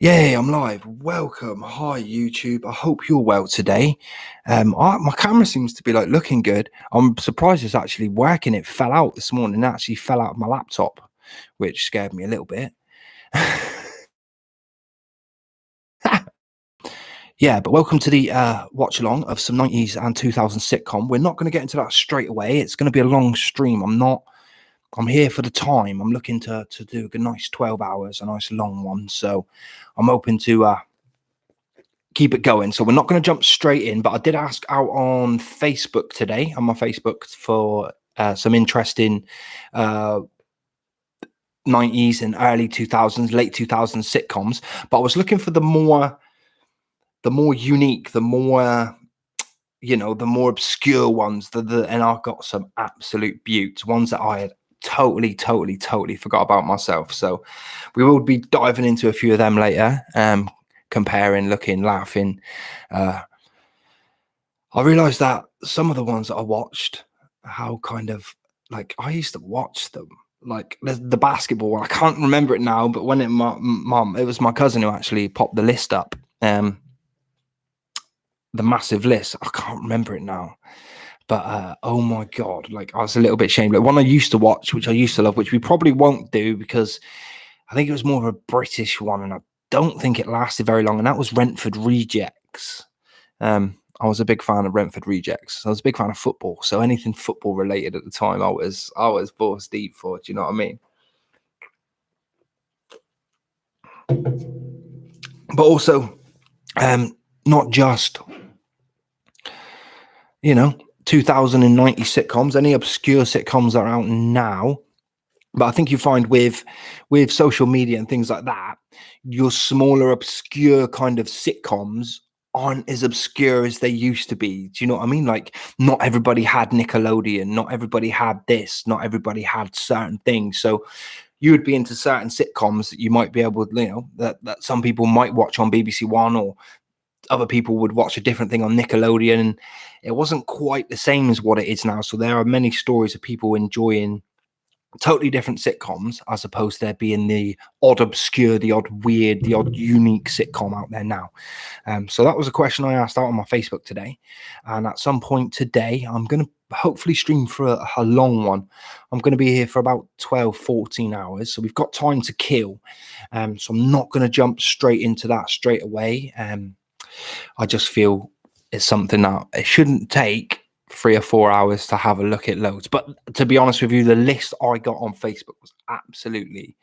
Yay, I'm live. Welcome. Hi, YouTube. I hope you're well today. My camera seems to be looking good. I'm surprised it's actually working. It fell out this morning. It actually fell out of my laptop, which scared me a little bit. Yeah, but welcome to the watch along of some 90s and 2000s sitcom. We're not going to get into that straight away. It's going to be a long stream. I'm here for the time. I'm looking to do a nice 12 hours, a nice long one. So I'm hoping to keep it going. So we're not going to jump straight in, but I did ask out on Facebook today, on my Facebook, for some interesting 90s and early 2000s, late 2000s sitcoms. But I was looking for the more unique, the more the more obscure ones. And I got some absolute beauts, ones that I had totally forgot about myself. So we will be diving into a few of them later. Comparing, looking, laughing. I realized that some of the ones that I watched, how kind of I used to watch them. Like the basketball one, I can't remember it now, but when it was my cousin who actually popped the list up. The massive list. I can't remember it now. But oh my god, I was a little bit ashamed. One I used to watch, which I used to love, which we probably won't do because I think it was more of a British one, and I don't think it lasted very long, and that was Rentford Rejects. I was a big fan of Rentford Rejects. I was a big fan of football, so anything football related at the time, I was balls deep for. Do you know what I mean? But also, not just 2090 sitcoms, any obscure sitcoms that are out now. But I think you find with social media and things like that, your smaller, obscure kind of sitcoms aren't as obscure as they used to be. Do you know what I mean? Not everybody had Nickelodeon, not everybody had this, not everybody had certain things. So you would be into certain sitcoms that you might be able to, that some people might watch on BBC One, or other people would watch a different thing on Nickelodeon. And it wasn't quite the same as what it is now. So there are many stories of people enjoying totally different sitcoms, as opposed to there being the odd obscure, the odd weird, the odd unique sitcom out there now. So that was a question I asked out on my Facebook today. And at some point today, I'm going to hopefully stream for a long one. I'm going to be here for about 12, 14 hours. So we've got time to kill. So I'm not going to jump straight into that straight away. I just feel it's something that it shouldn't take 3 or 4 hours to have a look at loads. But to be honest with you, the list I got on Facebook was absolutely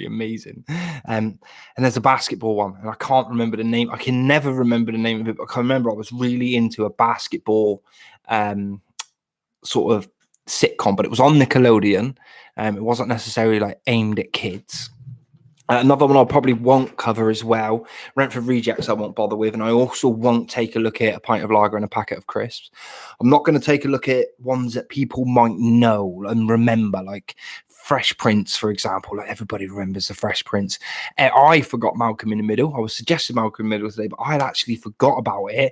amazing. And there's a basketball one, and I can't remember the name. I can never remember the name of it, but I can remember I was really into a basketball sort of sitcom, but it was on Nickelodeon. It wasn't necessarily aimed at kids. Another one I probably won't cover as well, Rentford Rejects, I won't bother with. And I also won't take a look at a pint of lager and a packet of crisps. I'm not going to take a look at ones that people might know and remember, like Fresh Prince, for example. Everybody remembers the Fresh Prince. I forgot Malcolm in the Middle. I was suggesting Malcolm in the Middle today, but I had actually forgot about it.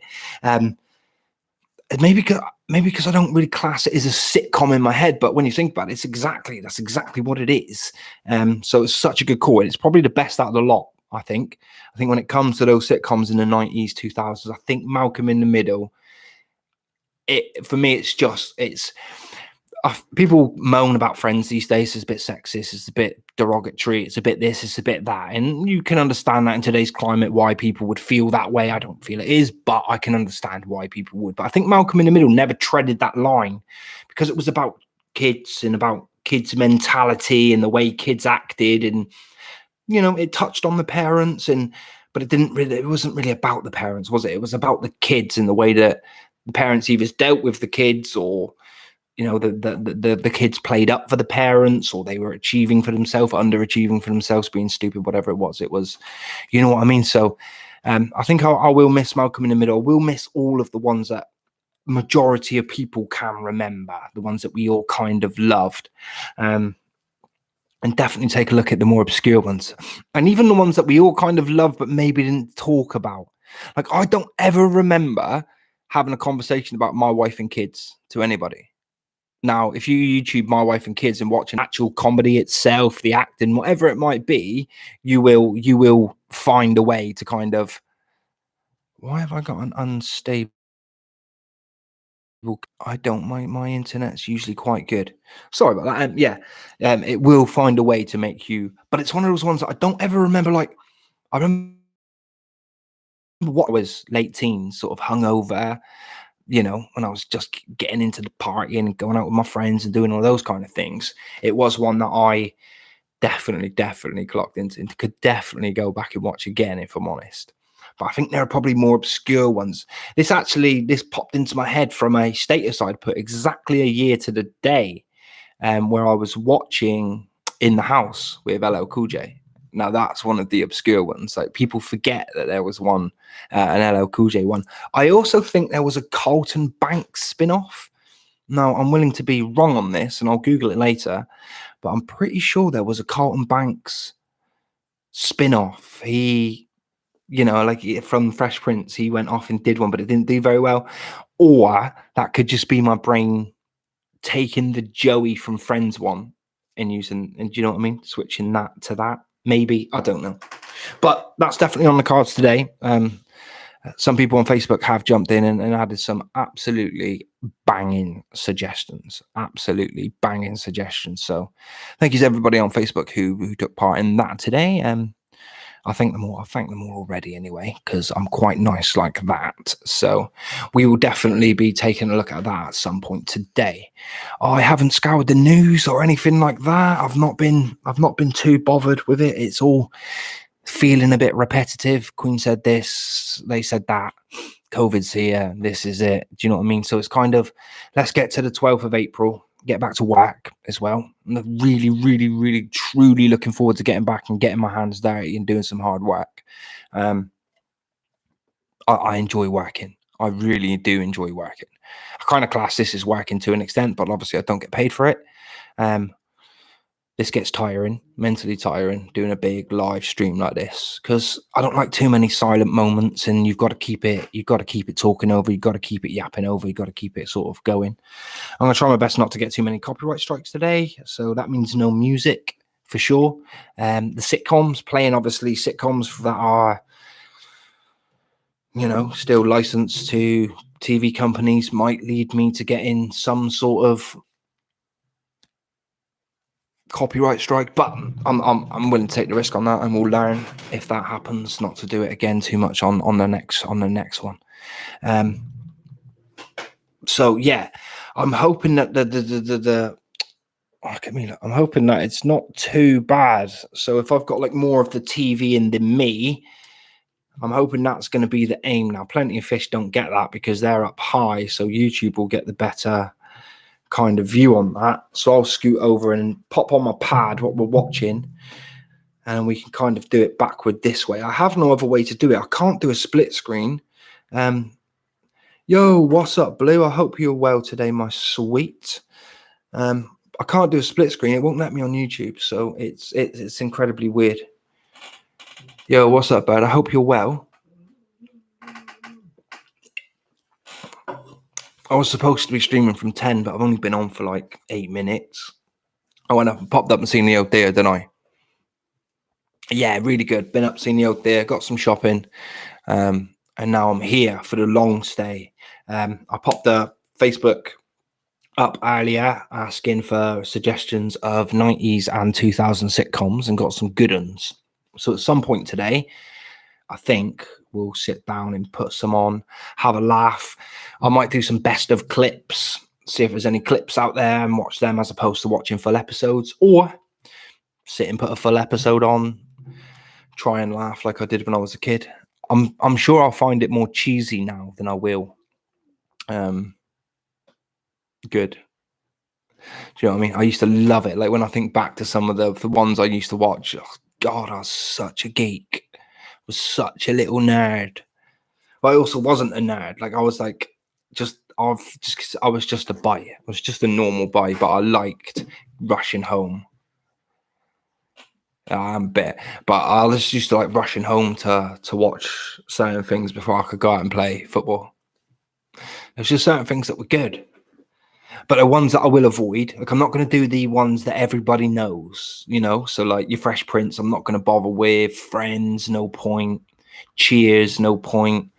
Maybe because I don't really class it as a sitcom in my head, but when you think about it, that's exactly what it is. So it's such a good call. It's probably the best out of the lot, I think. I think when it comes to those sitcoms in the 90s, 2000s, I think Malcolm in the Middle, for me, it's people moan about Friends these days. It's a bit sexist, it's a bit derogatory, it's a bit this, it's a bit that, and you can understand that in today's climate why people would feel that way. I don't feel it is, but I can understand why people would. But I think Malcolm in the Middle never treaded that line, because it was about kids and about kids' mentality and the way kids acted, and it touched on the parents, but it wasn't really about the parents, was it? It was about the kids and the way that the parents either dealt with the kids, or the kids played up for the parents, or they were achieving for themselves, underachieving for themselves, being stupid, whatever it was. You know what I mean? So I think I will miss Malcolm in the Middle. I will miss all of the ones that majority of people can remember, the ones that we all kind of loved. And definitely take a look at the more obscure ones, and even the ones that we all kind of loved but maybe didn't talk about. I don't ever remember having a conversation about My Wife and Kids to anybody. Now, if you YouTube My Wife and Kids and watch an actual comedy itself, the acting, whatever it might be, you will find a way to kind of, why have I got an unstable? I don't, my internet's usually quite good. Sorry about that. Yeah, it will find a way to make you, but it's one of those ones that I don't ever remember. Like, I remember what was late teens, sort of hungover, when I was just getting into the party and going out with my friends and doing all those kind of things. It was one that I definitely clocked into and could definitely go back and watch again, if I'm honest. But I think there are probably more obscure ones. This popped into my head from a status I'd put exactly a year to the day, where I was watching In the House with LL Cool J. Now that's one of the obscure ones. Like, people forget that there was one, an LL Cool J one. I also think there was a Carlton Banks spin-off. Now, I'm willing to be wrong on this, and I'll Google it later, but I'm pretty sure there was a Carlton Banks spin-off. He, like from Fresh Prince, he went off and did one, but it didn't do very well. Or that could just be my brain taking the Joey from Friends one and using, and do you know what I mean? Switching that to that. Maybe, I don't know. But that's definitely on the cards today. Some people on Facebook have jumped in and added some absolutely banging suggestions. So thank you to everybody on Facebook who took part in that today. I thank them all already anyway, because I'm quite nice like that. So we will definitely be taking a look at that at some point today. I haven't scoured the news or anything like that. I've not been too bothered with it. It's all feeling a bit repetitive. Queen said this, they said that, COVID's here, this is it. Do you know what I mean? So it's kind of, let's get to the 12th of April, get back to work as well. I'm really truly looking forward to getting back and getting my hands dirty and doing some hard work. I enjoy working. I really do enjoy working. I kind of class this as working to an extent, but obviously I don't get paid for it. This gets tiring, mentally tiring, doing a big live stream like this, because I don't like too many silent moments, and you've got to keep it talking over, you've got to keep it yapping over, you've got to keep it sort of going. I'm going to try my best not to get too many copyright strikes today, so that means no music for sure. The sitcoms, playing obviously sitcoms that are, still licensed to TV companies, might lead me to getting some sort of copyright strike, but I'm willing to take the risk on that, and we'll learn if that happens not to do it again too much on the next one. So yeah, I'm hoping that I'm hoping that it's not too bad. So if I've got like more of the TV in than me, I'm hoping that's going to be the aim. Now, Plenty of Fish don't get that because they're up high, so YouTube will get the better kind of view on that. So I'll scoot over and pop on my pad what we're watching, and we can kind of do it backward this way. I have no other way to do it. I can't do a split screen. Yo, what's up, Blue? I hope you're well today, my sweet. I can't do a split screen. It won't let me on YouTube, so it's incredibly weird. Yo, what's up, bud? I hope you're well. I was supposed to be streaming from 10, but I've only been on for like 8 minutes. I went up and popped up and seen the old deer, didn't I? Yeah, really good. Been up, seen the old deer, got some shopping, and now I'm here for the long stay. I popped the Facebook up earlier asking for suggestions of 90s and 2000 sitcoms and got some good ones. So at some point today, I think we'll sit down and put some on, have a laugh. I might do some best of clips, see if there's any clips out there and watch them as opposed to watching full episodes, or sit and put a full episode on, try and laugh like I did when I was a kid. I'm sure I'll find it more cheesy now than I will good. Do you know what I mean? I used to love it. Like when I think back to some of the ones I used to watch, oh God, I was such a geek. I was such a little nerd. But I also wasn't a nerd. Like I was like, I was just a boy. I was just a normal boy, but I liked rushing home. I'm a bit, but I was used to like rushing home to watch certain things before I could go out and play football. There's just certain things that were good. But the ones that I will avoid, like I'm not going to do the ones that everybody knows, you know. So like your Fresh Prince, I'm not going to bother with. Friends, no point. Cheers, no point.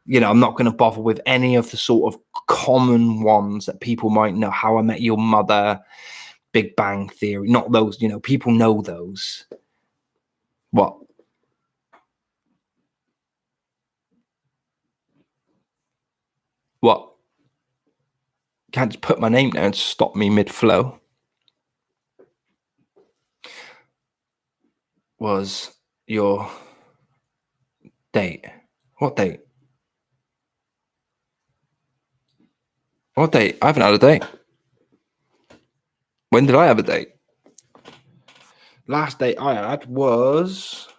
You know, I'm not going to bother with any of the sort of common ones that people might know. How I Met Your Mother, Big Bang Theory, not those. You know, people know those. What? What? Can't just put my name there and stop me mid-flow. Was your date? What date? What date? I haven't had a date. When did I have a date? Last date I had was...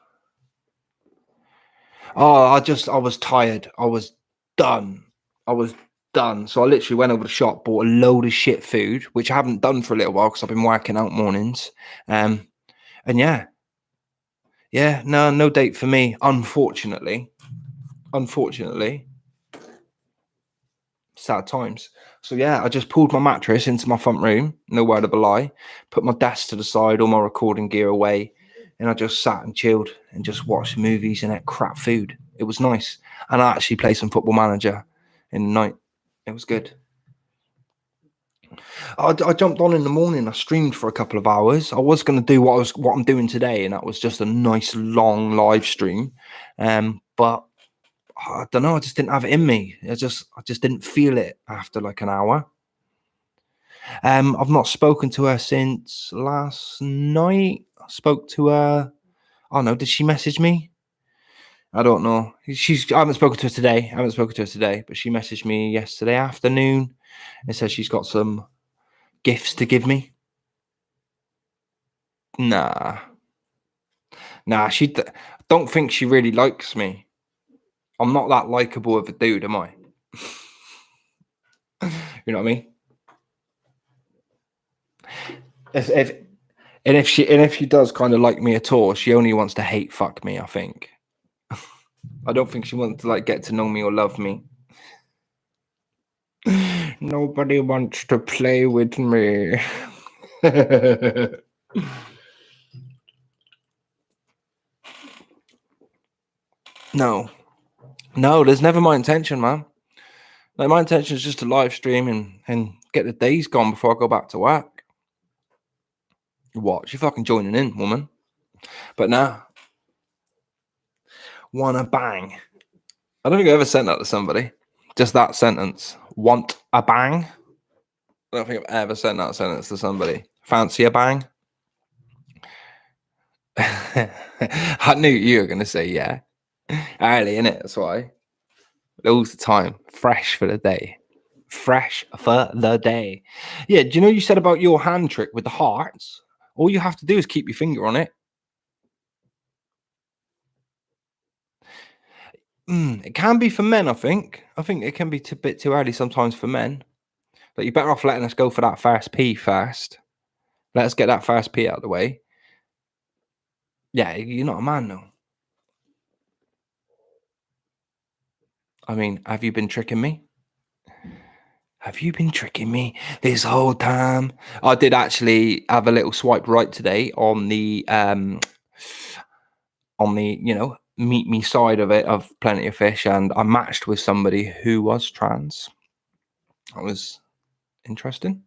Oh, I was tired. I was done. I was done. So I literally went over the shop, bought a load of shit food, which I haven't done for a little while because I've been working out mornings. And yeah, no date for me, unfortunately. Sad times. So yeah, I just pulled my mattress into my front room, no word of a lie, put my desk to the side, all my recording gear away, and I just sat and chilled and just watched movies and ate crap food. It was nice. And I actually played some Football Manager in the night. It was good. I jumped on in the morning. I streamed for a couple of hours. I was going to do what I'm doing today, and that was just a nice long live stream. But I don't know. I just didn't have it in me. I just didn't feel it after like an hour. I've not spoken to her since last night. I spoke to her. Oh no, did she message me? I don't know. I haven't spoken to her today. But she messaged me yesterday afternoon and said she's got some gifts to give me. Nah. She don't think she really likes me. I'm not that likable of a dude, am I? You know what I mean? If she does kind of like me at all, she only wants to hate fuck me, I think. I don't think she wants to like get to know me or love me. Nobody wants to play with me. No, there's never my intention, man. Like my intention is just to live stream and get the days gone before I go back to work. What? You fucking joining in, woman? But now, wanna bang? I don't think I ever sent that to somebody. Just that sentence. Want a bang? I don't think I've ever sent that sentence to somebody. Fancy a bang? I knew you were going to say yeah. Early, innit? That's why. All the time. Fresh for the day. Fresh for the day. Yeah, do you know you said about your hand trick with the hearts? All you have to do is keep your finger on it. It can be for men, I think. I think it can be a bit too early sometimes for men. But you're better off letting us go for that first pee first. Let's get that first pee out of the way. Yeah, you're not a man, though. I mean, have you been tricking me? Have you been tricking me this whole time? I did actually have a little swipe right today on the meet me side of it of Plenty of Fish, and I matched with somebody who was trans. That was interesting.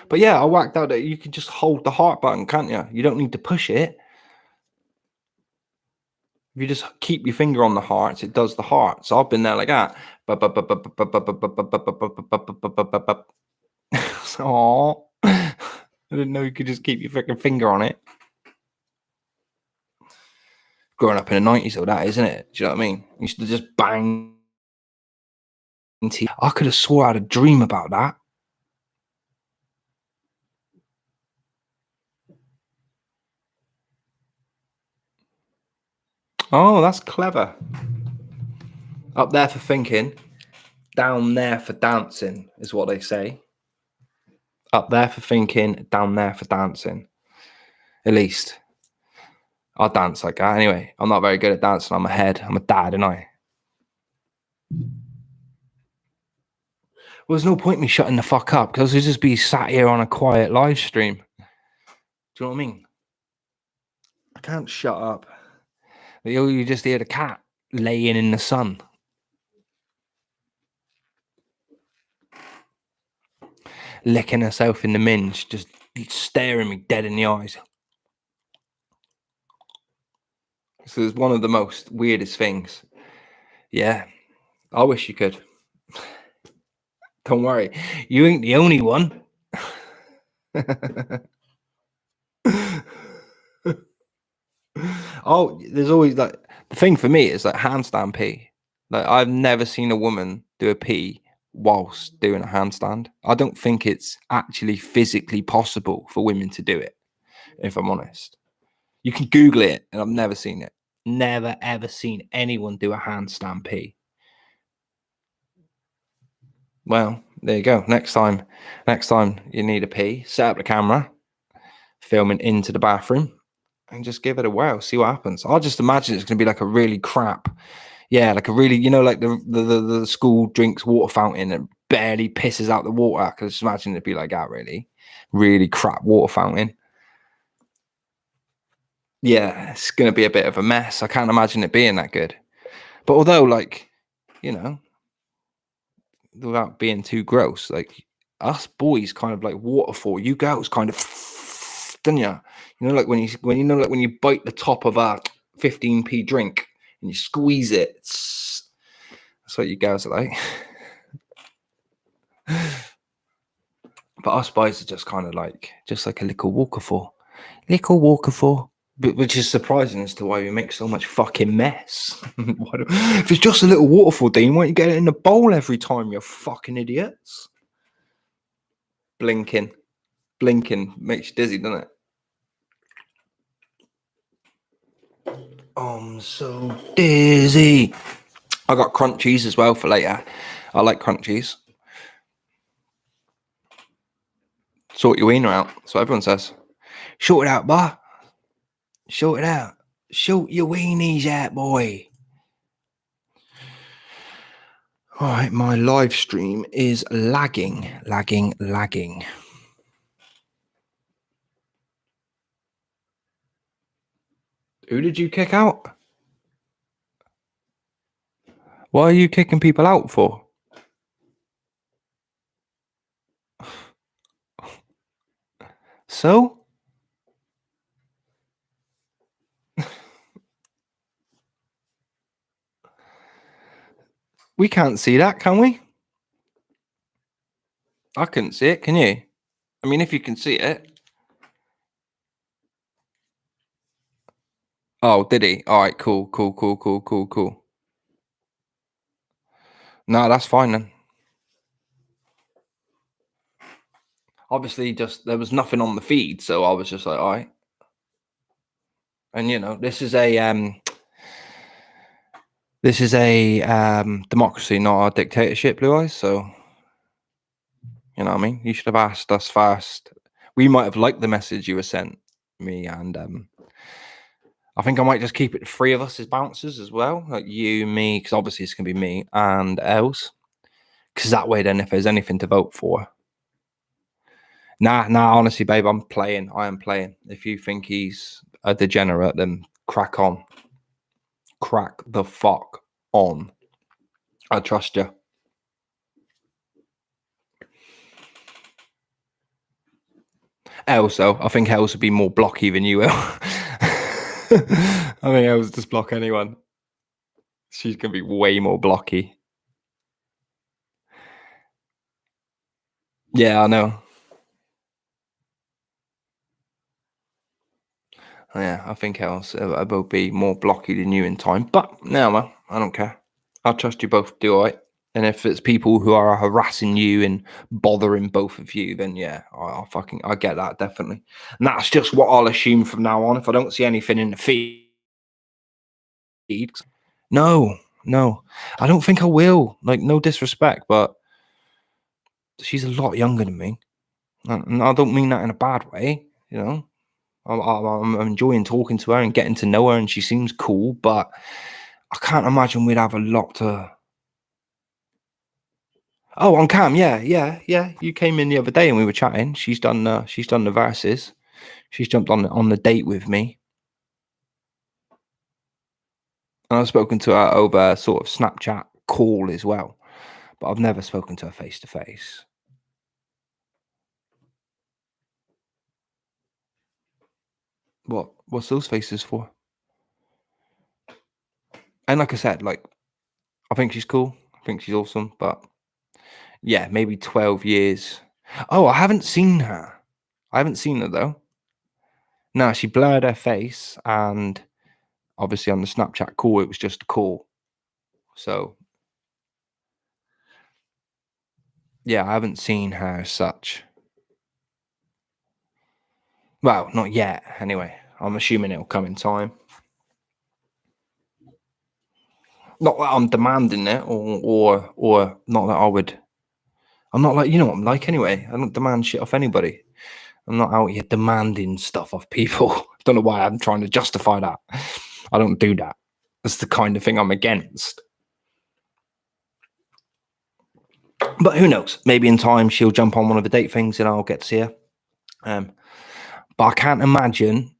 But yeah, I whacked out that you can just hold the heart button, can't you? You don't need to push it. If you just keep your finger on the hearts, it does the heart. So I've been there like that. Oh, I didn't know you could just keep your freaking finger on it. Growing up in the 90s, though, that isn't it? Do you know what I mean? You used to just bang. I could have swore I had a dream about that. Oh, that's clever. Up there for thinking, down there for dancing, is what they say. Up there for thinking, down there for dancing. At least. I'll dance like that. Anyway, I'm not very good at dancing. I'm a dad, and I. Well, there's no point me shutting the fuck up because I'll just be sat here on a quiet live stream. Do you know what I mean? I can't shut up. You just hear the cat laying in the sun. Licking herself in the minge, just staring me dead in the eyes. So it's one of the most weirdest things. Yeah, I wish you could. Don't worry, you ain't the only one. Oh, there's always like the thing for me is like handstand pee. Like I've never seen a woman do a pee whilst doing a handstand. I don't think it's actually physically possible for women to do it, if I'm honest. You can Google it, and I've never seen it. Never ever seen anyone do a handstand pee. Well, there you go. Next time you need a pee, set up the camera, filming into the bathroom, and just give it a whirl. See what happens. I'll just imagine it's going to be like a really crap, like a really, like the school drinks water fountain that barely pisses out the water. I can just imagine it'd be like that, really crap water fountain. Yeah, it's going to be a bit of a mess. I can't imagine it being that good. But although, like, without being too gross, like us boys kind of like waterfall. You girls kind of, don't you? Like when you bite the top of a 15p drink and you squeeze it. That's what you girls are like. But us boys are just kind of like a little waterfall, which is surprising as to why we make so much fucking mess. If it's just a little waterfall, Dean, why don't you get it in the bowl every time, you fucking idiots? Blinking makes you dizzy, doesn't it? I'm so dizzy. I got crunchies as well for later. I like crunchies. Sort your wiener out. That's what everyone says. Sort it out, boy. Sort it out. Sort your weenies out, boy. All right, my live stream is lagging. Who did you kick out? What are you kicking people out for? So? We can't see that, can we? I couldn't see it, can you? I mean, if you can see it. Oh, did he? All right, cool. No, that's fine then. Obviously, just there was nothing on the feed, so I was just like, all right. And this is a democracy, not a dictatorship, Blue Eyes. So, you know what I mean? You should have asked us first. We might have liked the message you were sent me, and I think I might just keep it 3 of us as bouncers as well, like you, me, because obviously it's gonna be me and Els, because that way, then if there's anything to vote for. Nah, honestly, babe, I am playing. If you think he's a degenerate, then crack on. Crack the fuck on. I trust you. Els, though, I think Els would be more blocky than you will. I think Els just block anyone. She's gonna be way more blocky. Yeah, I know. Yeah, I think Els will be more blocky than you in time. But no, man, I don't care. I trust you both do all right. And if it's people who are harassing you and bothering both of you, then yeah, I get that, definitely. And that's just what I'll assume from now on. If I don't see anything in the feed, no, I don't think I will. Like, no disrespect, but she's a lot younger than me. And I don't mean that in a bad way, I'm enjoying talking to her and getting to know her, and she seems cool, but I can't imagine we'd have a lot to. Oh, on cam, yeah. You came in the other day and we were chatting. She's done the verses. She's jumped on the date with me. And I've spoken to her over sort of Snapchat call as well. But I've never spoken to her face to face. What's those faces for? And like I said, like, I think she's cool. I think she's awesome. But yeah, maybe 12 years. Oh, I haven't seen her. I haven't seen her though. No, she blurred her face, and obviously on the Snapchat call, it was just a call. So yeah, I haven't seen her as such. Well, not yet. Anyway, I'm assuming it'll come in time. Not that I'm demanding it, or not that I would. I'm not like, you know what I'm like anyway. I don't demand shit off anybody. I'm not out here demanding stuff off people. Don't know why I'm trying to justify that. I don't do that. That's the kind of thing I'm against. But who knows? Maybe in time she'll jump on one of the date things and I'll get to see her. But I can't imagine,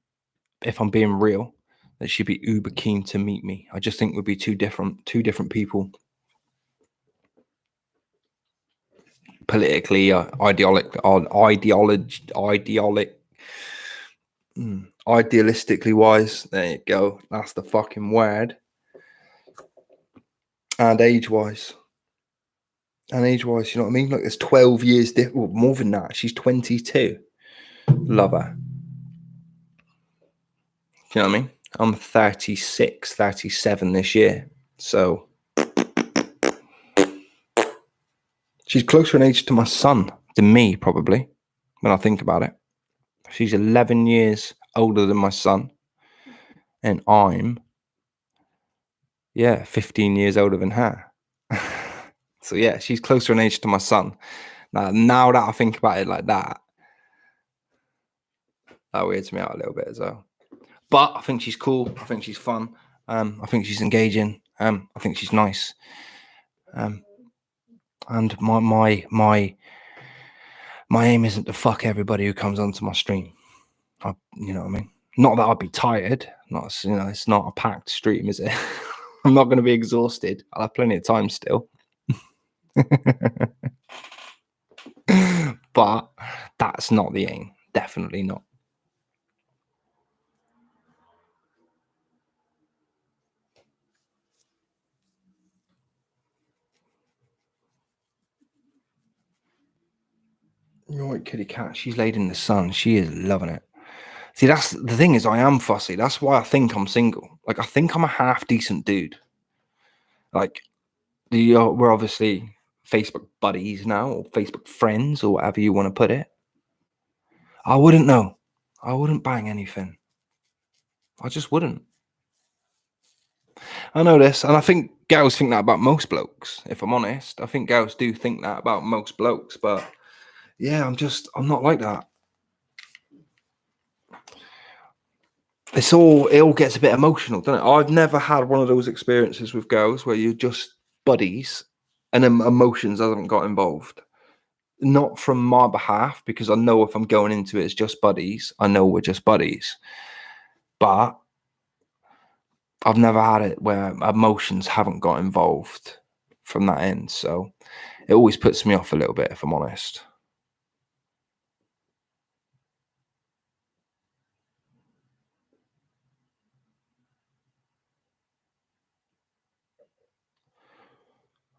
if I'm being real, that she'd be uber keen to meet me. I just think we'd be two different people. Politically, idealistically wise. There you go. That's the fucking word. And age wise, you know what I mean? Like, there's 12 years well, more than that. She's 22. Love her. You know what I mean? I'm 36, 37 this year. So she's closer in age to my son than me, probably, when I think about it. She's 11 years older than my son. And I'm, 15 years older than her. So yeah, she's closer in age to my son. Now that I think about it like that weirds me out a little bit as well. But I think she's cool. I think she's fun. I think she's engaging. I think she's nice. And my aim isn't to fuck everybody who comes onto my stream. You know what I mean? Not that I'd be tired. It's not a packed stream, is it? I'm not going to be exhausted. I'll have plenty of time still. But that's not the aim. Definitely not. You're right, kitty cat. She's laid in the sun. She is loving it. See, that's the thing, is I am fussy. That's why I think I'm single. Like, I think I'm a half decent dude. Like, we're obviously Facebook buddies now, or Facebook friends, or whatever you want to put it. I wouldn't know. I wouldn't bang anything. I just wouldn't. I know this, and I think girls think that about most blokes, if I'm honest. I think girls do think that about most blokes, but yeah, I'm not like that. It all gets a bit emotional, doesn't it? I've never had one of those experiences with girls where you're just buddies and then emotions haven't got involved. Not from my behalf, because I know if I'm going into it as just buddies, I know we're just buddies. But I've never had it where emotions haven't got involved from that end. So it always puts me off a little bit, if I'm honest.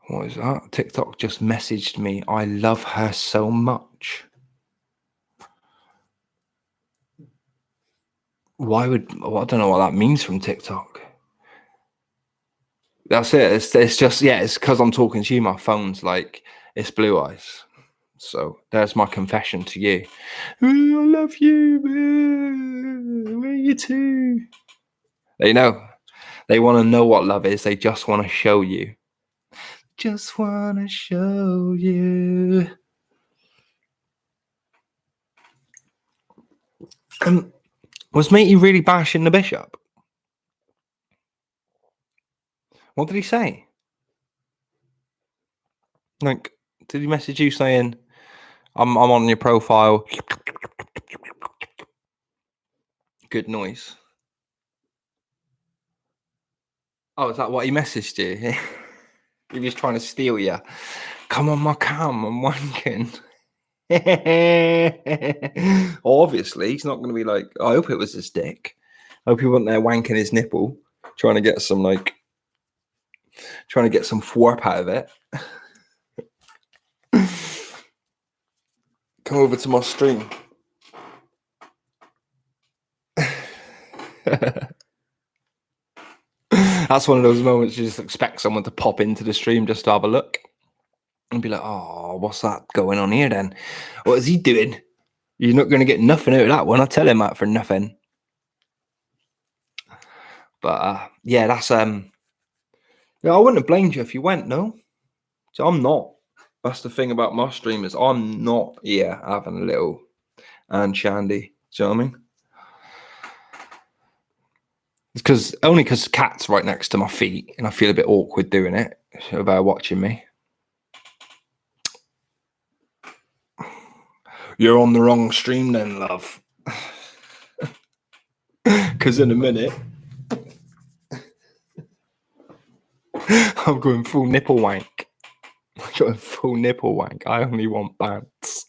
What is that? TikTok just messaged me. I love her so much. I don't know what that means from TikTok. That's it. It's just, it's because I'm talking to you. My phone's like, it's blue eyes. So there's my confession to you. Ooh, I love you. Where are you too? They know. They want to know what love is. They just want to show you. Just want to show you. Was matey really bashing the bishop? What did he say? Like, Did he message you saying, I'm on your profile? Good noise. Oh, is that what he messaged you? He was trying to steal you. Come on my cam, I'm wanking. Obviously, he's not going to be like, I hope it was his dick. I hope he wasn't there wanking his nipple, trying to get some thwarp out of it. Come over to my stream. That's one of those moments you just expect someone to pop into the stream just to have a look and be like, oh, what's that going on here then? What is he doing? You're not going to get nothing out of that one. I'll tell him that for nothing. But yeah, that's yeah, I wouldn't have blamed you if you went, no. So I'm not. That's the thing about my streamers. I'm not here having a little and shandy. Do you know what I mean? It's only because Cat's right next to my feet and I feel a bit awkward doing it about watching me. You're on the wrong stream then, love. Because in a minute, I'm going full nipple wank. I'm going full nipple wank. I only want pants.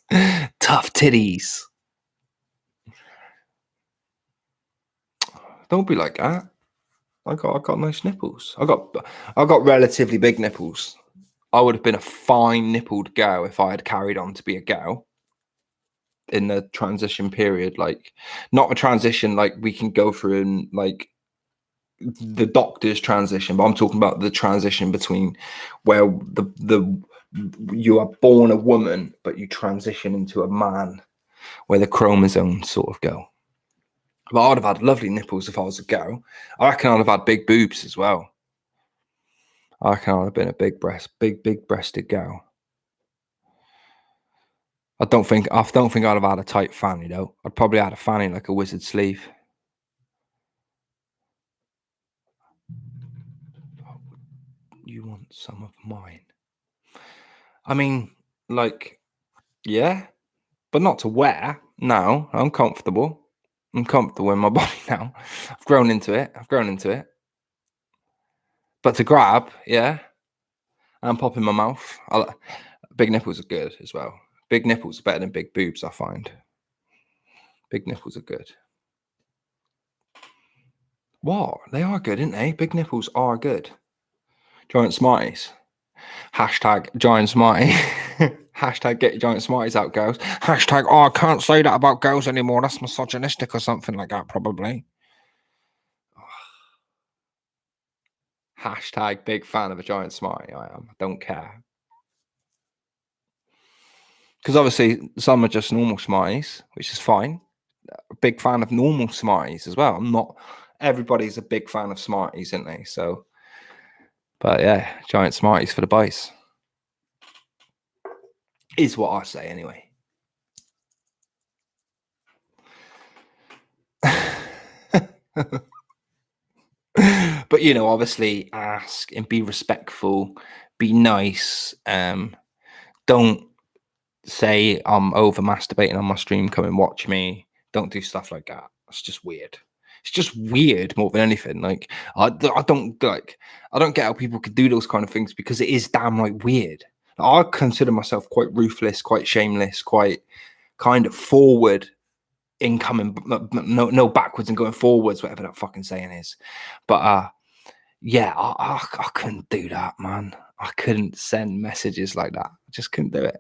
Tough titties. Don't be like that. I got nice nipples. I got relatively big nipples. I would have been a fine nippled gal if I had carried on to be a gal in the transition period. Like, not a transition like we can go through and like the doctor's transition, but I'm talking about the transition between where you are born a woman, but you transition into a man, where the chromosomes sort of go. But I'd have had lovely nipples if I was a girl. I reckon I'd have had big boobs as well. I reckon I'd have been a big breasted girl. I don't think I'd have had a tight fanny though. I'd probably had a fanny like a wizard sleeve. You want some of mine? I mean, like, yeah, but not to wear. No, I'm comfortable. I'm comfortable in my body now. I've grown into it. But to grab, yeah, and pop in my mouth. Big nipples are good as well. Big nipples are better than big boobs, I find. Big nipples are good. What? They are good, aren't they? Big nipples are good. Giant Smarties. Hashtag Giant Smartie. Hashtag get your Giant Smarties out, girls. Hashtag, oh, I can't say that about girls anymore. That's misogynistic or something like that, probably. Hashtag big fan of a Giant Smartie. I am. I don't care. Because obviously some are just normal Smarties, which is fine. A big fan of normal Smarties as well. I'm not. Everybody's a big fan of Smarties, isn't they? So, but yeah, Giant Smarties for the boys. Is what I say anyway. But you know, obviously ask and be respectful, be nice. Don't say I'm over masturbating on my stream, come and watch me. Don't do stuff like that. It's just weird. It's just weird more than anything. Like I don't get how people could do those kind of things, because it is damn right weird. I consider myself quite ruthless, quite shameless, quite kind of forward in coming, no backwards and going forwards, whatever that fucking saying is. But yeah, I couldn't do that, man. I couldn't send messages like that. I just couldn't do it.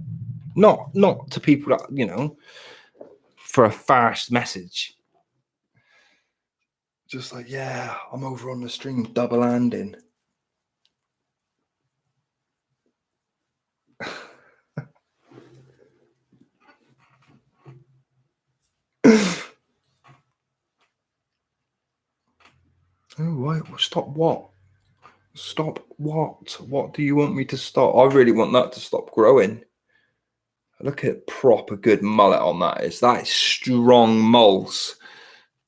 Not to people that, you know, for a fast message. Just like, yeah, I'm over on the stream double handing. Oh, right. Stop what? Stop what? What do you want me to stop? I really want that to stop growing. Look at proper good mullet on that. That is strong moles.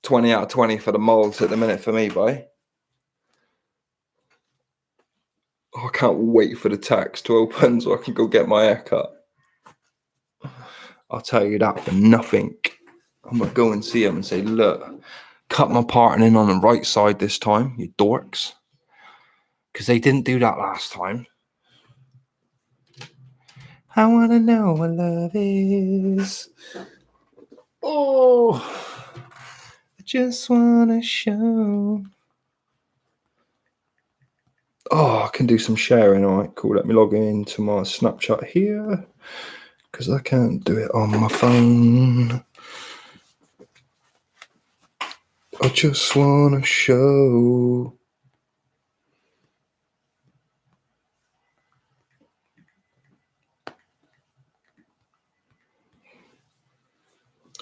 20 out of 20 for the moles at the minute for me, boy. Oh, I can't wait for the tax to open so I can go get my hair cut. I'll tell you that for nothing. I'm going to go and see them and say, look, cut my parting in on the right side this time, you dorks. Because they didn't do that last time. I want to know what love is. Oh, I just want to show. Oh, I can do some sharing. All right, cool. Let me log into my Snapchat here because I can't do it on my phone. I just want to show.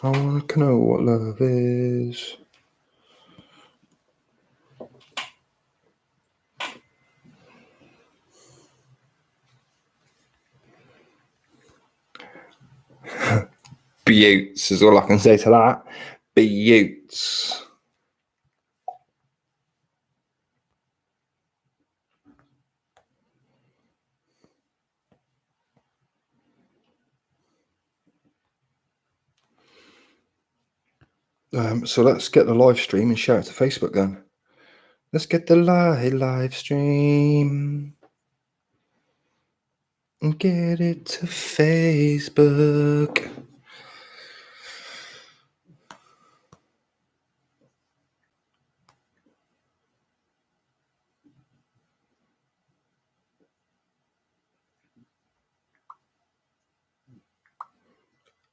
I want to know what love is. Beauts is all I can say to that. Beauts. So let's get the live stream and share it to Facebook then. Let's get the live stream and get it to Facebook.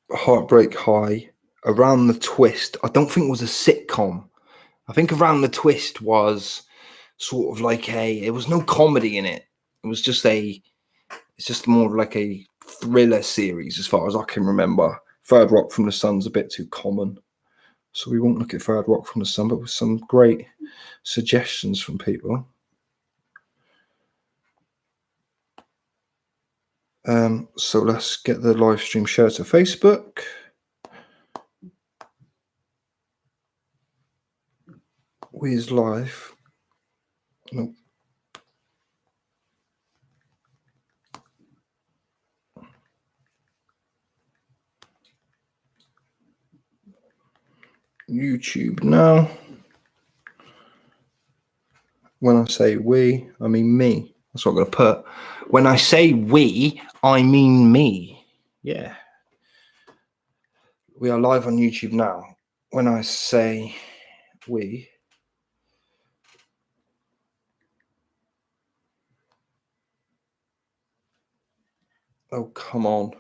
Heartbreak High, Around the Twist. I don't think it was a sitcom. I think Around the Twist was sort of like it was no comedy in it. It was just it's just more of like a thriller series as far as I can remember. Third Rock from the Sun's a bit too common. So we won't look at Third Rock from the Sun, but with some great suggestions from people. So let's get the live stream shared to Facebook. Where's live? Nope. YouTube now. When I say we, I mean me. That's what I'm going to put. When I say we, I mean me. Yeah. We are live on YouTube now. When I say we. Oh, come on.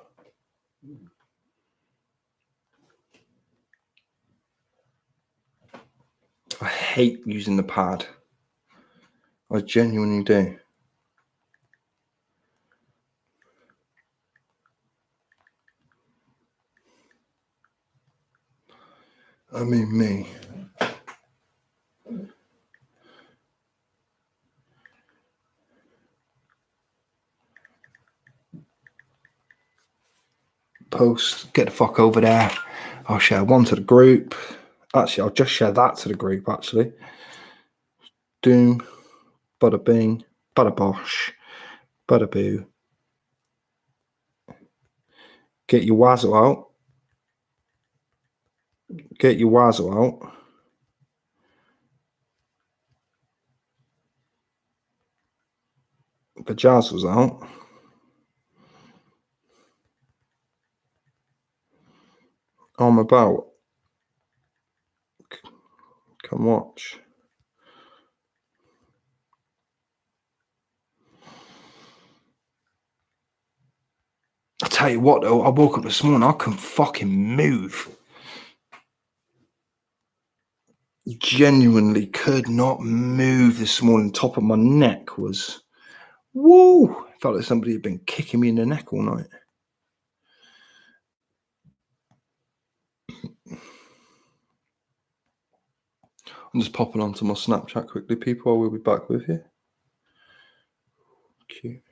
I hate using the pad. I genuinely do. I mean me. Post, get the fuck over there. I'll share one to the group. Actually, I'll just share that to the group, actually. Doom, bada bing, bada bosh, bada boo. Get your wazzle out. Get your wazzle out. The jazzle's out. I'm about. Come watch. I tell you what, though, I woke up this morning, I couldn't fucking move. Genuinely could not move this morning. Top of my neck was, woo! Felt like somebody had been kicking me in the neck all night. I'm just popping onto my Snapchat quickly, people. I will be back with you. Cute.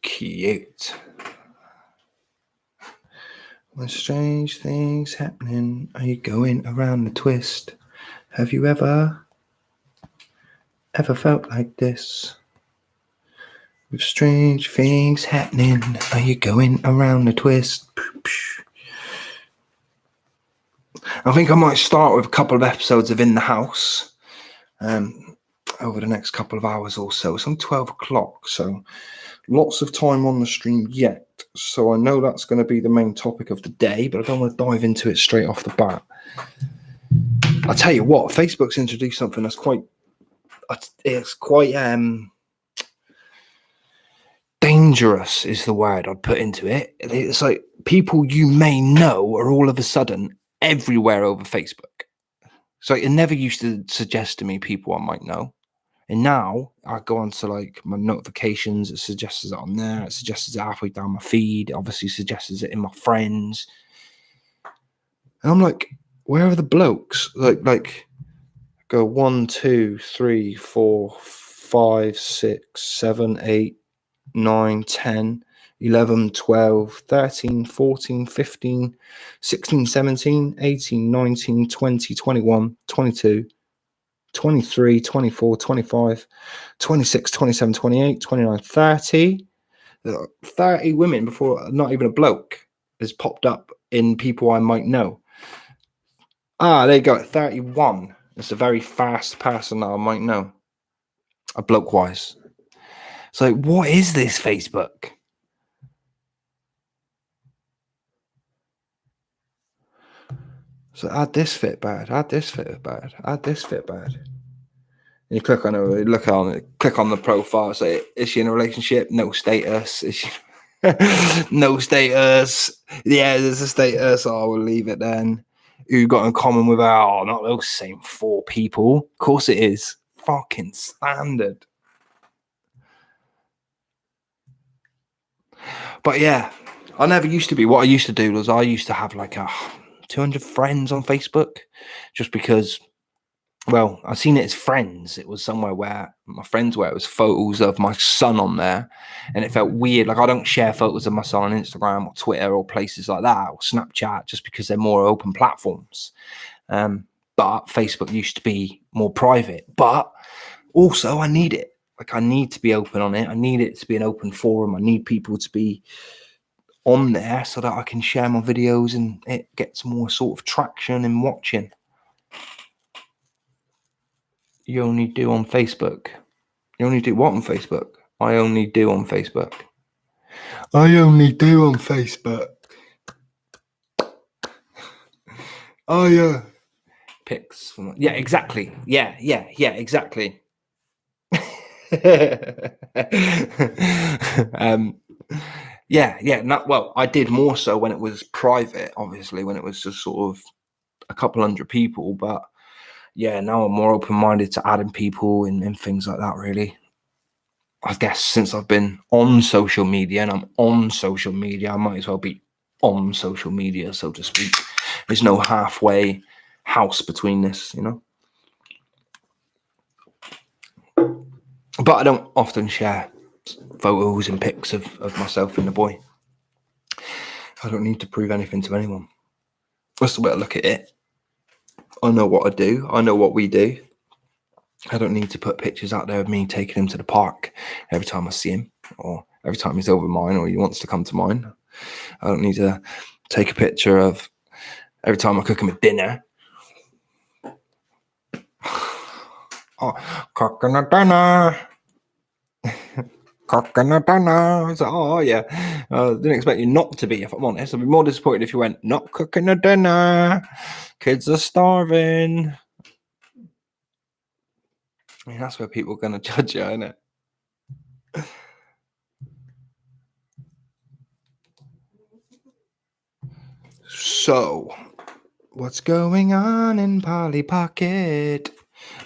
Cute. When strange things happening, are you going around the twist? Have you ever felt like this? With strange things happening, are you going around the twist? I think I might start with a couple of episodes of In the House over the next couple of hours or so. It's on 12 o'clock, so lots of time on the stream yet. So I know that's going to be the main topic of the day, but I don't want to dive into it straight off the bat. I'll tell you what, Facebook's introduced something that's quite dangerous is the word I'd put into it. It's like people you may know are all of a sudden everywhere over Facebook. So it never used to suggest to me people I might know. And now I go on to like my notifications, it suggests it on there, it suggests it halfway down my feed, it obviously suggests it in my friends. And I'm like, where are the blokes? Like go 1, 2, 3, 4, 5, 6, 7, 8, 9, 10, 11, 12, 13, 14, 15, 16, 17, 18, 19, 20, 21, 22, 23, 24, 25, 26, 27, 28, 29, 30. 30 women before not even a bloke has popped up in people I might know. Ah, there you go, 31. It's a very fast person that I might know. A bloke-wise. So what is this Facebook? So add this fit bad, add this fit bad, add this fit bad. And you click on it, look on it, click on the profile, say, is she in a relationship? No status. Is she no status? Yeah, there's a status. Oh, we'll leave it then. Who you got in common with her? Oh, not those same 4 people. Of course it is. Fucking standard. But yeah, I never used to be. What I used to do was I used to have like 200 friends on Facebook just because, well, I seen it as friends. It was somewhere where my friends were. It was photos of my son on there. And it felt weird. Like I don't share photos of my son on Instagram or Twitter or places like that or Snapchat just because they're more open platforms. But Facebook used to be more private. But also I need it. Like I need to be open on it. I need it to be an open forum. I need people to be on there so that I can share my videos and it gets more sort of traction and watching. You only do on Facebook. You only do what on Facebook? I only do on Facebook. I only do on Facebook. Oh yeah. Pics from, yeah, exactly. Yeah, exactly. Well, I did more so when it was private, obviously, when it was just sort of a couple hundred people, but yeah, now I'm more open-minded to adding people and things like that, really. I guess since I've been on social media and I'm on social media, I might as well be on social media, so to speak. There's no halfway house between this, you know. But I don't often share photos and pics of myself and the boy. I don't need to prove anything to anyone. That's the way I look at it. I know what I do. I know what we do. I don't need to put pictures out there of me taking him to the park every time I see him or every time he's over mine or he wants to come to mine. I don't need to take a picture of every time I cook him a dinner. Oh, cooking a dinner. Cooking a dinner. It's like, oh, yeah. I didn't expect you not to be, if I'm honest. I'd be more disappointed if you went, not cooking a dinner. Kids are starving. I mean, that's where people are going to judge you, isn't it? So, what's going on in Polly Pocket?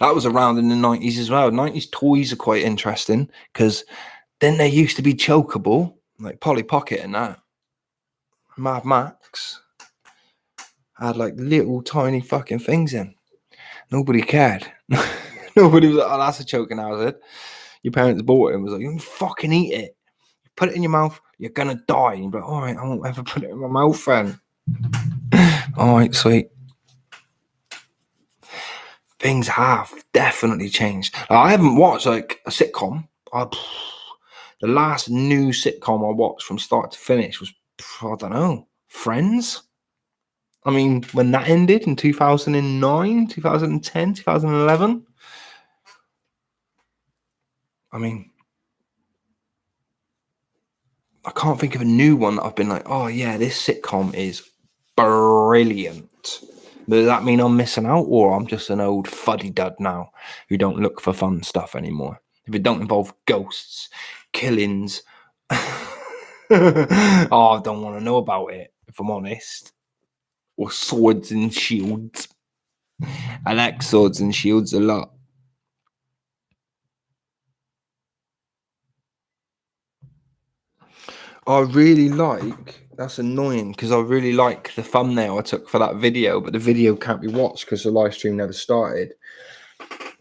That was around in the 90s as well. 90s toys are quite interesting because then they used to be chokeable, like Polly Pocket and that. Mad Max had like little tiny fucking things in. Nobody cared. Nobody was like, oh, that's a choking hazard. Your parents bought it and was like, you fucking eat it. Put it in your mouth, you're gonna die. And you're like, all right, I won't ever put it in my mouth then. All right, sweet. Things have definitely changed. I haven't watched like a sitcom. The last new sitcom I watched from start to finish was, I don't know, Friends. I mean, when that ended in 2009, 2010, 2011. I mean, I can't think of a new one that I've been like, oh yeah, this sitcom is brilliant. Does that mean I'm missing out, or I'm just an old fuddy dud now who don't look for fun stuff anymore? If it don't involve ghosts, killings, oh, I don't want to know about it, if I'm honest. Or swords and shields. I like swords and shields a lot. I really like, that's annoying because I really like the thumbnail I took for that video, but the video can't be watched because the live stream never started.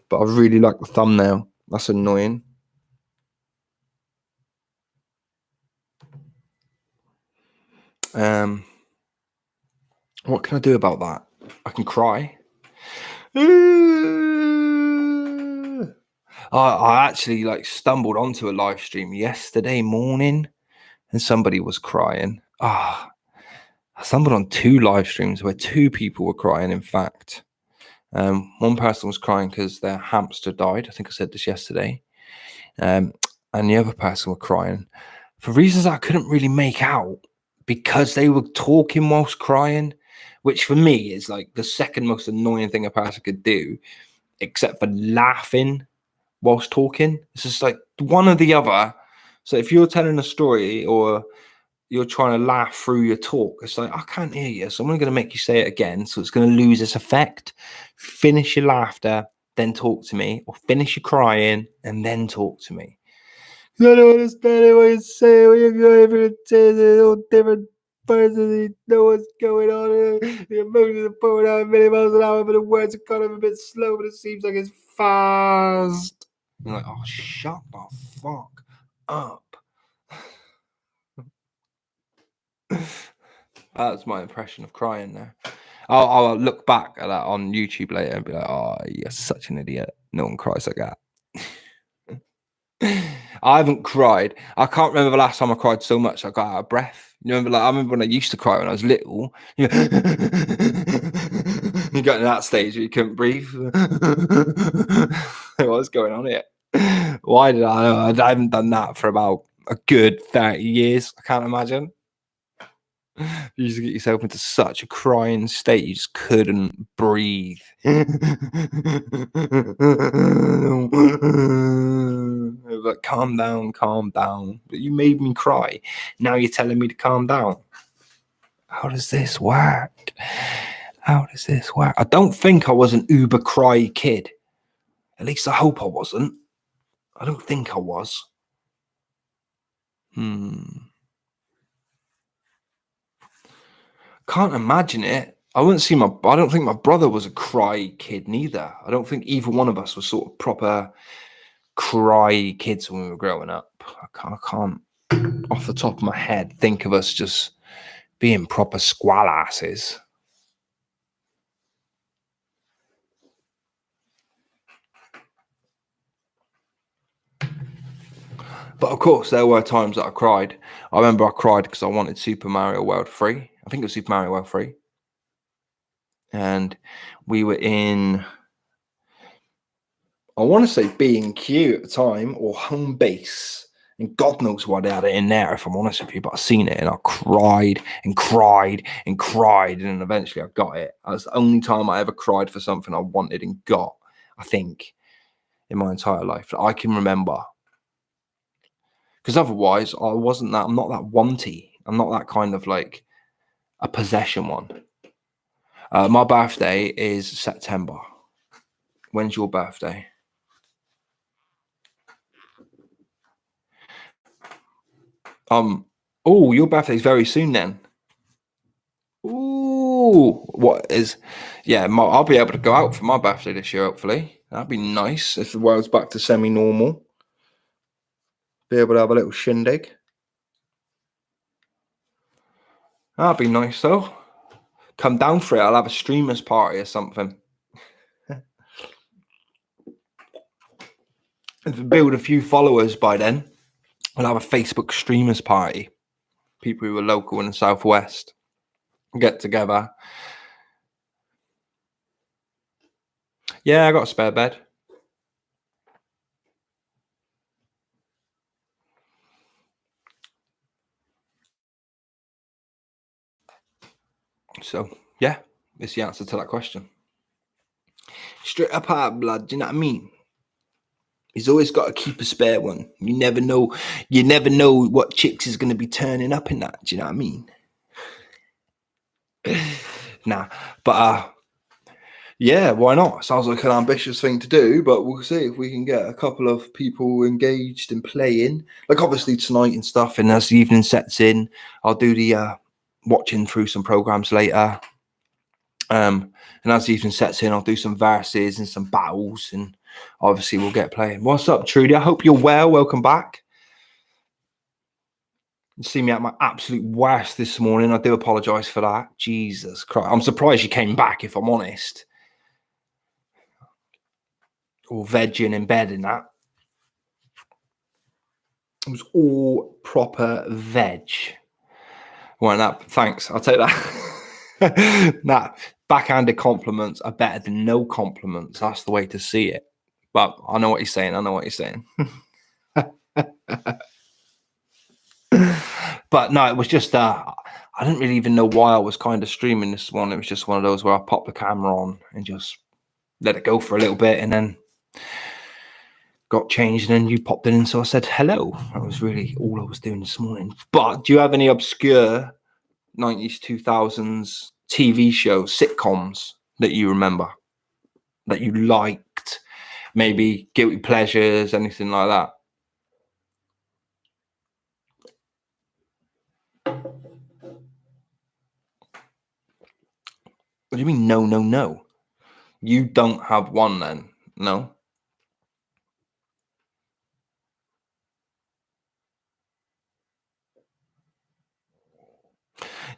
But I really like the thumbnail. That's annoying. What can I do about that? I can cry. I actually like stumbled onto a live stream yesterday morning and somebody was crying. I stumbled on 2 live streams where 2 people were crying, in fact. One person was crying because their hamster died. I think I said this yesterday. And the other person were crying for reasons I couldn't really make out because they were talking whilst crying, which for me is like the second most annoying thing a person could do, except for laughing whilst talking. It's just like one or the other. So if you're telling a story or you're trying to laugh through your talk, it's like, I can't hear you, so I'm going to make you say it again, so it's going to lose its effect. Finish your laughter, then talk to me, or finish your crying and then talk to me. I don't understand what you say when you're going through a different person. You know what's going on. The emotions are pouring out at many miles an hour, but the words are kind of a bit slow, but it seems like it's fast. You're like, oh, shut the fuck up. That's my impression of crying there. I'll look back at that on YouTube later and be like, oh, you're such an idiot. No one cries like that. I haven't cried. I can't remember the last time I cried so much I got out of breath. You remember, like I remember when I used to cry when I was little. You got to that stage where you couldn't breathe. What's going on here? Why did I haven't done that for about a good 30 years. I can't imagine. You used to get yourself into such a crying state you just couldn't breathe. Like, calm down, calm down. But you made me cry. Now you're telling me to calm down. How does this work? How does this work? I don't think I was an uber cry kid. At least I hope I wasn't. I don't think I was. Can't imagine it. I don't think my brother was a cry kid neither. I don't think either one of us was sort of proper cry kids when we were growing up. I can't off the top of my head think of us just being proper squall asses. But of course, there were times that I cried. I remember I cried because I wanted Super Mario World 3. I think it was Super Mario World 3. And we were in, I want to say B&Q at the time, or Home Base. And God knows why they had it in there, if I'm honest with you. But I seen it and I cried and cried and cried. And then eventually I got it. That was the only time I ever cried for something I wanted and got, I think, in my entire life that I can remember. Because otherwise, I'm not that wanty. I'm not that kind of like a possession one. My birthday is September. When's your birthday? Oh, your birthday's very soon then. Ooh, I'll be able to go out for my birthday this year, hopefully. That'd be nice if the world's back to semi-normal. Be able to have a little shindig. That'd be nice though. Come down for it. I'll have a streamers party or something. If we build a few followers by then, I'll have a Facebook streamers party. People who are local in the southwest get together. Yeah, I got a spare bed. So yeah, it's the answer to that question. Straight up hard blood, do you know what I mean? He's always got to keep a spare one. You never know what chicks is going to be turning up in that. Do you know what I mean? Nah, but yeah, why not? Sounds like an ambitious thing to do, but we'll see if we can get a couple of people engaged and playing. Like obviously tonight and stuff, and as the evening sets in, I'll do the watching through some programs later. And as the evening sets in, I'll do some verses and some battles, and obviously we'll get playing. What's up, Trudy? I hope you're well. Welcome back. You see me at my absolute worst this morning. I do apologise for that. Jesus Christ. I'm surprised you came back, if I'm honest. All vegging in bed and that. It was all proper veg. Well, that, thanks. I'll take that. Nah, backhanded compliments are better than no compliments. That's the way to see it. But I know what you're saying. But no, it was just I didn't really even know why I was kind of streaming this one. It was just one of those where I popped the camera on and just let it go for a little bit, and then got changed, and then you popped in, so I said hello. That was really all I was doing this morning. But do you have any obscure 90s, 2000s TV shows, sitcoms that you remember, that you liked? Maybe guilty pleasures, anything like that? What do you mean, no? You don't have one then? No?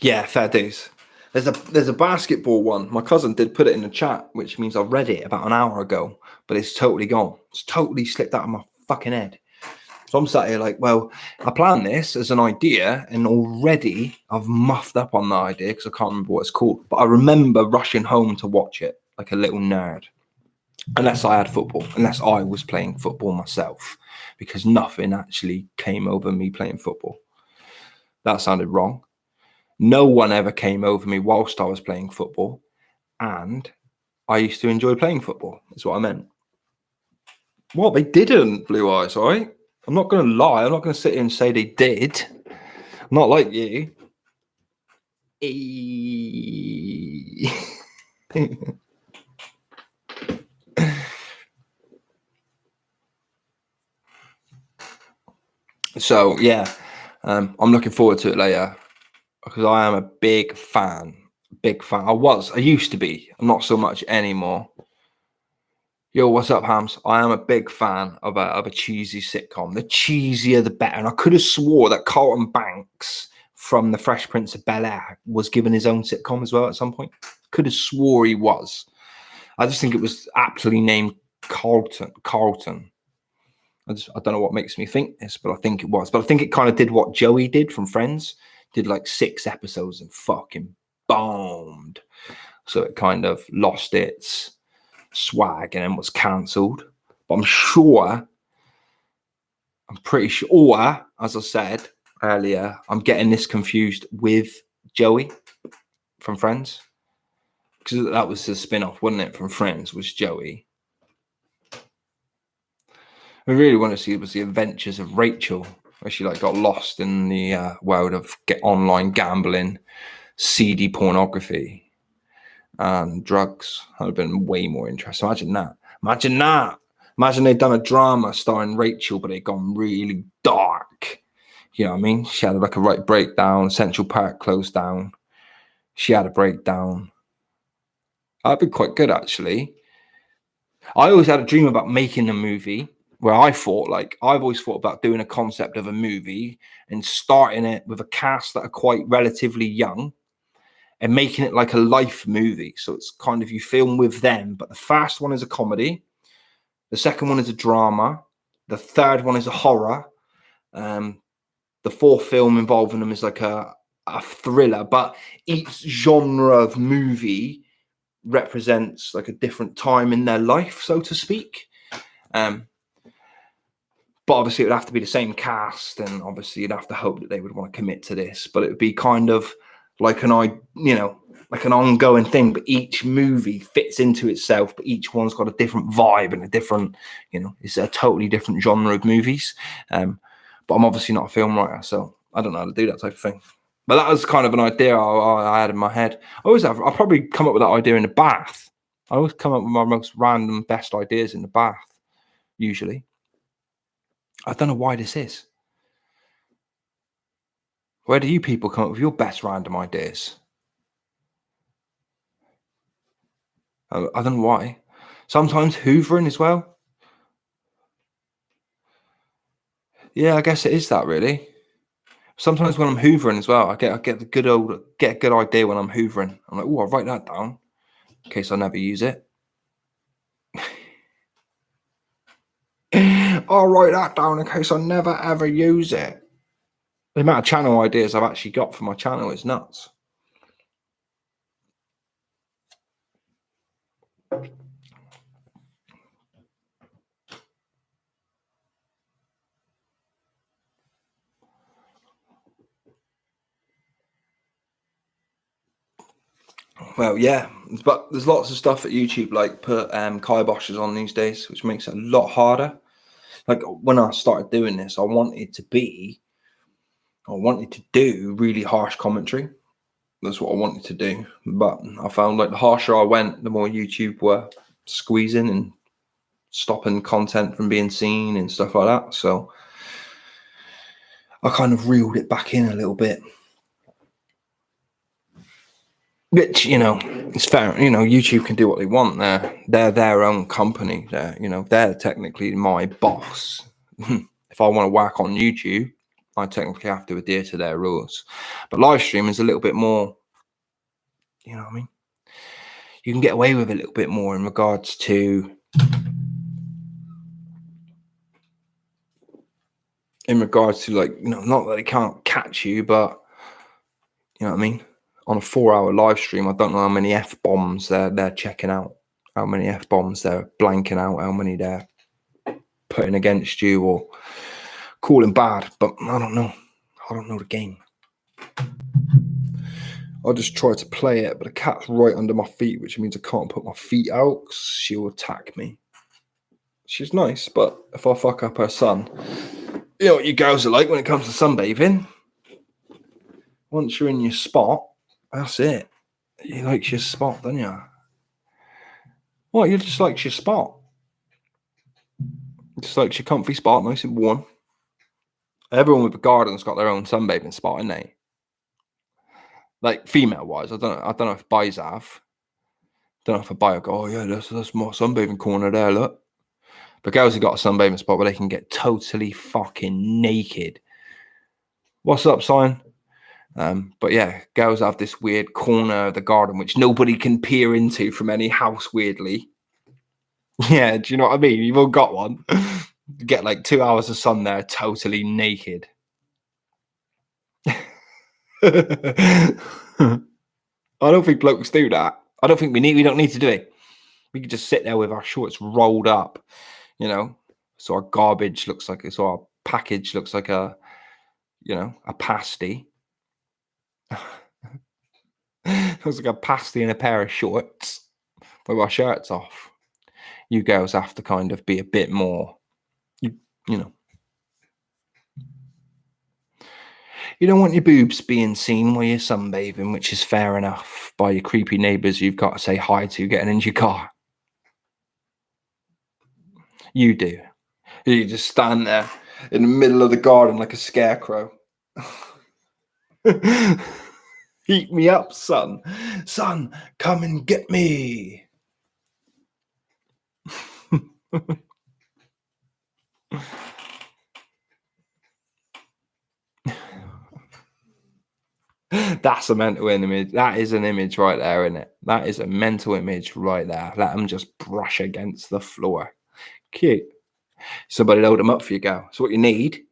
Yeah, fair dues. There's a basketball one. My cousin did put it in the chat, which means I read it about an hour ago, but it's totally gone. It's totally slipped out of my fucking head. So I'm sat here like, well, I planned this as an idea, and already I've muffed up on the idea because I can't remember what it's called. But I remember rushing home to watch it like a little nerd. Unless I was playing football myself, because nothing actually came over me playing football. That sounded wrong. No one ever came over me whilst I was playing football, and I used to enjoy playing football. That's what I meant. Well, they didn't, Blue Eyes, all right? I'm not going to lie. I'm not going to sit here and say they did. I'm not like you. So, yeah, I'm looking forward to it later because I am a big fan. I used to be. I'm not so much anymore. Yo, what's up, Hams? I am a big fan of a cheesy sitcom. The cheesier, the better. And I could have swore that Carlton Banks from The Fresh Prince of Bel-Air was given his own sitcom as well at some point. Could have swore he was. I just think it was aptly named Carlton. I don't know what makes me think this, but I think it was. But I think it kind of did what Joey did from Friends. Did like 6 episodes and fucking bombed. So it kind of lost its swag and then was cancelled. But I'm pretty sure, or as I said earlier, I'm getting this confused with Joey from Friends, because that was the spin-off, wasn't it, from Friends, was Joey. I really want to see was the adventures of Rachel, where she like got lost in the world of online gambling, seedy pornography, and drugs. That would have been way more interesting. Imagine they'd done a drama starring Rachel, but it'd gone really dark. You know what I mean? She had like a right breakdown. Central Park closed down. She had a breakdown. That'd be quite good, actually. I always had a dream about making a movie where I've always thought about doing a concept of a movie and starting it with a cast that are quite relatively young, and making it like a life movie. So it's kind of you film with them, but the first one is a comedy, the second one is a drama, the third one is a horror, the fourth film involving them is like a thriller, but each genre of movie represents like a different time in their life, so to speak. But obviously it would have to be the same cast, and obviously you'd have to hope that they would want to commit to this, but it would be kind of like like an ongoing thing, but each movie fits into itself, but each one's got a different vibe and a different, it's a totally different genre of movies. But I'm obviously not a film writer, so I don't know how to do that type of thing. But that was kind of an idea I had in my head. I'll probably come up with that idea in the bath. I always come up with my most random best ideas in the bath, usually. I don't know why this is. Where do you people come up with your best random ideas? I don't know why. Sometimes hoovering as well. Yeah, I guess it is that really. Sometimes when I'm hoovering as well, I get a good idea when I'm hoovering. I'm like, oh, I'll write that down in case I never use it. I'll write that down in case I never ever use it. The amount of channel ideas I've actually got for my channel is nuts. Well, yeah, but there's lots of stuff at YouTube like put kiboshes on these days, which makes it a lot harder. Like when I started doing this, I wanted to do really harsh commentary. That's what I wanted to do. But I found like the harsher I went, the more YouTube were squeezing and stopping content from being seen and stuff like that. So I kind of reeled it back in a little bit. Which, it's fair. YouTube can do what they want. They're their own company. They're technically my boss. If I want to work on YouTube, I technically have to adhere to their rules. But live stream is a little bit more, you know what I mean? You can get away with it a little bit more in regards to like, not that they can't catch you, but you know what I mean? On a 4-hour live stream, I don't know how many F-bombs they're checking out, how many F-bombs they're blanking out, how many they're putting against you or calling bad, but I don't know. I don't know the game. I just try to play it, but the cat's right under my feet, which means I can't put my feet out because she'll attack me. She's nice, but if I fuck up her sun, you know what you girls are like when it comes to sunbathing. Once you're in your spot, that's it. You like your spot, don't you? Well, you just like your spot. Just like your comfy spot, nice and warm. Everyone with a garden's got their own sunbathing spot, ain't they? Like female-wise, I don't know if boys have. Don't know if a boy will go, oh yeah, that's my sunbathing corner there, look. But girls have got a sunbathing spot where they can get totally fucking naked. What's up, Sign? But yeah, girls have this weird corner of the garden which nobody can peer into from any house, weirdly. Yeah, do you know what I mean? You've all got one. You get like 2 hours of sun there, totally naked. I don't think blokes do that. I don't think we don't need to do it. We could just sit there with our shorts rolled up, so our garbage looks like so our package looks like a pasty. It looks like a pasty and a pair of shorts with our shirts off. You girls have to kind of be a bit more, you know. You don't want your boobs being seen while you're sunbathing, which is fair enough, by your creepy neighbours you've got to say hi to getting into your car. You do. You just stand there in the middle of the garden like a scarecrow. Heat me up, son. Son, come and get me. That's a mental image. That is an image right there, isn't it? That is a mental image right there. Let them just brush against the floor. Cute. Somebody to hold them up for you, girl. That's what you need. You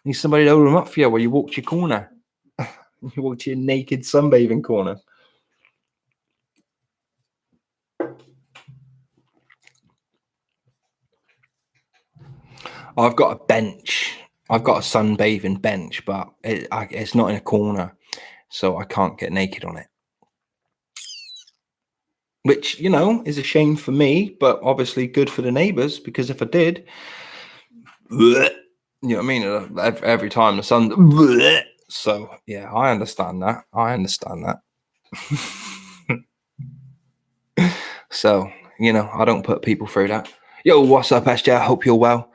need somebody to hold them up for you while you walk to your corner. You walk to your naked sunbathing corner. I've got a bench. I've got a sunbathing bench, but it's not in a corner, so I can't get naked on it. Which, you know, is a shame for me, but obviously good for the neighbours, because if I did, you know what I mean? Every time the sun. So, yeah, I understand that. So, you know, I don't put people through that. Yo, what's up, SJ? I hope you're well.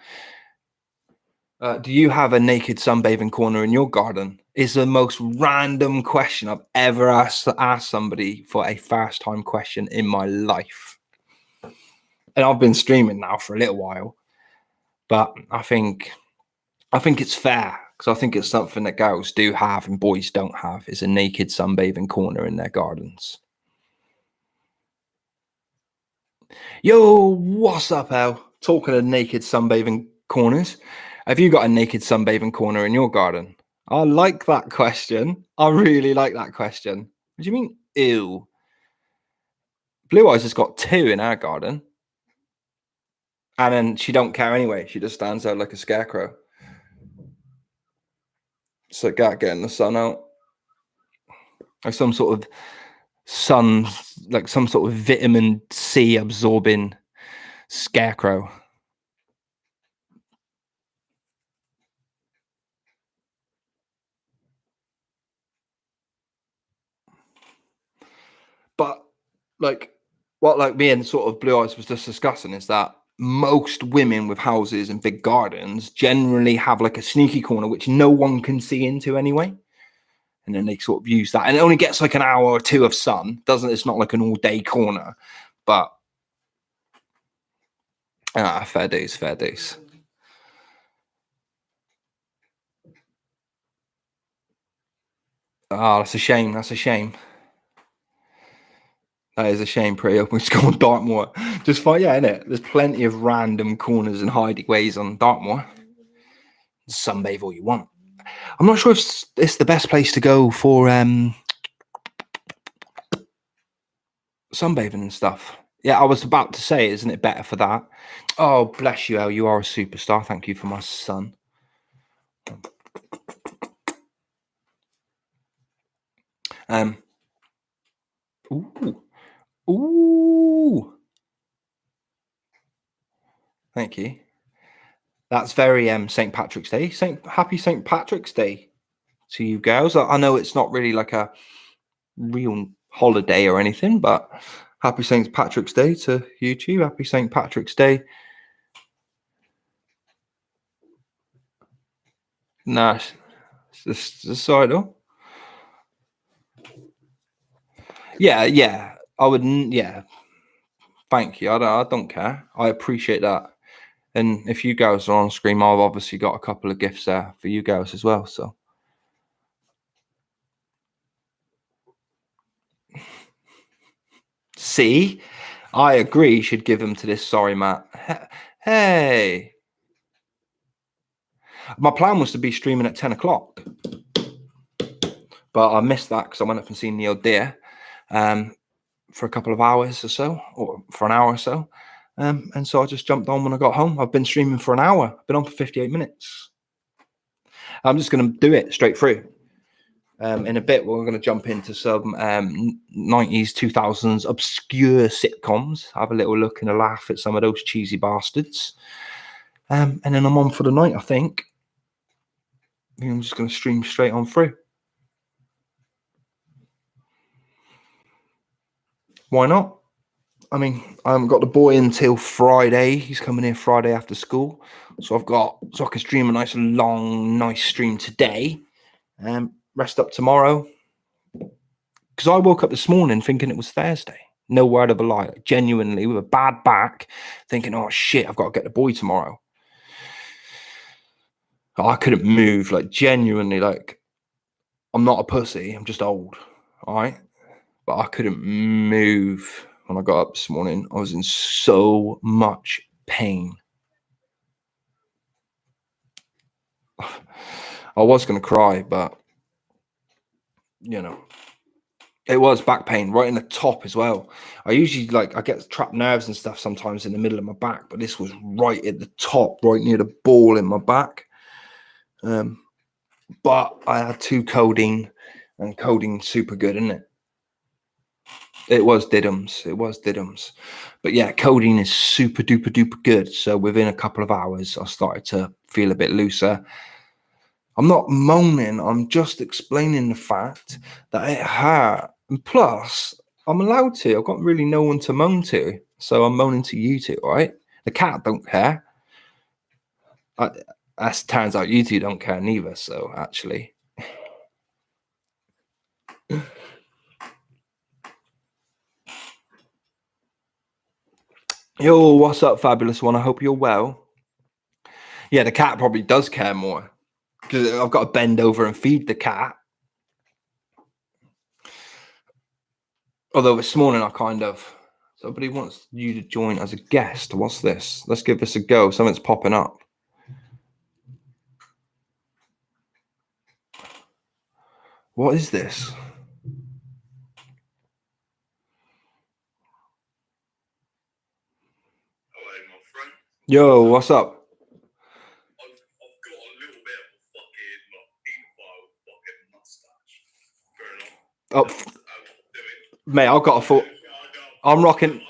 Do you have a naked sunbathing corner in your garden? Is the most random question I've ever asked somebody for a first time question in my life. And I've been streaming now for a little while, but I think it's fair, because I think it's something that girls do have and boys don't have, is a naked sunbathing corner in their gardens. Yo, what's up, Al? Talking of naked sunbathing corners, have you got a naked sunbathing corner in your garden? I like that question. I really like that question. What do you mean, ew? Blue Eyes has got 2 in our garden. And then she don't care anyway. She just stands out like a scarecrow. So getting the sun out. Like some sort of sun, like some sort of vitamin C absorbing scarecrow. But like what like me and sort of Blue Eyes was just discussing is that most women with houses and big gardens generally have like a sneaky corner which no one can see into anyway. And then they sort of use that, and it only gets like an hour or 2 of sun. It's not like an all day corner, but fair dues. Oh, that's a shame. That is a shame. Pretty open. Just go on Dartmoor. Just fine, yeah, innit? There's plenty of random corners and hiding ways on Dartmoor. Sunbathe all you want. I'm not sure if it's the best place to go for sunbathing and stuff. Yeah, I was about to say, isn't it better for that? Oh, bless you, El. You are a superstar. Thank you for my son. Ooh. Thank you. That's very St. Patrick's Day. Happy St. Patrick's Day to you girls. I know it's not really like a real holiday or anything, but happy St. Patrick's Day to you too. Happy St. Patrick's Day. No, it's sorry though. Yeah. I wouldn't. Yeah. Thank you. I don't care. I appreciate that. And if you girls are on screen, I've obviously got a couple of gifts there for you girls as well. So. See, I agree. You should give them to this. Sorry, Matt. Hey. My plan was to be streaming at 10 o'clock, but I missed that because I went up and seen Neil Deer for a couple of hours or so, or for an hour or so. And so I just jumped on when I got home. I've been streaming for an hour. I've been on for 58 minutes. I'm just going to do it straight through. In a bit, we're going to jump into some 90s, 2000s obscure sitcoms, have a little look and a laugh at some of those cheesy bastards. And then I'm on for the night, I think. I'm just going to stream straight on through. Why not? I mean, I haven't got the boy until Friday. He's coming in Friday after school. So I can stream a nice long, nice stream today. Rest up tomorrow. Because I woke up this morning thinking it was Thursday. No word of a lie. Like, genuinely, with a bad back, thinking, oh shit, I've got to get the boy tomorrow. I couldn't move, like genuinely, like I'm not a pussy. I'm just old. All right. But I couldn't move when I got up this morning. I was in so much pain. I was going to cry, but, you know, it was back pain right in the top as well. I usually I get trapped nerves and stuff sometimes in the middle of my back, but this was right at the top, right near the ball in my back. But I had 2 codeine, and codeine's super good, isn't it? It was diddums. But yeah, codeine is super duper duper good. So within a couple of hours, I started to feel a bit looser. I'm not moaning. I'm just explaining the fact that it hurt. And plus, I'm allowed to. I've got really no one to moan to. So I'm moaning to you two, all right? The cat don't care. As turns out, you two don't care neither. So actually. Yo, what's up, fabulous one? I hope you're well. Yeah, the cat probably does care more because I've got to bend over and feed the cat. Although this morning somebody wants you to join as a guest. What's this? Let's give this a go. Something's popping up. What is this? Hello, my friend. Yo, what's up? I've got a little bit of a fucking pedophile fucking mustache going on. Oh, mate, I've got a full. I'm rocking.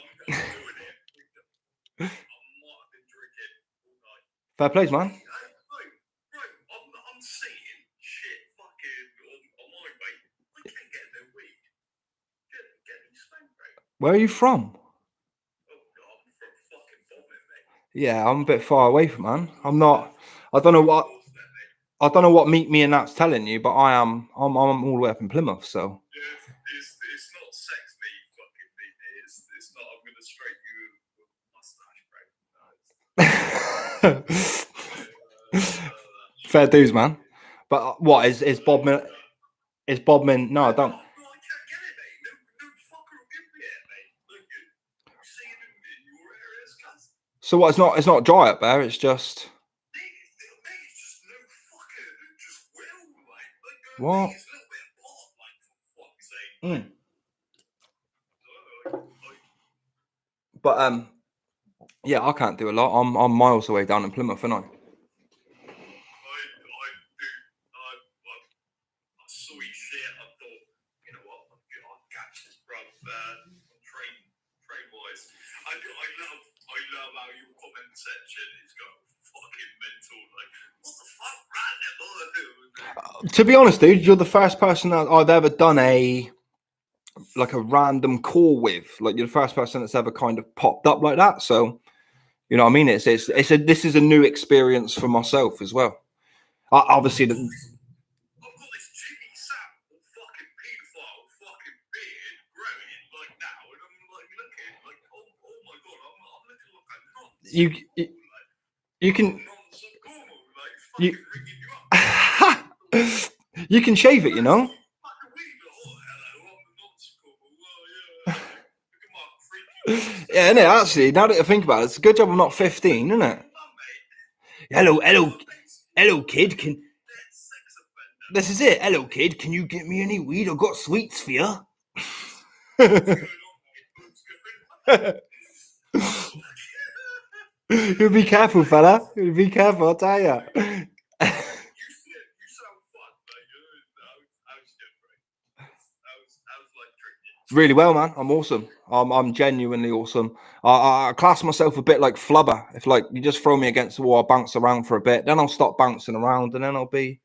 Fair plays, man. I'm seeing shit fucking on my mate. I can't get no weed. Get me smoke, mate. Where are you from? Yeah, I'm a bit far away from, man. I'm not. I don't know what Meet Me and That's telling you, but I'm all the way up in Plymouth, so. It's not sex me fucking Meet Me. It's not. I'm gonna straight you with a mustache, bro. Fair dues, man. But what is Bob Min? Is Bob Min? No, I don't. I can't get it, mate. No fucker will give me it, mate. Look, you see it in your areas, cuz. So what? It's not dry up there. It's just. Mate, it's just no fucker who just will, mate. What? It's a little bit hot, like, for fuck's sake. But yeah, I can't do a lot. I'm miles away down in Plymouth, aren't I? I saw your shit. I thought, you know what? I'll catch this, bro. Train wise, I love how your comment section is going fucking mental. Like, what the fuck, random? To be honest, dude, you're the first person that I've ever done a random call with. Like, you're the first person that's ever kind of popped up like that. So, you know what I mean? This is a new experience for myself as well. Obviously, I've got this Jimmy Sam fucking pedophile fucking beard growing like now, and I'm like looking like, oh my god, I'm looking like a nonce. You can you you can shave it, you know. Yeah, innit? Actually, now that I think about it, it's a good job I'm not 15, isn't it? Hello, kid. This is it. Hello, kid. Can you get me any weed? I've got sweets for you. You be careful, fella. You be careful, I'll tell you. Really well, man. I'm awesome. I'm genuinely awesome. I class myself a bit like Flubber. If like you just throw me against the wall, I'll bounce around for a bit, then I'll stop bouncing around, and then I'll be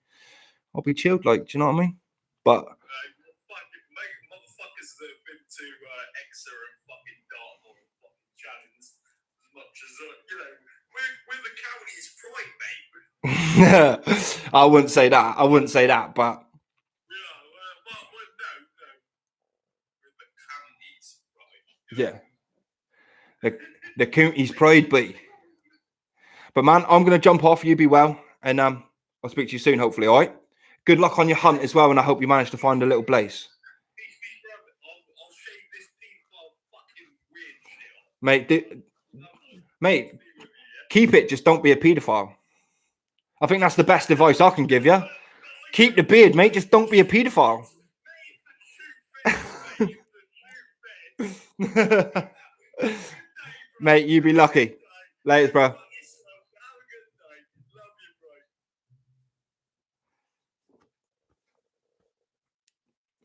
chilled. Like, do you know what I mean? But motherfuckers that have been to Exa and fucking Dartmoor and fucking Channings as much as you know, we're the county's pride, mate. I wouldn't say that. But yeah, the county's pride, but man, I'm gonna jump off. You be well, and I'll speak to you soon, hopefully. All right, Good luck on your hunt as well, and I hope you manage to find a little place. I'll shave this paedophile fucking weird shit off. Mate, keep it, just don't be a paedophile. I think that's the best advice I can give you. Keep the beard, mate, just don't be a paedophile. Mate, you be lucky. Later, bro.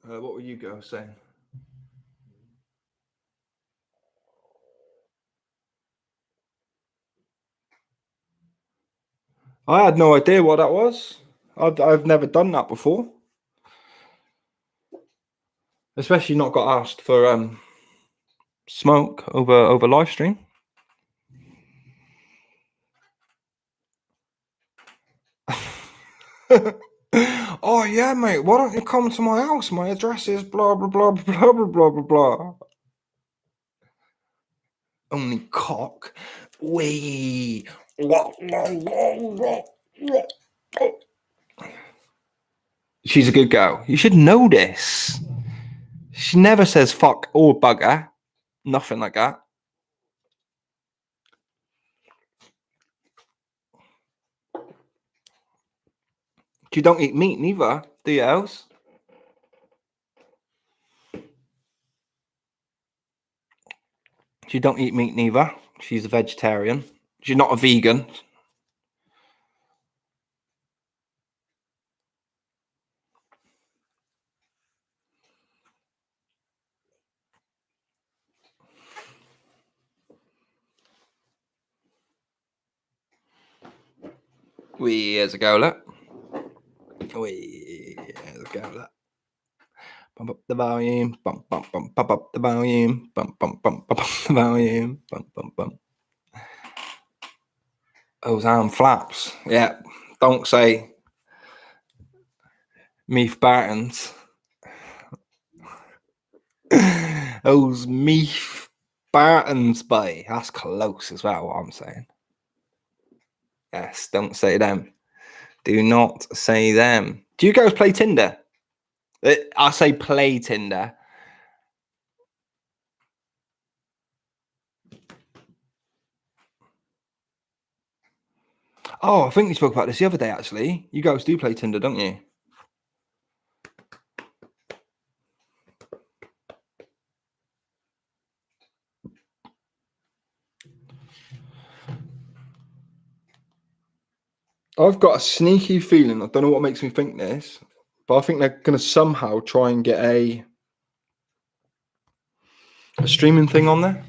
What were you girls saying? I had no idea what that was. I've never done that before. Especially not got asked for smoke over live stream. Oh yeah, mate. Why don't you come to my house? My address is blah blah blah blah blah blah blah blah. Only cock. Wee. She's a good girl. You should know this. She never says fuck or bugger. Nothing like that. You don't eat meat neither, do you, Els? She don't eat meat neither. She's a vegetarian. She's not a vegan. Here's a go, look. Here's a go, look. Bump up the volume, bump up the volume, bump up the volume, bump. Those arm flaps, yeah. Don't say Meath Bartons. Those Meath Bartons, boy. That's close as well, what I'm saying. Yes, don't say them. Do not say them. Do you guys play Tinder? I say play Tinder. Oh, I think we spoke about this the other day, actually. You guys do play Tinder, don't you? I've got a sneaky feeling, I don't know what makes me think this, but I think they're going to somehow try and get a streaming thing on there.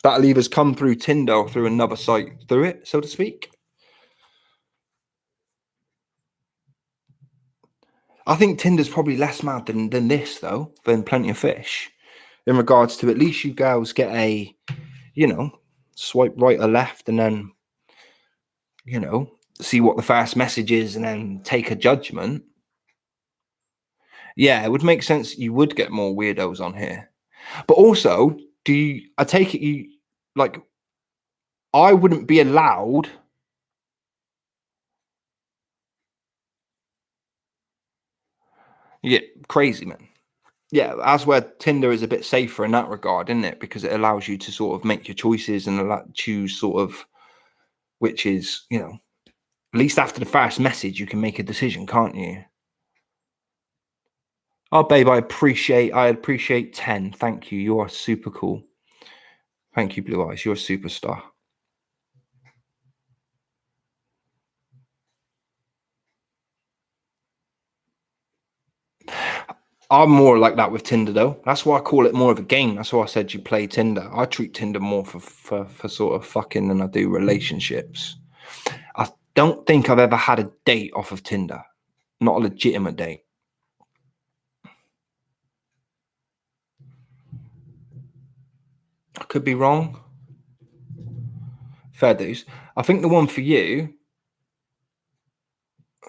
That'll either come through Tinder or through another site through it, so to speak. I think Tinder's probably less mad than this, though, than Plenty of Fish, in regards to at least you girls get a, swipe right or left and then, see what the first message is and then take a judgment. Yeah, it would make sense you would get more weirdos on here. But also, I take it I wouldn't be allowed. Yeah, crazy, man. Yeah, as where Tinder is a bit safer in that regard, isn't it? Because it allows you to sort of make your choices and choose sort of, which is, at least after the first message, you can make a decision, can't you? Oh, babe, I appreciate 10. Thank you. You are super cool. Thank you, Blue Eyes. You're a superstar. I'm more like that with Tinder, though. That's why I call it more of a game. That's why I said you play Tinder. I treat Tinder more for sort of fucking than I do relationships. I don't think I've ever had a date off of Tinder. Not a legitimate date. I could be wrong. Fair dues. I think the one for you...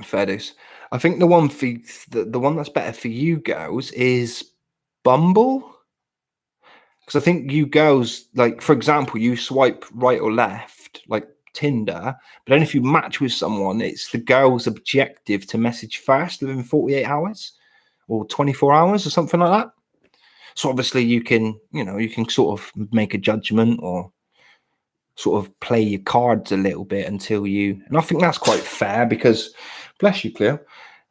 Fair dues. I think the one for the one that's better for you girls is Bumble. Because I think you girls, like, for example, you swipe right or left, like Tinder, but then if you match with someone, it's the girl's objective to message first within 48 hours or 24 hours or something like that. So obviously you can sort of make a judgment or sort of play your cards a little bit until you, and I think that's quite fair because, bless you, Cleo,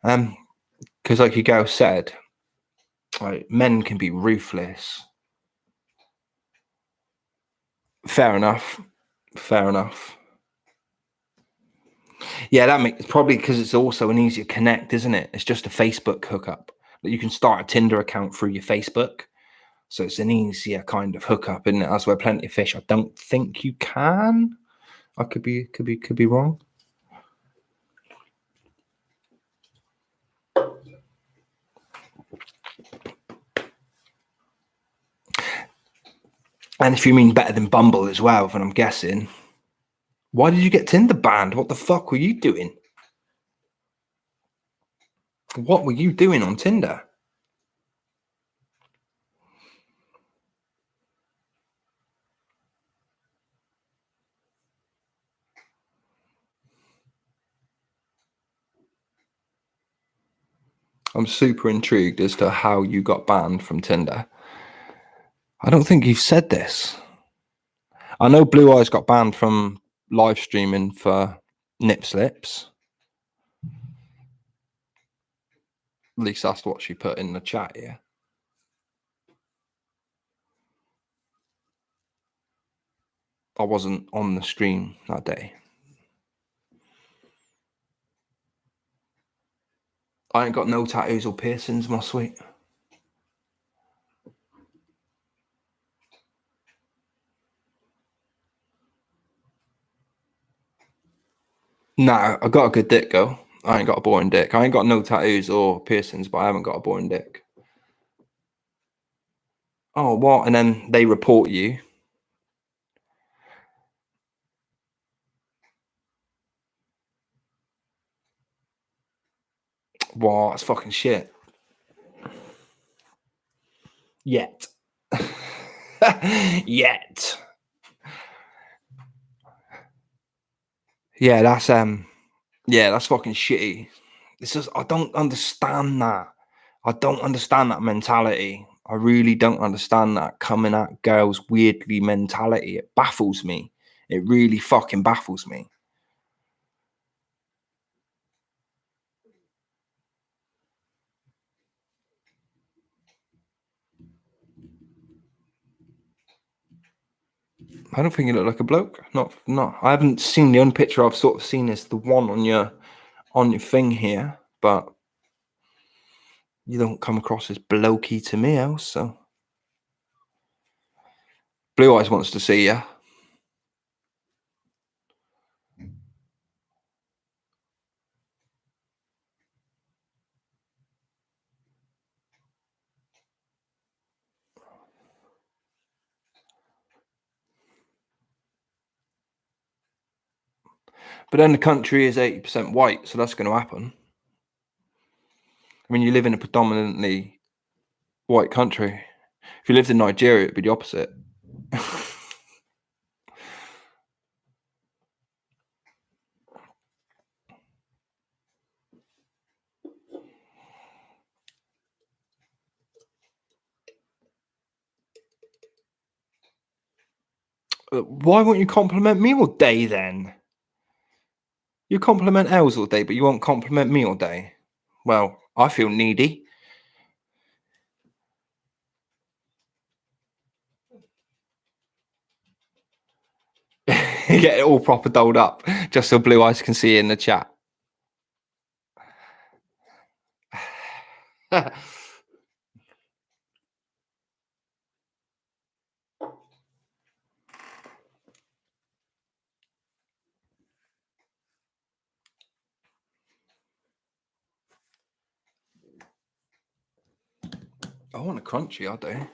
because like your girl said, like, men can be ruthless. Fair enough. Yeah, that makes, probably because it's also an easier connect, isn't it? It's just a Facebook hookup. Like, you can start a Tinder account through your Facebook, so it's an easier kind of hookup, isn't it? That's where Plenty of Fish, I don't think you can. I could be wrong. And if you mean better than Bumble as well, then I'm guessing. Why did you get Tinder banned? What the fuck were you doing? What were you doing on Tinder? I'm super intrigued as to how you got banned from Tinder. I don't think you've said this. I know Blue Eyes got banned from live streaming for nip slips. At least that's what she put in the chat here. I wasn't on the stream that day. I ain't got no tattoos or piercings, my sweet. Nah, I got a good dick, girl. I ain't got a boring dick. I ain't got no tattoos or piercings, but I haven't got a boring dick. Oh, what? And then they report you. What? It's fucking shit. Yet. Yet. Yeah, that's fucking shitty. It's just, I don't understand that. I don't understand that mentality. I really don't understand that coming at girls weirdly mentality. It baffles me. It really fucking baffles me. I don't think you look like a bloke. Not. I haven't seen the only picture I've sort of seen is the one on your thing here, but you don't come across as blokey to me else. So Blue Eyes wants to see you. But then the country is 80% white, so that's going to happen. I mean, you live in a predominantly white country. If you lived in Nigeria, it'd be the opposite. Why won't you compliment me all day then? You compliment Els all day, but you won't compliment me all day. Well, I feel needy. Get it all proper dolled up, just so Blue Eyes can see it in the chat. I want a crunchy, I do.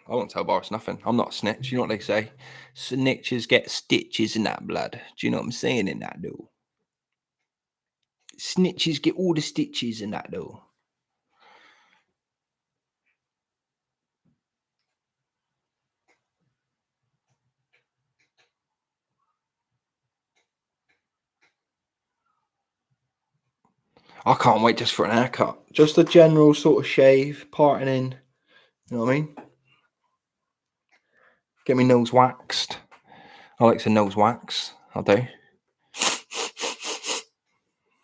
I won't tell Boris nothing. I'm not a snitch. You know what they say? Snitches get stitches in that blood. Do you know what I'm saying in that, though? Snitches get all the stitches in that, though. I can't wait just for an haircut. Just a general sort of shave, parting in. You know what I mean? Get my nose waxed. I like to nose wax. I do.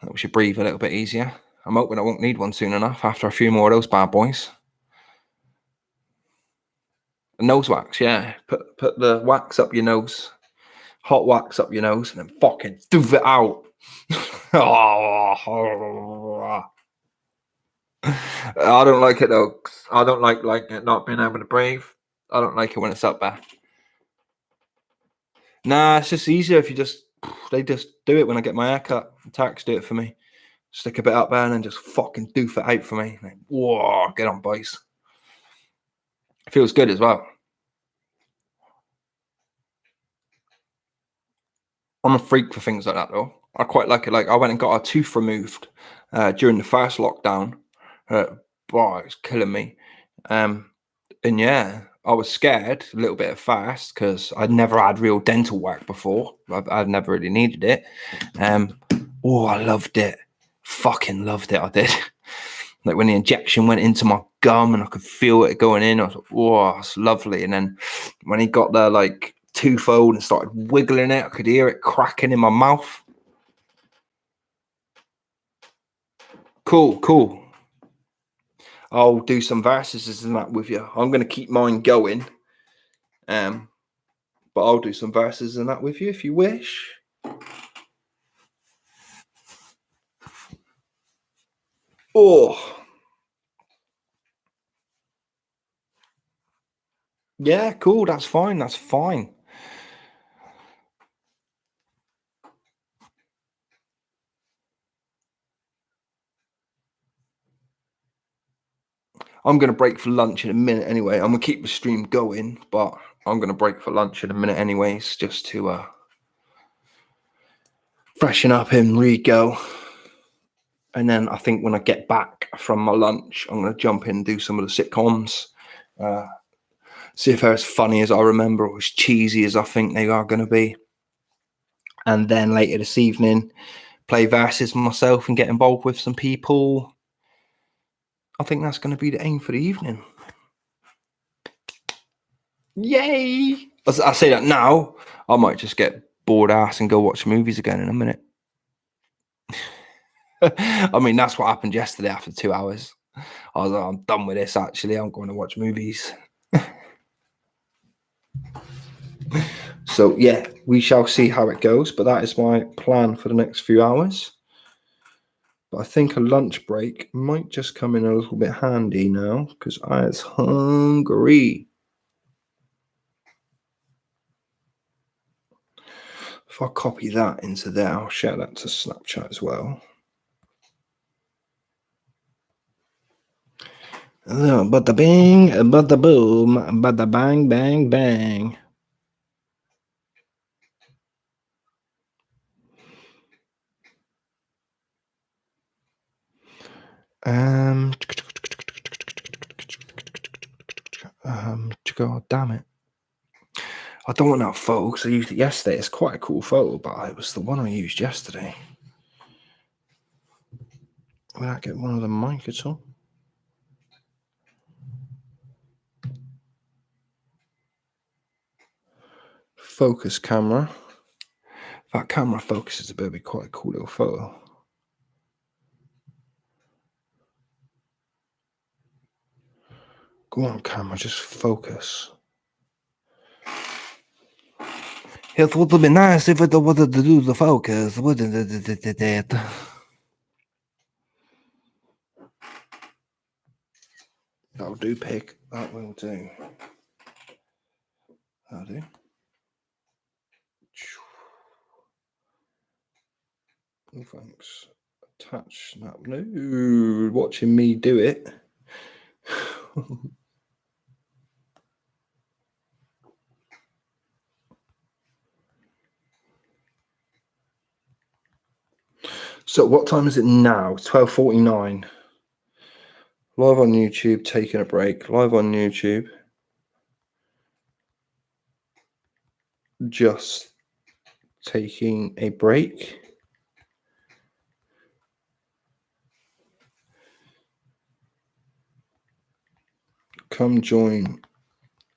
Helps you breathe a little bit easier. I'm hoping I won't need one soon enough after a few more of those bad boys. A nose wax, yeah. Put the wax up your nose. Hot wax up your nose and then fucking doof it out. I don't like it though. I don't like it not being able to breathe. I don't like it when it's up there. Nah, it's just easier if you they just do it when I get my hair cut. Tax do it for me. Stick a bit up there and then just fucking doof it out for me. Like, whoa, get on, boys. It feels good as well. I'm a freak for things like that though. I quite like it. Like I went and got a tooth removed during the first lockdown. Boy, it was killing me. And yeah, I was scared a little bit at first because I'd never had real dental work before. I'd never really needed it. Oh, I loved it. Fucking loved it. I did. Like when the injection went into my gum and I could feel it going in, I was like, oh, it's lovely. And then when he got the like tooth old and started wiggling it, I could hear it cracking in my mouth. Cool. I'll do some verses and that with you. I'm going to keep mine going. But I'll do some verses and that with you if you wish. Oh. Yeah, cool. That's fine. I'm going to break for lunch in a minute anyway. I'm going to keep the stream going, but I'm going to break for lunch in a minute anyways, just to freshen up and re-go. And then I think when I get back from my lunch, I'm going to jump in and do some of the sitcoms. See if they're as funny as I remember or as cheesy as I think they are going to be. And then later this evening, play verses myself and get involved with some people. I think that's going to be the aim for the evening. Yay! I say that now, I might just get bored ass and go watch movies again in a minute. I mean, that's what happened yesterday after 2 hours. I was like, I'm done with this, actually. I'm going to watch movies. So, yeah, we shall see how it goes. But that is my plan for the next few hours. But I think a lunch break might just come in a little bit handy now because I is hungry. If I copy that into there, I'll share that to Snapchat as well. Bada bing, bada boom, bada bang, bang, bang. God damn it. I don't want that photo because I used it yesterday. It's quite a cool photo, but it was the one I used yesterday. Will I get one of the mic at all? Focus camera. If that camera focuses, it better be quite a cool little photo. Go on, camera, just focus. It would be nice if it wanted to do the focus, wouldn't it? That'll do, pig. That will do. That'll do. Oh, thanks. Attach snap. No, watching me do it. So what time is it now? 12:49. Live on YouTube, taking a break. Live on YouTube. Just taking a break. come join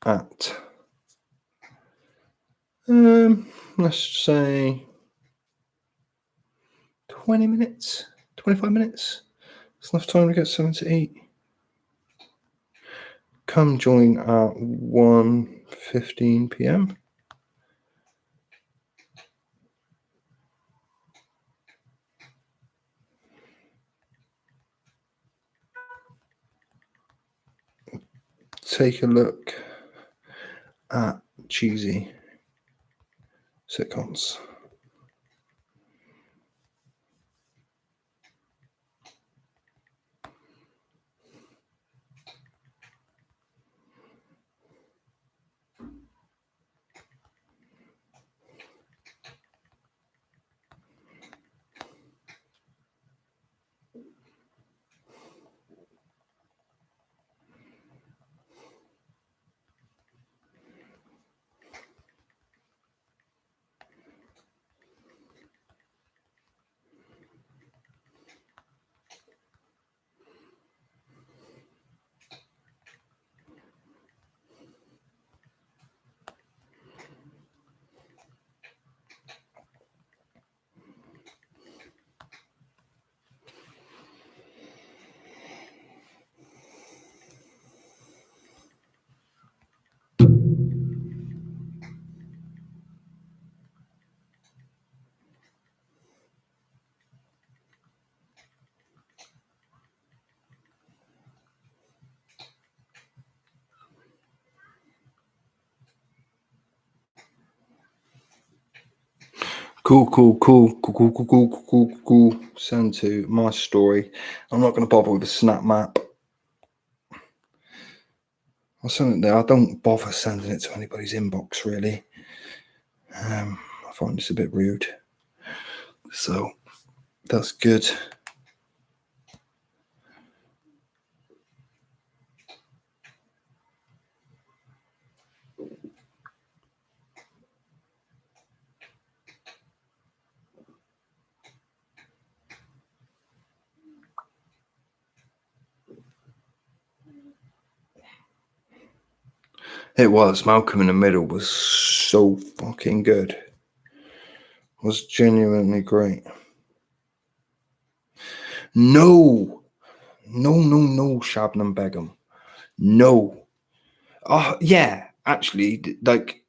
at, let's say 20 minutes, 25 minutes. It's enough time to get something to eat. Come join at 1:15 p.m. Take a look at cheesy sitcoms. Cool. Send to my story. I'm not going to bother with a snap map. I'll send it there. I don't bother sending it to anybody's inbox, really. I find this a bit rude. So that's good. It was. Malcolm in the Middle was so fucking good. It was genuinely great. No, Shabnam Begum. No. Oh, yeah, actually, like,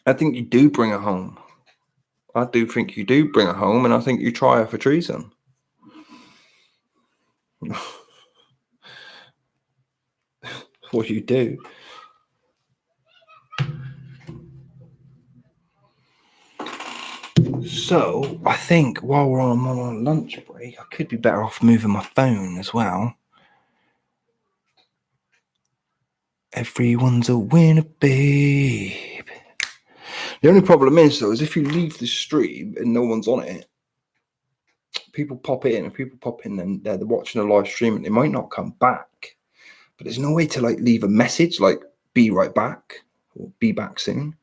I think you do bring her home. I do think you do bring her home, and I think you try her for treason. What you do. So, I think while we're on my lunch break, I could be better off moving my phone as well. Everyone's a winner, babe. The only problem is, though, is if you leave the stream and no one's on it, people pop in, and people pop in and they're watching a live stream and they might not come back. But there's no way to, like, leave a message, like, be right back, or be back soon.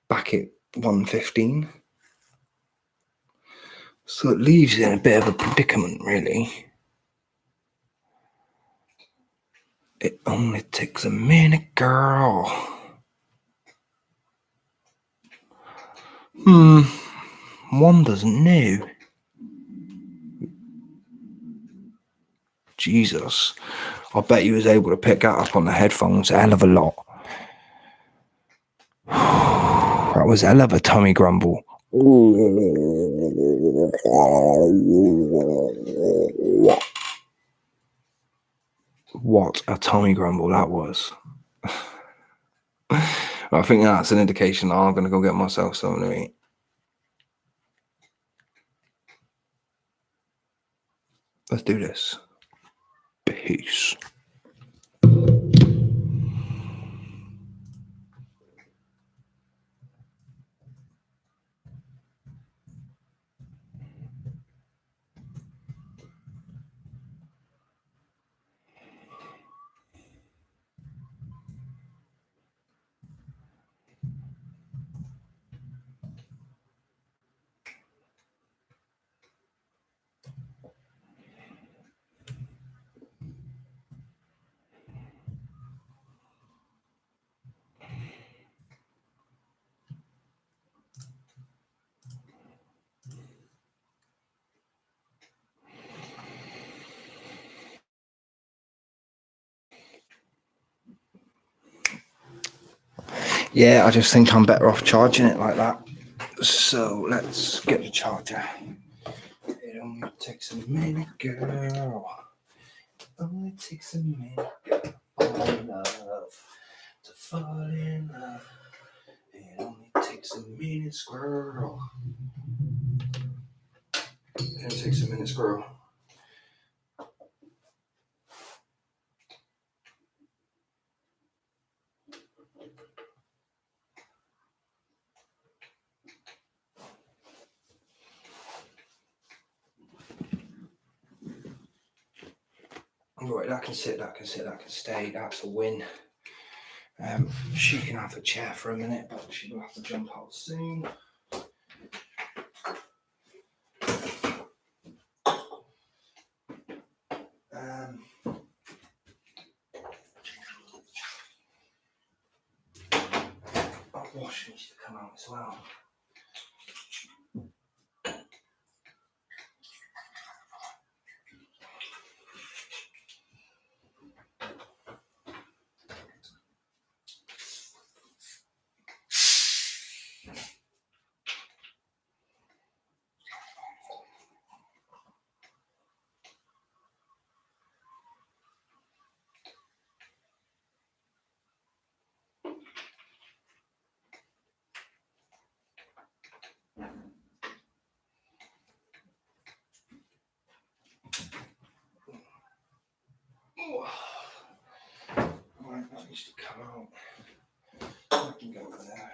Back at 1:15. So it leaves you in a bit of a predicament, really. It only takes a minute, girl. One doesn't know. Jesus. I bet you was able to pick that up on the headphones a hell of a lot. That was a hell of a tummy grumble. What a tummy grumble that was. I think that's an indication that I'm going to go get myself something to eat. Let's do this. Peace. Yeah, I just think I'm better off charging it like that. So let's get the charger. It only takes a minute, girl. Only takes a minute, girl. Fall in love. To fall in love. It only takes a minute, squirrel. It only takes a minute, squirrel. Right, that can sit, that can sit, that can stay. That's a win. She can have a chair for a minute, but she will have to jump out soon. Wash needs to come out as well. Right, that needs to come out. I can go over there.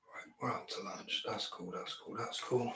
Right, we're out to lunch. That's cool, that's cool, that's cool.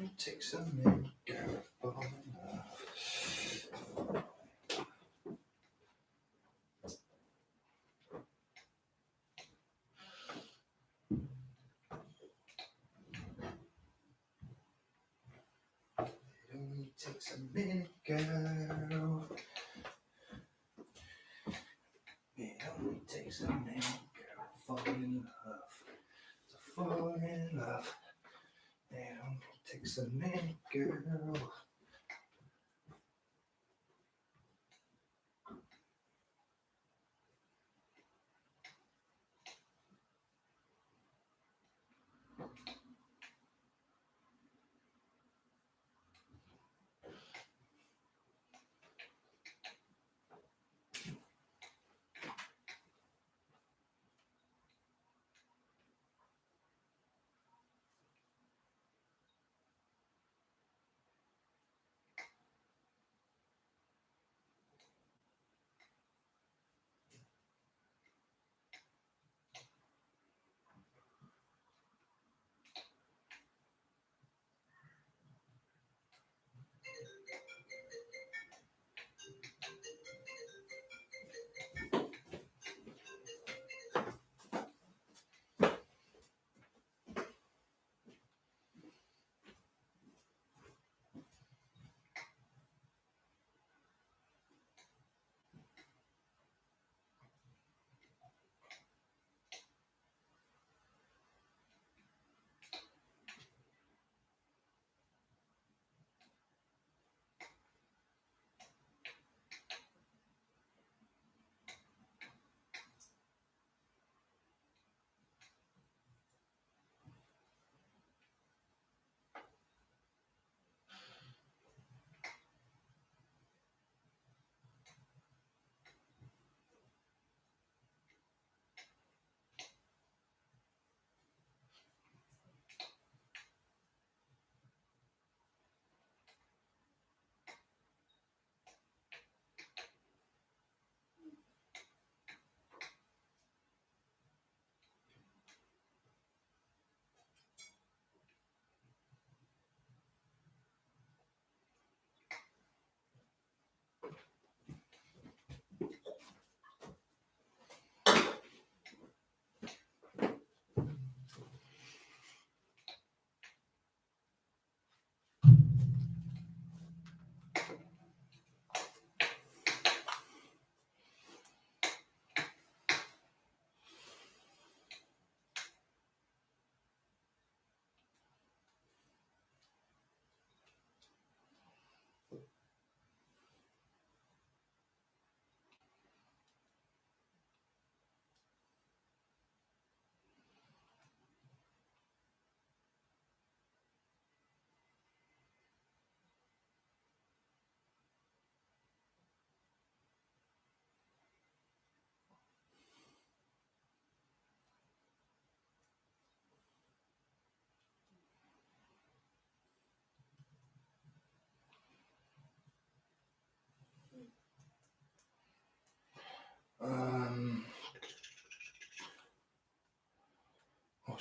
It takes a minute, girl, fall in love. It only takes a minute, girl. It only takes a minute, girl, fall in love. To fall in love. It only takes a minute, girl.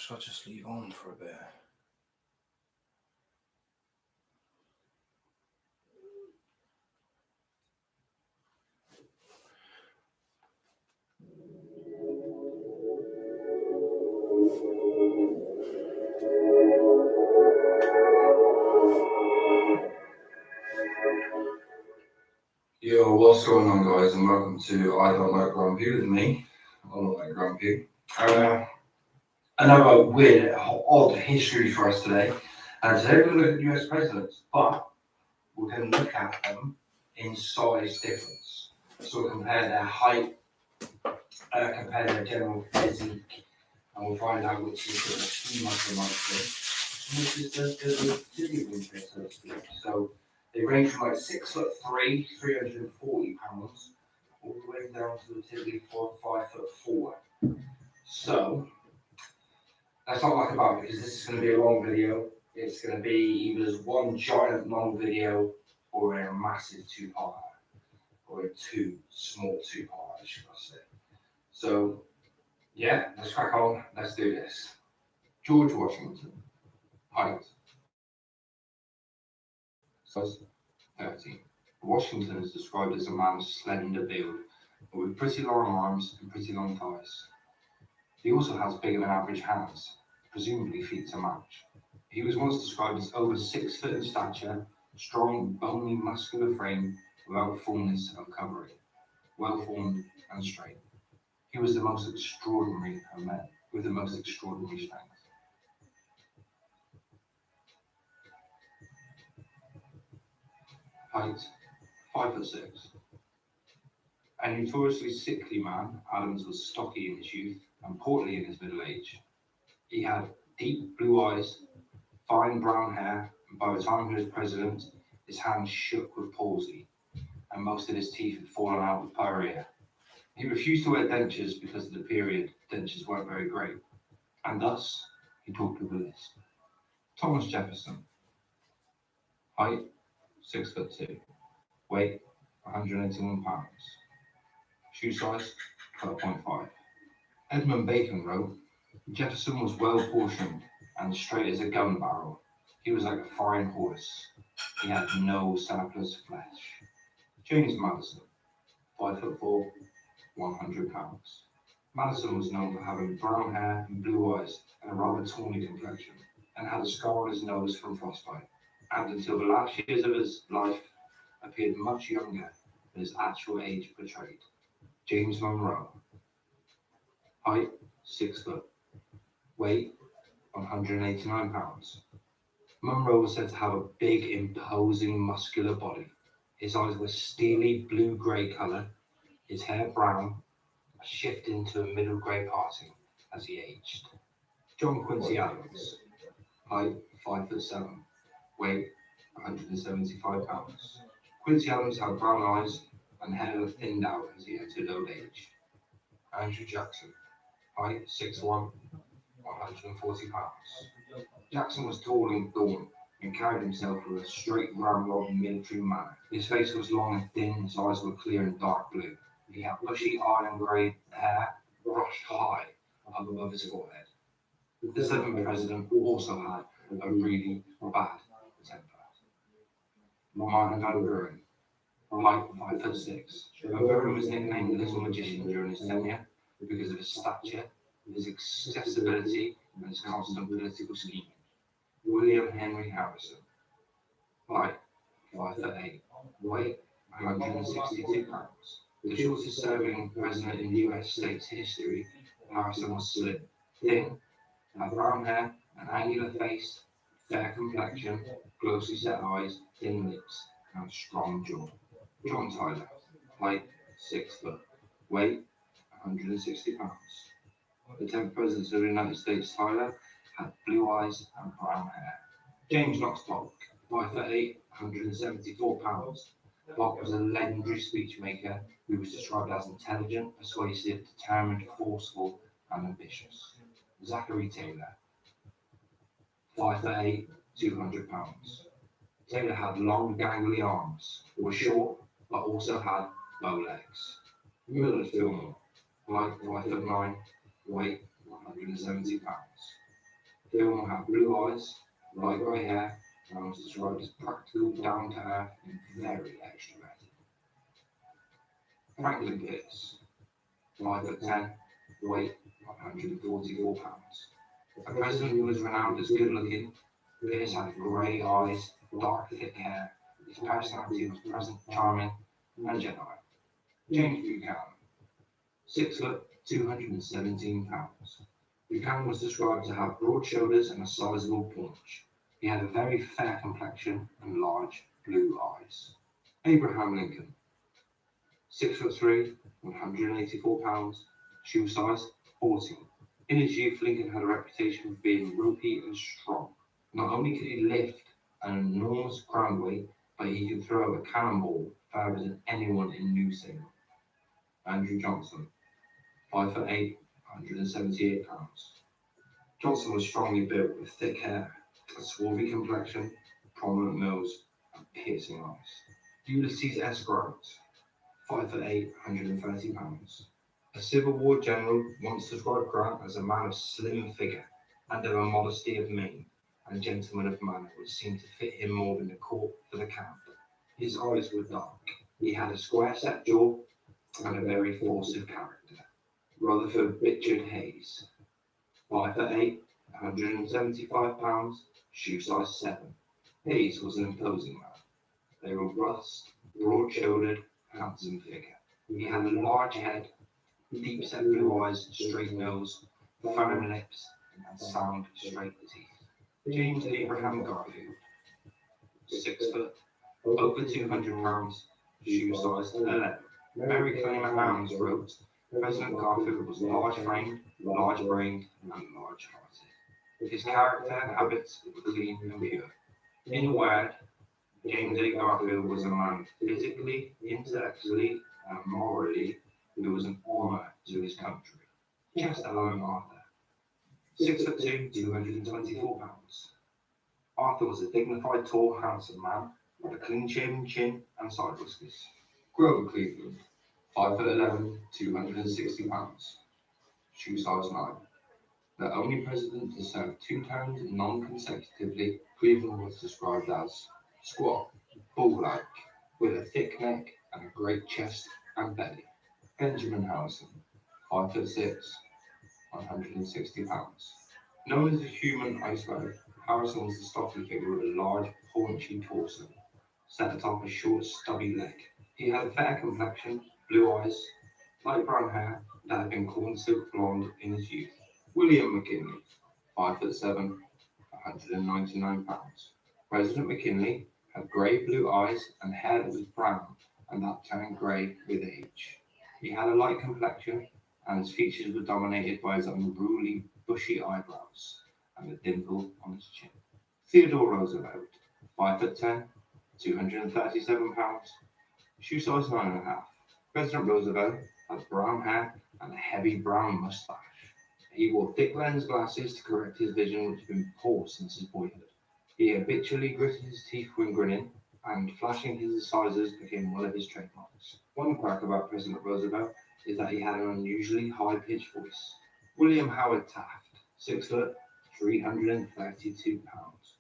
Should I just leave on for a bit? Yo, what's going on, guys, and welcome to I Don't Like Grumpy with me. I don't like Grumpy. Another weird, odd history for us today. And today we're going to look at US presidents, but we're going to look at them in size difference. So we'll compare their height, compare their general physique, and we'll find out which is the key muscle and which is the city of interest, so to speak. So they range from like 6'3", 340 pounds, all the way down to the typically 5'4". So let's not muck about because this is going to be a long video. It's going to be either as one giant long video or a massive two-parter, or a small two-parter, should I say. So yeah, let's crack on. Let's do this. George Washington, height. Size 30. Washington is described as a man of slender build, but with pretty long arms and pretty long thighs. He also has bigger than average hands, presumably feet to match. He was once described as over 6 foot in stature, strong, bony, muscular frame, without fullness of covering, well formed and straight. He was the most extraordinary of men, with the most extraordinary strength. Height 5'6". A notoriously sickly man, Adams was stocky in his youth and portly in his middle age. He had deep blue eyes, fine brown hair, and by the time he was president, his hands shook with palsy, and most of his teeth had fallen out with pyorrhea. He refused to wear dentures because of the period dentures weren't very great, and thus he talked with a lisp. Thomas Jefferson, height 6'2", weight 181 pounds, shoe size 12.5. Edmund Bacon wrote, Jefferson was well portioned and straight as a gun barrel. He was like a fine horse. He had no surplus flesh. James Madison, 5'4", 100 pounds. Madison was known for having brown hair and blue eyes and a rather tawny complexion, and had a scar on his nose from frostbite, and until the last years of his life appeared much younger than his actual age portrayed. James Monroe, height 6 foot, weight 189 pounds. Monroe was said to have a big, imposing, muscular body. His eyes were steely blue-grey colour, his hair brown, a shift into a middle grey parting as he aged. John Quincy Adams, height 5'7", weight 175 pounds. Quincy Adams had brown eyes and hair that thinned out as he entered old age. Andrew Jackson, height 6'1", 140 pounds. Jackson was tall and gaunt and carried himself with a straight ramrod military manner. His face was long and thin, his eyes were clear and dark blue. He had bushy iron grey hair brushed high up above his forehead. The 7th president also had a really bad temper. Martin Van Buren, height 5'6". Van Buren was nicknamed the Little Magician during his tenure because of his stature, his accessibility, and his constant political scheming. William Henry Harrison, height 5'8", weight 162 pounds. The shortest serving president in US state's history, Harrison was slim, thin, had brown hair, an angular face, fair complexion, closely set eyes, thin lips, and a strong jaw. John Tyler, height 6 foot, weight 160 pounds. The 10th president of the United States, Tyler, had blue eyes and brown hair. James Knox Polk, 5'8", 174 pounds. Polk was a legendary speechmaker who was described as intelligent, persuasive, determined, forceful, and ambitious. Zachary Taylor, 5'8", 200 pounds. Taylor had long, gangly arms, was short, but also had bow legs. Millard Fillmore, height 5'9", weight 170 pounds. Film had blue eyes, light grey hair, and was described as practical, down to earth, and very extroverted. Franklin Pierce, 5'10", weight 144 pounds. A president who was renowned as good looking, Pierce had grey eyes, dark thick hair. His personality was present, charming, and genuine. James Buchanan, 6 foot, 217 pounds. Buchanan was described to have broad shoulders and a sizable paunch. He had a very fair complexion and large blue eyes. Abraham Lincoln, 6'3", 184 pounds, shoe size 14. In his youth, Lincoln had a reputation for being ropey and strong. Not only could he lift an enormous ground weight, but he could throw a cannonball further than anyone in New Salem. Andrew Johnson, 5'8", 178 pounds. Johnson was strongly built with thick hair, a swarthy complexion, prominent nose, and piercing eyes. Ulysses S. Grant, 5'8", 130 pounds. A Civil War general once described Grant as a man of slim figure and of a modesty of mien and gentleman of manner which seemed to fit him more than the court for the camp. His eyes were dark. He had a square-set jaw and a very forcive character. Rutherford Bichard Hayes, 5'8", 175 pounds, shoe size 7. Hayes was an imposing man. A robust, broad-shouldered, handsome figure. He had a large head, deep-set blue eyes, straight nose, firm lips, and sound, straight teeth. James Abraham Garfield, 6 foot, over 200 pounds, shoe size 11. Mary Claimer Howns wrote, President Garfield was large-framed, large-brained, and large-hearted. His character and habits were clean and pure. In a word, James A. Garfield was a man physically, intellectually, and morally who was an honour to his country. Chester Alan Arthur, 6'2", 224 pounds. Arthur was a dignified, tall, handsome man with a clean-shaven chin and side whiskers. Grover Cleveland, 5'11", 260 pounds. Shoe size 9. The only president to serve 2 terms non-consecutively, Cleveland was described as squat, bull-like, with a thick neck and a great chest and belly. Benjamin Harrison, 5'6", 160 pounds. Known as a human iceberg, Harrison was a stocky figure with a large, paunchy torso, set atop a short, stubby leg. He had a fair complexion, blue eyes, light brown hair that had been corn silk blonde in his youth. William McKinley, 5'7", 199 pounds. President McKinley had grey blue eyes and hair that was brown and that turned grey with age. He had a light complexion and his features were dominated by his unruly, bushy eyebrows and a dimple on his chin. Theodore Roosevelt, 5'10", 237 pounds, shoe size 9.5. President Roosevelt had brown hair and a heavy brown mustache. He wore thick lens glasses to correct his vision, which had been poor since his boyhood. He habitually gritted his teeth when grinning, and flashing his incisors became one of his trademarks. One quirk about President Roosevelt is that he had an unusually high-pitched voice. William Howard Taft, 6 foot, 332 pounds.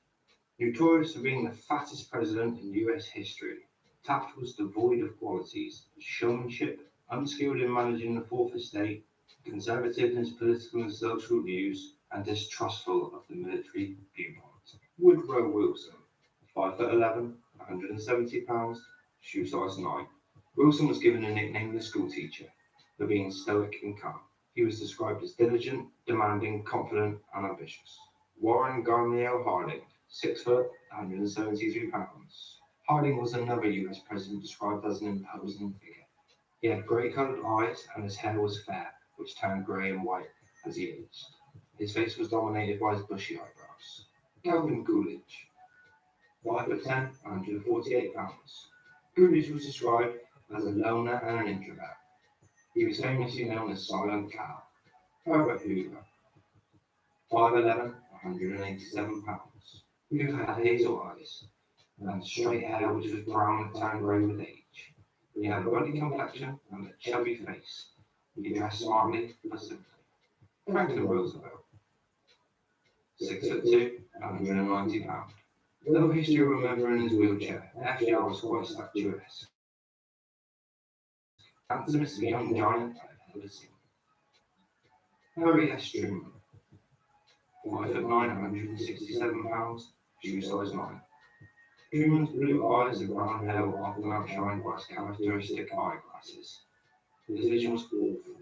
Notorious for being the fattest president in US history, Taft was devoid of qualities: showmanship, unskilled in managing the Fourth Estate, conservative in his political and social views, and distrustful of the military viewpoint. Woodrow Wilson, 5'11", 170 pounds, shoe size 9. Wilson was given a nickname the schoolteacher for being stoic and calm. He was described as diligent, demanding, confident, and ambitious. Warren Garnier Harding, 6 foot, 173 pounds. Harding was another US president described as an imposing figure. He had grey-coloured eyes and his hair was fair, which turned grey and white as he aged. His face was dominated by his bushy eyebrows. Calvin Coolidge, 5'10", 148 pounds. Coolidge was described as a loner and an introvert. He was famously known as Silent Cal. Herbert Hoover, 5'11", 187 pounds. Hoover had hazel eyes and straight hair which was brown and turned grey with age. He had a ruddy complexion and a chubby face. He dressed smartly but simply. Franklin Roosevelt, 6'2", 190 pounds. No history of remembering his wheelchair. FDR was quite statuesque. Handsomest young giant I've ever seen. Harry S. Truman. 5'9", 167 pounds, shoe size 9. Truman's blue eyes and brown hair were often outshined by his characteristic eyeglasses. His vision was awful,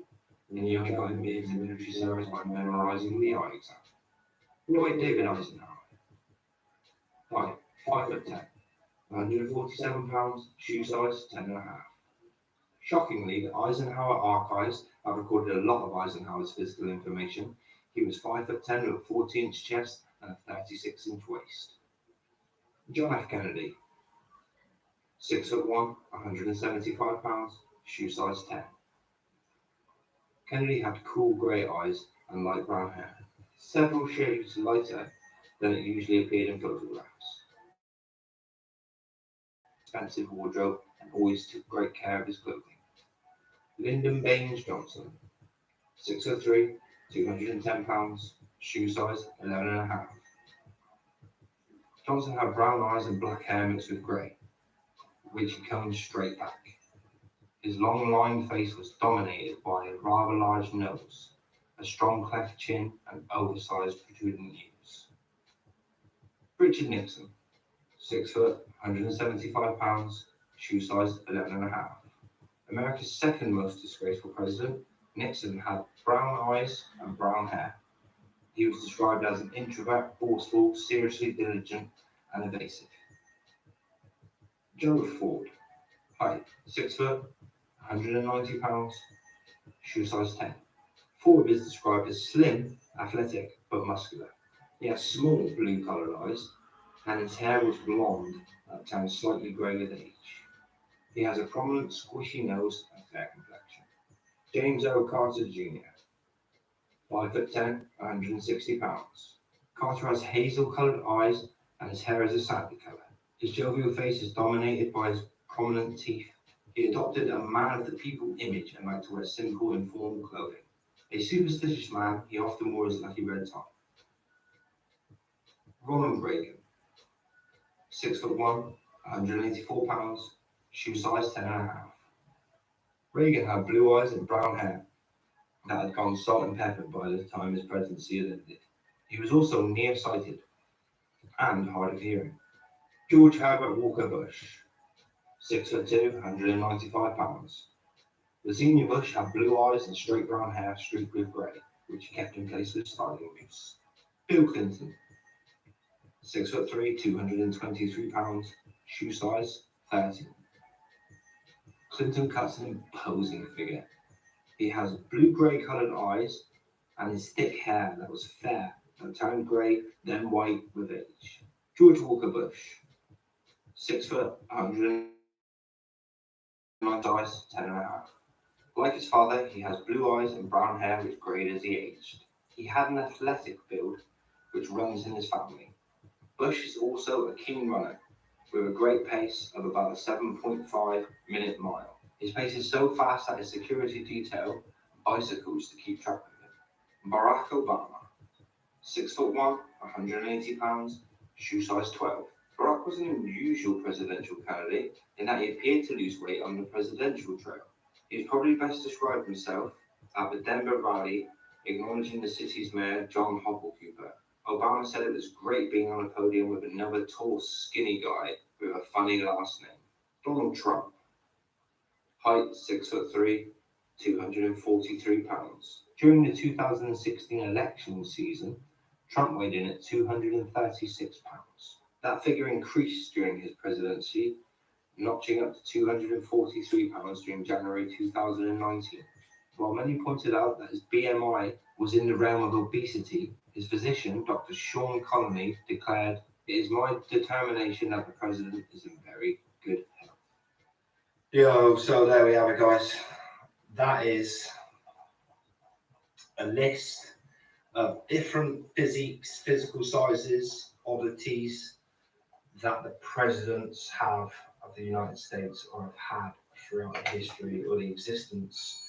and he only got admitted to military service by memorizing the eye exam. Dwight David Eisenhower. Height 5'10", 147 pounds, shoe size 10.5. Shockingly, the Eisenhower archives have recorded a lot of Eisenhower's physical information. He was 5'10" with a 40-inch chest and a 36-inch waist. John F. Kennedy. 6'1", 175 pounds, shoe size 10. Kennedy had cool grey eyes and light brown hair, several shades lighter than it usually appeared in photographs. Expensive wardrobe and always took great care of his clothing. Lyndon Baines Johnson. 6'3", 210 pounds, shoe size 11.5. Johnson had brown eyes and black hair mixed with grey, which he combed straight back. His long lined face was dominated by a rather large nose, a strong cleft chin, and oversized protruding ears. Richard Nixon. 6 foot, 175 pounds, shoe size 11.5. America's second most disgraceful president, Nixon had brown eyes and brown hair. He was described as an introvert, forceful, seriously diligent, and evasive. Gerald Ford. Height 6 foot, 190 pounds, shoe size 10. Ford is described as slim, athletic, but muscular. He has small blue-coloured eyes, and his hair was blonde that turned slightly grey with age. He has a prominent, squishy nose and fair complexion. James O. Carter Jr. 5'10", 160 pounds. Carter has hazel-coloured eyes, and his hair is a sandy colour. His jovial face is dominated by his prominent teeth. He adopted a man-of-the-people image and liked to wear simple, informal clothing. A superstitious man, he often wore his lucky red tie. Ronald Reagan. 6'1", 184 pounds, shoe size 10.5. Reagan had blue eyes and brown hair that had gone salt and pepper by the time his presidency had ended. He was also nearsighted and hard of hearing. George Herbert Walker Bush. 6'2", 195 pounds. The senior Bush had blue eyes and straight brown hair streaked with grey, which he kept in place with styling moves. Bill Clinton. 6'3", 223 pounds, shoe size 30. Clinton cuts an imposing figure. He has blue-grey coloured eyes and his thick hair that was fair and turned grey, then white with age. George Walker Bush. 6 foot, 109 size, 10.5. Like his father, he has blue eyes and brown hair which greyed as he aged. He had an athletic build which runs in his family. Bush is also a keen runner with a great pace of about a 7.5 minute mile. His pace is so fast that his security detail bicycles to keep track of him. Barack Obama. 6'1", 180 pounds, shoe size 12. Barack was an unusual presidential candidate in that he appeared to lose weight on the presidential trail. He probably best described himself at the Denver rally, acknowledging the city's mayor, John Hockley. Obama said it was great being on a podium with another tall, skinny guy with a funny last name. Donald Trump. Height 6'3", 243 pounds. During the 2016 election season, Trump weighed in at 236 pounds. That figure increased during his presidency, notching up to 243 pounds during January 2019. While many pointed out that his BMI was in the realm of obesity, his physician, Dr. Sean Conley, declared, "It is my determination that the president is in very good health." So there we have it, guys. That is a list of different physiques, physical sizes, oddities that the presidents have of the United States or have had throughout the history or the existence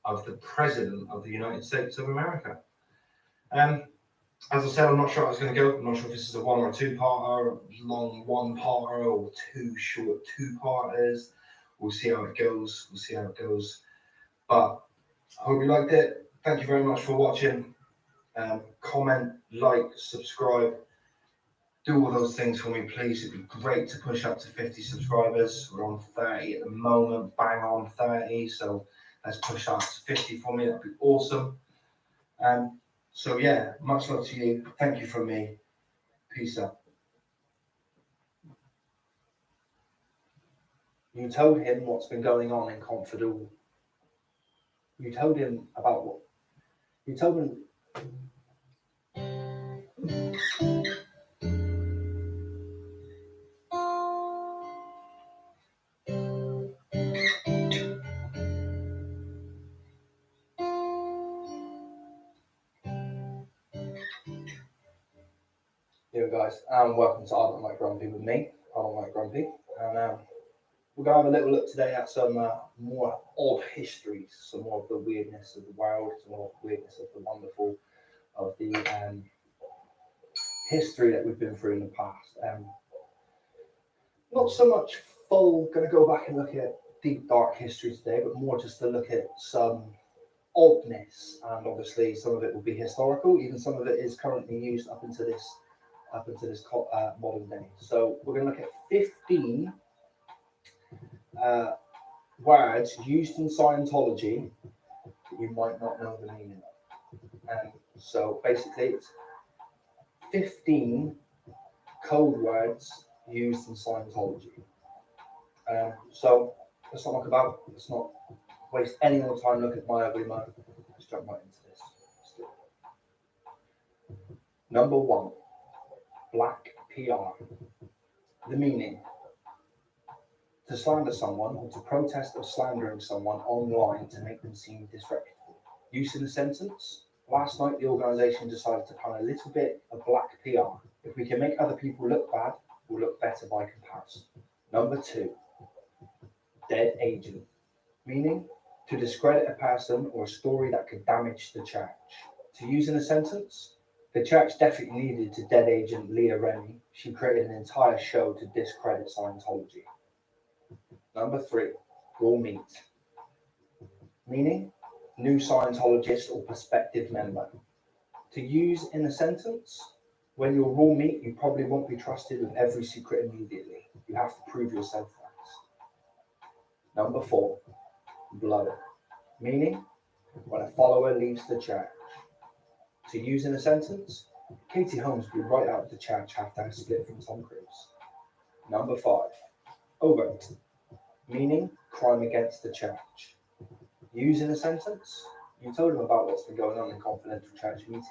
of the President of the United States of America. As I said, I'm not sure how it's going to go. I'm not sure if this is a 1 or 2-parter, long 1-parter, or 2 short 2-parters. We'll see how it goes. But I hope you liked it. Thank you very much for watching. Comment, like, subscribe. Do all those things for me, please. It'd be great to push up to 50 subscribers. We're on 30 at the moment, bang on 30. So let's push up to 50 for me. That'd be awesome. So yeah, much love to you. Thank you from me. Peace out. You told him what's been going on in Confidential. You told him about what? You told him. Here, guys, and welcome to I Don't Like Grumpy with me. I Don't Like Grumpy, and we're gonna have a little look today at some more odd histories, some more of the weirdness of the world, some more weirdness of the wonderful, of the history that we've been through in the past. Not so much full, gonna go back and look at deep dark history today, but more just to look at some oddness, and obviously some of it will be historical, even some of it is currently used up into this modern day. So we're going to look at 15 words used in Scientology that you might not know the meaning of. So basically it's 15 code words used in Scientology. So let's not look about, let's not waste any more time looking at my ugly mug. Let's jump right into this. Number 1, black PR. The meaning: to slander someone or to protest of slandering someone online to make them seem disreputable. Use in a sentence: last night the organisation decided to plan a little bit of black PR. If we can make other people look bad, we'll look better by comparison. Number 2, dead agent. Meaning: to discredit a person or a story that could damage the church. To use in a sentence: the church definitely needed to dead agent Leah Remini. She created an entire show to discredit Scientology. Number 3, raw meat. Meaning: new Scientologist or prospective member. To use in a sentence: when you're raw meat, you probably won't be trusted with every secret immediately. You have to prove yourself first. Number 4, blood. Meaning: when a follower leaves the church. To use in a sentence: Katie Holmes grew right out of the church after her split from Tom Cruise. Number 5, overt. Meaning: crime against the church. Use in a sentence: you told him about what's been going on in confidential church meetings.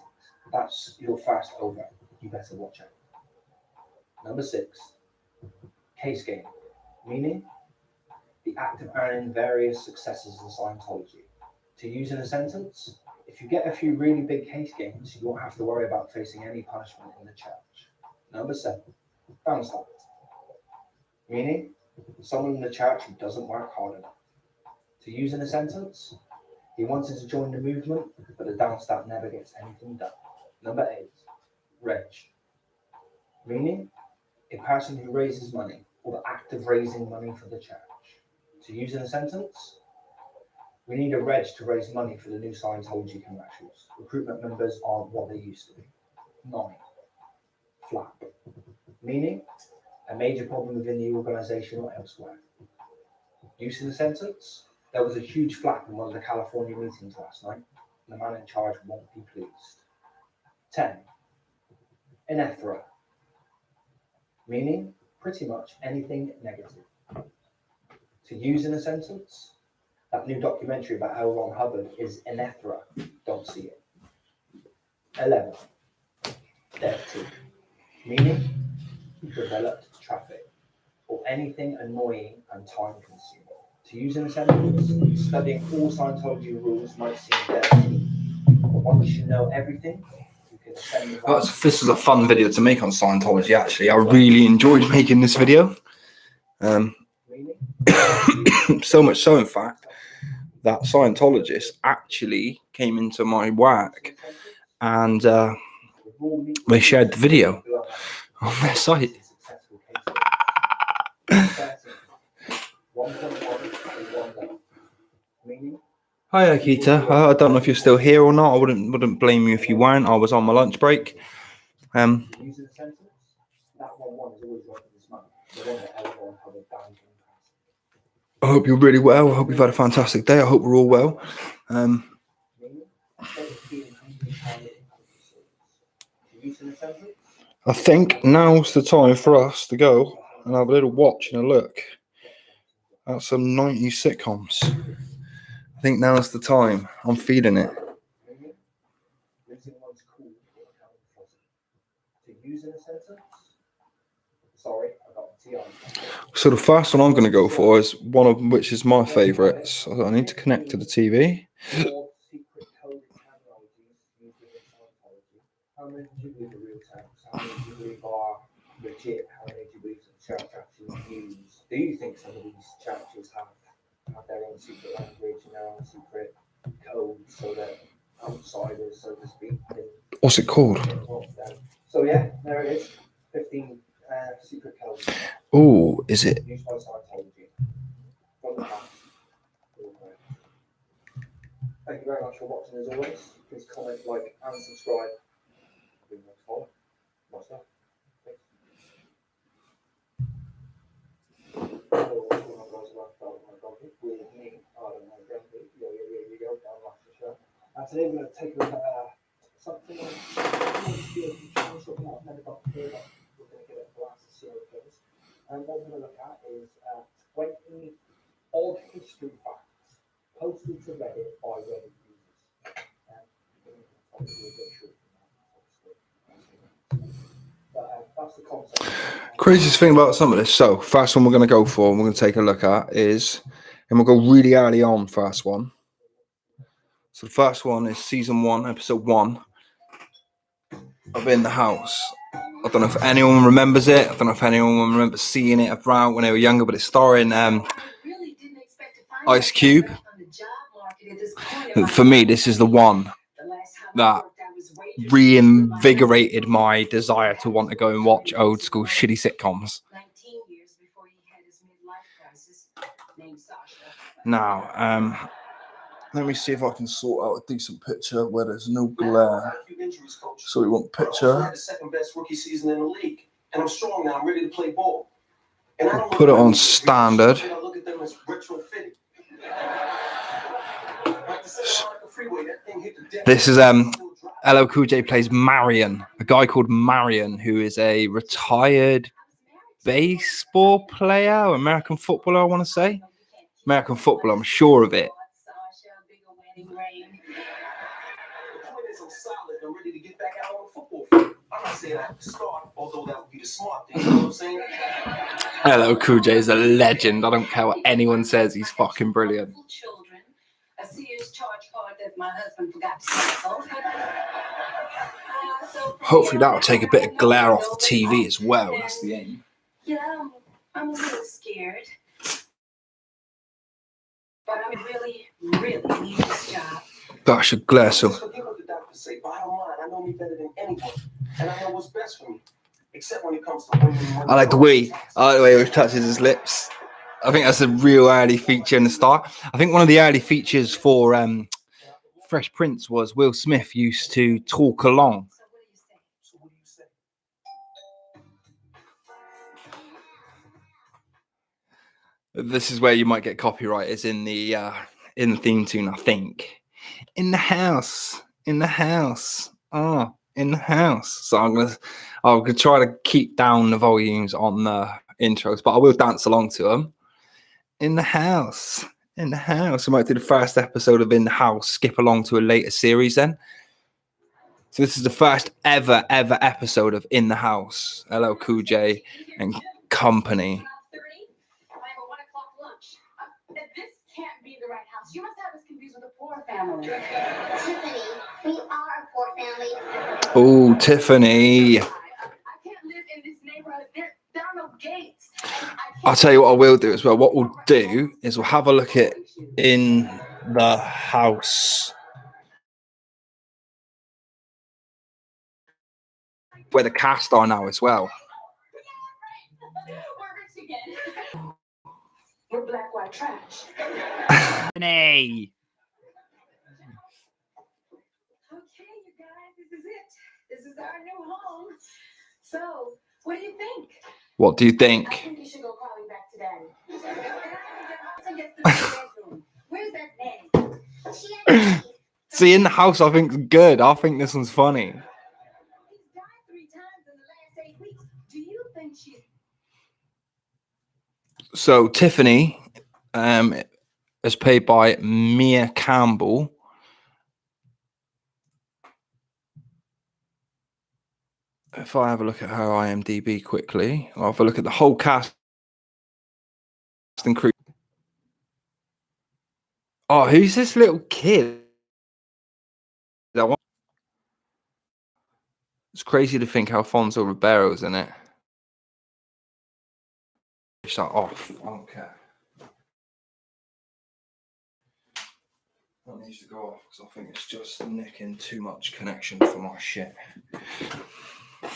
That's your first overt. You better watch out. Number 6, case game. Meaning: the act of earning various successes in Scientology. To use in a sentence: if you get a few really big case games, you won't have to worry about facing any punishment in the church. Number 7, downside. Meaning: someone in the church who doesn't work hard enough. To use in a sentence: he wanted to join the movement, but the downstat never gets anything done. Number 8, reg. Meaning: a person who raises money, or the act of raising money for the church. To use in a sentence: we need a reg to raise money for the new Scientology commercials. Recruitment members aren't what they used to be. 9, flap. Meaning: a major problem within the organisation or elsewhere. Use in a sentence: there was a huge flap in one of the California meetings last night, and the man in charge won't be pleased. 10, inethra. Meaning: pretty much anything negative. To use in a sentence: that new documentary about L. Ron Hubbard is inethra. Don't see it. 11, dev-T. Meaning: developed traffic, or anything annoying and time-consuming. To use in a sentence: studying all Scientology rules might seem dirty, but once you know everything, you can ascend the Well, this was a fun video to make on Scientology, actually. I really enjoyed making this video. So much so, in fact, that Scientologist actually came into my work and they shared the video on their site. Hi Akita, I don't know if you're still here or not. I wouldn't blame you if you weren't. I was on my lunch break. I hope you're really well. I hope you've had a fantastic day. I hope we're all well. I think now's the time for us to go and have a little watch and a look at some 90s sitcoms. I think now's the time. I'm feeling it. So the first one I'm going to go for is one of which is my favourites. So I need to connect to the TV. How many do you believe are real tapes? How many do you believe are legit? How many do you believe some church actually use? Do you think some of these churches have their own secret language and their own secret codes so that outsiders, so to speak, can... What's it called? So yeah, there it is. 15 secret codes. Oh, is it? Used by Scientology. From the past. Thank you very much for watching as always. Please comment, like, and subscribe. Today we're going to take a look at something like something I've never got here, but we're going to give it a blast to see how it goes. And what we're going to look at is 20 odd history facts posted to Reddit by Reddit users. That's the concept. Craziest thing about some of this. So, first one we're going to go for and we're going to take a look at is, and we'll go really early on, first one. So the first one is season 1, episode 1 of In the House. I don't know if anyone remembers it. I don't know if anyone remembers seeing it around when they were younger, but it's starring Ice Cube. For me, this is the one that reinvigorated my desire to want to go and watch old school shitty sitcoms. Now, let me see if I can sort out a decent picture where there's no glare. So we want picture. Second best rookie season in the league, and I'm strong now. I'm ready to play ball. And I put it on standard. This is LL Cool J plays Marion, a guy called Marion who is a retired baseball player or American footballer. I want to say American footballer. I'm sure of it. Hello, Cool J is a legend. I don't care what anyone says. He's fucking brilliant. Hopefully that'll take a bit of glare off the TV as well. That's the aim. Yeah, I'm a little scared. But I really need this job. That should glare some. I know me better than anyone, and I know what's best for me. Except when it comes to women. I like the way he touches his lips. I think that's a real early feature in the start. I think one of the early features for Fresh Prince was Will Smith used to talk along. This is where you might get copyright. It's in the theme tune, I think. In the house. In the house. Oh, in the house. So I'll try to keep down the volumes on the intros, but I will dance along to them. In the house. In the house. I might do the first episode of In the House, skip along to a later series then. So this is the first ever episode of In the House. LL Cool J and company. Can't be the right house. You must have us confused with a poor family. Tiffany, we are a poor family. Oh, Tiffany. I can't live in this neighborhood. There are no gates. I'll tell you what I will do as well. What we'll do is we'll have a look at In the House. where the cast are now as well. We're rich again. We're black, white trash. Hey. Okay, you guys, this is it. This is our new home. So, what do you think? What do you I think? think you should go crawling back to Daddy. And I think the bedroom. Where's that nanny? She had to leave. See, in the house, I think's good. I think this one's funny. He's died 3 times in the last 8 weeks. Do you think she's... So Tiffany is played by Mia Campbell. If I have a look at her IMDb quickly, I'll have a look at the whole cast and crew. Oh, who's this little kid? It's crazy to think Alfonso Ribeiro's in it. It's like off. I don't care. That needs to go off because I think it's just nicking too much connection for my shit. I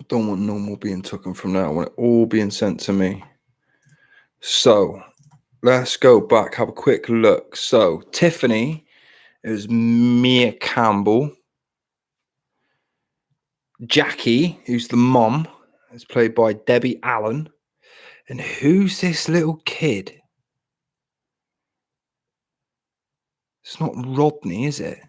don't want no more being taken from now. I want it all being sent to me. So let's go back, have a quick look. So Tiffany is Mia Campbell. Jackie, who's the mom, is played by Debbie Allen. And who's this little kid? It's not Rodney, is it?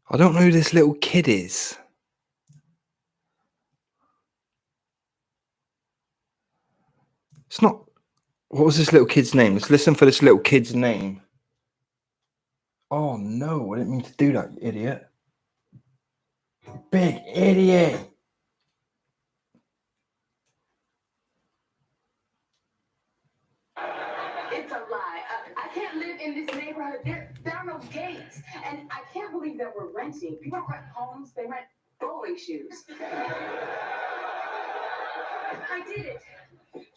I don't know who this little kid is. It's not. What was this little kid's name? Let's listen for this little kid's name. Oh no, I didn't mean to do that, you idiot. Big idiot. It's a lie. I can't live in this neighborhood. There are no gates. And I can't believe that we're renting. People don't rent homes, they rent bowling shoes. I did it.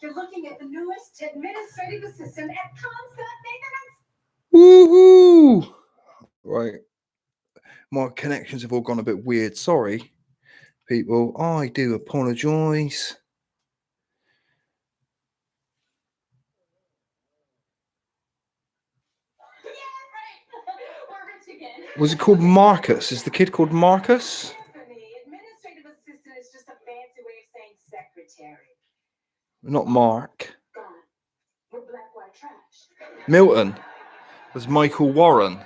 You're looking at the newest administrative assistant at Comstock Maintenance. Woohoo! Right. My connections have all gone a bit weird. Sorry, people. I do apologise. Yeah, right. We're rich again. Was it called Marcus? Is the kid called Marcus? Tiffany, administrative assistant is just a fancy way of saying secretary. Not Mark. Gone. We're black, white trash. Milton. Was Michael Warren.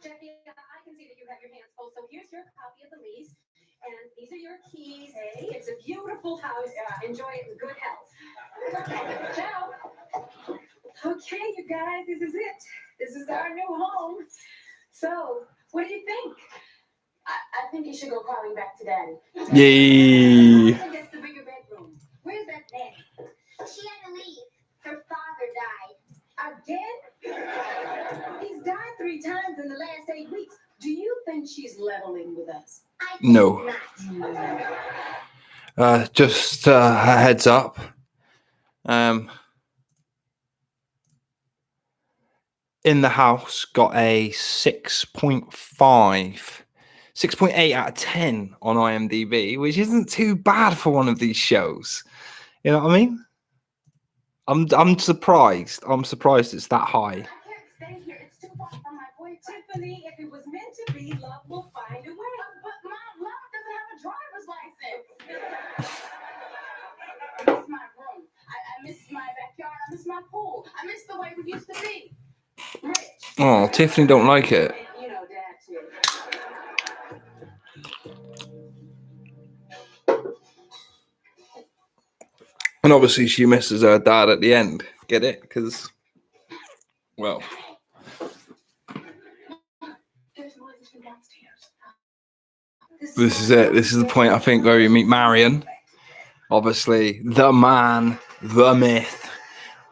Jackie, I can see that you have your hands full, so here's your copy of the lease. And these are your keys. Hey, it's a beautiful house. Enjoy it in good health. Ciao. Okay, you guys, this is it. This is our new home. So, what do you think? I think you should go crawling back to Daddy. Yay. I think that's the bigger bedroom. Where's that nanny? She had to leave. Her father died. Again? He's died 3 times in the last 8 weeks. Do you think she's leveling with us? I think No. not. Just a heads up. In the House got a 6.5, 6.8 out of 10 on IMDb, which isn't too bad for one of these shows. You know what I mean? I'm surprised. I'm surprised it's that high. I can't stay here. It's too far from my boy Tiffany. If it was meant to be, love will find a way. But Mom, love doesn't have a driver's license. I miss my room. I miss my backyard. I miss my pool. I miss the way we used to be. Rich. Oh, Tiffany don't like it. And, you know, Dad too. And obviously she misses her dad at the end. Get it? Because, well, There's noises from downstairs. this is it. This is the point, I think, where we meet Marion. Obviously, the man, the myth,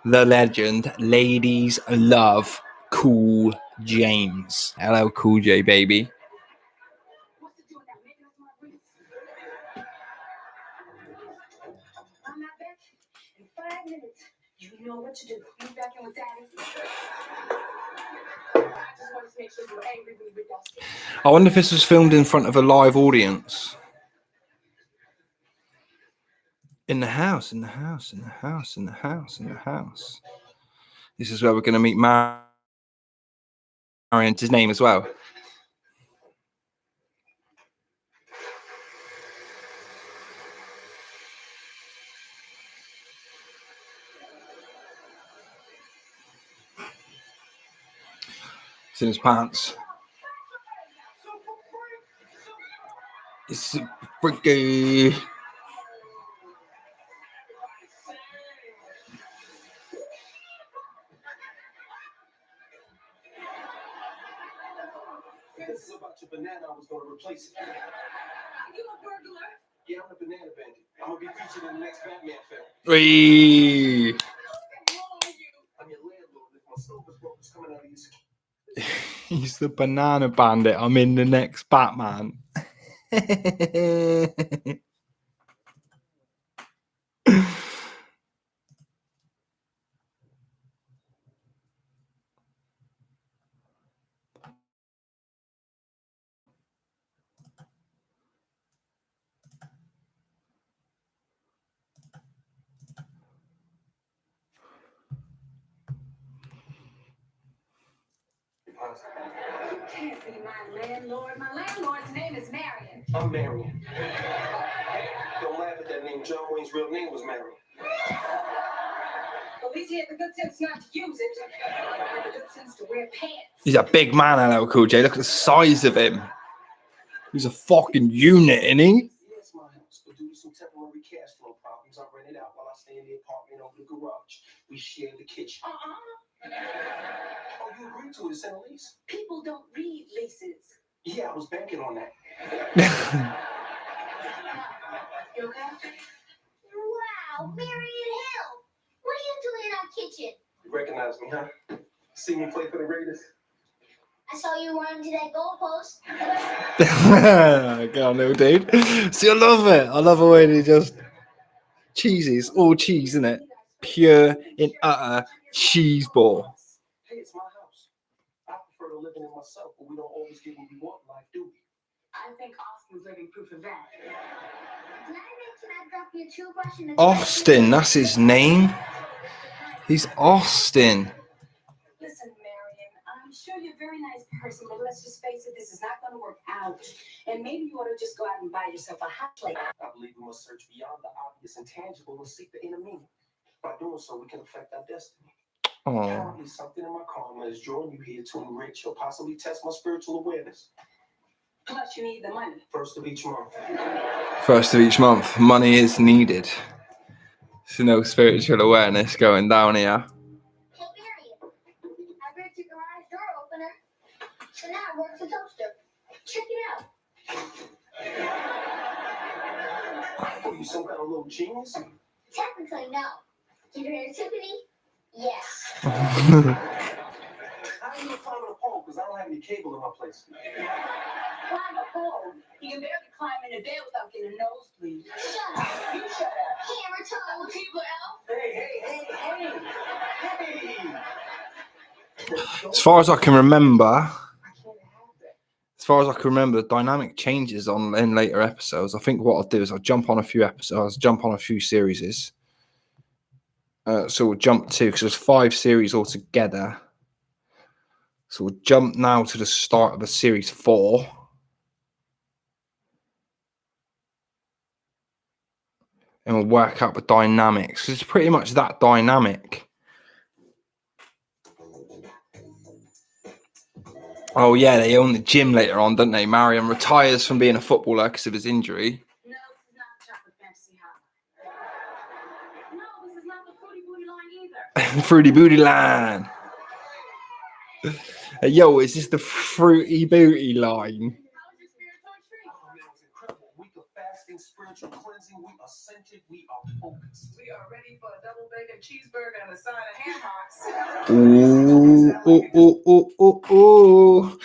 the legend. Ladies love Cool James. Hello, Cool J, baby. What's it doing now? Making us more roots. I'm not back in 5 minutes. You know what to do. You back in with Daddy. I just wanted to make sure you were angry when you were dusty. I wonder if this was filmed in front of a live audience. In the house, in the house, in the house, in the house, in the house. This is where we're going to meet Marion. His name as well. It's in his pants. It's freaky. This is about your banana. I was going to replace it. You a burglar? Yeah, I'm a banana bandit. I'm going to be featured in the next Batman film. Whee! What's wrong with you? I'm your landlord. If my silver's broke, it's coming out of these. He's the banana bandit. I'm in the next Batman. You can't be my landlord. My landlord's name is Marion. I'm Marion. Don't laugh at that name. John Wayne's real name was Marion. At least he had the good sense not to use it. He had the good sense to wear pants. He's a big man, LL Cool J. Look at the size of him. He's a fucking unit, isn't he? Yeah, it's my house, but due to some temporary cash flow problems, I rent it out while I stay in the apartment over the garage. We share the kitchen. Oh, you agreed to it? It's in a lease? People don't read leases. Yeah, I was banking on that. You okay? Wow, Marion Hill. What are you doing in our kitchen? You recognize me, huh? See me play for the Raiders? I saw you running to that goalpost. Go on, little dude. See, I love it. I love the way they just cheesy. It's all cheese, isn't it? Pure and utter cheese ball. Hey, it's my house. I prefer to live in it myself, but we don't always get what we want in life, do we? I think Austin's living proof of that. Can I drop your toothbrush in the Austin, that's his name. He's Austin. Listen, Marion, I'm sure you're a very nice person, but let's just face it, this is not going to work out. And maybe you ought to just go out and buy yourself a hot plate. I believe we must search beyond the obvious and tangible and seek the inner meaning. By doing so, we can affect our destiny. Oh, Apparently, something in my karma is drawing you here to enrich or possibly test my spiritual awareness. Plus, you need the money. First of each month. first of each month, money is needed. So no spiritual awareness going down here. Hey, Marion. I read your garage door opener. So now it works a toaster. Check it out. What are you, some kind of little genius? Technically, no. Did you hear Tiffany? Yes. How are you climbing a pole? Because I don't have any cable in my place. Climb a pole. You can barely climb in a bed without getting a nosebleed. Shut up. You shut up. Hammer toe. People out. Hey. As far as I can remember, the dynamic changes on in later episodes. I think what I'll do is I'll jump on a few episodes, jump on a few series. So we'll jump to, because there's 5 series altogether. So we'll jump now to the start of the series 4. And we'll work out the dynamics. It's pretty much that dynamic. Oh yeah, they own the gym later on, don't they? Marion retires from being a footballer because of his injury. No, this is not the chocolate fantasy hotline. No, this is not the fruity booty line either. Fruity Booty Line. Hey, yo, is this the Fruity Booty Line? How was your spiritual retreat? Oh, man, it was incredible. Week of fasting, spiritual cleansing. We are centered. We are focused. We are ready for a double bacon cheeseburger and a side of ham hocks. Ooh, ooh, ooh, ooh, ooh, ooh.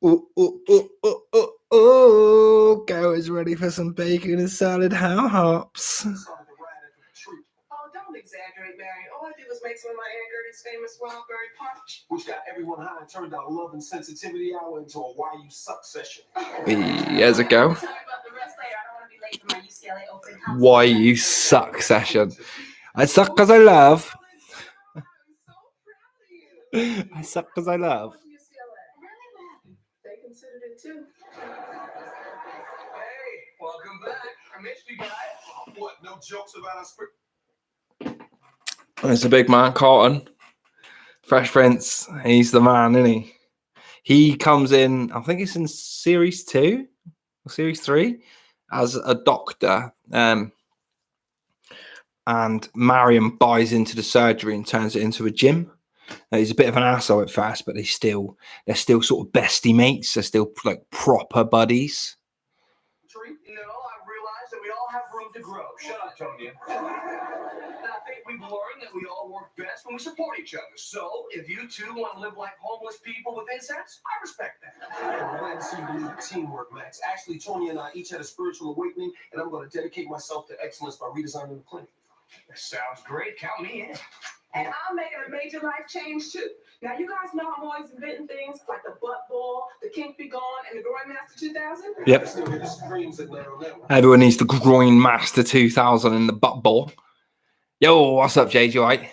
Ooh, ooh, ooh, ooh, ooh, ooh. Go is ready for some bacon and salad ham hops. Started to ride at the retreat. Oh, don't Don't exaggerate, Barry. All I did was make some of my Aunt Gertie's famous Wildberry punch, which got everyone high and turned our love and sensitivity hour into a Why You Suck session. Here's a go. Tell me about the rest later. I don't want to be late for my UCLA open house. Why you suck session. I suck because I love. I'm so proud of you. I suck because I love. They considered it too. Hey, welcome back. I missed you guys. What? No jokes about our script? There's a big man, Carlton. Fresh Prince. He's the man, isn't he? He comes in, I think it's in series 2 or series 3, as a doctor. And Marion buys into the surgery and turns it into a gym. Now, he's a bit of an asshole at first, but they're still sort of bestie mates. They're still like proper buddies. No, I realize that we all have room to grow. Shut up, Tony. I think we've learned that we all work best when we support each other. So, if you two want to live like homeless people with incense, I respect that. I'm glad to see you believe in teamwork, Max. Actually, Tony and I each had a spiritual awakening, and I'm going to dedicate myself to excellence by redesigning the clinic. That sounds great. Count me in. And I'm making a major life change too. Now you guys know I'm always inventing things like the butt ball, the kink be gone, and the groin master 2000. Yep. Everyone needs the groin master 2000 and the butt ball. Yo, what's up, JJ? Right?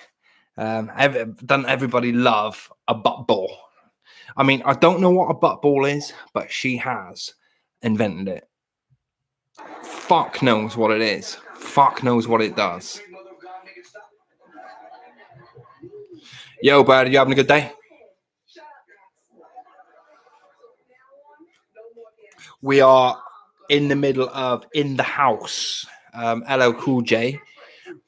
Doesn't everybody love a butt ball? I mean, I don't know what a butt ball is, but she has invented it. Fuck knows what it is. Fuck knows what it does. Yo, bud, you having a good day? We are in the middle of In the House. LL Cool J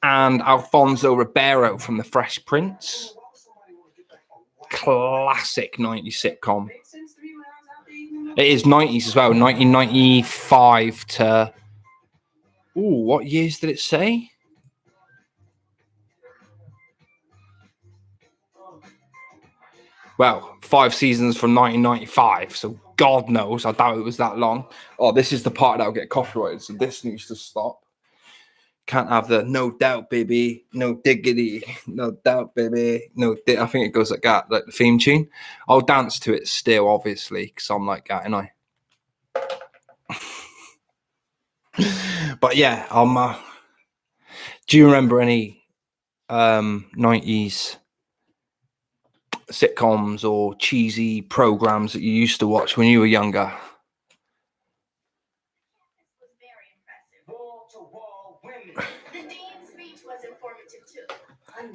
and Alfonso Ribeiro from The Fresh Prince. Classic 90s sitcom. It is 90s as well. 1995 to... Ooh, what years did it say? Well, 5 seasons from 1995, so God knows. I doubt it was that long. Oh, this is the part that'll get copyrighted, so this needs to stop. Can't have the no doubt, baby, no diggity, no doubt, baby, no. I think it goes like that, like the theme tune. I'll dance to it still, obviously, because I'm like that, and I. But yeah, do you remember any 90s sitcoms or cheesy programs that you used to watch when you were younger?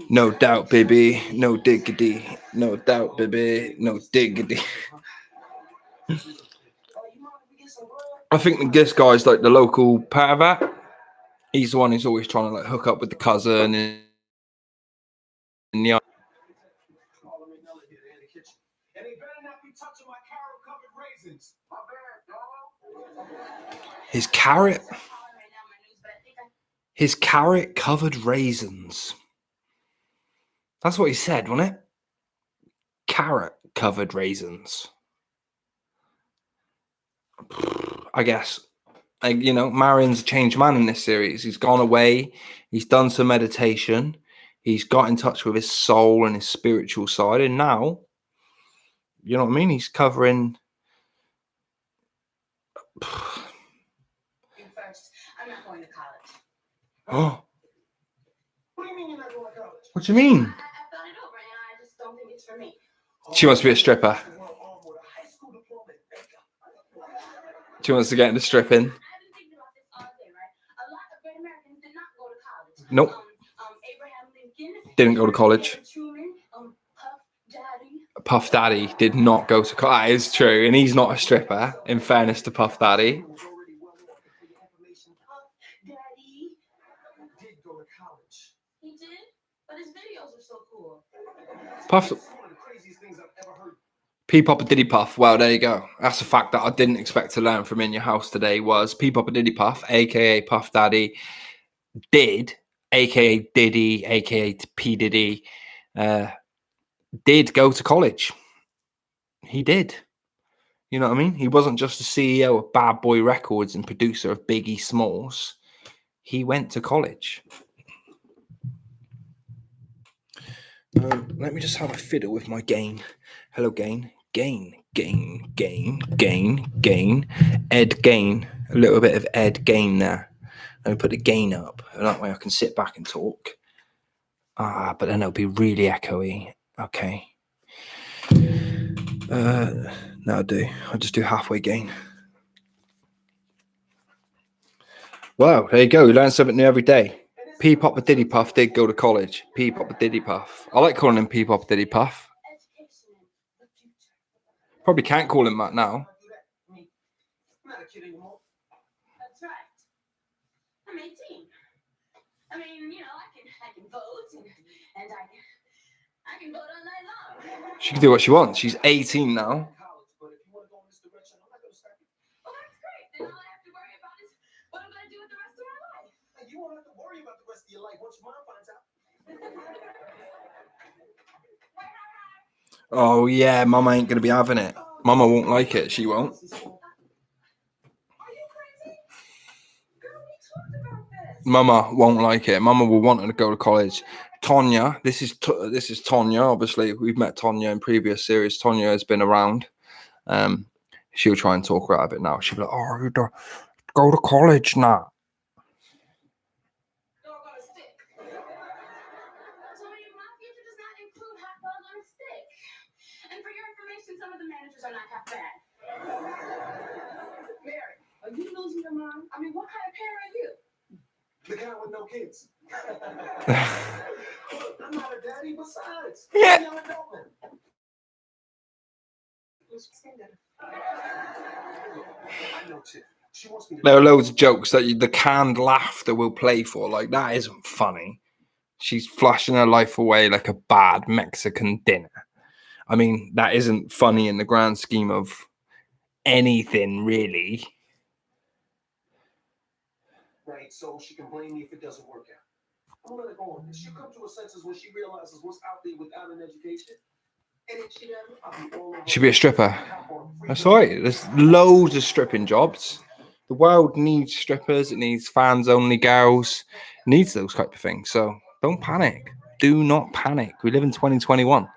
No doubt, baby, no diggity, no doubt, baby, no diggity. I think this guy's like the local pervert. He's the one who's always trying to like hook up with the cousin and the. His carrot covered raisins. That's what he said, wasn't it? Carrot covered raisins. I guess. You know, Marion's a changed man in this series. He's gone away. He's done some meditation. He's got in touch with his soul and his spiritual side. And now, you know what I mean? He's covering. First, I'm not going to college. Oh. What do you mean you're not going to college? What do you mean? I thought it over and I just don't think it's for me. She wants to be a stripper. She wants to get into stripping. I've been thinking about this all day, right? A lot of great Americans did not go to college. Nope. Abraham Lincoln Didn't go to college. Truman, Puff Daddy did not go to college. That is true. And he's not a stripper, in fairness to Puff Daddy. Puff Daddy Did go to college. He did, but his videos are so cool. Puff. One of the craziest things I've ever heard. P-Pop and Diddy Puff. Well, there you go. That's a fact that I didn't expect to learn from In Your House today was P-Pop and Diddy Puff, a.k.a. Puff Daddy, a.k.a. Diddy, a.k.a. P. Diddy, did go to college. He did. You know what I mean? He wasn't just the CEO of Bad Boy Records and producer of Biggie Smalls. He went to college. Let me just have a fiddle with my gain. Hello, gain. Gain. Ed Gain. A little bit of Ed Gain there. Let me put the gain up. That way I can sit back and talk. But then it'll be really echoey. Okay. That'll do. I'll just do halfway gain. Wow, there you go. You learn something new every day. P-Pop and Diddy Puff did go to college. P-Pop and Diddy Puff. I like calling him P-Pop and Diddy Puff. Probably can't call him that now. I'm not a kid anymore. That's right. I'm 18. I mean, you know, I can vote and I can vote all night long. She can do what she wants. She's 18 now. But if you want to go in this direction, I'm not going to stop you. Well, that's great. Then all I have to worry about is what I'm going to do with the rest of my life. And you won't have to worry about the rest of your life once your mom finds out. Oh, yeah. Mama ain't going to be having it. Mama won't like it. She won't. Are you crazy? Girl, we talked about this. Mama won't like it. Mama will want her to go to college. Tonya, this is Tonya. Obviously, we've met Tonya in previous series. Tonya has been around. She'll try and talk her out of it now. She'll be like, "Oh, you don't go to college now." Dog on a stick. So my future does not include hot dog on a stick. And for your information, some of the managers are not half bad. Mary, are you losing your mind? I mean, what kind of parent are you? The kind with no kids. Look, I'm not a daddy besides. Yeah. I'm a young adult man. I know Tiff. She wants me to. There are loads of jokes that the canned laughter will play for. Like, that isn't funny. She's flushing her life away like a bad Mexican dinner. I mean, that isn't funny in the grand scheme of anything, really. Right, so she can blame me if it doesn't work out. I'm gonna let her go on this. She'll come to her senses when she realizes what's out there without an education. And if she doesn't, I'll be all over. She'll be a stripper. That's all right. There's loads of stripping jobs. The world needs strippers. It needs fans-only girls. It needs those type of things. So don't panic. Do not panic. We live in 2021.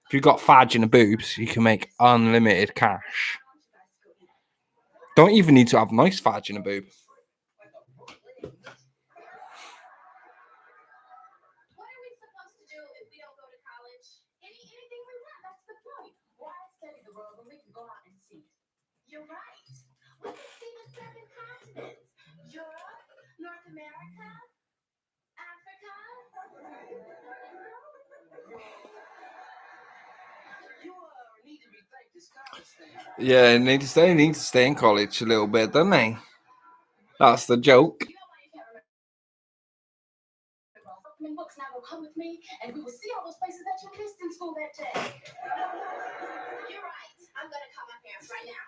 If you've got fadge in the boobs, you can make unlimited cash. Don't even need to have nice fadge in the boob. What are we supposed to do if we don't go to college? Anything we want, that's the point. Why study the world when we can go out and see it? You're right. We can see the 7 continents. Europe, North America, Africa. You need to rethink this college thing. Yeah, they need to stay in college a little bit, don't they? That's the joke. You know why you can't remember? Opening books now will come with me, and we will see all those places that you missed in school that day. You're right. I'm gonna call my parents right now.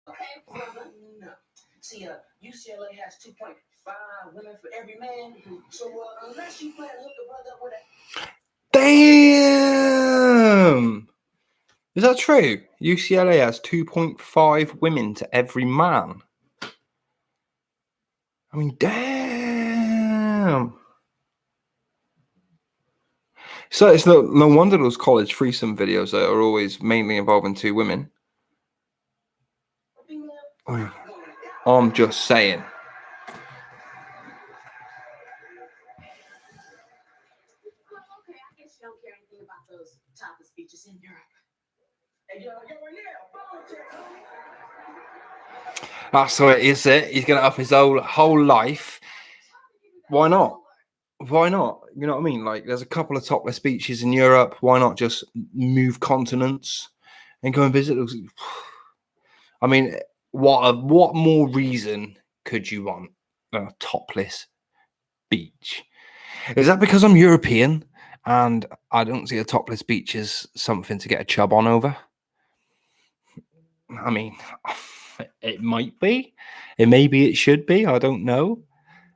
Okay, brother. No. See, UCLA has 2.5 women for every man. So unless you plan to hook a brother up with a. Damn! Is that true? UCLA has 2.5 women to every man. I mean, damn. So it's no wonder those college threesome videos that are always mainly involving 2 women. I'm just saying. Well, okay, I guess you don't care anything about those topless beaches in Europe. Hey, yo, yeah, That's what it is. He's going to up his whole life. Why not? Why not? You know what I mean? Like, there's a couple of topless beaches in Europe. Why not just move continents and go and visit those? I mean, what more reason could you want a topless beach? Is that because I'm European and I don't see a topless beach as something to get a chub on over? I mean, it might be. Maybe it should be. I don't know.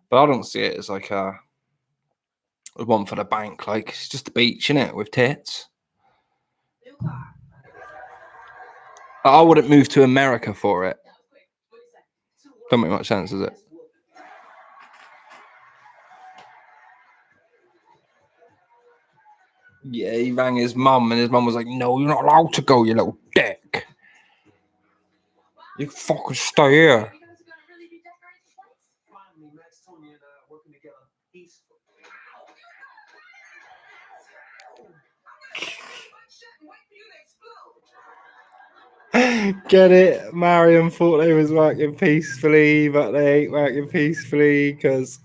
But I don't see it as like a one for the bank. Like, it's just a beach, innit, with tits. New car. I wouldn't move to America for it. That was quick. What do you say? Don't make much sense, does it? Yeah, he rang his mum, and his mum was like, "No, you're not allowed to go, you little dick. You fucking stay here." You guys are gonna really be decorating the place? Finally, Max, Tony, and I are working together peacefully. Get it? Marion thought they was working peacefully, but they ain't working peacefully because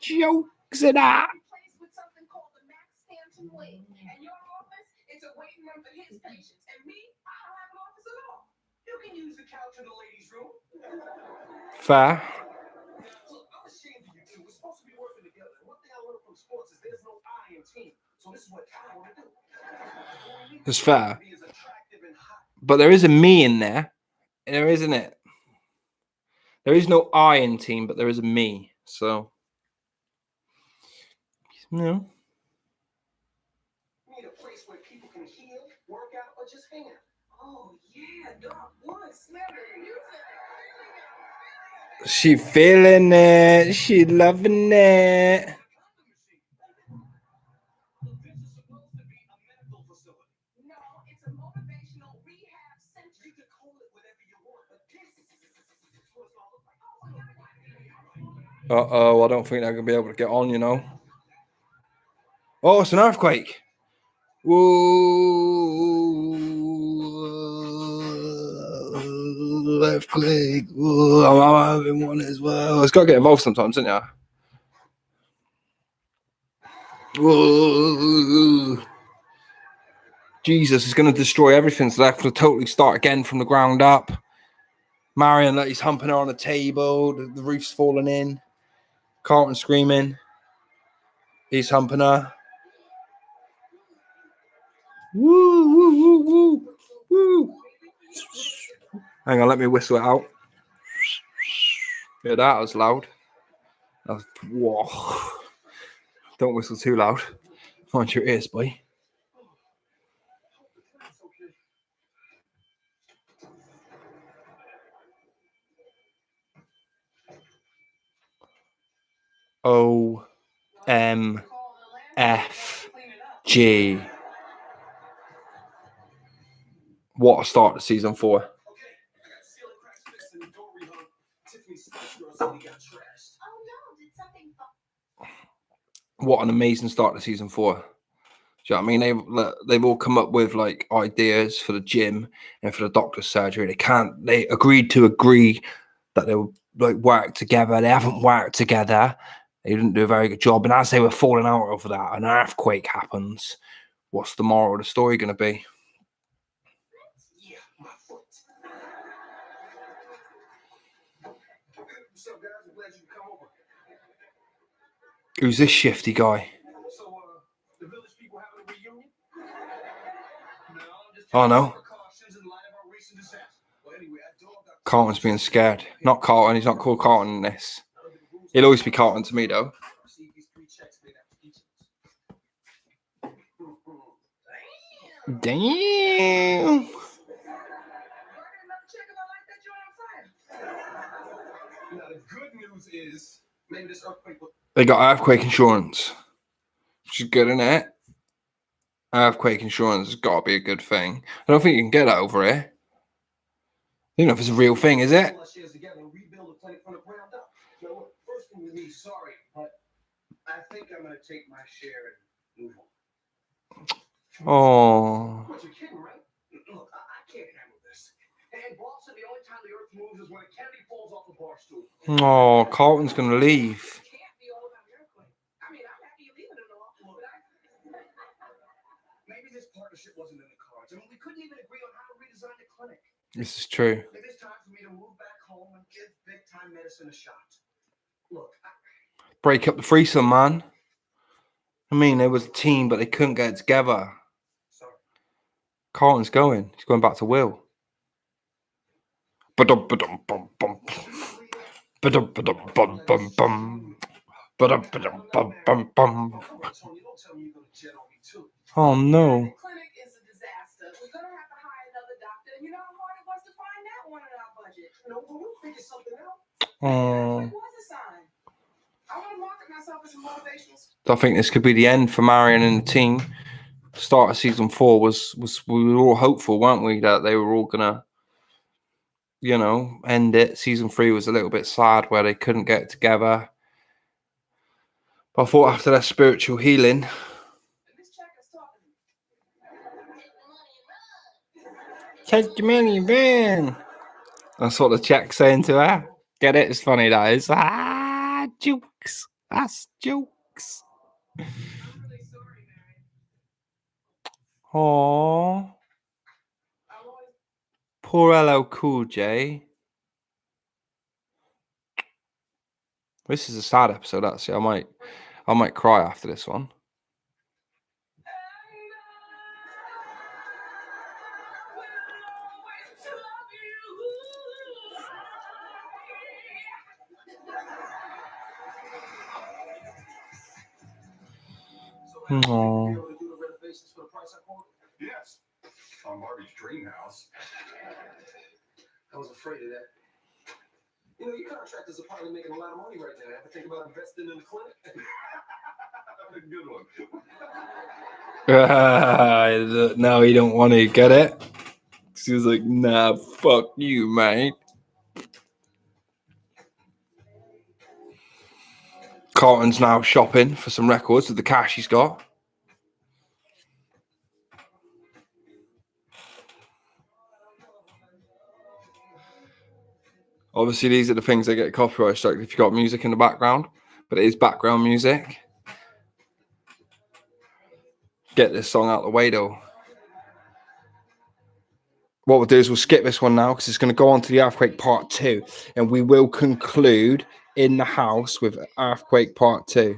jokes and that. Replaced with something called the Max Stanton Wing. And your office, it's a waiting room for his patients. And me, I don't have an office at all. You can use the couch in the ladies' room. Fair. Look, I'm ashamed of you two. We're supposed to be working together. And one thing I learned from sports is there's no I in team. So this is what I want to do. It's fair. Be as attractive and hot. But there is a me in there. There isn't it? There is no I in team, but there is a me. So, Need a place where people can heal, work out, or just hang out. Oh, yeah, Doc Wood, smell the music. she feeling it. She loving it. Look, this is supposed to be a medical facility. No, it's a motivational rehab center. You can call it whatever you want, but this is what it's gonna look like. I don't think they're gonna be able to get on. You know. Oh, it's an earthquake. Whoa, earthquake. Whoa, I'm having one as well. It's got to get involved sometimes, isn't it? Whoa. Jesus is going to destroy everything, so they have to totally start again from the ground up. Marion, like, he's humping her on the table. The roof's falling in. Carlton screaming. He's humping her. Woo, woo, woo, woo, woo. Hang on, let me whistle it out. Yeah, that was loud. That was, whoa. Don't whistle too loud. Mind your ears, boy. OMFG. What a start to season 4. Okay, I got ceiling cracks fixed and the door rehung. Tiffany's girl said he got trashed. Oh no, did something fall? What an amazing start to season 4. Do you know what I mean? They've all come up with like ideas for the gym and for the doctor's surgery. They agreed to agree that they would like work together. They haven't worked together. They didn't do a very good job. And as they were falling out over that, an earthquake happens. What's the moral of the story going to be? Yeah, my foot. What's up, guys? I'm glad you could come over. Who's this shifty guy? So, the village people having a reunion? No, I'm just Oh, no. precautions in light of our recent disaster. Well, anyway, I dogged out Carlton's being scared. Not Carlton. He's not called Carlton in this. He'll always be Carlton to me, though. See these 3 checks made after each of us. Damn. Now, the good news is maybe this earthquake will. They got earthquake insurance, which is good, isn't it? Earthquake insurance has got to be a good thing. I don't think you can get that over here. You know if it's a real thing, is it? Pull our shares together and rebuild the clinic from the ground up. Now, look, first thing we need, sorry, but I think I'm going to take my share and move on. Oh, What, you're kidding, right? Look, I can't handle this. And boss said the only time the earth moves is when a Kennedy falls off a bar stool. oh, Carlton's gonna leave. Can't be all about your earthquake. I mean, I'm happy you're leaving it all, but Maybe this partnership wasn't in the cards. I mean, we couldn't even agree on how to redesign the clinic. This is true. Maybe it's time for me to move back home and give big time medicine a shot. Look, Break up the threesome, man. I mean, there was a team, but they couldn't get it together. sorry. Carlton's going. He's going back to Will. Ba-dum, ba-dum, bum, bum. Ba-dum, ba-dum, bum, bum, bum. Ba-dum, ba-dum, bum, bum, bum. Come on, Tony, don't tell me you're going to jet on me too. Oh, no. the clinic is a disaster. We're gonna have to hire another doctor. And you know how hard it was to find that one in our budget. No, but we'll figure something out. Oh. It was a sign. I want to market myself as a motivational. I think this could be the end for Marion and the team. Start of season 4 was we were all hopeful, weren't we, that they were all gonna, you know, end it. Season 3 was a little bit sad where they couldn't get it together. But I thought after that spiritual healing, take your money, man. That's what the check's saying to her. Get it? It's funny, that is. Ah, jokes. That's jokes. Aww. Poor LL Cool J. This is a sad episode, actually. I might cry after this one. Aww. Yes. On Marty's dream house. I was afraid of that. You know, your contractors are probably making a lot of money right now. Ever think about investing in the clinic? Good one. No, he don't want to get it. He was like, nah, fuck you, mate. Carlton's now shopping for some records with the cash he's got. Obviously, these are the things that get copyright struck if you've got music in the background, but it is background music. Get this song out of the way, though. What we'll do is we'll skip this one now because it's going to go on to the Earthquake Part 2, and we will conclude in the house with Earthquake Part 2.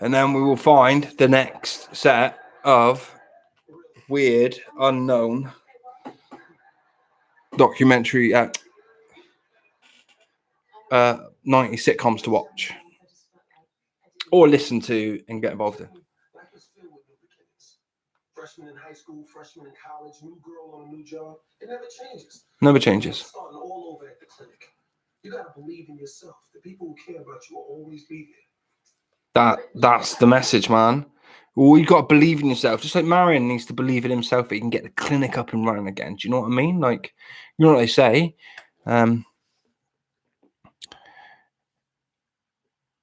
And then we will find the next set of weird, unknown documentary 90s sitcoms to watch or listen to and get involved in. Life is filled with new beginnings. Freshman in high school, freshman in college, new girl on a new job. It never changes. Never changes. Starting all over at the clinic. You gotta believe in yourself. The people who care about you will always be there. That's the message, man. Well, you got to believe in yourself. Just like Marion needs to believe in himself that he can get the clinic up and running again. Do you know what I mean? Like, you know what they say?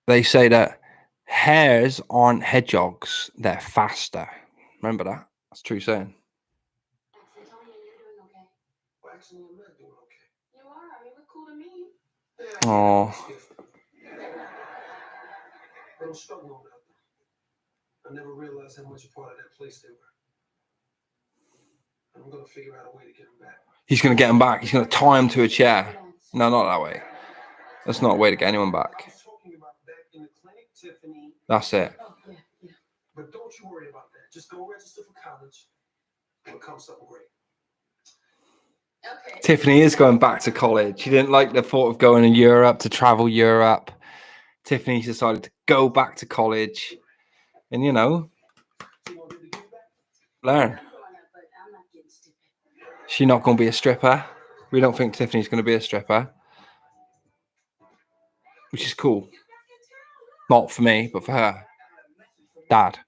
They say that hares aren't hedgehogs. They're faster. Remember that? That's true saying. Well, actually, I'm not doing okay. You are. You look cool to me. Oh, But I'm struggling without them. I never realized how much a part of that place they were. I'm gonna figure out a way to get them back. he's going to get him back. He's going to tie him to a chair. No, not that way. That's not a way to get anyone I back. was talking about back in the clinic, Tiffany. That's it. Oh, yeah, yeah. But don't you worry about that. Just go register for college and become something great. Okay. Tiffany is going back to college. She didn't like the thought of going to Europe, to travel Europe. Tiffany's decided to go back to college and, you know, So you want to do the give back? learn. I'm going up, but I'm not getting stupid. She's not going to be a stripper. We don't think Tiffany's going to be a stripper, which is cool. Not for me, but for her. Dad.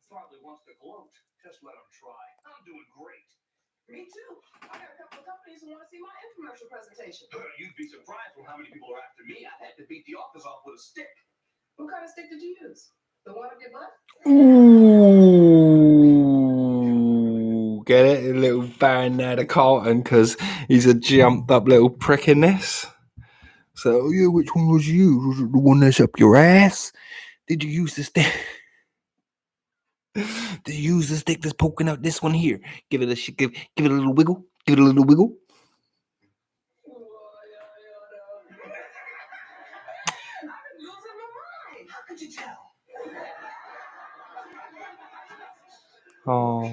Probably wants to gloat. Just let him try. I'm doing great. Me too. I got a couple of companies who want to see my infomercial presentation. You'd be surprised with how many people are after me. I had to beat the office off with a stick. What kind of stick did you use? The one up your butt? Ooh. Get it? A little bang there to Carlton because he's a jumped up little prick in this. So, oh yeah, which one was you? Was it the one that's up your ass? Did you use the stick? Did you use the stick that's poking out this one here? Give it a give it a little wiggle. Give it a little wiggle. I'm losing my mind. How could you tell? Oh.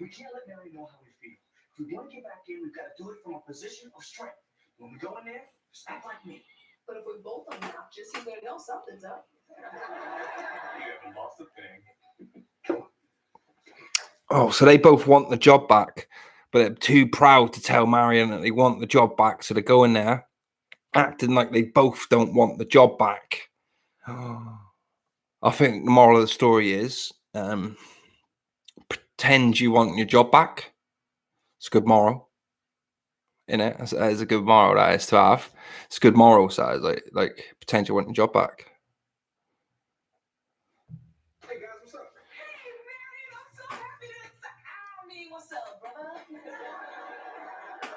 We can't let Mary know how we feel. If we want to get back in, we've got to do it from a position of strength. When we go in there, just act like me. But if we're both obnoxious, he's going to know something's up. You haven't lost a thing. Oh, so they both want the job back, but they're too proud to tell Marion that they want the job back. So they go in there acting like they both don't want the job back. I think the moral of the story is pretend you want your job back. It's a good moral, isn't it? That is a good moral that is to have. It's a good moral, so like pretend you want your job back. Hey guys, what's up? Hey, Marion, I'm so happy to. I mean, what's up, brother?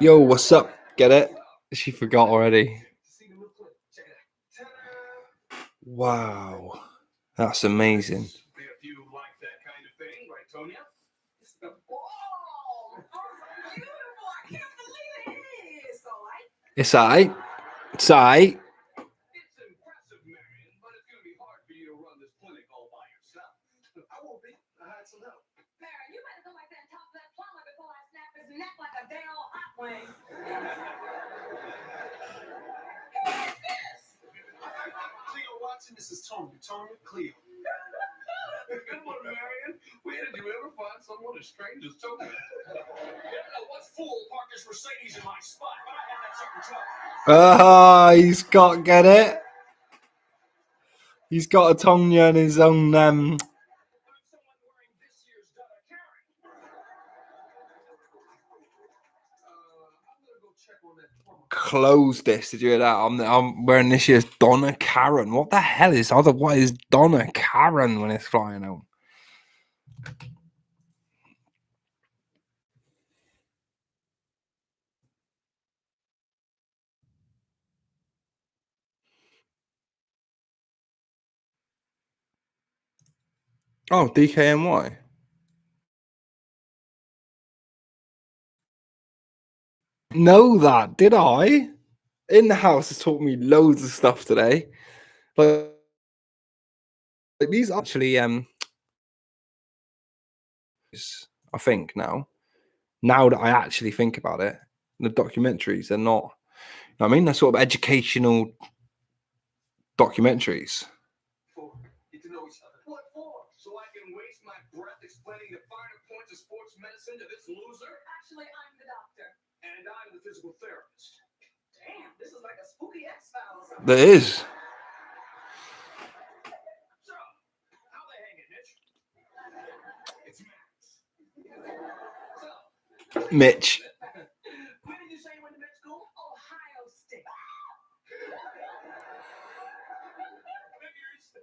Yo, what's up? Get it? She forgot already. See the new clip. Check it out. Ta-da! Wow, that's amazing. If you like that kind of thing, right, Tonya? Whoa! Oh, beautiful! I can't believe it is. So, It's alright. It's alright. It's impressive, Marion, but it's going to be hard for you to run this clinic all by yourself. I won't be. I had some help. Marion, you better go back there and talk to that plumber before I snap his neck like a day old hot wing. Cleo Watson, this is Tonya. Tonya, Cleo. Good one, Marion. Where did you ever find someone as strange as Tonya? What's fool parked his Mercedes in my spot? But I had that sucker truck. He's got, get it? He's got a Tonya in his own Someone wearing this year's Donna Karen. I'm gonna go check on that plumber. close this. Did you hear that? I'm wearing this year's Donna Karen. What the hell is other? What is Donna Karen when it's flying out? Oh, DKNY. Know that, did I? In the house has taught me loads of stuff today. Like these actually I think now that I actually think about it, the documentaries, they're not, you know what I mean, they're sort of educational documentaries. Get to know each other. What for? So I can waste my breath explaining the finer points of sports medicine to this loser? actually, I'm the doctor. And I'm the physical therapist. Damn, this is like a spooky X-Files or something. There is. So, how they hanging, Mitch? It's Max. So, Mitch. where did you say you went to med school? Ohio State. Figures.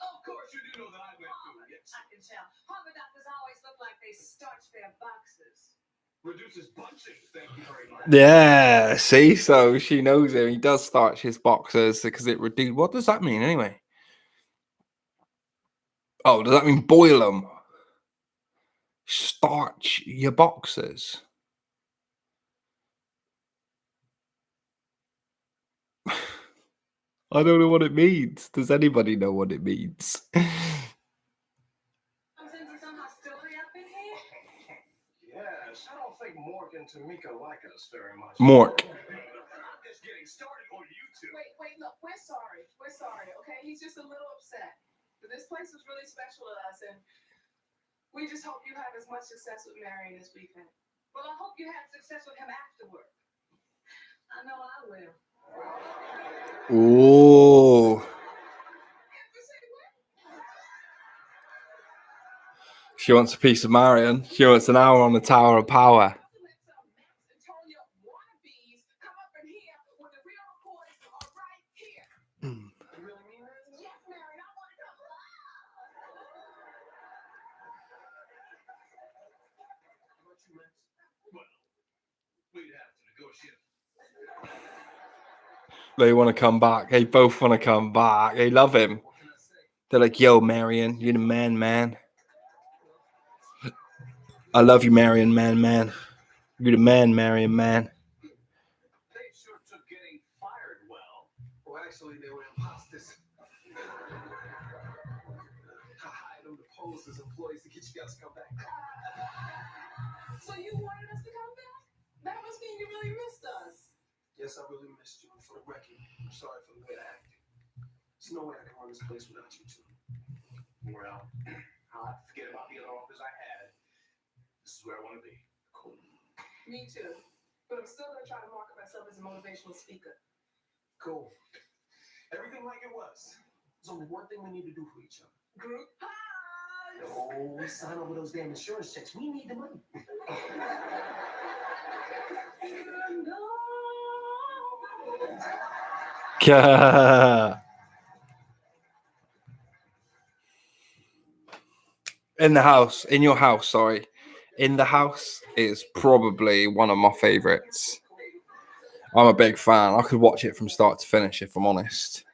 Of course you do know that I went through, yes. I can tell. Harvard doctors always look like they starch their boxes. Reduces bunching, thank you very much. Yeah, see, so she knows him. He does starch his boxers because it reduce. What does that mean anyway? Oh, does that mean boil them? Starch your boxers. I don't know what it means. Does anybody know what it means? Into some hostility up in here? Yes, I don't think Mork and Tamika like us very much. Mork. I'm just getting started on YouTube. Wait, look, we're sorry. We're sorry, okay? He's just a little upset. But this place was really special to us, and we just hope you have as much success with Marion as we've had. Well, I hope you have success with him afterward. I know I will. Oh. She wants a piece of Marion. She wants an hour on the Tower of Power. They want to come back. They both want to come back. They love him. They're like, yo, Marion, you're the man. I love you, Marion, man. You're the man, Marion, man. They sure took getting fired well. Well, actually, they were imposters. I hired them to pose as employees to get you guys to come back. So you wanted us to come back? That must mean you really missed us. Yes, I really missed you. And for the record, I'm sorry for the way I acted. There's no way I can run this place without you two. Well, I'll have to Forget about the other offers I had. This is where I want to be. Cool. Me too. But I'm still gonna try to market myself as a motivational speaker. Cool. Everything like it was. There's only one thing we need to do for each other. Group hugs! Oh, we sign over those damn insurance checks. We need the money. In the house, in your house, sorry. In the house is probably one of my favorites. I'm a big fan. I could watch it from start to finish if I'm honest.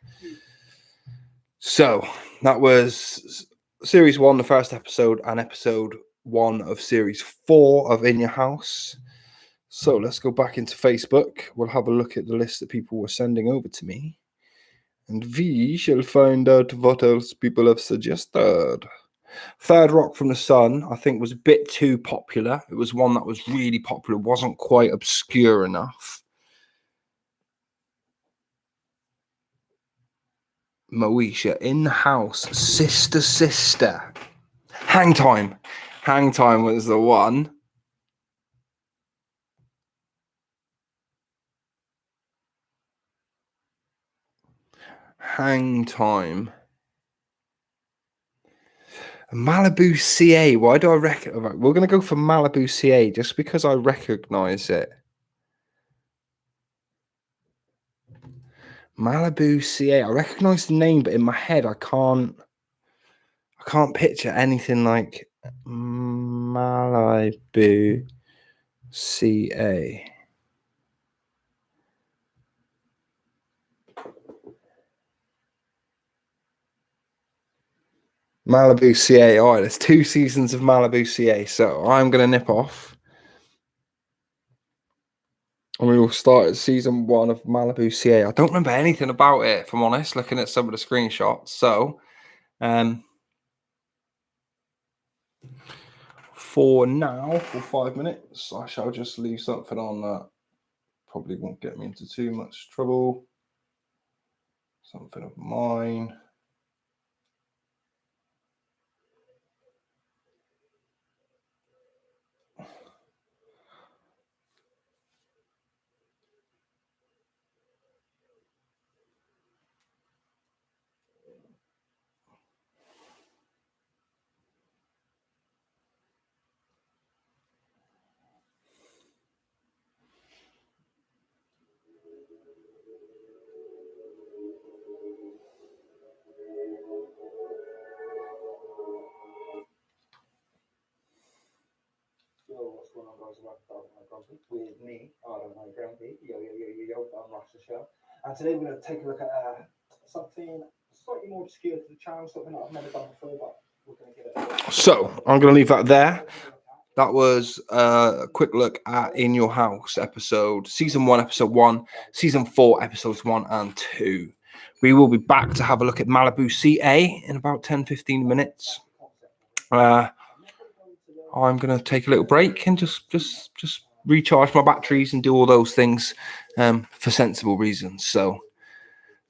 So that was series 1, the first episode, and episode 1 of series 4 of In Your House. So let's go back into Facebook. We'll have a look at the list that people were sending over to me, and we shall find out what else people have suggested. Third Rock from the Sun, I think, was a bit too popular. It was one that was really popular, wasn't quite obscure enough. Moesha, In the House, Sister. Hang Time. Hang Time was the one. Hang Time. Malibu CA. Why do I reckon? We're going to go for Malibu CA just because I recognize it. Malibu CA. I recognize the name, but in my head, I can't picture anything like Malibu CA. Malibu CA. All right, there's 2 seasons of Malibu CA, so I'm going to nip off. And we will start at season 1 of Malibu CA. I don't remember anything about it, if I'm honest, looking at some of the screenshots. So, for now, for 5 minutes, I shall just leave something on that probably won't get me into too much trouble. Something of mine. What's going on, guys? Welcome to Grumpy with me, Adam and Grumpy. Yo, I'm Rush the Show. And today we're going to take a look at something slightly more obscure to the channel, something that I've never done before, but we're going to give it a... So, I'm going to leave that there. That was a quick look at In Your House episode, season 1, episode 1, season 4, episodes 1 and 2. We will be back to have a look at Malibu CA in about 10-15 minutes. I'm going to take a little break and just recharge my batteries and do all those things for sensible reasons. So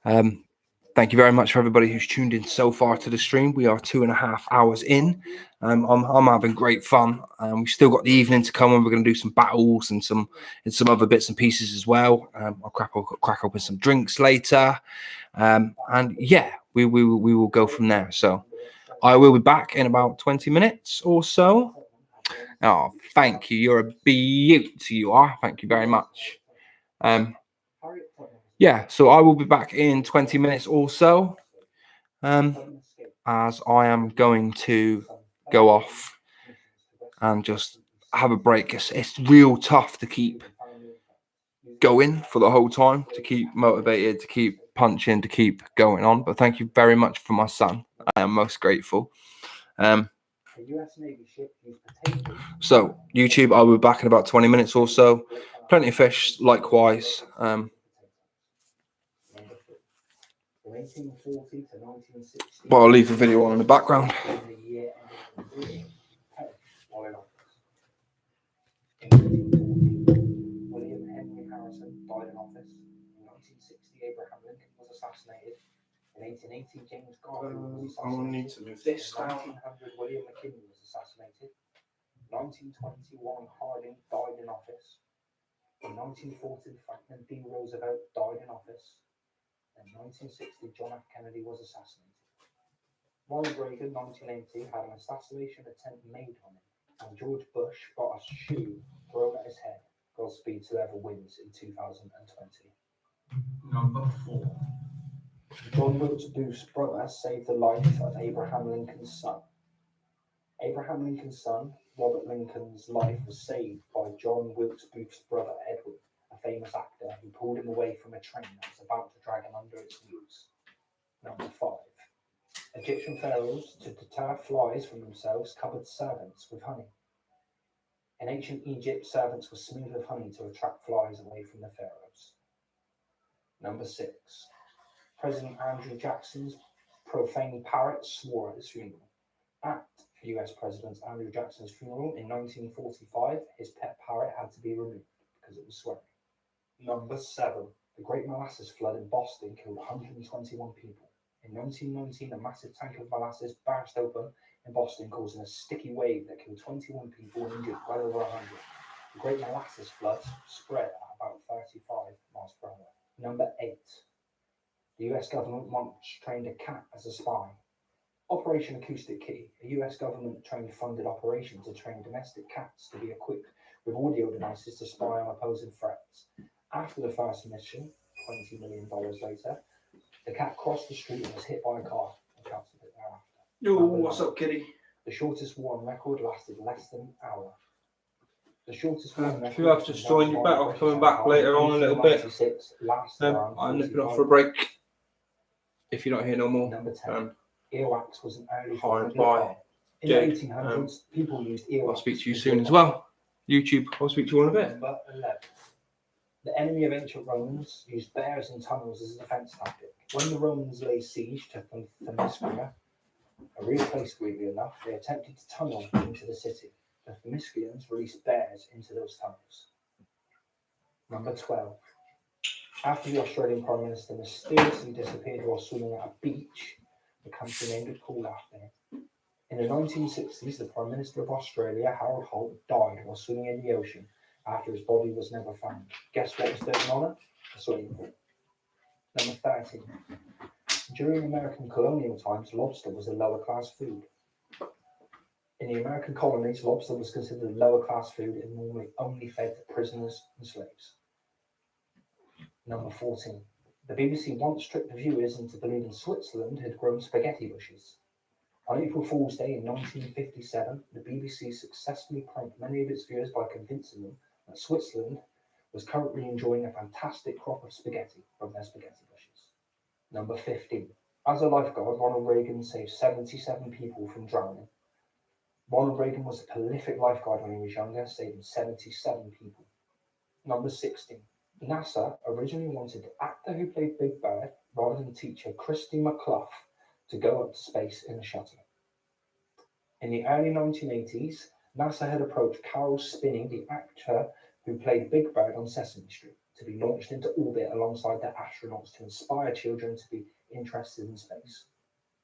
thank you very much for everybody who's tuned in so far to the stream. We are 2.5 hours in. I'm having great fun. We've still got the evening to come, and we're going to do some battles and some other bits and pieces as well. I'll crack open some drinks later. And yeah, we will go from there. So I will be back in about 20 minutes or so. Oh, thank you. You're a beaut, you are. Thank you very much. Yeah, so I will be back in 20 minutes or so, as I am going to go off and just have a break. It's real tough to keep going for the whole time, to keep motivated, to keep punching, to keep going on. But thank you very much for my son. I am most grateful. So YouTube, I'll be back in about 20 minutes or so. Plenty of fish, likewise. But I'll leave the video on in the background. William Henry Harrison died in office. In 1960, Abraham Lincoln was assassinated. In In 1880, James Garfield was I will need assassinated. to move this In down. 1900, William McKinley was assassinated. 1921, Harding died in office. In 1940, Franklin D. Roosevelt died in office. In 1960, John F. Kennedy was assassinated. Ronald Reagan, 1980, had an assassination attempt made on him. And George Bush got a shoe thrown at his head. Godspeed to whoever wins in 2020. Number 4. John Wilkes Booth's brother saved the life of Abraham Lincoln's son. Abraham Lincoln's son, Robert Lincoln's life was saved by John Wilkes Booth's brother, Edward, a famous actor who pulled him away from a train that was about to drag him under its wheels. Number 5. Egyptian pharaohs, to deter flies from themselves, covered servants with honey. In ancient Egypt, servants were smeared with honey to attract flies away from the pharaohs. Number 6. President Andrew Jackson's profane parrot swore at his funeral. At US President Andrew Jackson's funeral in 1945, his pet parrot had to be removed because it was swearing. Number 7. The Great Molasses Flood in Boston killed 121 people. In 1919, a massive tank of molasses burst open in Boston, causing a sticky wave that killed 21 people and injured well over 100. The Great Molasses Flood spread at about 35 miles per hour. Number 8. The US government once trained a cat as a spy. Operation Acoustic Key, a US government-trained funded operation to train domestic cats to be equipped with audio devices to spy on opposing threats. After the first mission, $20 million later, the cat crossed the street and was hit by a car and captured it thereafter. Yo, what's up, kitty? The shortest war on record lasted less than an hour. The shortest war on record. If you have just joined, you better off coming back later on a little bit. I'm nipping off for a break. If you're not here no more. Number 10. Earwax was an early Hi, form of bye. lip balm. In Jake, the 1800s, people used earwax. I'll speak to you soon as well. YouTube, I'll speak to you all in a bit. Number 11. The enemy of ancient Romans used bears and tunnels as a defense tactic. When the Romans laid siege to Themyscira, a real place weirdly enough, they attempted to tunnel into the city. The Themyscrians released bears into those tunnels. Number 12. After the Australian Prime Minister mysteriously disappeared while swimming at a beach, the country named it called after him. In the 1960s, the Prime Minister of Australia, Harold Holt, died while swimming in the ocean after his body was never found. Guess what was done on it? A swimming pool. Number 13. During American colonial times, lobster was a lower class food. In the American colonies, lobster was considered a lower class food and normally only fed to prisoners and slaves. Number 14. The BBC once tricked viewers into believing Switzerland had grown spaghetti bushes. On April Fool's Day in 1957, the BBC successfully pranked many of its viewers by convincing them that Switzerland was currently enjoying a fantastic crop of spaghetti from their spaghetti bushes. Number 15. As a lifeguard, Ronald Reagan saved 77 people from drowning. Ronald Reagan was a prolific lifeguard when he was younger, saving 77 people. Number 16. NASA originally wanted the actor who played Big Bird, rather than teacher Christy McClough, to go up to space in a shuttle. In the early 1980s, NASA had approached Carol Spinney, the actor who played Big Bird on Sesame Street, to be launched into orbit alongside their astronauts to inspire children to be interested in space.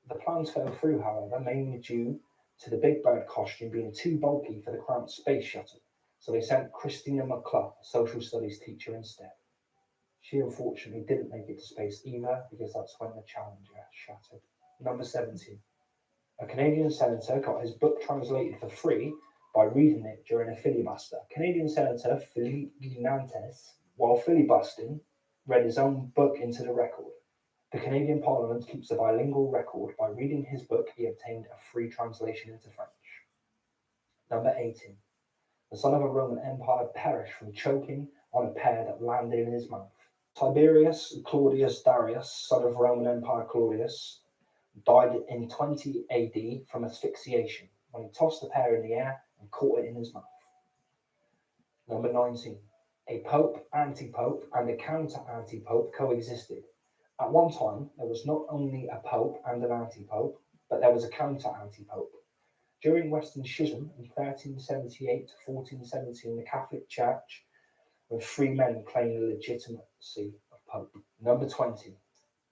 The plans fell through, however, mainly due to the Big Bird costume being too bulky for the cramped space shuttle, so they sent Christina McClough, a social studies teacher, instead. She unfortunately didn't make it to space either, because that's when the Challenger shattered. Number 17. A Canadian senator got his book translated for free by reading it during a filibuster. Canadian Senator Philippe Nantes, while filibustering, read his own book into the record. The Canadian Parliament keeps a bilingual record. By reading his book, he obtained a free translation into French. Number 18. The son of a Roman Empire perished from choking on a pear that landed in his mouth. Tiberius Claudius Darius, son of Roman Empire Claudius, died in 20 AD from asphyxiation when he tossed the pear in the air and caught it in his mouth. Number 19. A pope, anti-pope, and a counter-anti-pope coexisted. At one time, there was not only a pope and an anti-pope, but there was a counter-anti-pope. During Western Schism in 1378 to 1417, the Catholic Church with three men claimed the legitimacy of Pope. Number 20.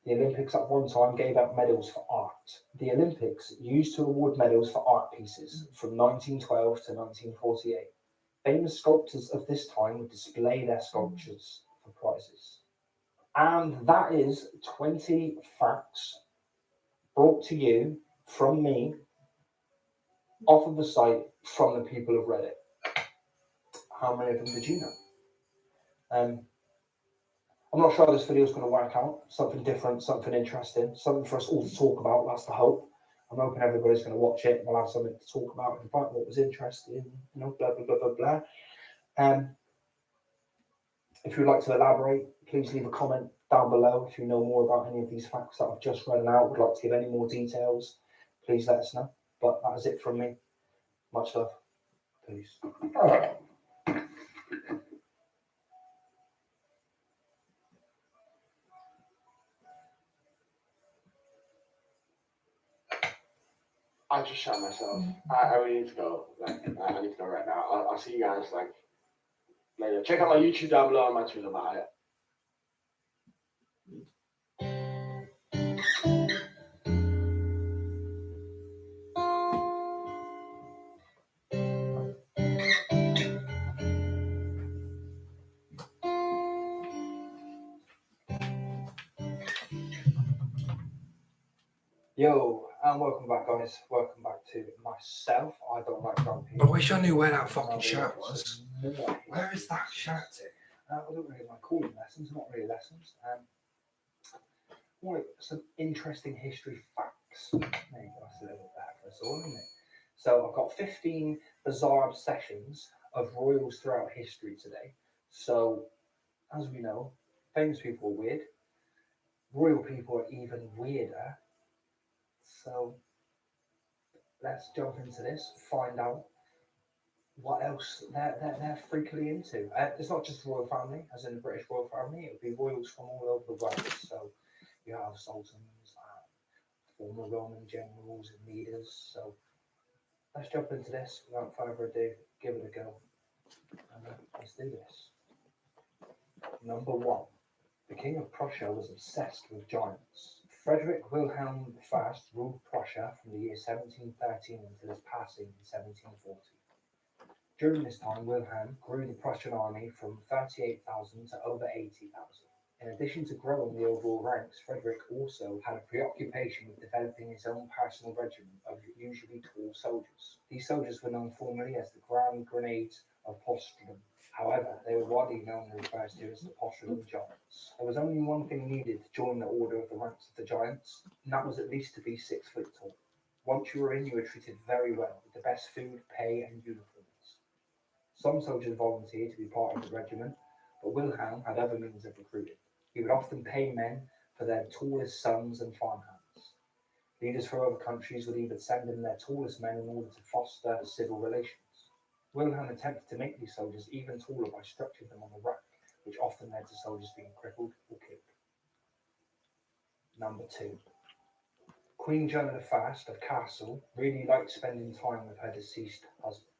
The Olympics at one time gave out medals for art. The Olympics used to award medals for art pieces from 1912 to 1948. Famous sculptors of this time would display their sculptures for prizes. And that is 20 facts brought to you from me off of the site from the people of Reddit. How many of them did you know? I'm not sure how this video is going to work out. Something different, something interesting, something for us all to talk about. That's the hope. I'm hoping everybody's going to watch it. We'll have something to talk about and find what was interesting, blah, blah, blah, blah, blah. If you'd like to elaborate, please leave a comment down below. If you know more about any of these facts that I've just read out, would like to give any more details, please let us know. But that is it from me. Much love. Peace. I just shot myself. I really need to go. Like, I need to go right now. I'll see you guys like later. Check out my YouTube down below and my Twitter about it. Yo, and welcome back, guys. Welcome back to myself. I don't like grumpy. I wish I knew where that fucking shirt was. Where is that shirt? I don't really like calling lessons, not really lessons. Right, some interesting history facts. There you go, that's a little bit better for us all, isn't it? So I've got 15 bizarre obsessions of royals throughout history today. So, as we know, famous people are weird. Royal people are even weirder. So let's jump into this, find out what else they're freakily into. It's not just the royal family, as in the British royal family. It would be royals from all over the world. So you have sultans, former Roman generals and leaders. So let's jump into this without further ado. Give it a go. And let's do this. Number 1. The King of Prussia was obsessed with giants. Frederick Wilhelm I ruled Prussia from the year 1713 until his passing in 1740. During this time, Wilhelm grew the Prussian army from 38,000 to over 80,000. In addition to growing the overall ranks, Frederick also had a preoccupation with developing his own personal regiment of usually tall soldiers. These soldiers were known formally as the Grand Grenades of Postredom. However, they were widely known and referred to as the Postredom Giants. There was only one thing needed to join the order of the ranks of the Giants, and that was at least to be 6 foot tall. Once you were in, you were treated very well, with the best food, pay, and uniforms. Some soldiers volunteered to be part of the regiment, but Wilhelm had other means of recruiting. He would often pay men for their tallest sons and farmhands. Leaders from other countries would even send in their tallest men in order to foster civil relations. Wilhelm attempted to make these soldiers even taller by structuring them on the rack, which often led to soldiers being crippled or killed. Number 2. Queen Joan I of Castle really liked spending time with her deceased husband.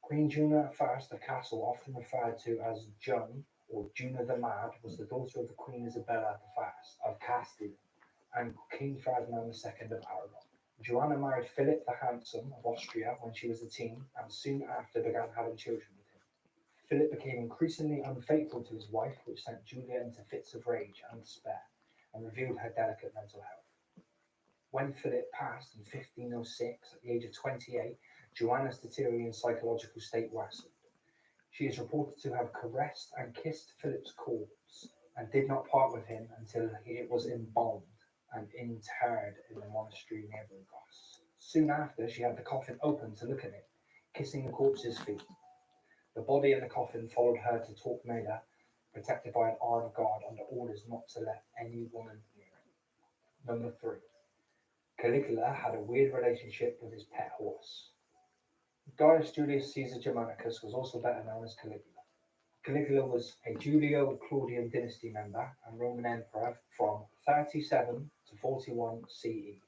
Queen Juna I of Castle, often referred to as Joan or Juna the Mad, was the daughter of the Queen Isabella I of Castile and King Ferdinand II of Aragon. Joanna married Philip the Handsome of Austria when she was a teen and soon after began having children with him. Philip became increasingly unfaithful to his wife, which sent Julia into fits of rage and despair and revealed her delicate mental health. When Philip passed in 1506, at the age of 28, Joanna's deteriorating psychological state worsened. She is reported to have caressed and kissed Philip's corpse and did not part with him until it was embalmed and interred in the monastery near Burgos. Soon after, she had the coffin opened to look at it, kissing the corpse's feet. The body in the coffin followed her to Torquemada, protected by an armed guard under orders not to let any woman near it. Number 3. Caligula had a weird relationship with his pet horse. Gaius Julius Caesar Germanicus was also better known as Caligula. Caligula was a Julio-Claudian dynasty member and Roman emperor from 37 to 41 CE.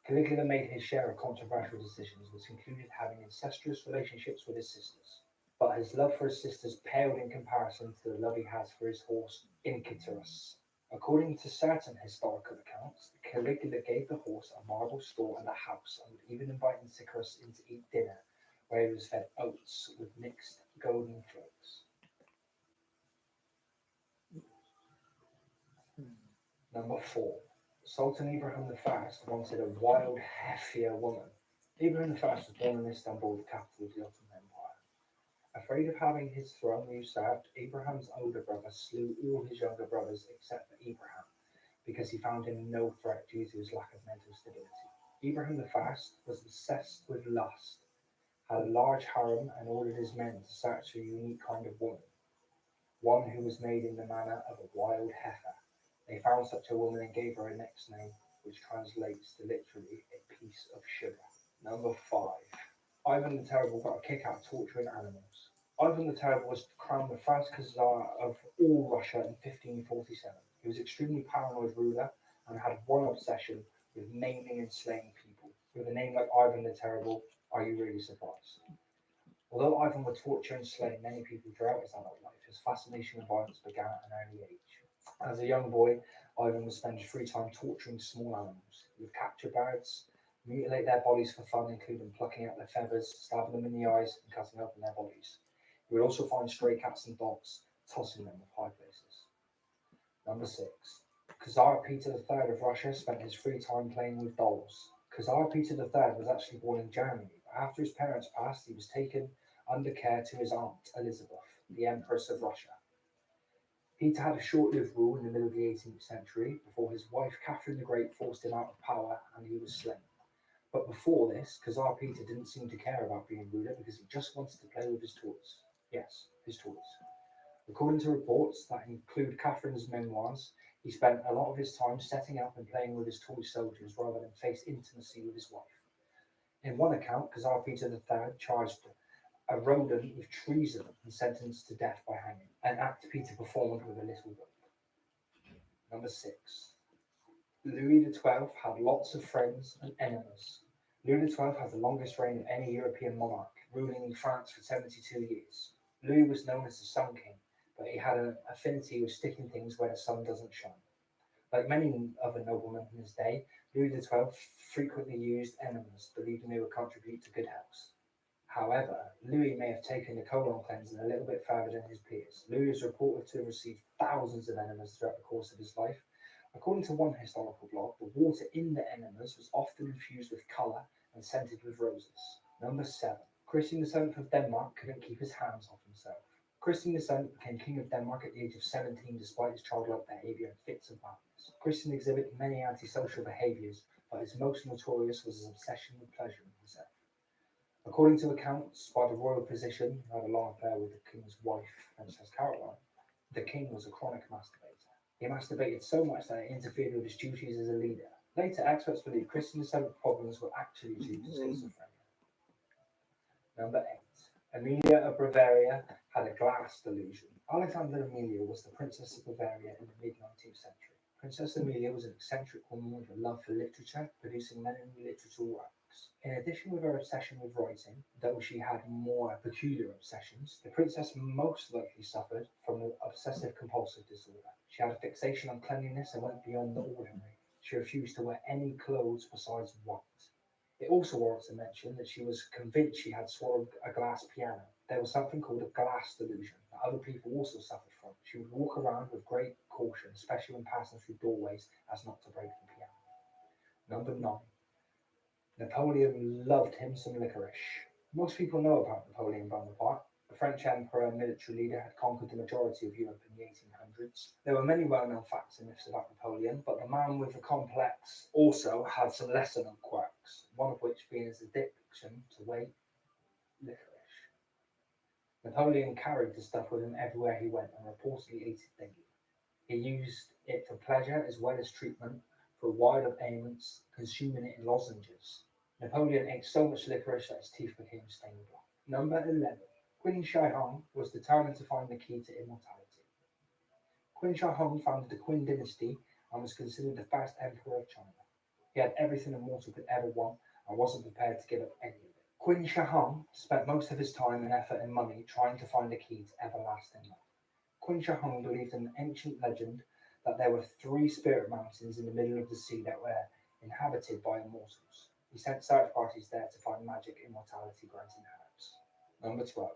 Caligula made his share of controversial decisions, which included having incestuous relationships with his sisters. But his love for his sisters paled in comparison to the love he has for his horse Incytus, According to certain historical accounts, Caligula gave the horse a marble store and a house, and would even invite Icarus in to eat dinner, where he was fed oats with mixed golden flakes. Number 4. Sultan Ibrahim I wanted a wild, heftier woman. Ibrahim I was born in Istanbul, the capital of the Ottoman Empire. Afraid of having his throne usurped, Abraham's older brother slew all his younger brothers except for Abraham, because he found him no threat due to his lack of mental stability. Ibrahim I was obsessed with lust, had a large harem, and ordered his men to search for a unique kind of woman, one who was made in the manner of a wild heifer. They found such a woman and gave her a next name, which translates to literally a piece of sugar. Number 5. Ivan the Terrible got a kick out of torturing animals. Ivan the Terrible was crowned the first Khazar of all Russia in 1547. He was an extremely paranoid ruler and had one obsession with maiming and slaying people. With a name like Ivan the Terrible, are you really surprised? Although Ivan would torture and slay many people throughout his adult life, his fascination with violence began at an early age. As a young boy, Ivan would spend his free time torturing small animals. He would capture birds, mutilate their bodies for fun, including plucking out their feathers, stabbing them in the eyes, and cutting open their bodies. He would also find stray cats and dogs, tossing them off high places. Number 6. Tsar Peter III of Russia spent his free time playing with dolls. Tsar Peter III was actually born in Germany, but after his parents passed, he was taken under care to his aunt Elizabeth, the Empress of Russia. Peter had a short-lived rule in the middle of the 18th century before his wife Catherine the Great forced him out of power and he was slain. But before this, Tsar Peter didn't seem to care about being ruler because he just wanted to play with his toys. Yes, his toys. According to reports that include Catherine's memoirs, he spent a lot of his time setting up and playing with his toy soldiers rather than face intimacy with his wife. In one account, Tsar Peter III charged a rodent with treason and sentenced to death by hanging, an act Peter performed with a little rope. Number 6. Louis XII had lots of friends and enemies. Louis XII had the longest reign of any European monarch, ruling France for 72 years. Louis was known as the Sun King, but he had an affinity with sticking things where the sun doesn't shine. Like many other noblemen in his day, Louis XII frequently used enemas, believing they would contribute to good health. However, Louis may have taken the colon cleansing a little bit further than his peers. Louis is reported to have received thousands of enemas throughout the course of his life. According to one historical blog, the water in the enemas was often infused with colour and scented with roses. Number 7. Christian VII of Denmark couldn't keep his hands off himself. Christian VII became king of Denmark at the age of 17 despite his childlike behaviour and fits of madness. Christian exhibited many antisocial behaviours, but his most notorious was his obsession with pleasure in himself. According to accounts by the royal physician who had a long affair with the king's wife, Princess Caroline, the king was a chronic masturbator. He masturbated so much that it interfered with his duties as a leader. Later, experts believe Christian VII's problems were actually due to schizophrenia. Number 8. Amelia of Bavaria had a glass delusion. Alexander Amelia was the Princess of Bavaria in the mid-19th century. Princess Amelia was an eccentric woman with a love for literature, producing many literature works. In addition with her obsession with writing, though she had more peculiar obsessions, the princess most likely suffered from an obsessive-compulsive disorder. She had a fixation on cleanliness and went beyond the ordinary. She refused to wear any clothes besides white. It also warrants a mention that she was convinced she had swallowed a glass piano. There was something called a glass delusion that other people also suffered from. She would walk around with great caution, especially when passing through doorways, as not to break the piano. Number 9. Napoleon loved him some licorice. Most people know about Napoleon Bonaparte. The French emperor and military leader had conquered the majority of Europe in the 1800s. There were many well-known facts and myths about Napoleon, but the man with the complex also had some lesser-known quirks, one of which being his addiction to white licorice. Napoleon carried the stuff with him everywhere he went and reportedly ate it daily. He used it for pleasure as well as treatment for a wide of ailments, consuming it in lozenges. Napoleon ate so much licorice that his teeth became stained black. Number 11. Qin Shi Huang was determined to find the key to immortality. Qin Shi Huang founded the Qin dynasty and was considered the first emperor of China. He had everything a mortal could ever want and wasn't prepared to give up any of it. Qin Shi Huang spent most of his time and effort and money trying to find the key to everlasting life. Qin Shi Huang believed in an ancient legend that there were 3 spirit mountains in the middle of the sea that were inhabited by immortals. He sent search parties there to find magic immortality granting herbs. Number 12.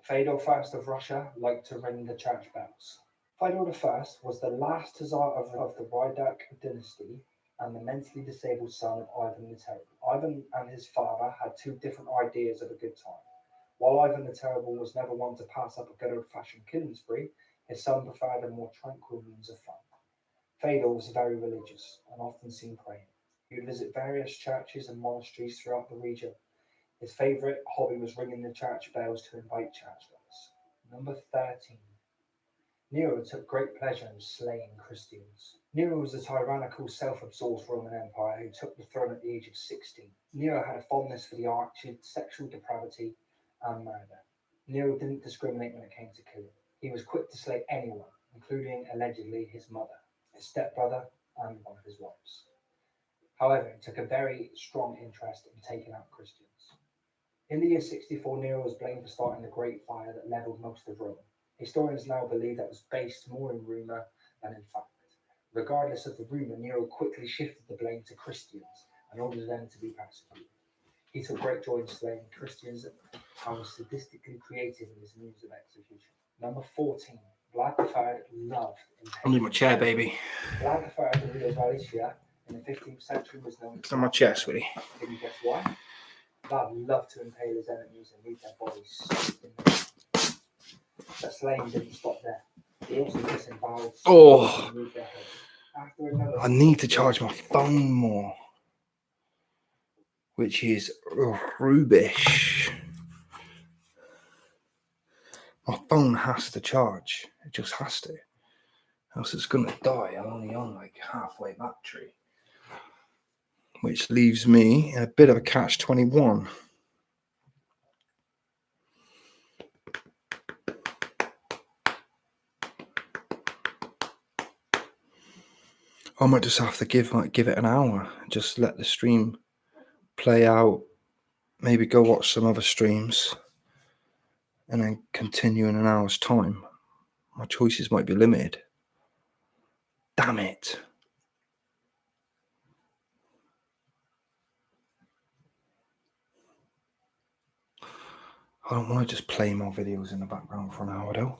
Fedor I of Russia liked to ring the church bells. Fedor I was the last Tsar of the Rydak dynasty and the mentally disabled son of Ivan the Terrible. Ivan and his father had 2 different ideas of a good time. While Ivan the Terrible was never one to pass up a good old-fashioned killing spree, his son preferred a more tranquil means of fun. Fedor was very religious and often seen praying. He would visit various churches and monasteries throughout the region. His favourite hobby was ringing the church bells to invite churchgoers. Number 13. Nero took great pleasure in slaying Christians. Nero was a tyrannical, self-absorbed Roman Empire who took the throne at the age of 16. Nero had a fondness for the arts, sexual depravity, and murder. Nero didn't discriminate when it came to killing. He was quick to slay anyone, including allegedly his mother, his stepbrother, and one of his wives. However, he took a very strong interest in taking out Christians. In the year 64, Nero was blamed for starting the Great Fire that leveled most of Rome. Historians now believe that was based more in rumour than in fact. Regardless of the rumour, Nero quickly shifted the blame to Christians and ordered them to be persecuted. He took great joy in slaying Christians and was sadistically creative in his means of execution. Number 14. Vlad III loved I need my chair, baby. Vlad III of Rio Galicia in the 15th century was known as... It's on my chair, sweetie. Can you guess why? Vlad loved to impale his enemies and leave their bodies in the ground. But slaying didn't stop there. He also disemboweled and moved their heads. After another... I need to charge my phone more, which is rubbish. My phone has to charge. It just has to. Else it's going to die. I'm only on like halfway battery. Which leaves me in a bit of a catch-21. I might just have to give it an hour. Just let the stream play out. Maybe go watch some other streams. And then continue in an hour's time. My choices might be limited. Damn it. I don't want to just play more videos in the background for an hour though.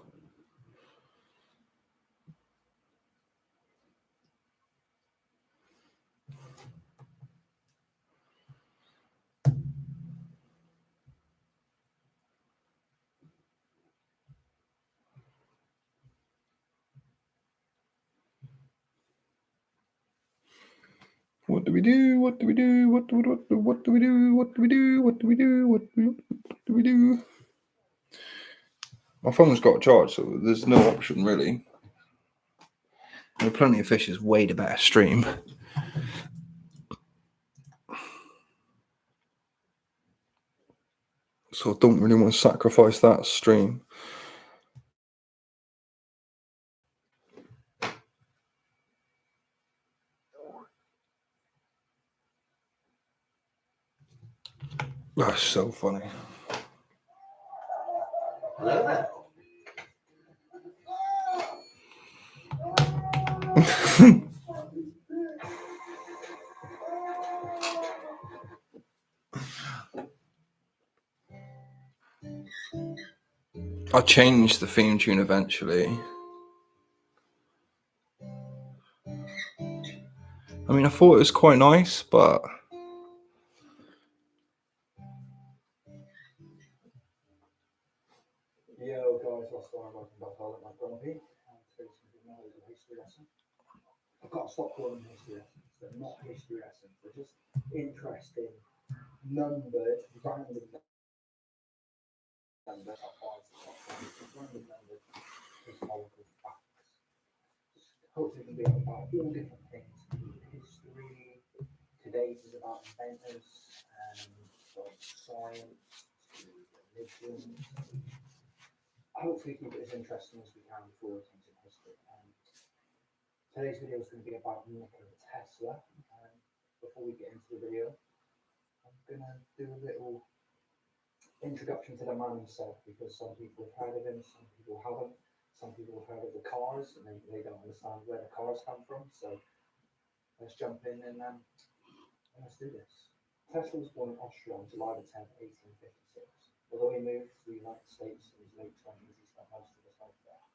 What do we do? What do we do? What do we do? What do we do? What do we do? What do we do? What do we do? My phone's got a charge, so there's no option really. Plenty of Fish is way the better stream. So I don't really want to sacrifice that stream. That's so funny. Hello there. I changed the theme tune eventually. I mean, I thought it was quite nice, but Yo guys, what's going on? Welcome back. I'll let my grumpy. Today's going to be another history lesson. I've got to stop calling them history lessons. They're not history lessons. They're just interesting, numbered, random numbers. Random numbered historical facts. Hopefully, it can be about all different things. History. Today's is about inventors and science, religion. Hopefully keep it as interesting as we can before we come to history. Today's video is going to be about Nikola Tesla. Before we get into the video, I'm going to do a little introduction to the man himself because some people have heard of him, some people haven't. Some people have heard of the cars, and they don't understand where the cars come from. So let's jump in and let's do this. Tesla was born in Austria on July the 10th, 1856. Although he moved to the United States in his late 20s, he spent most of his life there.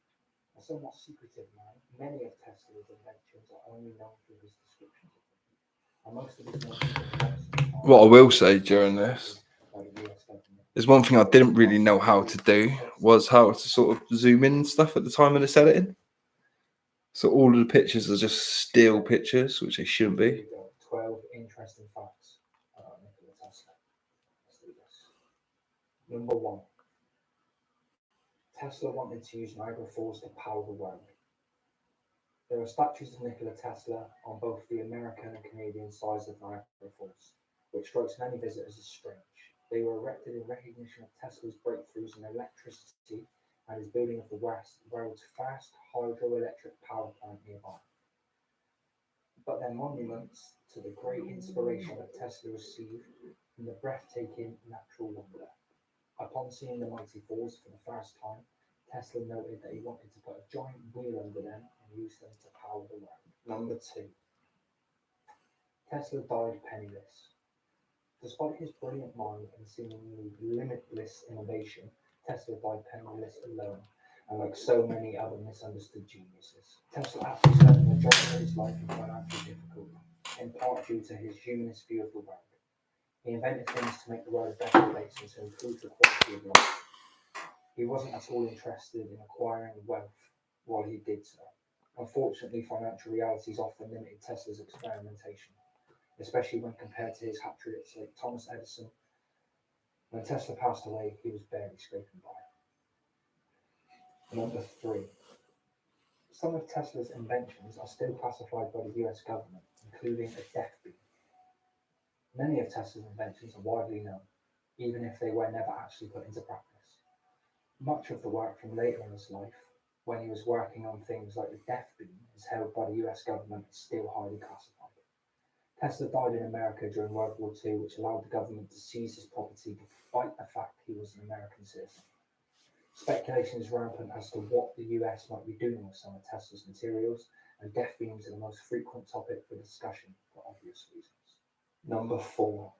A somewhat secretive man, many of Tesla's inventions are only known through his descriptions of them. And most of his What I will say during this is one thing I didn't really know how to do was how to sort of zoom in and stuff at the time of this editing. So all of the pictures are just still pictures, which they shouldn't be. 12 interesting facts about Nikola Tesla. Let's do this. Number 1. Tesla wanted to use Niagara Falls to power the world. There are statues of Nikola Tesla on both the American and Canadian sides of Niagara Falls, which strikes many visitors as strange. They were erected in recognition of Tesla's breakthroughs in electricity and his building of the world's first hydroelectric power plant nearby. But they're monuments to the great inspiration that Tesla received from the breathtaking natural wonder. Upon seeing the mighty falls for the first time, Tesla noted that he wanted to put a giant wheel under them and use them to power the world. Number 2. Tesla died penniless. Despite his brilliant mind and seemingly limitless innovation, Tesla died penniless alone, and like so many other misunderstood geniuses. Tesla actually spent the majority of his life in financial difficulty, in part due to his humanist view of the world. He invented things to make the world a better place and to improve the quality of life. He wasn't at all interested in acquiring wealth while he did so. Unfortunately, financial realities often limited Tesla's experimentation, especially when compared to his hat-tricks like Thomas Edison. When Tesla passed away, he was barely scraping by. Number 3. Some of Tesla's inventions are still classified by the US government, including a death beam. Many of Tesla's inventions are widely known, even if they were never actually put into practice. Much of the work from later in his life, when he was working on things like the death beam, is held by the US government as still highly classified. Tesla died in America during World War II, which allowed the government to seize his property despite the fact he was an American citizen. Speculation is rampant as to what the US might be doing with some of Tesla's materials, and death beams are the most frequent topic for discussion for obvious reasons. Number 4.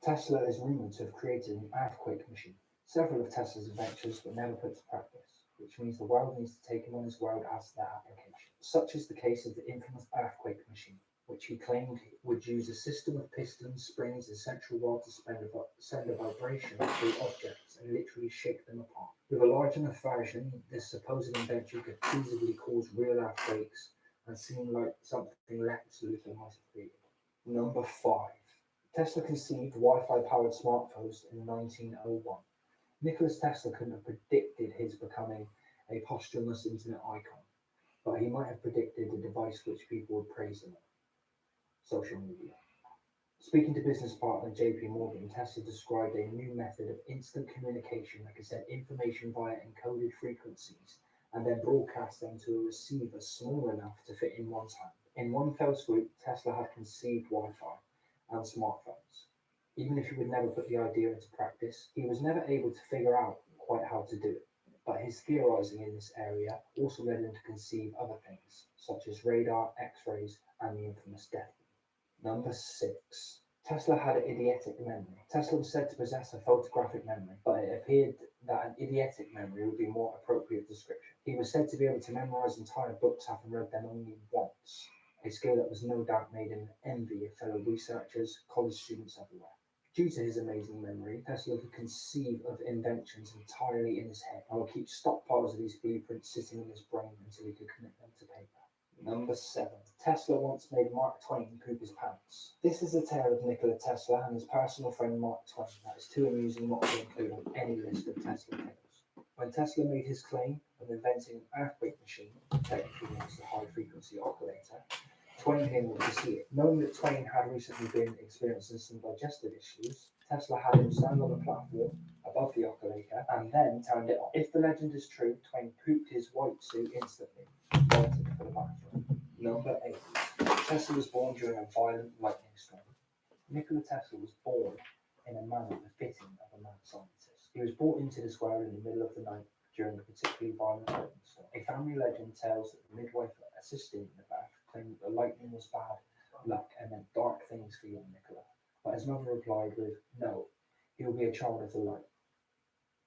Tesla is rumored to have created an earthquake machine. Several of Tesla's inventions were never put to practice, which means the world needs to take him on his word as to their application. Such is the case of the infamous earthquake machine, which he claimed would use a system of pistons, springs, and central rod to send a vibration through objects and literally shake them apart. With a large enough version, this supposed invention could feasibly cause real earthquakes and seem like something Lex Luthor might have created. Number 5. Tesla conceived Wi-Fi powered smartphones in 1901. Nikola Tesla couldn't have predicted his becoming a posthumous internet icon, but he might have predicted a device which people would praise him on. Social media. Speaking to business partner JP Morgan, Tesla described a new method of instant communication that could send information via encoded frequencies and then broadcast them to a receiver small enough to fit in one's hand. In one fell swoop, Tesla had conceived Wi-Fi and smartphones. Even if he would never put the idea into practice, he was never able to figure out quite how to do it. But his theorizing in this area also led him to conceive other things, such as radar, X-rays, and the infamous death beam. Number 6. Tesla had an eidetic memory. Tesla was said to possess a photographic memory, but it appeared that an eidetic memory would be a more appropriate description. He was said to be able to memorize entire books, having read them only once, a skill that was no doubt made him envy of fellow researchers, college students everywhere. Due to his amazing memory, Tesla could conceive of inventions entirely in his head and would keep stockpiles of these blueprints sitting in his brain until he could commit them to paper. Number 7. Tesla once made Mark Twain poop his pants. This is the tale of Nikola Tesla and his personal friend Mark Twain that is too amusing not to include on any list of Tesla tales. When Tesla made his claim of inventing an earthquake machine, technically known as the high-frequency oscillator, Twain came over to see it. Knowing that Twain had recently been experiencing some digestive issues, Tesla had him stand on a platform above the oscillator and then turned it on. If the legend is true, Twain pooped his white suit instantly and bolted for the bathroom. Number 8. Tesla was born during a violent lightning storm. Nikola Tesla was born in a manner befitting of a mad scientist. He was brought into this world in the middle of the night during a particularly violent thunderstorm. A family legend tells that the midwife assisting in the bath claimed that the lightning was bad luck and meant dark things for young Nicola. But his mother replied with, "No, he will be a child of the light."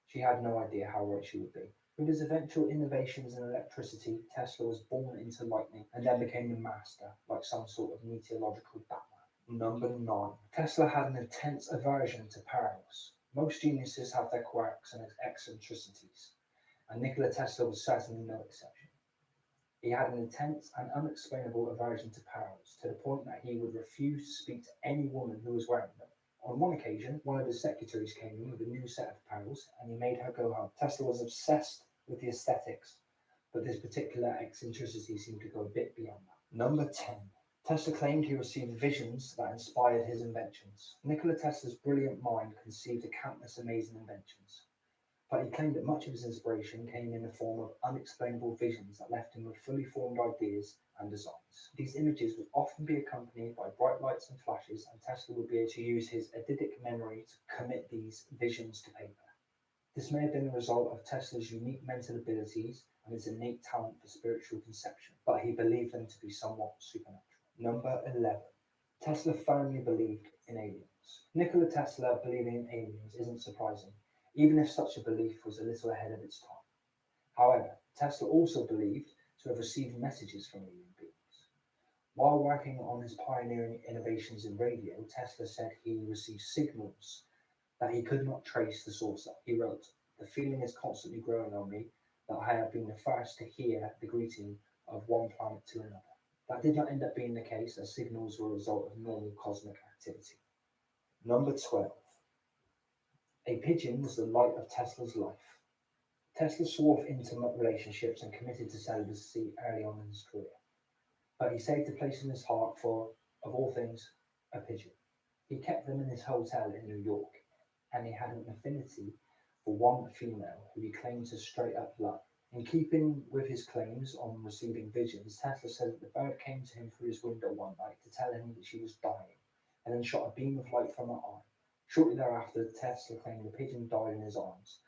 She had no idea how right she would be. With his eventual innovations in electricity, Tesla was born into lightning and then became the master, like some sort of meteorological Batman. Number 9. Tesla had an intense aversion to perils. Most geniuses have their quirks and eccentricities, and Nikola Tesla was certainly no exception. He had an intense and unexplainable aversion to perils, to the point that he would refuse to speak to any woman who was wearing them. On one occasion, one of his secretaries came in with a new set of pearls, and he made her go home. Tesla was obsessed with the aesthetics, but this particular eccentricity seemed to go a bit beyond that. Number 10. Tesla claimed he received visions that inspired his inventions. Nikola Tesla's brilliant mind conceived of countless amazing inventions, but he claimed that much of his inspiration came in the form of unexplainable visions that left him with fully formed ideas and designs. These images would often be accompanied by bright lights and flashes, and Tesla would be able to use his eidetic memory to commit these visions to paper. This may have been the result of Tesla's unique mental abilities and his innate talent for spiritual conception, but he believed them to be somewhat supernatural. Number 11. Tesla firmly believed in aliens. Nikola Tesla believing in aliens isn't surprising, even if such a belief was a little ahead of its time. However, Tesla also believed to have received messages from alien beings. While working on his pioneering innovations in radio, Tesla said he received signals that he could not trace the source of. He wrote, "The feeling is constantly growing on me that I have been the first to hear the greeting of one planet to another." That did not end up being the case, as signals were a result of normal cosmic activity. Number 12. A pigeon was the light of Tesla's life. Tesla swore off intimate relationships and committed to celibacy early on in his career, but he saved a place in his heart for, of all things, a pigeon. He kept them in his hotel in New York, and he had an affinity for one female who he claimed to straight up love. In keeping with his claims on receiving visions, Tesla said that the bird came to him through his window one night to tell him that she was dying, and then shot a beam of light from her eye. Shortly thereafter, Tesla claimed the pigeon died in his arms,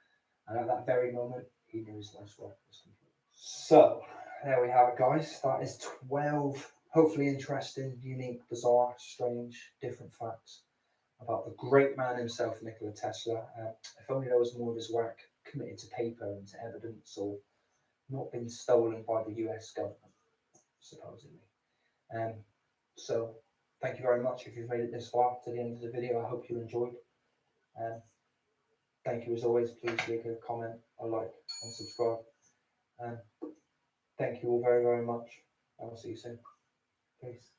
and at that very moment, he knew his life's work was complete. So, there we have it, guys. That is 12 hopefully interesting, unique, bizarre, strange, different facts about the great man himself, Nikola Tesla. If only there was more of his work committed to paper and to evidence, or not been stolen by the US government, supposedly. So, thank you very much if you've made it this far to the end of the video. I hope you enjoyed. Thank you as always. Please leave a comment, a like, and subscribe. Thank you all very, very much. I'll see you soon. Peace.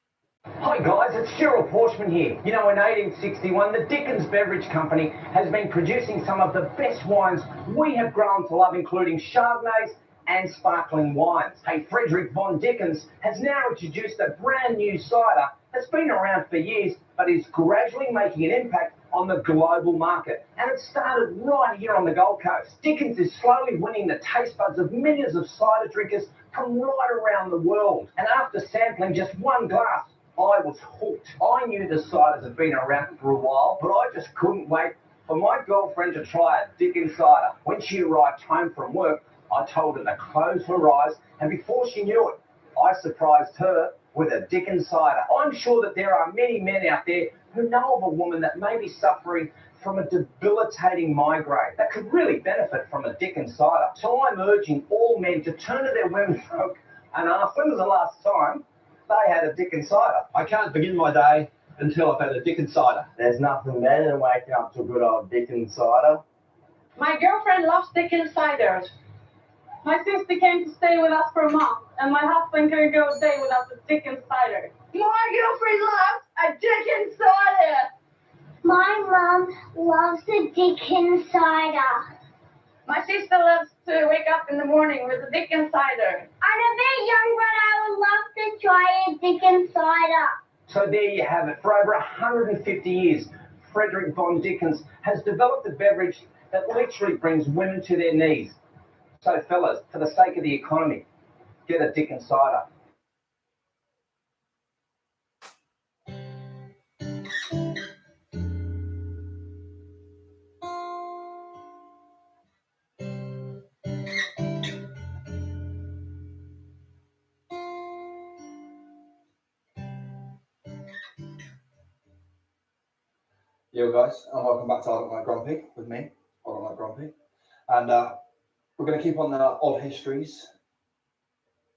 Hi guys, it's Gerald Porchman here. You know, in 1861, the Dickens Beverage Company has been producing some of the best wines we have grown to love, including Chardonnays and sparkling wines. Hey, Frederick von Dickens has now introduced a brand new cider that's been around for years, but is gradually making an impact on the global market. And it started right here on the Gold Coast. Dickens is slowly winning the taste buds of millions of cider drinkers from right around the world. And after sampling just one glass, I was hooked. I knew the ciders had been around for a while, but I just couldn't wait for my girlfriend to try a Dickens cider. When she arrived home from work, I told her to close her eyes, and before she knew it, I surprised her with a Dickens cider. I'm sure that there are many men out there who know of a woman that may be suffering from a debilitating migraine that could really benefit from a Dickens cider. So I'm urging all men to turn to their womenfolk and ask, when was the last time they had a Dickens cider? I can't begin my day until I've had a Dickens cider. There's nothing better than waking up to a good old Dickens cider. My girlfriend loves Dickens ciders. My sister came to stay with us for a month, and my husband couldn't go a day without the Dickens cider. My girlfriend loves a Dickens cider. My mum loves the Dickens cider. My sister loves to wake up in the morning with a Dickens cider. And a bit young, but I would love to try a Dickens cider. So there you have it. For over 150 years, Frederick von Dickens has developed a beverage that literally brings women to their knees. So fellas, for the sake of the economy, get a Dickens cider. Yo guys, and welcome back to I Don't Like Grumpy with me, I Don't Like Grumpy. And we're going to keep on the odd histories.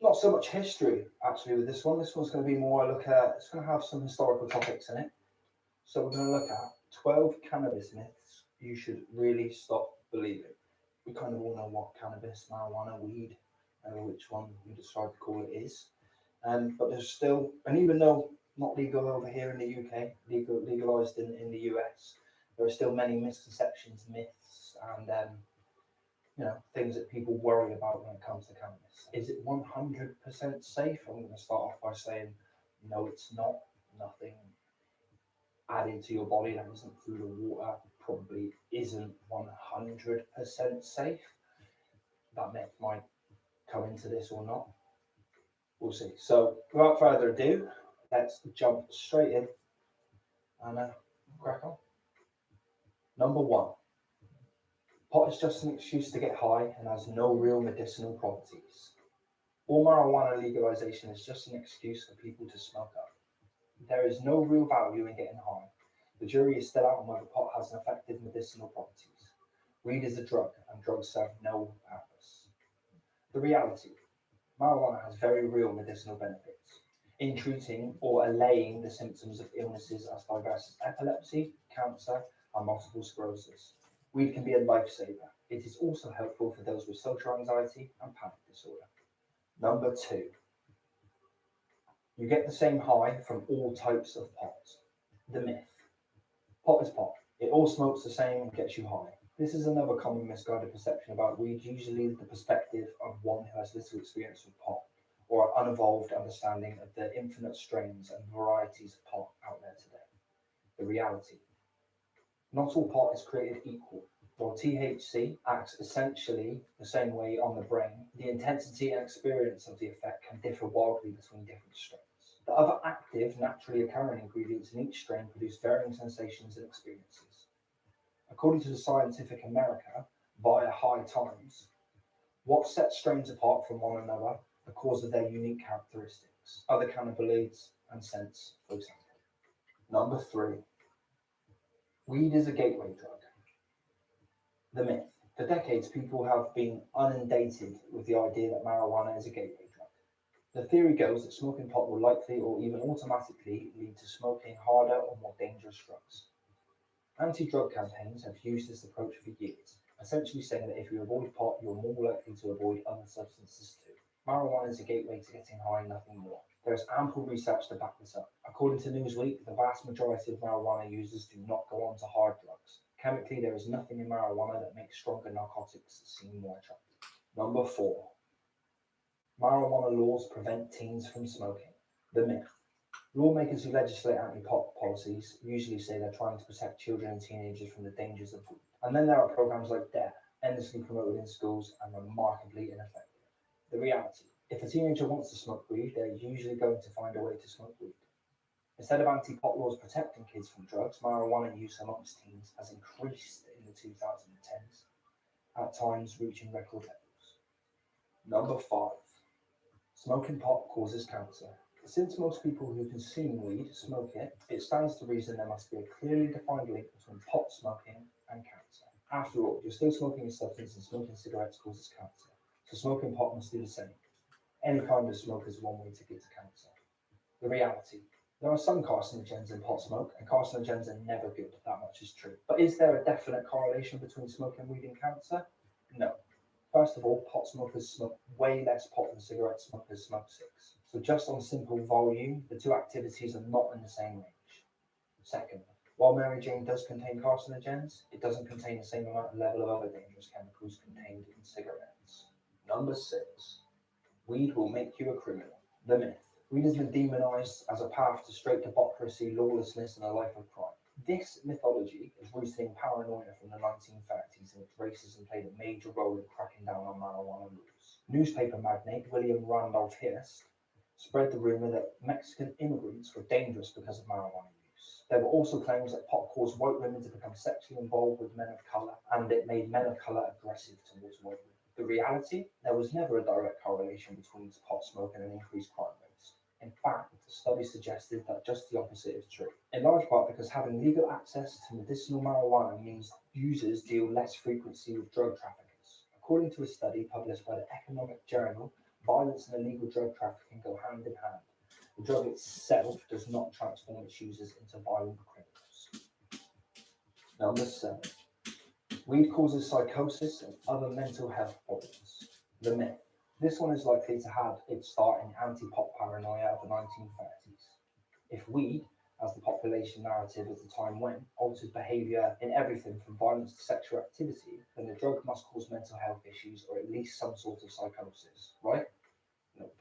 Not so much history actually with this one. This one's going to be more a look at, it's going to have some historical topics in it. So we're going to look at 12 cannabis myths you should really stop believing. We kind of all know what cannabis, marijuana, weed, which one we decide to call it is. But there's still, and even though not legal over here in the UK, legalized in the US, there are still many misconceptions, myths, and things that people worry about when it comes to cannabis. Is it 100% safe? I'm going to start off by saying, no, it's not. Nothing added to your body that isn't food or water probably isn't 100% safe. That myth might come into this or not. We'll see. So without further ado, let's jump straight in and crack on. Number 1. Pot is just an excuse to get high and has no real medicinal properties. All marijuana legalization is just an excuse for people to smoke up. There is no real value in getting high. The jury is still out on whether pot has an effective medicinal properties. Weed is a drug, and drugs serve no purpose. The reality: marijuana has very real medicinal benefits in treating or allaying the symptoms of illnesses as diverse as epilepsy, cancer, and multiple sclerosis. Weed can be a lifesaver. It is also helpful for those with social anxiety and panic disorder. Number 2. You get the same high from all types of pot. The myth: pot is pot. It all smokes the same and gets you high. This is another common misguided perception about weed, usually the perspective of one who has little experience with pot, or an unevolved understanding of the infinite strains and varieties of pot out there today. The reality: not all pot is created equal. While THC acts essentially the same way on the brain, the intensity and experience of the effect can differ wildly between different strains. The other active, naturally occurring ingredients in each strain produce varying sensations and experiences. According to the Scientific American via High Times, what sets strains apart from one another because of their unique characteristics, other cannabinoids and scents, for example. Number 3. Weed is a gateway drug. The myth: for decades, people have been inundated with the idea that marijuana is a gateway drug. The theory goes that smoking pot will likely or even automatically lead to smoking harder or more dangerous drugs. Anti-drug campaigns have used this approach for years, essentially saying that if you avoid pot, you're more likely to avoid other substances too. Marijuana is a gateway to getting high, nothing more. There is ample research to back this up. According to Newsweek, the vast majority of marijuana users do not go on to hard drugs. Chemically, there is nothing in marijuana that makes stronger narcotics seem more attractive. Number 4. Marijuana laws prevent teens from smoking. The myth: lawmakers who legislate anti-pot policies usually say they're trying to protect children and teenagers from the dangers of weed. And then there are programs like DEAT, endlessly promoted in schools and remarkably ineffective. The reality: if a teenager wants to smoke weed, they're usually going to find a way to smoke weed. Instead of anti-pot laws protecting kids from drugs, marijuana use amongst teens has increased in the 2010s, at times reaching record levels. Number 5. Smoking pot causes cancer. Since most people who consume weed smoke it, it stands to reason there must be a clearly defined link between pot smoking and cancer. After all, you're still smoking a substance and smoking cigarettes causes cancer, so smoking pot must do the same. Any kind of smoke is one way to get to cancer. The reality: there are some carcinogens in pot smoke, and carcinogens are never good, that much is true. But is there a definite correlation between smoking weed and cancer? No. First of all, pot smokers smoke way less pot than cigarette smokers smoke 6. So just on simple volume, the two activities are not in the same range. Second, while Mary Jane does contain carcinogens, it doesn't contain the same level of other dangerous chemicals contained in cigarettes. Number 6. Weed will make you a criminal. The myth: weed has been demonized as a path to straight debauchery, lawlessness, and a life of crime. This mythology is rooted in paranoia from the 1930s, in which racism played a major role in cracking down on marijuana laws. Newspaper magnate William Randolph Hearst spread the rumor that Mexican immigrants were dangerous because of marijuana use. There were also claims that pot caused white women to become sexually involved with men of color, and it made men of color aggressive towards white women. The reality: there was never a direct correlation between pot smoke and an increased crime rates. In fact, the study suggested that just the opposite is true, in large part because having legal access to medicinal marijuana means users deal less frequency with drug traffickers. According to a study published by the Economic Journal, violence and illegal drug trafficking go hand in hand. The drug itself does not transform its users into violent criminals. Number 7. Weed causes psychosis and other mental health problems. The myth. This one is likely to have its start in anti-pop paranoia of the 1930s. If weed, as the population narrative at the time went, altered behaviour in everything from violence to sexual activity, then the drug must cause mental health issues or at least some sort of psychosis, right? Nope.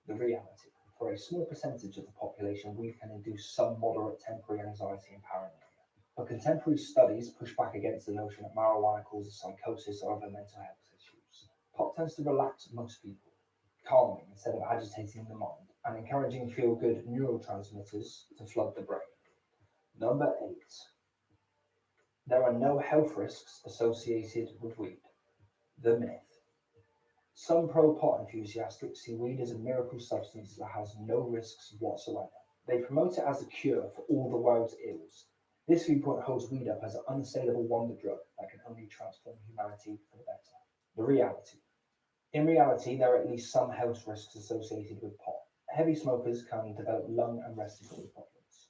The reality. For a small percentage of the population, weed can induce some moderate temporary anxiety and paranoia. But contemporary studies push back against the notion that marijuana causes psychosis or other mental health issues. Pop tends to relax most people, calming instead of agitating the mind, and encouraging feel-good neurotransmitters to flood the brain. Number 8. There are no health risks associated with weed. The myth. Some pro-pot enthusiasts see weed as a miracle substance that has no risks whatsoever. They promote it as a cure for all the world's ills. This viewpoint holds weed up as an unassailable wonder drug that can only transform humanity for the better. The reality. In reality, there are at least some health risks associated with pot. Heavy smokers can develop lung and respiratory problems,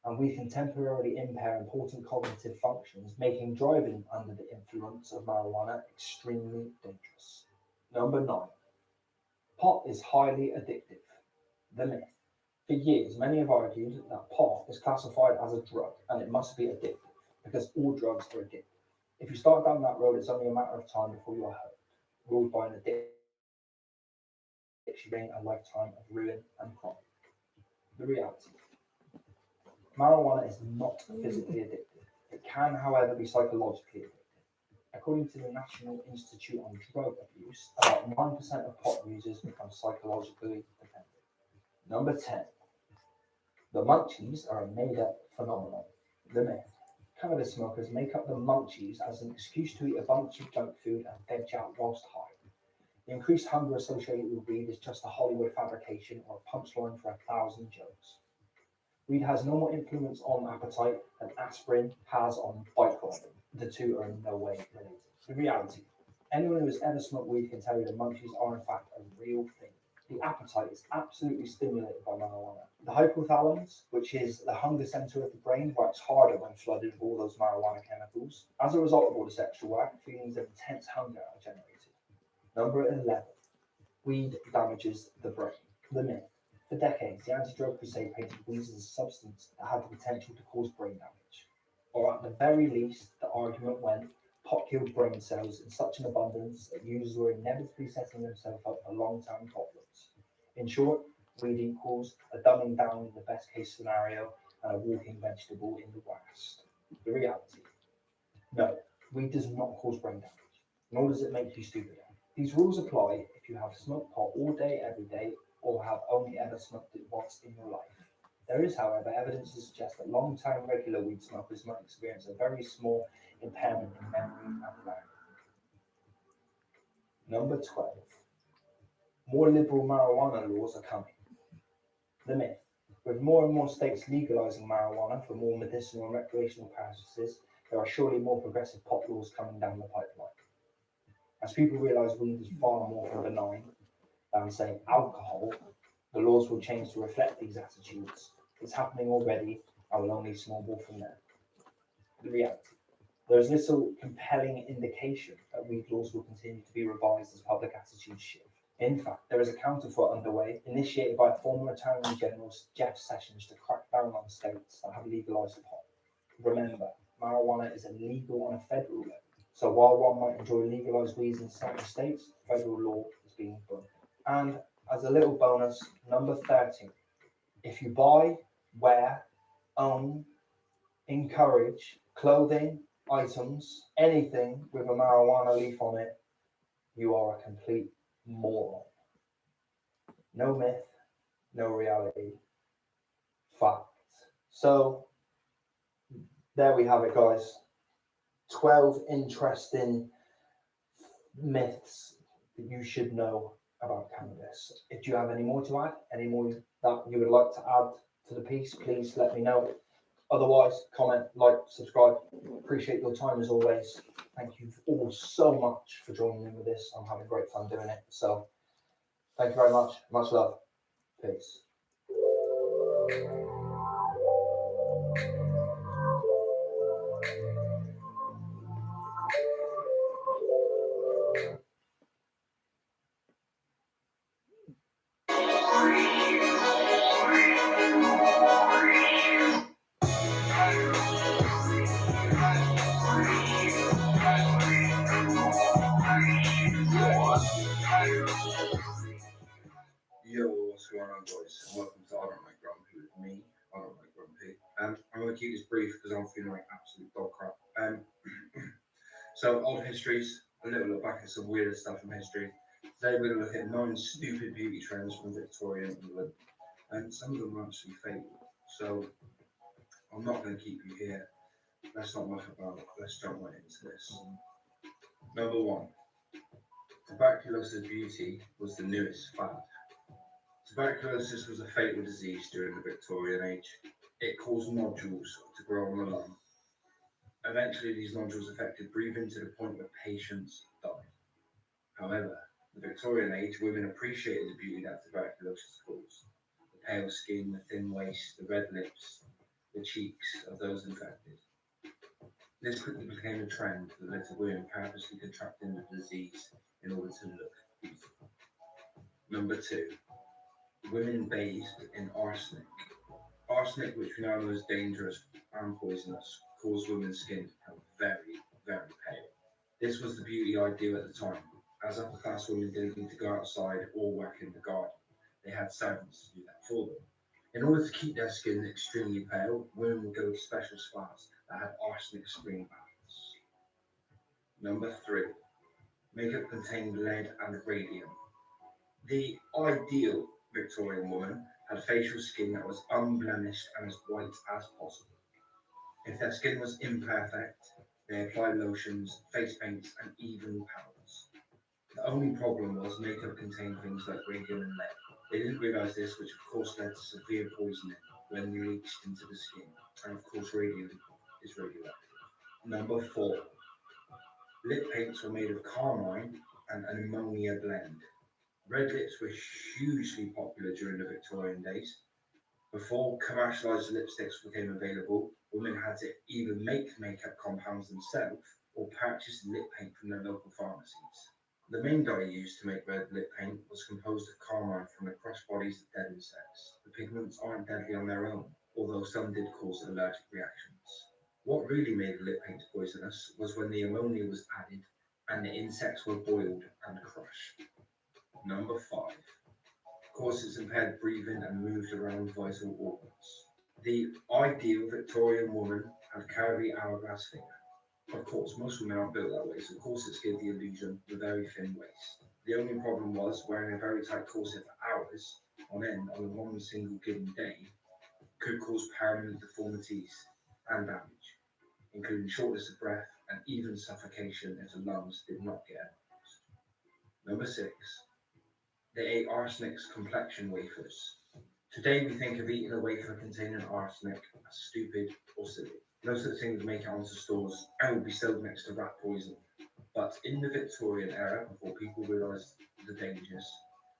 and weed can temporarily impair important cognitive functions, making driving under the influence of marijuana extremely dangerous. Number 9. Pot is highly addictive. The myth. For years, many have argued that pot is classified as a drug and it must be addictive because all drugs are addictive. If you start down that road, it's only a matter of time before you are hooked, ruled by an addiction, a lifetime of ruin and crime. The reality. Marijuana is not physically addictive. It can, however, be psychologically addictive. According to the National Institute on Drug Abuse, about 9% of pot users become psychologically dependent. Number 10. The munchies are a made-up phenomenon. The myth. Cannabis smokers make up the munchies as an excuse to eat a bunch of junk food and veg out whilst high. The increased hunger associated with weed is just a Hollywood fabrication or a punchline for 1,000 jokes. Weed has no more influence on appetite than aspirin has on bike riding. The two are in no way related. The reality. Anyone who has ever smoked weed can tell you that munchies are in fact a real thing. The appetite is absolutely stimulated by marijuana. The hypothalamus, which is the hunger center of the brain, works harder when flooded with all those marijuana chemicals. As a result of all this extra work, feelings of intense hunger are generated. Number 11. Weed damages the brain. The myth. For decades, the anti-drug crusade painted weed as a substance that had the potential to cause brain damage. Or at the very least, the argument went, pot killed brain cells in such an abundance that users were inevitably setting themselves up for long-term problems. In short, weed equals a dumbing down in the best case scenario and a walking vegetable in the worst. The reality. No, weed does not cause brain damage, nor does it make you stupider. These rules apply if you have smoked pot all day, every day, or have only ever smoked it once in your life. There is, however, evidence to suggest that long-term regular weed smokers might experience a very small impairment in memory and learning. Number 12. More liberal marijuana laws are coming. The myth. With more and more states legalizing marijuana for more medicinal and recreational purposes, there are surely more progressive pot laws coming down the pipeline. As people realize weed is far more benign than, say, alcohol, the laws will change to reflect these attitudes. It's happening already and will only snowball from there. The reality. There is little compelling indication that weed laws will continue to be revised as public attitudes shift. In fact, there is a counterfoot underway, initiated by former Attorney General Jeff Sessions to crack down on states that have legalized pot. Remember, marijuana is illegal on a federal level. So while one might enjoy legalized weeds in certain states, federal law is being broken. And as a little bonus, number 13. If you buy, wear, own, encourage clothing, items, anything with a marijuana leaf on it, you are a complete moron. No myth, no reality. Fact. So there we have it, guys. 12 interesting myths that you should know about cannabis. If you have any more to add, any more that you would like to add to the piece, please let me know. Otherwise, comment, like, subscribe. Appreciate your time as always. Thank you all so much for joining in with this. I'm having great fun doing it. So thank you very much. Much love. Peace. Yo, what's going on, boys? And welcome to I Don't Like Grumpy with me. I Don't Like Grumpy. I'm going to keep this brief because I'm feeling like absolute dog crap. So, old histories, a little look back at some weird stuff from history. Today we're going to look at 9 stupid beauty trends from Victorian England. And some of them are actually fake. So, I'm not going to keep you here. Let's not muck about. Let's jump right into this. Number 1. Tuberculosis beauty was the newest fad. Tuberculosis was a fatal disease during the Victorian age. It caused nodules to grow on the lung. Eventually, these nodules affected breathing to the point where patients died. However, in the Victorian age, women appreciated the beauty that tuberculosis caused. The pale skin, the thin waist, the red lips, the cheeks of those infected. This quickly became a trend that led to women purposely contracting the disease in order to look beautiful. Number 2. Women bathed in arsenic. Arsenic, which we now know is dangerous and poisonous, caused women's skin to become very, very pale. This was the beauty ideal at the time, as upper class women didn't need to go outside or work in the garden. They had servants to do that for them. In order to keep their skin extremely pale, women would go to special spas that had arsenic spring baths. Number 3. Makeup contained lead and radium. The ideal Victorian woman had facial skin that was unblemished and as white as possible. If their skin was imperfect, they applied lotions, face paints, and even powders. The only problem was makeup contained things like radium and lead. They didn't realise this, which of course led to severe poisoning when leached into the skin. And of course, radium is radioactive. Number 4. Lip paints were made of carmine and an ammonia blend. Red lips were hugely popular during the Victorian days. Before commercialised lipsticks became available, women had to either make makeup compounds themselves or purchase lip paint from their local pharmacies. The main dye used to make red lip paint was composed of carmine from the crushed bodies of dead insects. The pigments aren't deadly on their own, although some did cause allergic reactions. What really made the lip paint poisonous was when the ammonia was added and the insects were boiled and crushed. Number 5. Corsets impaired breathing and moved around vital organs. The ideal Victorian woman had curvy hourglass figure. Of course, most women aren't built that way, so corsets give the illusion of a very thin waist. The only problem was wearing a very tight corset for hours on end on one single given day could cause permanent deformities and damage, including shortness of breath and even suffocation if the lungs did not get enlarged. Number 6. They ate arsenic's complexion wafers. Today we think of eating a wafer containing arsenic as stupid or silly. No such thing would make it onto stores and would be sold next to rat poison. But in the Victorian era, before people realised the dangers,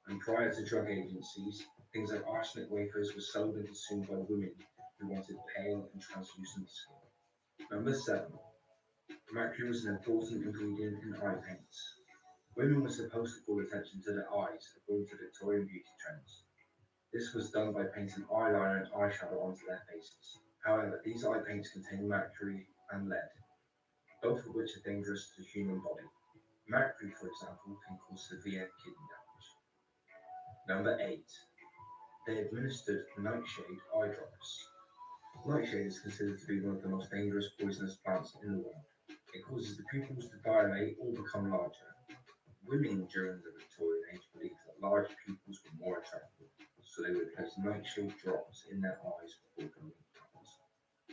and prior to drug agencies, things like arsenic wafers were sold and consumed by women who wanted pale and translucent skin. Number 7. Mercury was an important ingredient in eye paints. Women were supposed to call attention to their eyes according to Victorian beauty trends. This was done by painting eyeliner and eyeshadow onto their faces. However, these eye paints contain mercury and lead, both of which are dangerous to the human body. Mercury, for example, can cause severe kidney damage. Number 8. They administered nightshade eye drops. Nightshade is considered to be one of the most dangerous poisonous plants in the world. It causes the pupils to dilate or become larger. Women during the Victorian age believed that large pupils were more attractive, so they would place nightshade drops in their eyes before going out.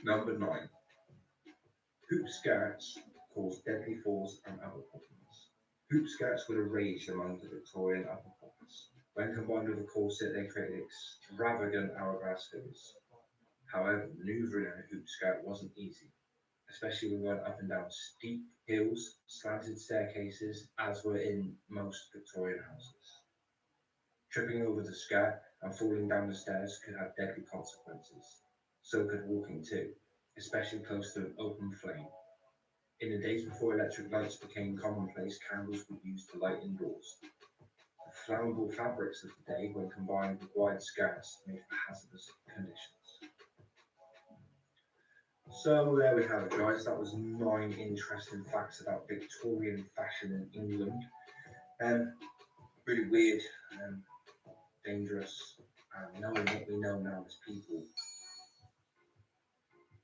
Number 9. Hoop skirts caused deadly falls and upper problems. Hoop skirts were a rage among the Victorian upper populace. balance. When combined with a corset, they created extravagant hourglass figures. However, maneuvering in a hoop skirt wasn't easy, especially when going up and down steep hills, slanted staircases, as were in most Victorian houses. Tripping over the skirt and falling down the stairs could have deadly consequences. So could walking too, especially close to an open flame. In the days before electric lights became commonplace, candles were used to light indoors. The flammable fabrics of the day, when combined with wide skirts, made for hazardous conditions. So there we have it, guys. That was 9 interesting facts about Victorian fashion in England. Really weird, dangerous, and knowing what we know now as people,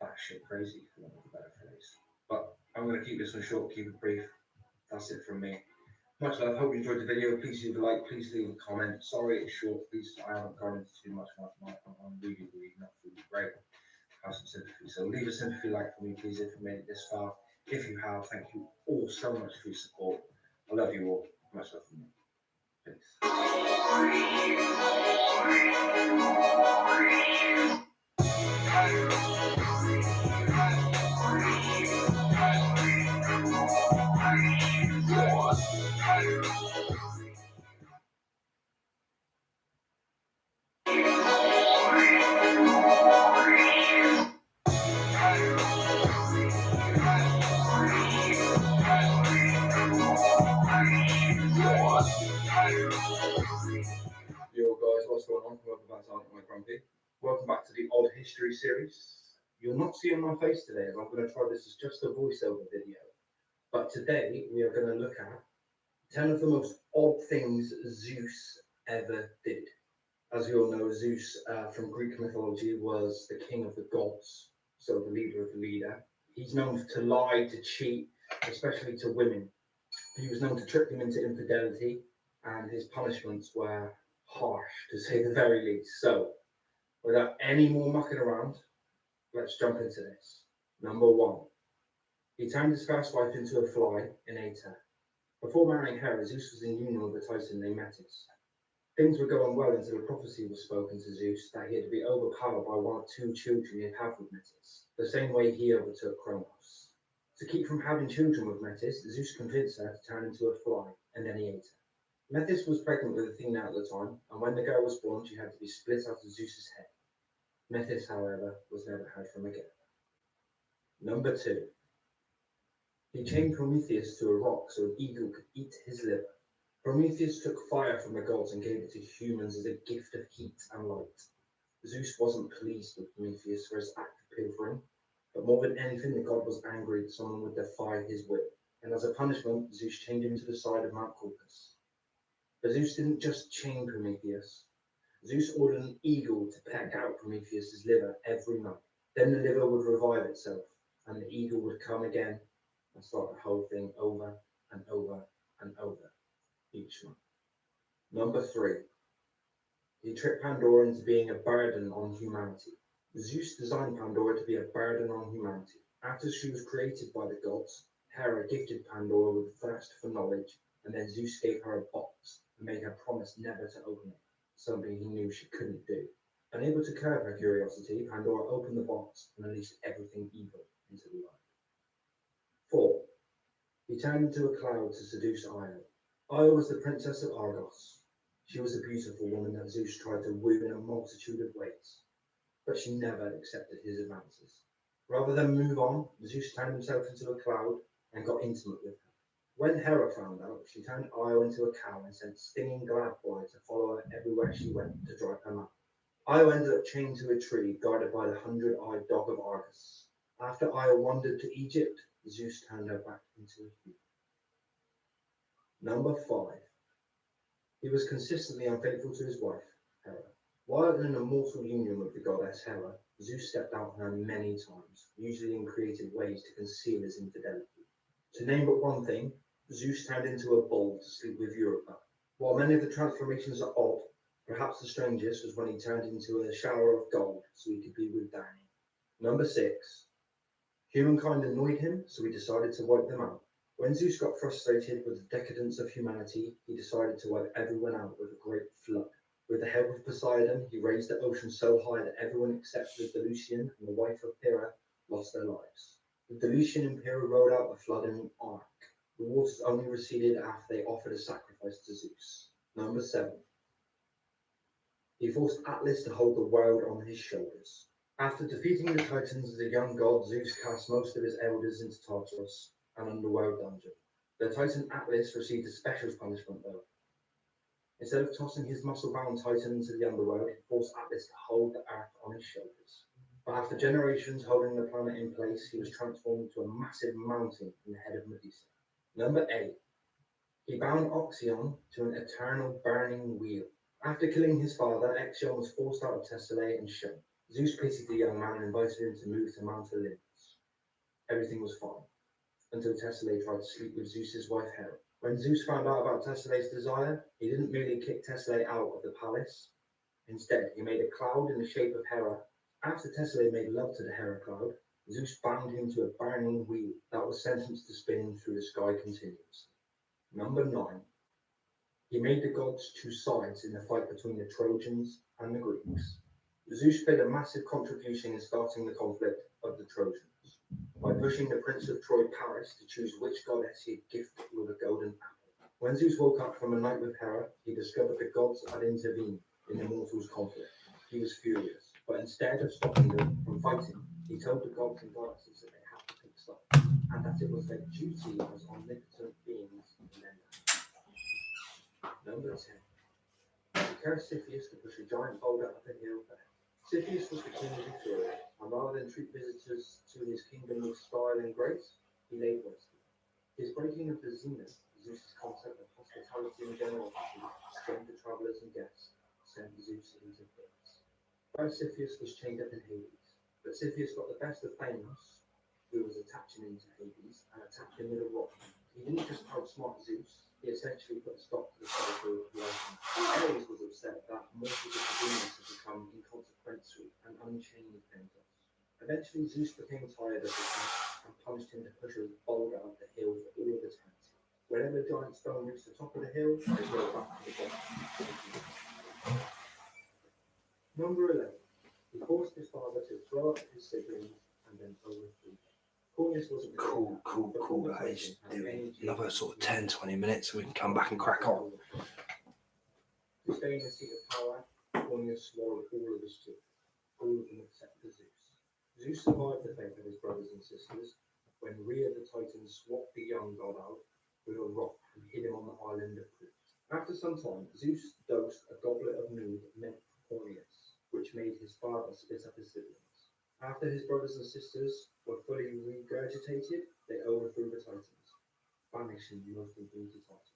batshit crazy, for want of a better phrase. But I'm going to keep this one short, keep it brief. That's it from me. Much love. Hope you enjoyed the video. Please leave a like. Please leave a comment. Sorry it's short. Please, I haven't gone into too much. I'm really not really great. Have some sympathy. So leave a sympathy like for me, please, if you made it this far. If you have, thank you all so much for your support. I love you all. Much love from me. Yo guys, what's going on? Welcome back to my Grumpy. Welcome back to the Odd History series. You'll not see on my face today, as I'm going to try this as just a voiceover video. But today we are going to look at 10 of the most odd things Zeus ever did. As we all know, Zeus from Greek mythology was the king of the gods, so the leader of the leader. He's known to lie, to cheat, especially to women. He was known to trick them into infidelity, and his punishments were harsh, to say the very least. So, without any more mucking around, let's jump into this. Number 1. He turned his first wife into a fly and ate her. Before marrying Hera, Zeus was in union with a Titan named Metis. Things were going well until a prophecy was spoken to Zeus that he had to be overpowered by one of 2 children he'd have with Metis, the same way he overtook Kronos. To keep from having children with Metis, Zeus convinced her to turn into a fly, and then he ate her. Metis was pregnant with Athena at the time, and when the girl was born, she had to be split out of Zeus's head. Metis, however, was never heard from again. Number 2. He chained Prometheus to a rock so an eagle could eat his liver. Prometheus took fire from the gods and gave it to humans as a gift of heat and light. Zeus wasn't pleased with Prometheus for his act of pilfering, but more than anything, the god was angry that someone would defy his will, and as a punishment, Zeus chained him to the side of Mount Caucasus. But Zeus didn't just chain Prometheus. Zeus ordered an eagle to peck out Prometheus's liver every night. Then the liver would revive itself, and the eagle would come again and start the whole thing over and over and over each month. Number 3. He tricked Pandora into being a burden on humanity. Zeus designed Pandora to be a burden on humanity. After she was created by the gods, Hera gifted Pandora with a thirst for knowledge, and then Zeus gave her a box and made her promise never to open it, something he knew she couldn't do. Unable to curb her curiosity, Pandora opened the box and unleashed everything evil into the world. 4. He turned into a cloud to seduce Io. Io was the princess of Argos. She was a beautiful woman that Zeus tried to woo in a multitude of ways, but she never accepted his advances. Rather than move on, Zeus turned himself into a cloud and got intimate with her. When Hera found out, she turned Io into a cow and sent stinging Gladboy to follow her everywhere she went to drive her mad. Io ended up chained to a tree guarded by the 100-eyed dog of Argus. After Io wandered to Egypt, Zeus turned her back into a human. Number 5. He was consistently unfaithful to his wife, Hera. While in an immortal union with the goddess Hera, Zeus stepped out on her many times, usually in creative ways to conceal his infidelity. To name but one thing, Zeus turned into a bull to sleep with Europa. While many of the transformations are odd, perhaps the strangest was when he turned into a shower of gold so he could be with Danae. Number 6. Humankind annoyed him, so he decided to wipe them out. When Zeus got frustrated with the decadence of humanity, he decided to wipe everyone out with a great flood. With the help of Poseidon, he raised the ocean so high that everyone except the Delusian and the wife of Pyrrha lost their lives. The Delusian and Pyrrha rode out the flood in an ark. The waters only receded after they offered a sacrifice to Zeus. Number 7. He forced Atlas to hold the world on his shoulders. After defeating the Titans as a young god, Zeus cast most of his elders into Tartarus, an underworld dungeon. The Titan Atlas received a special punishment though. Instead of tossing his muscle-bound Titan into the underworld, he forced Atlas to hold the earth on his shoulders. But after generations holding the planet in place, he was transformed into a massive mountain in the head of Medusa. Number 8. He bound Oxyon to an eternal burning wheel. After killing his father, Exion was forced out of Thessaly and shot. Zeus pitied the young man and invited him to move to Mount Olympus. Everything was fine, until Thessaly tried to sleep with Zeus's wife Hera. When Zeus found out about Thessaly's desire, he didn't merely kick Thessaly out of the palace. Instead, he made a cloud in the shape of Hera. After Thessaly made love to the Hera cloud, Zeus bound him to a burning wheel that was sentenced to spin through the sky continuously. Number 9. He made the gods choose sides in the fight between the Trojans and the Greeks. Zeus played a massive contribution in starting the conflict of the Trojans by pushing the Prince of Troy, Paris, to choose which goddess he'd gift with a golden apple. When Zeus woke up from a night with Hera, he discovered the gods had intervened in the mortals' conflict. He was furious, but instead of stopping them from fighting, he told the gods and goddesses that they had to pick sides, and that it was their duty as omnipotent beings in their lives. Number 10. He cursed Cepheus to push a giant boulder up a hill for him. Cepheus was the king of Etruria, and rather than treat visitors to his kingdom with style and grace, he laid waste. His breaking of the zenith, Zeus's concept of hospitality and generosity, strained the travelers and guests, sent Zeus into fits. First, Cepheus was chained up in Hades, but Cepheus got the best of Thanos, who was attaching him to Hades, and attacked him with a rock. He didn't just outsmart Zeus, he essentially put a stop to the cycle of life. Ares was upset that mortal disagreements had become inconsequential and unchained Pentos. Eventually, Zeus became tired of it and punished him to push a boulder up the hill for all of eternity. Whenever the giant stone reached the top of the hill, it rolled back to the bottom. Number 11. He forced his father to throw up his siblings and then overthrew them. Cool. That is another sort of 10, 20 minutes, and we can come back and crack on. To stay in the seat of power, Cornelius swallowed all of his children, all of them except for Zeus. Zeus survived the fate of his brothers and sisters when Rhea the Titan swapped the young god out with a rock and hid him on the island of Crete. After some time, Zeus dosed a goblet of mead meant for Cornelius, which made his father split up his siblings. After his brothers and sisters were fully regurgitated, they overthrew the Titans, banishing most of the Titans.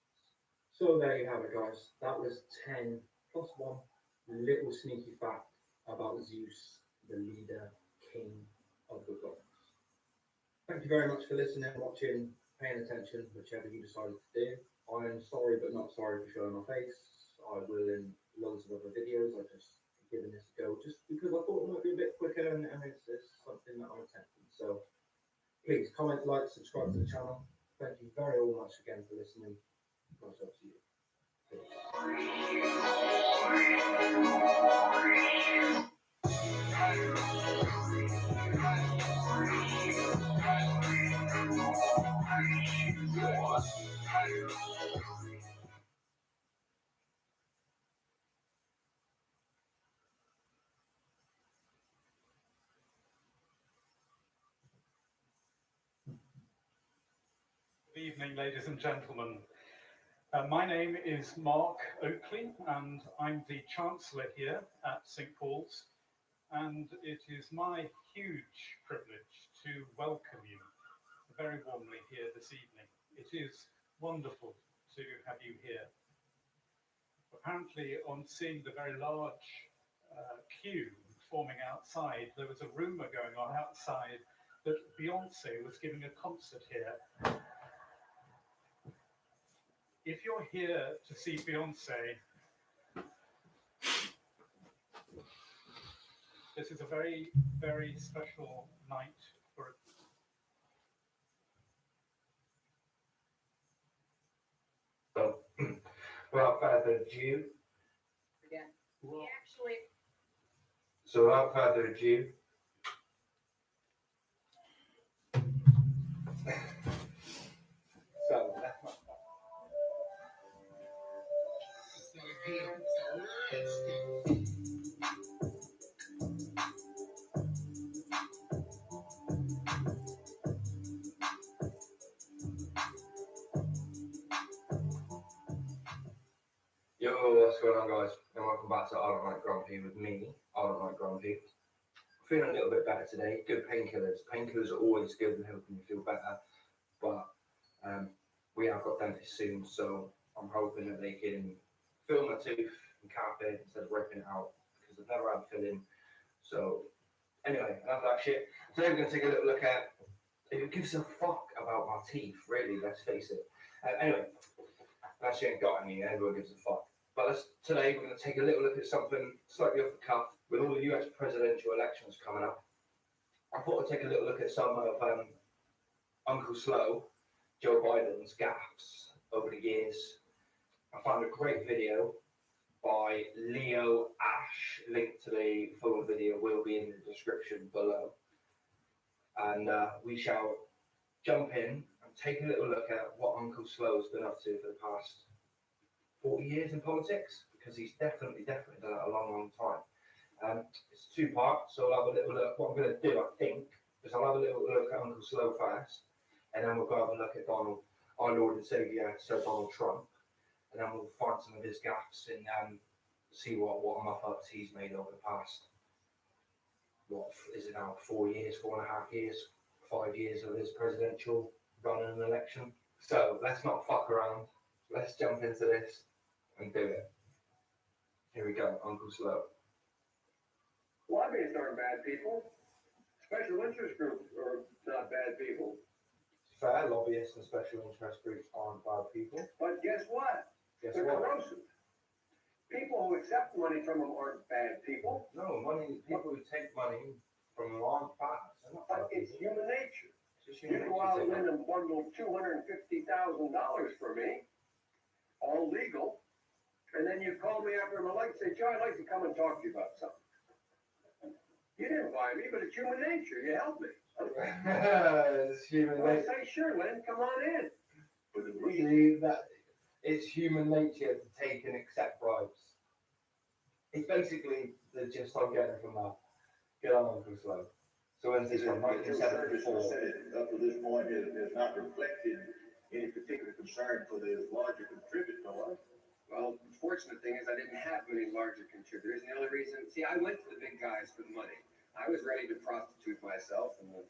So there you have it, guys. That was 10 plus 1 little sneaky fact about Zeus, the leader, king of the gods. Thank you very much for listening, watching, paying attention, whichever you decided to do. I am sorry but not sorry for showing my face. I will in loads of other videos. I just given this a go just because I thought it might be a bit quicker and it's something that I'm attempting. So please comment, like, subscribe to the channel. Thank you very much again for listening. Much love to you. Good evening, ladies and gentlemen. My name is Mark Oakley, and I'm the Chancellor here at St. Paul's, and it is my huge privilege to welcome you very warmly here this evening. It is wonderful to have you here. Apparently, on seeing the very large queue forming outside, there was a rumour going on outside that Beyonce was giving a concert here. If you're here to see Beyonce, this is a very, very special night for Without further ado, Again. He actually. so without further ado, so yo, what's going on, guys? And welcome back to I Don't Like Grumpy with me, I Don't Like Grumpy. Feeling a little bit better today. Good painkillers. Painkillers are always good in helping you feel better, but we have got dentists soon, so I'm hoping that they can fill my tooth and cap it instead of ripping it out, because I've never had filling. So anyway, enough of that shit. Today we're going to take a little look at who gives a fuck about my teeth, really, let's face it. Anyway, actually ain't got any, everyone gives a fuck. But today we're going to take a little look at something slightly off the cuff. With all the US presidential elections coming up, I thought I'd take a little look at some of Uncle Slow, Joe Biden's gaffes over the years. I found a great video by Leo Ash. Link to the full video will be in the description below. And we shall jump in and take a little look at what Uncle Slow's been up to for the past 40 years in politics, because he's definitely done it a long time. It's two parts, so I'll have a little look. What I'm going to do, I think, is I'll have a little look at Uncle Slow first, and then we'll go have a look at Donald, our Lord and Saviour, Sir Donald Trump, and then we'll find some of his gaffes and see what muff-ups he's made over the past, what is it now, 4 years, 4.5 years, 5 years of his presidential run and election. So let's not fuck around. Let's jump into this and do it. Here we go, Uncle Slow. Lobbyists aren't bad people. Special interest groups are not bad people. Fair, lobbyists and special interest groups aren't bad people. But guess what? They're corrosive. People who accept money from them aren't bad people. No, people who take money from them aren't bad. But it's human nature. You go out and bundle $250,000 for me, all legal, and then you call me after my life and say, Joe, I'd like to come and talk to you about something. You didn't buy me, but it's human nature. You helped me. It's human nature. Say, sure, Len, come on in. See, that it's human nature to take and accept bribes. It's basically the gist I'm getting from that. Get on, Uncle Slow. So when's this from? 1974. Up to this point, has not reflected any particular concern for the larger contributor. Well, the fortunate thing is I didn't have many larger contributors, and the only reason, I went to the big guys for the money. I was ready to prostitute myself, and the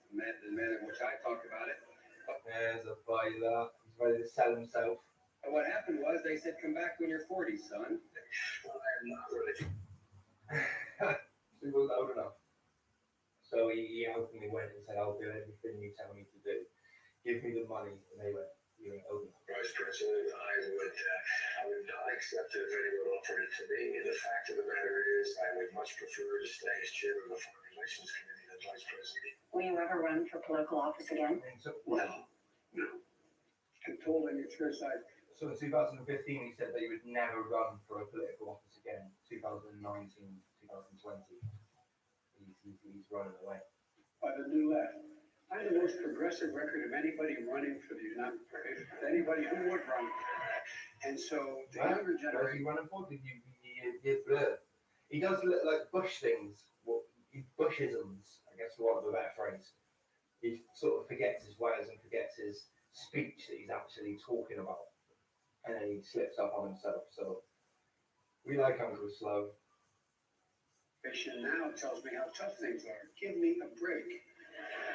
manner in which I talked about it. There's a boy there. He's ready to sell himself. And what happened was they said, come back when you're 40, son. Well, I am not ready. He wasn't old enough. So he openly went and said, I'll do everything you tell me to do. Give me the money. And they went, you ain't old enough. Vice President, I would not accept it if anyone offered it to me. The fact of the matter is, I would much prefer to stay as chairman of the Foreign Relations Committee than vice president. Will you ever run for political office again? No. I'm told on your chair side. So in 2015, he said that he would never run for a political office again. 2019, 2020. He's running away. By the new left. I have the most progressive record of anybody running for the United States, anybody who would run. And so the younger generation. He running for? He does like Bush things, Bushisms, I guess, for want of a better phrase. He sort of forgets his ways and forgets his speech that he's actually talking about, and then he slips up on himself. So we like Uncle Slow. Now tells me how tough things are. Give me a break.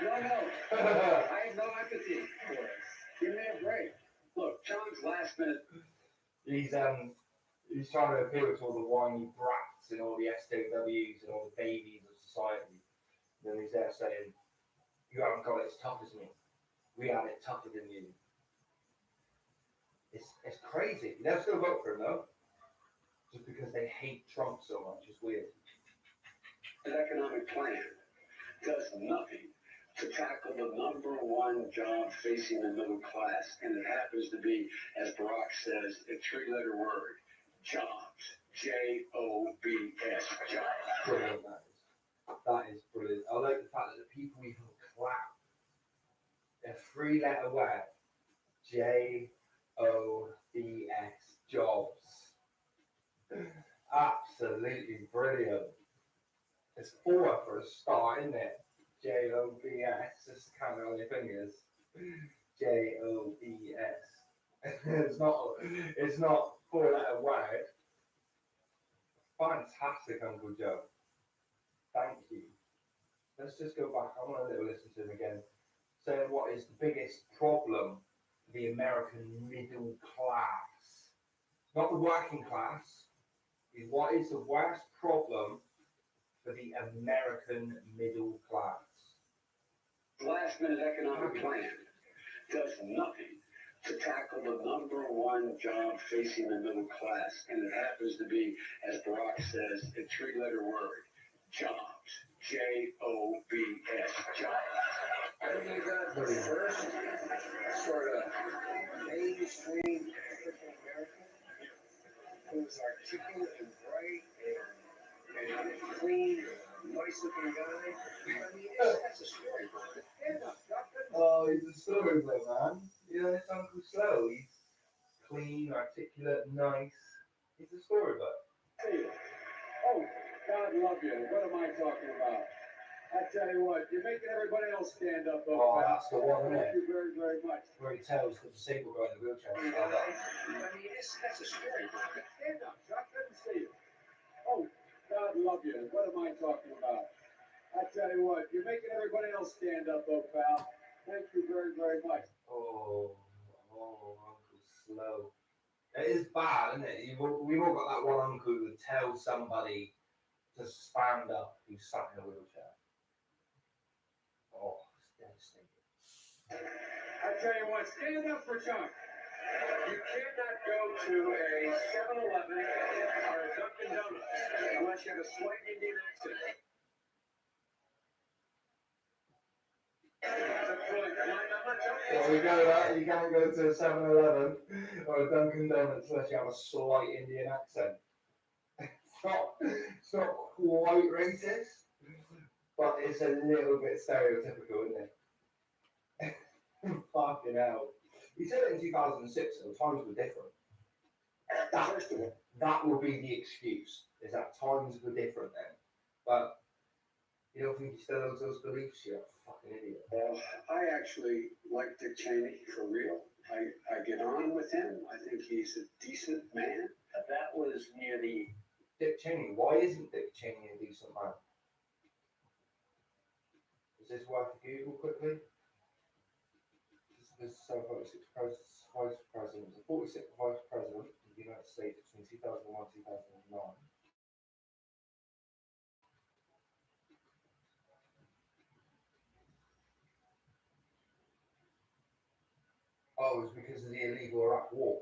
No. I have no empathy for it. Give me a break. Look, John's last minute. He's trying to appeal to all the whiny brats and all the SJWs and all the babies of society. And then he's there saying, you haven't got it as tough as me. We had it tougher than you. It's crazy. They'll still vote for him though. Just because they hate Trump so much. It's weird. An economic plan does nothing to tackle the #1 job facing the middle class, and it happens to be, as Barack says, a three-letter word: jobs. J-O-B-S. Jobs. Brilliant, that is brilliant. I like the fact that the people even clap. A three-letter word. J-O-B-S. Jobs. Absolutely brilliant. It's 4 for a start, isn't it? J-O-B-S. Just count it on your fingers. J-O-B-S. It's not 4-letter word. Fantastic, Uncle Joe. Thank you. Let's just go back. I want a little listen to him again. Saying what is the biggest problem for the American middle class? Not the working class. What is the worst problem for the American middle class? Last-minute economic plan does nothing to tackle the #1 job facing the middle class, and it happens to be, as Barack says, a three-letter word: jobs. J-O-B-S. Jobs. I think that the first sort of mainstream African American who was articulate and bright and clean, nice-looking guy. I mean, that's a story. Oh, he's a storybook, man. You know, it's Uncle Slow. He's clean, articulate, nice. He's a storybook. Oh, God love you. What am I talking about? I tell you what, you're making everybody else stand up. Oh, that's the one, isn't Thank it? you very, very much. Where he tells the disabled guy in the wheelchair to stand up. I mean, that's a story. Stand up, Chuck. Let me see you. Oh, God love you. What am I talking about? I tell you what, you're making everybody else stand up, pal. Thank you very, very much. Oh, Uncle Slow. It is bad, isn't it? We've all got that one uncle who would tell somebody to stand up who's sat in a wheelchair. Oh, it's devastating. I tell you what, stand up for Chuck. You cannot go to a 7-Eleven or a Dunkin' Donuts unless you have a slight Indian accent. Well, you can't go to a 7-Eleven or a Dunkin' Donuts unless you have a slight Indian accent. It's not quite racist, but it's a little bit stereotypical, isn't it? Fucking hell. He said it in 2006, and the times were different. That will be the excuse, is that times were different then. But you don't think he still holds those beliefs? You're a fucking idiot. Well, I actually like Dick Cheney for real. I get on with him. I think he's a decent man. That was near the... Dick Cheney. Why isn't Dick Cheney a decent man? Is this worth a Google quickly? This is 46th vice president. The 46th vice president of the United States between 2001 and 2009. Oh, it was because of the illegal Iraq war.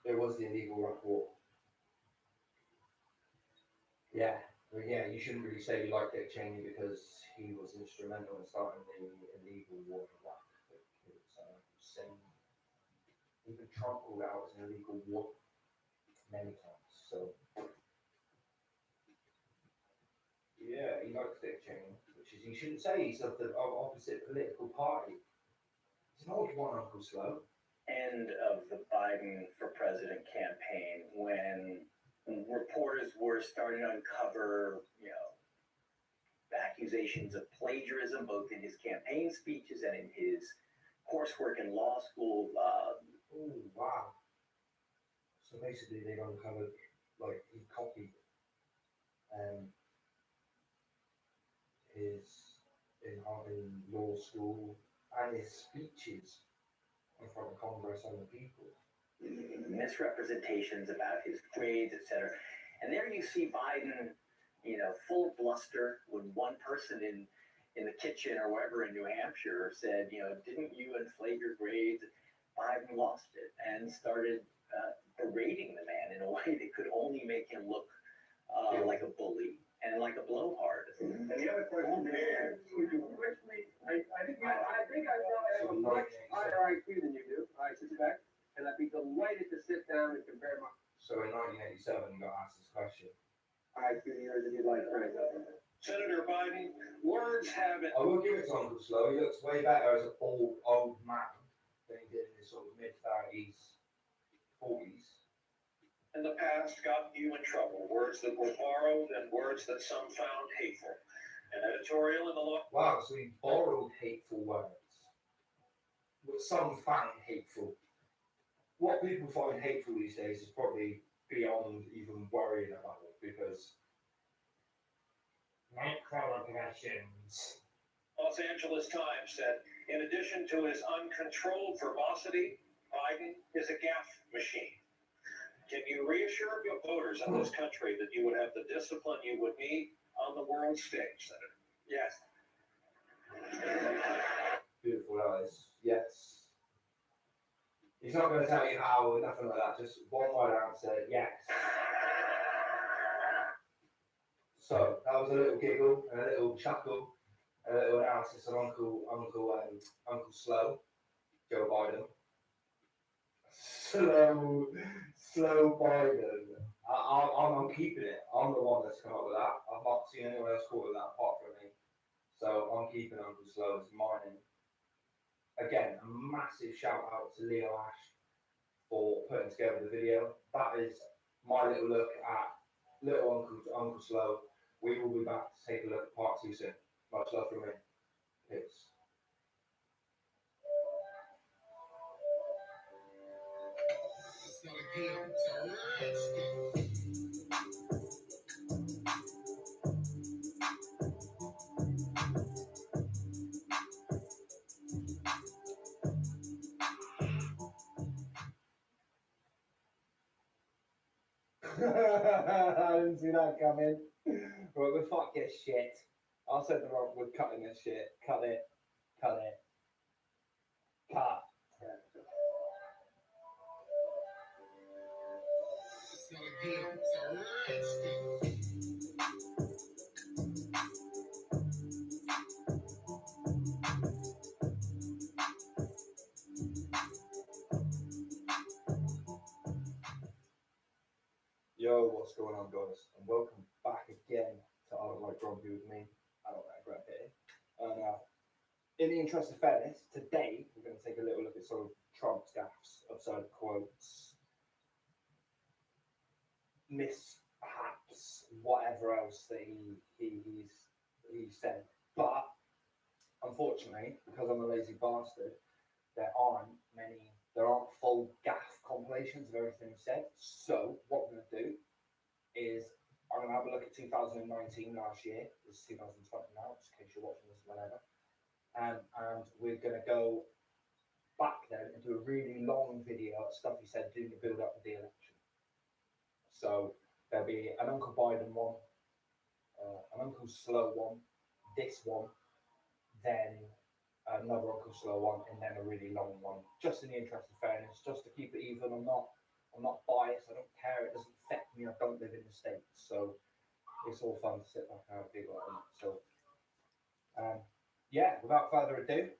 It was the illegal Iraq war. Yeah, well, yeah, you shouldn't really say you like Dick Cheney because he was instrumental in starting the illegal war in Iraq. Even Trump called out as an illegal war many times. So, yeah, he likes Dick Cheney, which is, you shouldn't say he's of the opposite political party. He's an old one, Uncle Slow. End of the Biden for president campaign, when reporters were starting to uncover, accusations of plagiarism, both in his campaign speeches and in his coursework in law school. Oh, wow. So basically they've uncovered, like, he copied his in law school and his speeches in front of Congress and the people. Misrepresentations about his grades, etc. And there you see Biden, full of bluster when one person in the kitchen or wherever in New Hampshire said, didn't you inflate your grades? Biden lost it and started berating the man in a way that could only make him look like a bully and like a blowhard. And the other question is, would you wish me? I think I probably have a much higher IQ than you do. I suspect, and I'd be delighted to sit down and compare my. So in 1987, you got asked this question. IQ years if you'd like, Frank. Senator Biden, words have it. I will give it to Uncle Slow. He looks way better as an old man than he did in his sort of mid-30s, 40s. In the past gotten you in trouble. Words that were borrowed and words that some found hateful. An editorial in the law. Wow, so he borrowed hateful words. But some found hateful. What people find hateful these days is probably beyond even worrying about it, because microaggressions. Los Angeles Times said, in addition to his uncontrolled verbosity, Biden is a gaffe machine. Can you reassure your voters in this country that you would have the discipline you would need on the world stage, Senator? Yes. Beautiful eyes. Yes. He's not going to tell you how or nothing like that. Just one word answer. Yes. So that was a little giggle and a little chuckle, a little analysis on Uncle Slow, Joe Biden. Slow Biden. I'm keeping it. I'm the one that's come up with that. I've not seen anyone else call it that apart from me. So I'm keeping Uncle Slow as mine. Again, a massive shout out to Leo Ash for putting together the video. That is my little look at little Uncle Slow. We will be back to take a look at part 2 soon. Much love from me. Peace. I didn't see that coming. Right, we'll fuck this shit. I said the wrong, we're cutting this shit. Cut it. Cut. Yo, what's going on, guys? And welcome back again to I Don't Like Grumpy with me. I don't like Grumpy. In the interest of fairness, today we're going to take a little look at some of Trump's gaffes, absurd quotes, mishaps, whatever else that he said. But unfortunately, because I'm a lazy bastard, there aren't full gaff compilations of everything he said. So what we're going to do is I'm going to have a look at 2019 last year. It's 2020 now, just in case you're watching this whenever. And we're going to go back then and do a really long video of stuff he said during the build up of the election. So there'll be an Uncle Biden one, an Uncle Slow one, this one, then another Uncle Slow one, and then a really long one. Just in the interest of fairness, just to keep it even. I'm not biased. I don't care. It doesn't affect me. I don't live in the States, so it's all fun to sit back and have a big like that. So. Yeah, without further ado,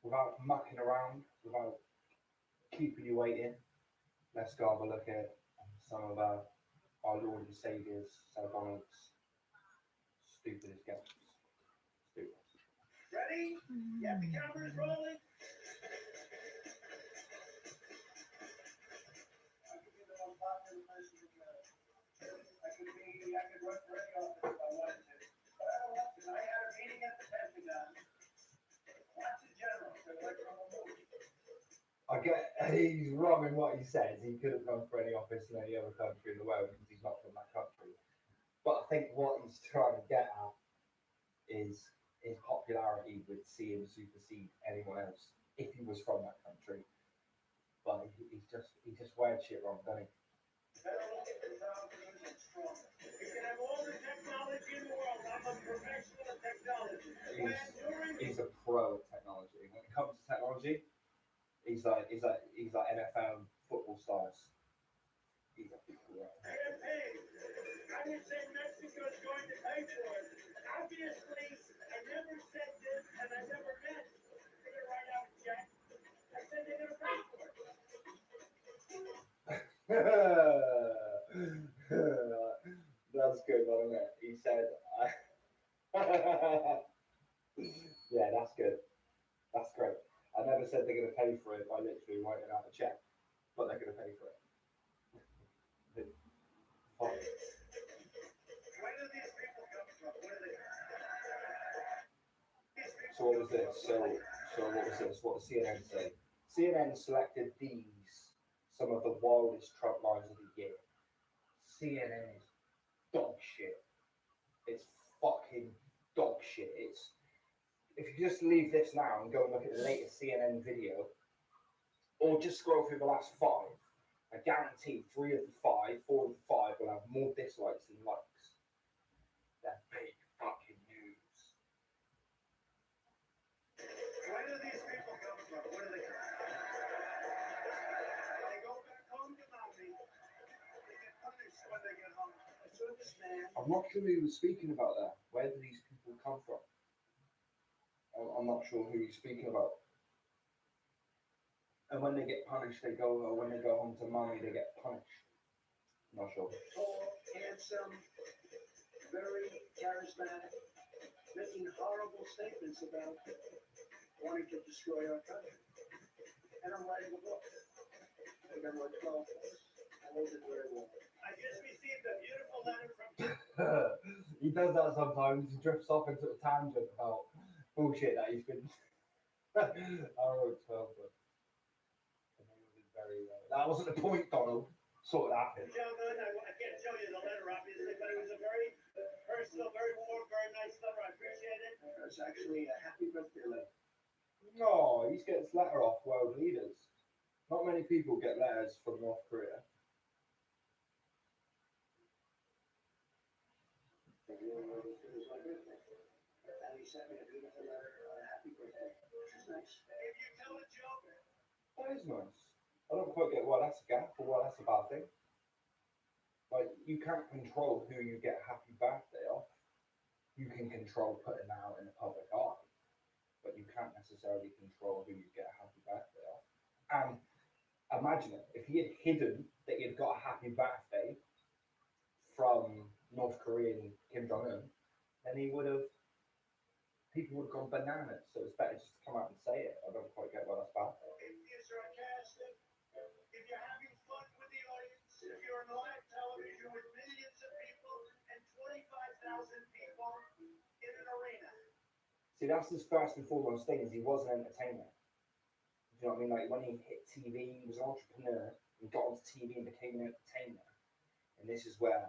without mucking around, without keeping you waiting, let's go have a look at some of our Lord and Saviour's, Sir Donald's stupidest games. Stupid. Ready? Yeah, the camera's rolling. I could run for any office if I wanted to. But I don't want to. I had a meeting at the Pentagon. Lots of generals. They're like from a movie. I get he's wrong in what he says. He couldn't run for any office in any other country in the world because he's not from that country. But I think what he's trying to get at is his popularity would see him supersede anyone else if he was from that country. But he's just wired shit wrong, doesn't he? He's a pro at technology. When it comes to technology, he's like NFL football stars. He's a pro. Yeah, that's good. That's great. I never said they're going to pay for it by literally writing out a check, but they're going to pay for it. Where do these people come from? Where do they So what was this? So what was this? What did CNN say? CNN selected these, some of the wildest Trump lines of the year. CNN is dog shit. It's fucking dog shit. It's, if you just leave this now and go and look at the latest CNN video, or just scroll through the last 5, I guarantee 4 of the 5 will have more dislikes than likes. They're big fucking news. Where do these people come from? Where do they come from? They go back home to mommy. They get punished when they get home. I saw this man. I'm not sure who he was speaking about there. Where do these people come from? I'm not sure who he's speaking about. And when they get punished, they go, or when they go home to mommy, they get punished. I'm not sure. Tall, handsome, very charismatic, making horrible statements about wanting to destroy our country. And I'm writing a book. I got like 12 books. I wrote it very well. I just received a beautiful letter from He does that sometimes. He drifts off into a tangent about bullshit that he's been. I wrote 12 books. Very well. That wasn't the point, Donald. Sort of happened. Gentlemen, I can't show you the letter, obviously, but it was a very personal, very warm, very nice letter. I appreciate it. It's actually a happy birthday letter. No, he gets letter off world leaders. Not many people get letters from North Korea. And he sent me a beautiful letter on a happy birthday, which is nice. If you tell a joke. That is nice. I don't quite get why that's a gap or why that's a bad thing. Like, you can't control who you get happy birthday off. You can control putting that out in the public eye, but you can't necessarily control who you get a happy birthday off. And imagine it, if he had hidden that he had got a happy birthday from North Korean Kim Jong-un, then people would have gone bananas. So it's better just to come out and say it. I don't quite get why that's bad. If you're sarcastic, if you're having fun with the audience, if you're on live television with millions of people and 25,000 people in an arena. See, that's his first and foremost thing, is he was an entertainer. Do you know what I mean? Like, when he hit TV, he was an entrepreneur, and got onto TV and became an entertainer. And this is where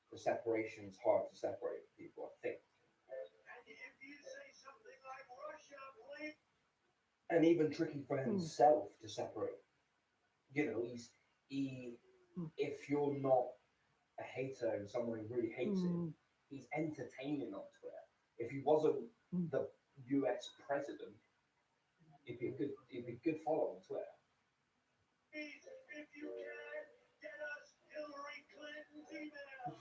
the separation is hard to separate people, I think. And if you say something like Russia, please. And even tricky for himself to separate. You know, if you're not a hater and someone who really hates him, he's entertaining on Twitter. If he wasn't the US president, he'd be a good follow on Twitter. Please, if you can, get us Hillary Clinton's email.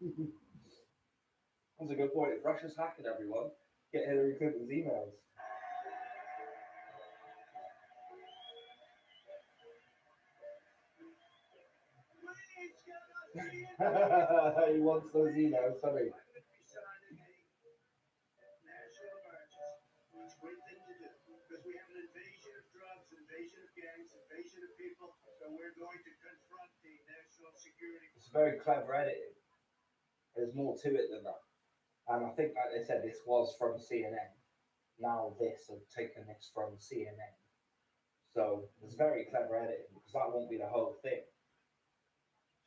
Please. That's a good point. If Russia's hacking everyone, get Hillary Clinton's emails. He wants those emails, sorry. National emergency. It's a great thing to do because we have an invasion of drugs, invasion of gangs, invasion of people. So we're going to confront the national security. It's very clever editing. There's more to it than that. And I think, like they said, this was from CNN. Now this have taken this from CNN. So it's very clever editing because that won't be the whole thing.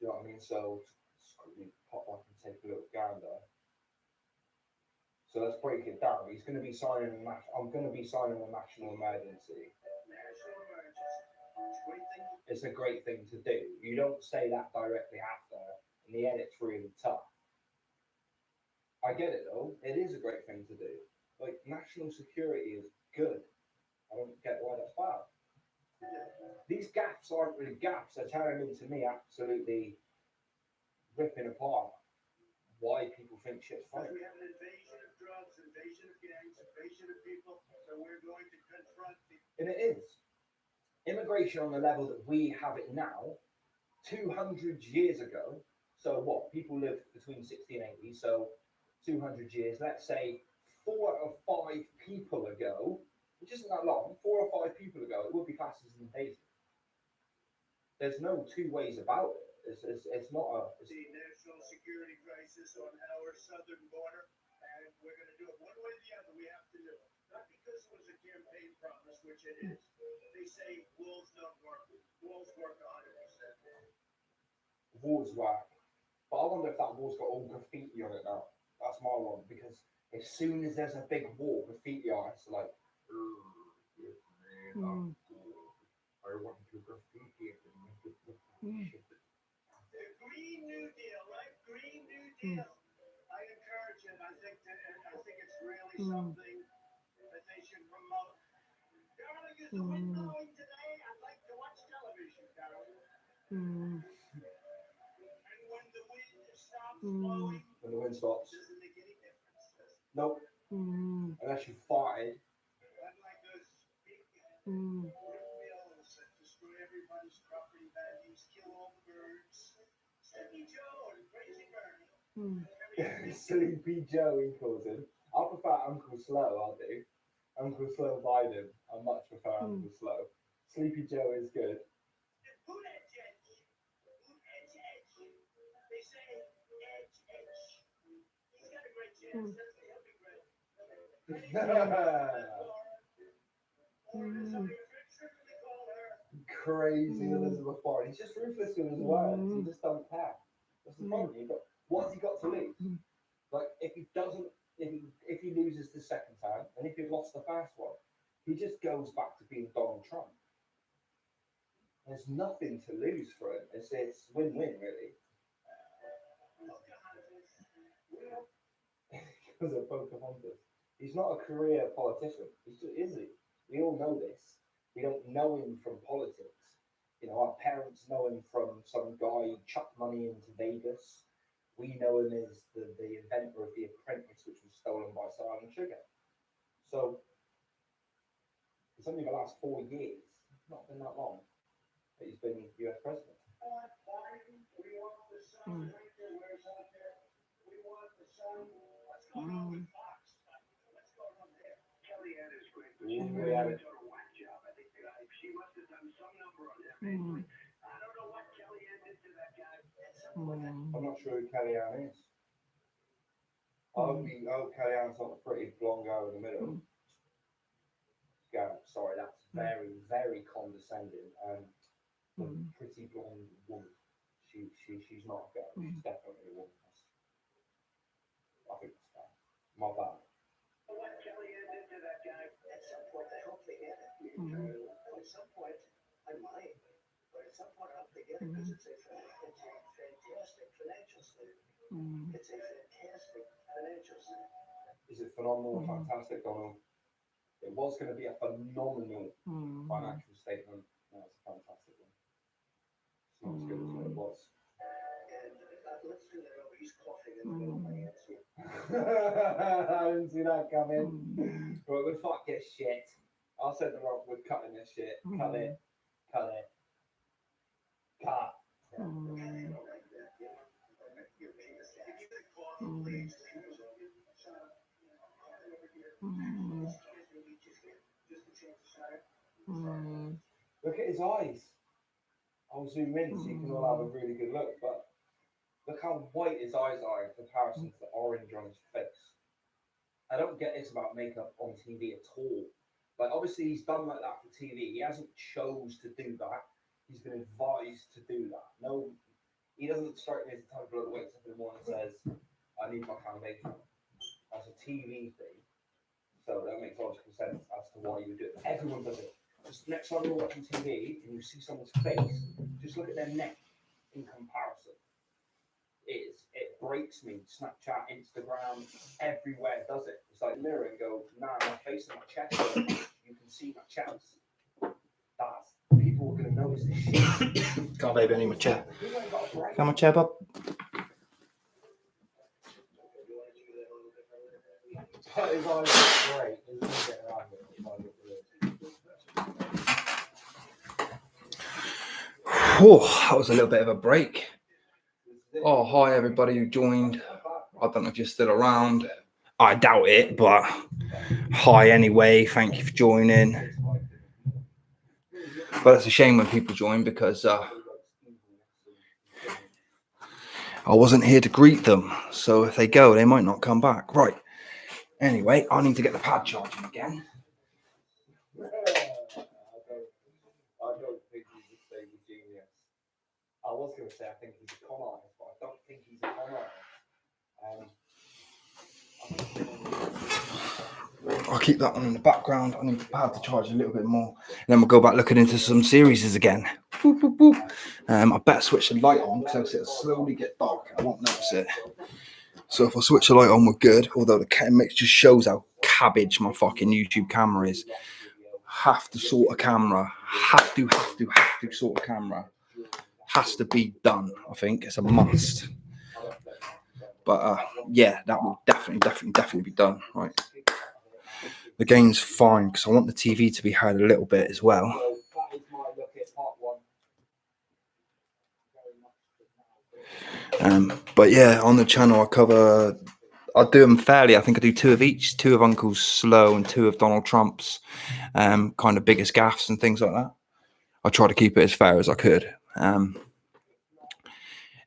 Do you know what I mean? So just quickly pop up and take a little gander. So let's break it down. He's going to be signing I'm going to be signing a national emergency. National emergency. It's a great thing. It's a great thing to do. You don't say that directly after, and the edit's really tough. I get it though. It is a great thing to do. Like, national security is good. I don't get why that's bad. These gaffes aren't really gaffes. They're turning into me absolutely ripping apart why people think shit's funny. We have an invasion of drugs, invasion of gangs, invasion of people. So we're going to confront the. And it is. Immigration on the level that we have it now, 200 years ago, So what? People live between 60 and 80, so 200 years. Let's say 4 or 5 people ago, which isn't that long, 4 or 5 people ago, it would be classed as invasive. There's no two ways about it. It's not a... The national security crisis on our southern border, and we're going to do it one way or the other. We have to do it. Not because it was a campaign promise, which it is. They say walls don't work. Walls work 100%. Walls work. But I wonder if that wall's got all graffiti on it now. That's my one, because as soon as there's a big wall, graffiti artists are like, I want to graffiti it and make it look like shit. The Green New Deal, right? Green New Deal. I encourage it. I think it's really something that they should promote. Darling, is the wind blowing today? I'd like to watch television, darling. And when the wind stops blowing, when the wind stops. doesn't make any difference. Nope. Unless you farted. Unlike those big windmills that destroy everybody's property values, kill all the birds. Sleepy Joe and Crazy Bernie. Sleepy Joe, he calls him. I prefer Uncle Slow, I do. Uncle Slow Biden. I much prefer Uncle Slow. Sleepy Joe is good. Who edge edge? Who edge edge? They say edge edge. He's got a great chance. That's the helping bread. Crazy Elizabeth Warren. He's just ruthless with his words. He just don't care. That's the problem. What has he got to lose? Like if he doesn't, if he loses the second time, and if he lost the first one, he just goes back to being Donald Trump. There's nothing to lose for him. It's win-win really. Because of Pocahontas. He's not a career politician. He's just, is he? We all know this. We don't know him from politics. You know, our parents know him from some guy who chucked money into Vegas. We know him as the inventor of The Apprentice, which was stolen by Simon Sugar. So, it's only the last 4 years. It's not been that long that he's been US president. We want the sun. Where's out there? We want the sun. What's going on with Fox? What's going on there? Kellyanne is great, but she's really done a whack job. I think she must have done some number on him. I don't know what Kellyanne did to that guy. I'm not sure who Kellyanne is. I hope Kellyanne's not a pretty blonde guy in the middle. Yeah, sorry, that's very, very condescending. The pretty blonde woman. She's not a girl. She's definitely a woman. I think that's fair. My bad. What Kellyanne did to that guy, at some point I hope they get it. At some point I might, but at some point I hope they get it because it's a fantastic financial statement. It's a fantastic financial statement. Is it phenomenal or fantastic, Donald? It was going to be a phenomenal financial statement. No, it's a fantastic one. It's not as good as what it was. And let's do that over. He's coughing in the middle of my answer. I didn't see that coming. But we fuck this shit. I said the wrong. We're cutting this shit. Cut it. Cut it. Cut. Look at his eyes. I'll zoom in so you can all have a really good look, but look how white his eyes are in comparison to the orange on his face. I don't get this about makeup on TV at all. Like, obviously, he's done like that for TV. He hasn't chose to do that. He's been advised to do that. No, he doesn't strike me as the type of bloke that wakes up in the morning and says, I need my foundation. That's a TV thing. So that makes logical sense as to why you would do it. Everyone does it. Just next time you're watching TV and you see someone's face, just look at their neck in comparison. It breaks me. Snapchat, Instagram, everywhere does it. It's like mirror and go, nah, my face and my chest. You can see my chest. That's people are gonna notice this shit. Can't baby, I need my chair. Got my chair, Bob? But his eyes are great. Isn't it? Oh, that was a little bit of a break. Oh, hi everybody who joined. I don't know if you're still around. I doubt it, but hi anyway. Thank you for joining. But it's a shame when people join because I wasn't here to greet them. So if they go, they might not come back. Right. Anyway, I need to get the pad charging again. I don't think he's a stable genius. I was going to say I think he's a con artist, but I don't think he's a con artist. I'll keep that one in the background. I need the pad to charge a little bit more. And then we'll go back looking into some series again. Boop, boop, boop. I better switch the light on because it'll slowly get dark. I won't notice it. So if I switch the light on, we're good. Although the camera just shows how cabbage my fucking YouTube camera is. Have to sort a camera. Have to sort a camera. Has to be done. I think it's a must. But yeah, that will definitely be done. Right. The game's fine because I want the TV to be heard a little bit as well. But yeah, on the channel I do them fairly. I think I do 2 of each, 2 of Uncle Slow and 2 of Donald Trump's kind of biggest gaffes and things like that. I try to keep it as fair as I could. It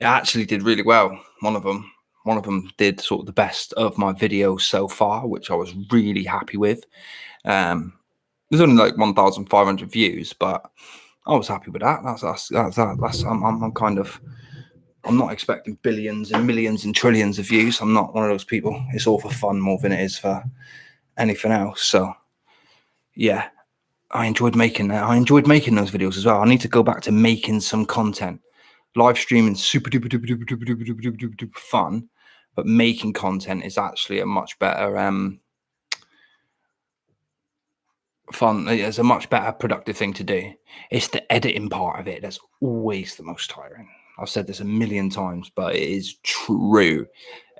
actually did really well. One of them did sort of the best of my videos so far, which I was really happy with. There's only like 1,500 views, but I was happy with that. I'm not expecting billions and millions and trillions of views. I'm not one of those people. It's all for fun more than it is for anything else. So yeah, I enjoyed making that. I enjoyed making those videos as well. I need to go back to making some content. Live streaming super duper fun, but making content is actually a much better fun. It's a much better productive thing to do. It's the editing part of it that's always the most tiring. I've said this a million times, but it is true.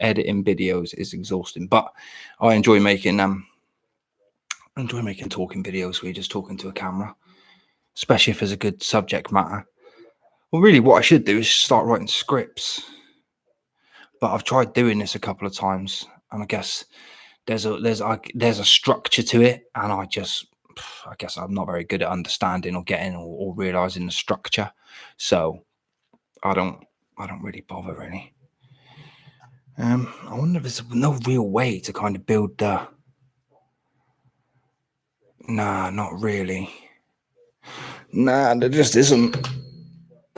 Editing videos is exhausting, but I enjoy making talking videos where you're just talking to a camera, especially if there's a good subject matter. Well, really, what I should do is start writing scripts. But I've tried doing this a couple of times, and I guess there's a structure to it, and I guess I'm not very good at understanding or getting or realizing the structure. So I don't really bother really. I wonder if there's no real way to kind of build the. Nah, not really. Nah, there just isn't.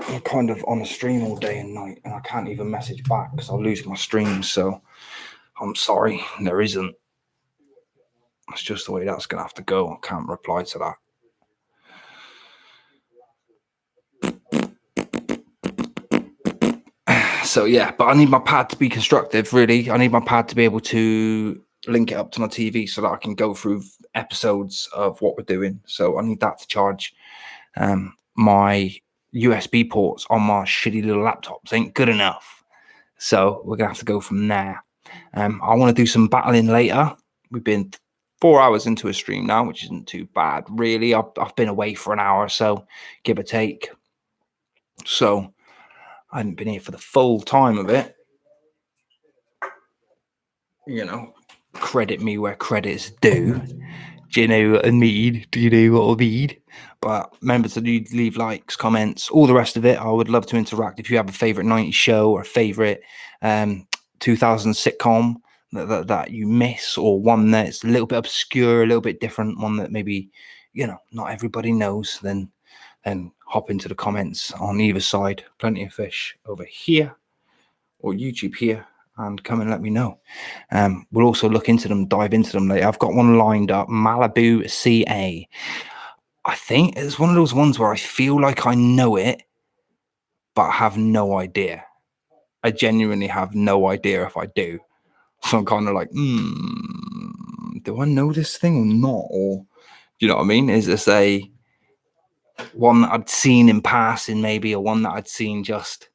I'm kind of on a stream all day and night, and I can't even message back because I'll lose my stream. So I'm sorry, there isn't. That's just the way that's going to have to go. I can't reply to that. So yeah, but I need my pad to be constructive, really. I need my pad to be able to link it up to my TV so that I can go through episodes of what we're doing. So I need that to charge. My USB ports on my shitty little laptops ain't good enough. So we're going to have to go from there. I want to do some battling later. We've been 4 hours into a stream now, which isn't too bad, really. I've been away for an hour or so, give or take. So I haven't been here for the full time of it. You know, credit me where credit's due. Do you know what I mean? Do you know what I mean? But remember to leave likes, comments, all the rest of it. I would love to interact. If you have a favorite 90s show or a favorite 2000s sitcom that you miss, or one that's a little bit obscure, a little bit different, one that maybe, not everybody knows, then hop into the comments on either side. Plenty of fish over here or YouTube here, and come and let me know. We'll also look into them, dive into them later. I've got one lined up, Malibu CA. I think it's one of those ones where I feel like I know it, but I have no idea. I genuinely have no idea if I do. So I'm kind of like, do I know this thing or not? Or, you know what I mean? Is this a one that I'd seen in passing maybe, or one that I'd seen just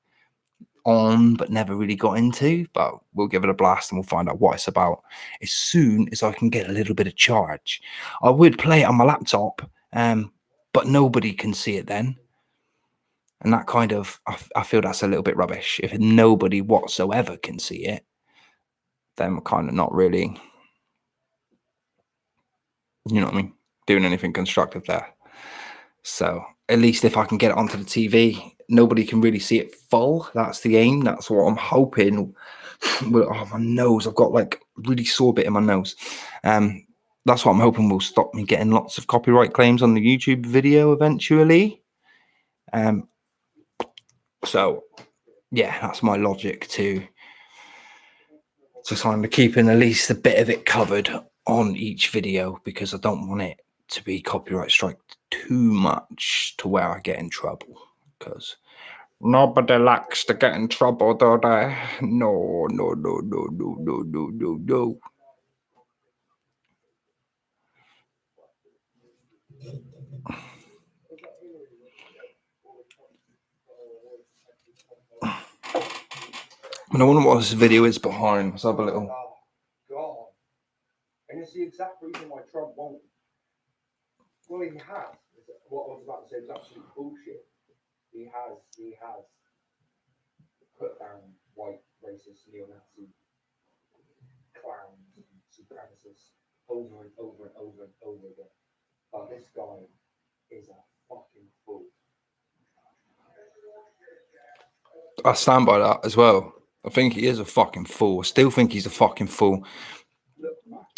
on but never really got into? But we'll give it a blast and we'll find out what it's about as soon as I can get a little bit of charge. I would play it on my laptop, but nobody can see it then. And that kind of, I feel that's a little bit rubbish. If nobody whatsoever can see it, then we're kind of not really, you know what I mean, doing anything constructive there. So at least if I can get it onto the TV, nobody can really see it full. That's the aim. That's what I'm hoping. Oh, my nose. I've got like really sore bit in my nose. That's what I'm hoping will stop me getting lots of copyright claims on the YouTube video eventually. So yeah, that's my logic to kind of keeping at least a bit of it covered on each video, because I don't want it to be copyright striked too much to where I get in trouble, because nobody likes to get in trouble, do they? No. And I wonder what this video is behind. Let's have a little. Oh, God. And it's the exact reason why Trump won't. Well, he has. What I was about to say was absolute bullshit. He has put down white, racist, neo-Nazi clowns and supremacists over and over and over and over again. But this guy is a fucking fool. I stand by that as well. I think he is a fucking fool. I still think he's a fucking fool.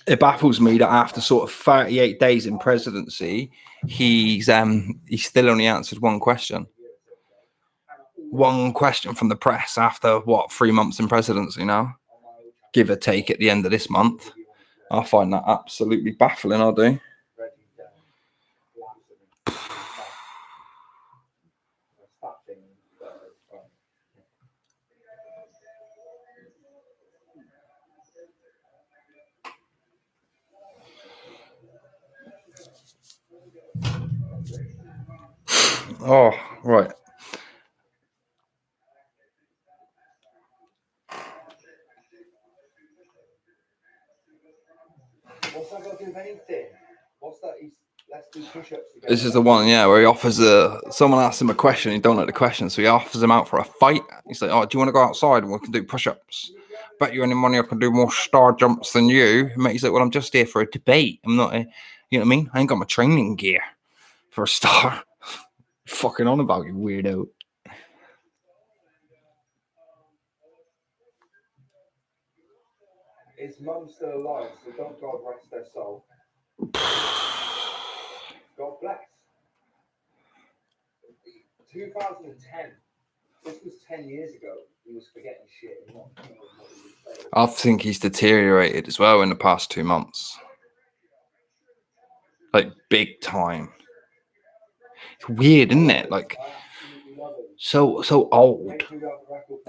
It baffles me that after sort of 38 days in presidency, he's still only answered one question. One question from the press after what, 3 months in presidency now, give or take at the end of this month. I find that absolutely baffling. I do. Oh, right. What's that got to do with anything? What's that? Let's do push-ups together. This is the one, yeah, where he offers someone asks him a question, he don't like the question, so he offers him out for a fight. He's like, "Oh, do you want to go outside and we can do push-ups? Bet you any money I can do more star jumps than you." And he's like, "Well, I'm just here for a debate. I'm not, you know what I mean? I ain't got my training gear for a star." Fucking on about, you weirdo. His mum's still alive, so don't God rest their soul. God bless. 2010. This was 10 years ago. He was forgetting shit and not knowing what he was saying. I think he's deteriorated as well in the past 2 months. Like, big time. It's weird, isn't it? Like, so old.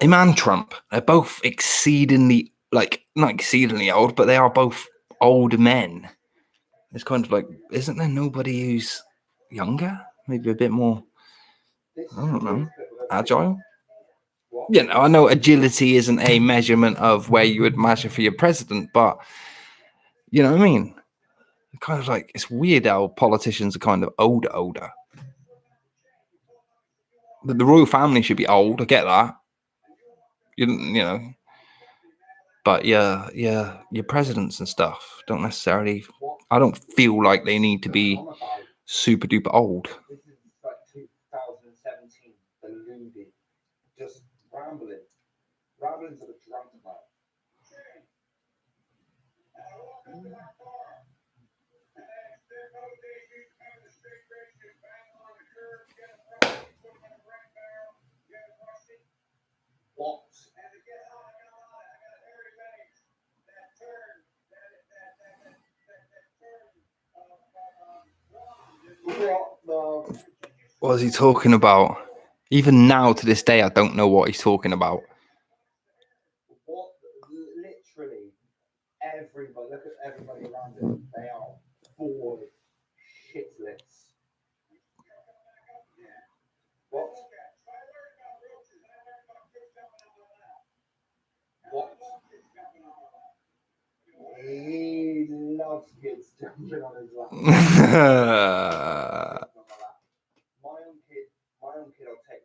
Him and Trump, they're both exceedingly, like, not exceedingly old, but they are both old men. It's kind of like, isn't there nobody who's younger? Maybe a bit more, I don't know, agile? You know, I know agility isn't a measurement of where you would measure for your president, but you know what I mean? Kind of like, it's weird how politicians are kind of older. But the royal family should be old. I get that. You know, but yeah, your presidents and stuff don't necessarily. I don't feel like they need to be super duper old. This is like 2017. Deluded, just rambling to the drunk man. What? What is he talking about? Even now, to this day, I don't know what he's talking about. What? Literally, everybody, look at everybody around him. They are bored shitless. What? What? He loves kids jumping on his lap. My own kid, I'll take.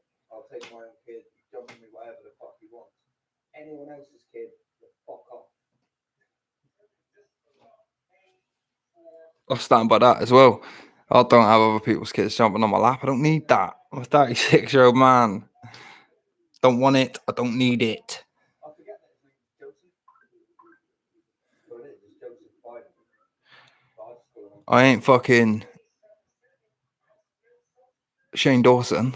I stand by that as well. I don't have other people's kids jumping on my lap. I don't need that. I'm a 36-year-old man. Don't want it. I don't need it. I ain't fucking Shane Dawson.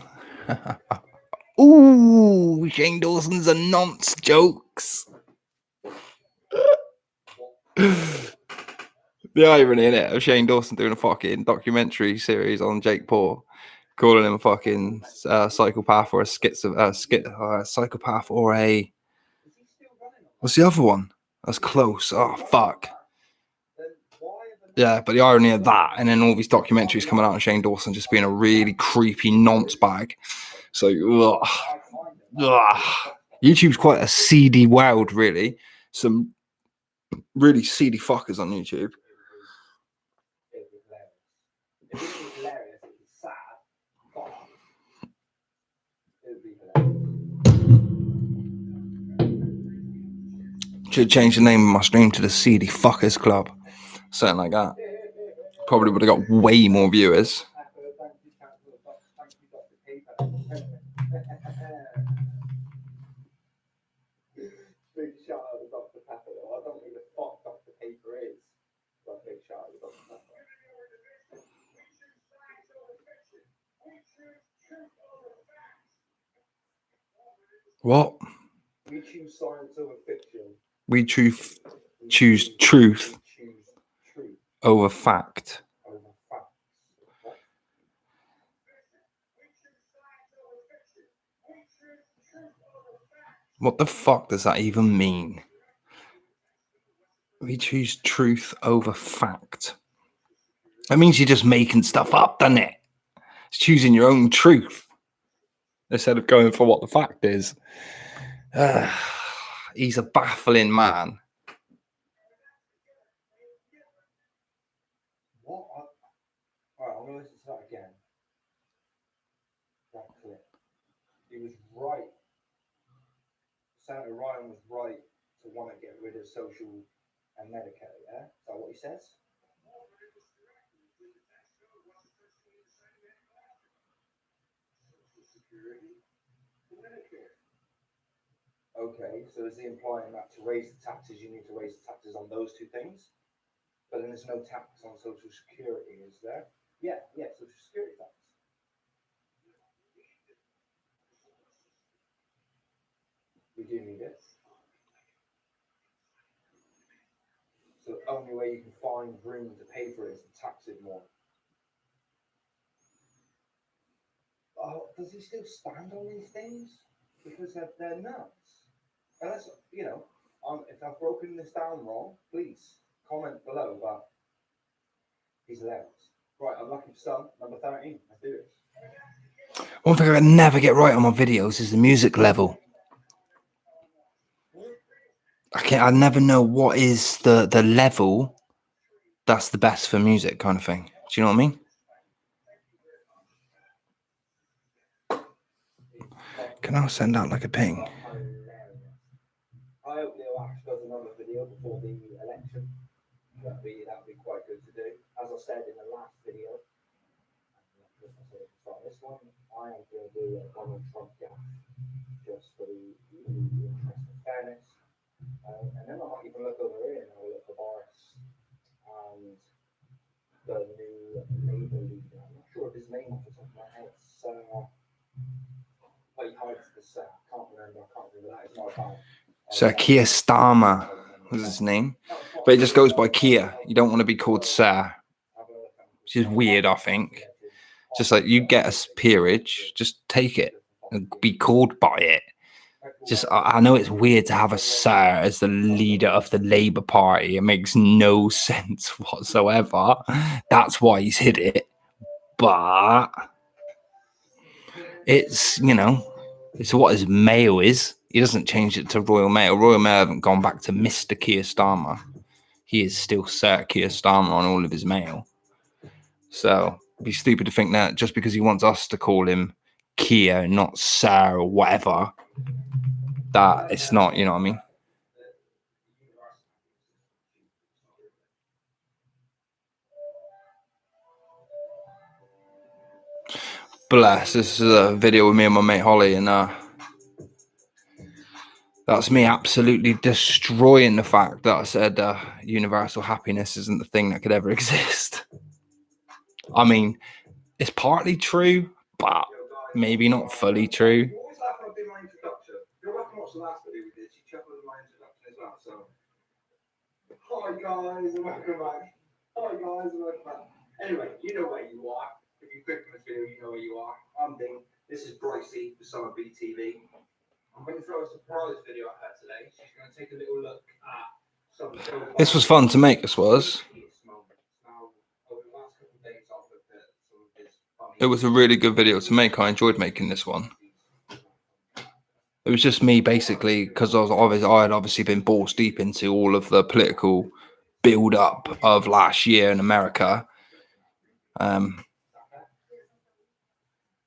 Ooh, Shane Dawson's a nonce jokes. The irony in it of Shane Dawson doing a fucking documentary series on Jake Paul, calling him a fucking psychopath or a psychopath or a what's the other one? That's close. Oh fuck. Yeah, but the irony of that, and then all these documentaries coming out on Shane Dawson just being a really creepy nonce bag. So, YouTube's quite a seedy world, really. Some really seedy fuckers on YouTube. Should change the name of my stream to the Seedy Fuckers Club. Something like that. Probably would have got way more viewers. Big shout out to Dr. Pepper. I don't know who the fuck Dr. Pepper is, but big shout out to Dr. Pepper. What? We choose science over fiction. We choose truth over fact. What the fuck does that even mean? We choose truth over fact. That means you're just making stuff up, doesn't it? It's choosing your own truth instead of going for what the fact is. He's a baffling man. What? Alright, I'm going to listen to that again. That clip. He was right. Senator Ryan was right to want to get rid of social and Medicare, yeah? Is that what he says? Okay, so is he implying that to raise the taxes, you need to raise the taxes on those two things? But then there's no tax on Social Security, is there? Yeah, Social Security tax. We do need it. So the only way you can find room to pay for it is to tax it more. Oh, does he still stand on these things? Because they're nuts. Unless, you know, if I've broken this down wrong, please comment below, but he's hilarious. Right, unlucky for some, number 13. Let's do this. One thing I can never get right on my videos is the music level. I never know what is the level that's the best for music kind of thing. Do you know what I mean? Can I send out like a ping? I hope Neil Ash does another video before the election. That'd be quite good to do. As I said in the last video, this one, I am going to do a Donald Trump gaffe just for the interest of fairness. And then I might even look over here and have a look for Boris and the new Labour leader. I'm not sure of his name off the top of my head. But he hides the can't remember that. It's not bad. So Keir Starmer was his name. But it just goes by Keir. You don't want to be called Sir. Which is weird, I think. Just like you get a peerage, just take it and be called by it. Just I know it's weird to have a Sir as the leader of the Labour Party. It makes no sense whatsoever. That's why he's hid it. But it's, you know, it's what his mail is. He doesn't change it to Royal Mail. Royal Mail haven't gone back to Mr. Keir Starmer. He is still Sir Keir Starmer on all of his mail. So it'd be stupid to think that just because he wants us to call him Keir, not Sir or whatever, that it's not, you know what I mean? Bless. This is a video with me and my mate Holly, and that's me absolutely destroying the fact that I said universal happiness isn't the thing that could ever exist. I mean, it's partly true, but maybe not fully true. You always laugh when I do my introduction. Go back and watch the last video we did. She chuckled at my introduction as well. So, hi guys, and welcome back. Hi guys, and welcome back. Anyway, you know where you are. If you click on this video, you know where you are. I'm Dean. This is Brycey for Summer BTV. I'm going to throw a surprise video at her today. She's going to take a little look at some of the. This was fun to make, this was. It was a really good video to make. I enjoyed making this one. It was just me basically, because I had obviously been balls deep into all of the political build up of last year in America.